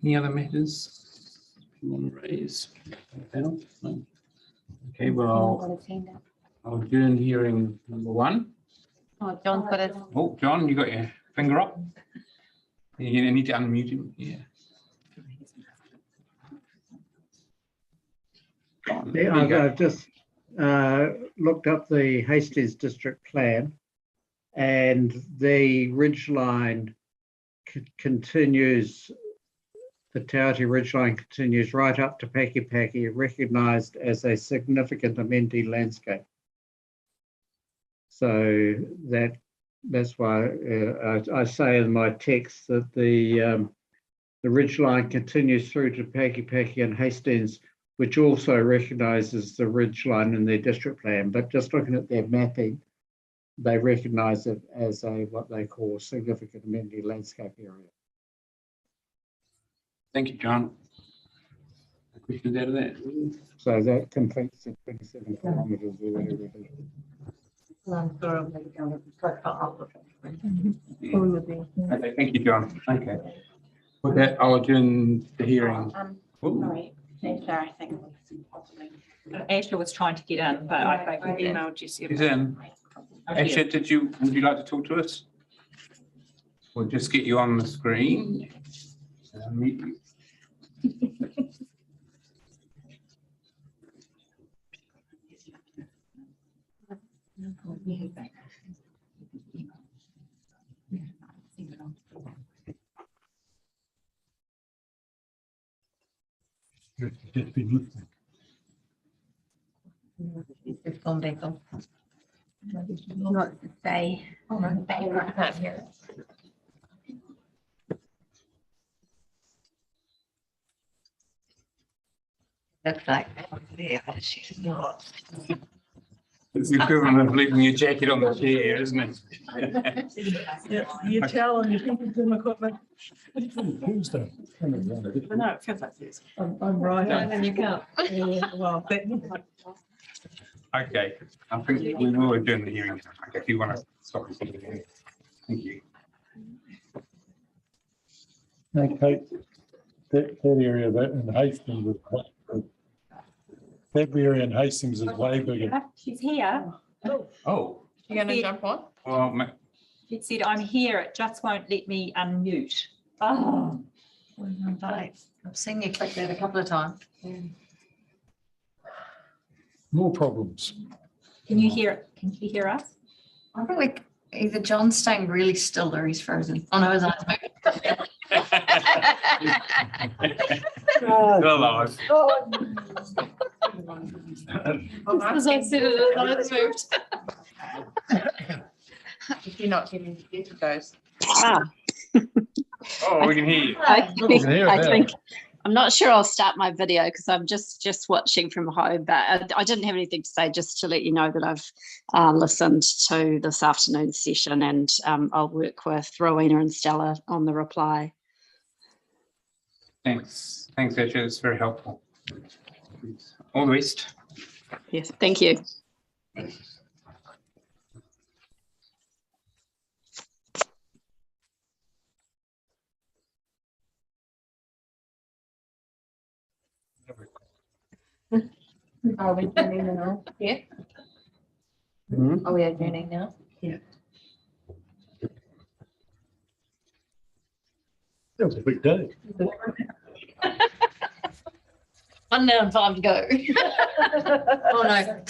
Any other matters you want to raise? No? Okay, well, I'll adjourn hearing number 1. Oh, John's got it. Oh, John, you got your finger up? You need to unmute him. Yeah. I've just looked up the Hastings district plan, and the ridgeline continues, the Taoti ridgeline continues right up to Paki Paki, recognised as a significant amenity landscape. So that's why I say in my text that the ridgeline continues through to Paki Paki and Hastings, which also recognises the ridgeline in their district plan. But just looking at their mapping, they recognise it as a what they call significant amenity landscape area. Thank you, John. Questions out of that? So that completes the 27 kilometres or whatever it is. Okay, thank you, John. Okay. With that, I'll adjourn the hearing. Sorry, I think Ashley was trying to get in, but I emailed Jessie. He's in. Ashley, would you like to talk to us? We'll just get you on the screen. Meet you. Just been listening. It's gone back on. Not to say. I can't hear it. Looks like she's not. It's the equivalent of leaving your jacket on the chair, isn't it? Yeah, you tell on your computer equipment. Tuesday. I know, it feels like this. I'm right. And then you can't. Well, Okay, I think we will adjourn the hearing. Okay, if you want to stop the hearing. Thank you. Okay, that area that in Hastings is that area in Hastings is way bigger. She's here. Oh. You're going to jump on? Well, She said, I'm here. It just won't let me unmute. Oh. I've seen you click that a couple of times. More problems. Can you hear? Can she hear us? I think like either John's staying really still or he's frozen. Oh no, his eyes moving. alive. As I said it, his eyes moved. If you're not getting the there it goes. Oh, we can hear you. I think I'm not sure I'll start my video because I'm just watching from home, but I didn't have anything to say, just to let you know that I've listened to this afternoon's session, and I'll work with Rowena and Stella on the reply. Thanks, Asher. It's very helpful. All the best. Yes, thank you. Are we adjourning now? Yeah. Are we adjourning now? Yeah. That was a big day. 1 hour and 5 to go. Oh no.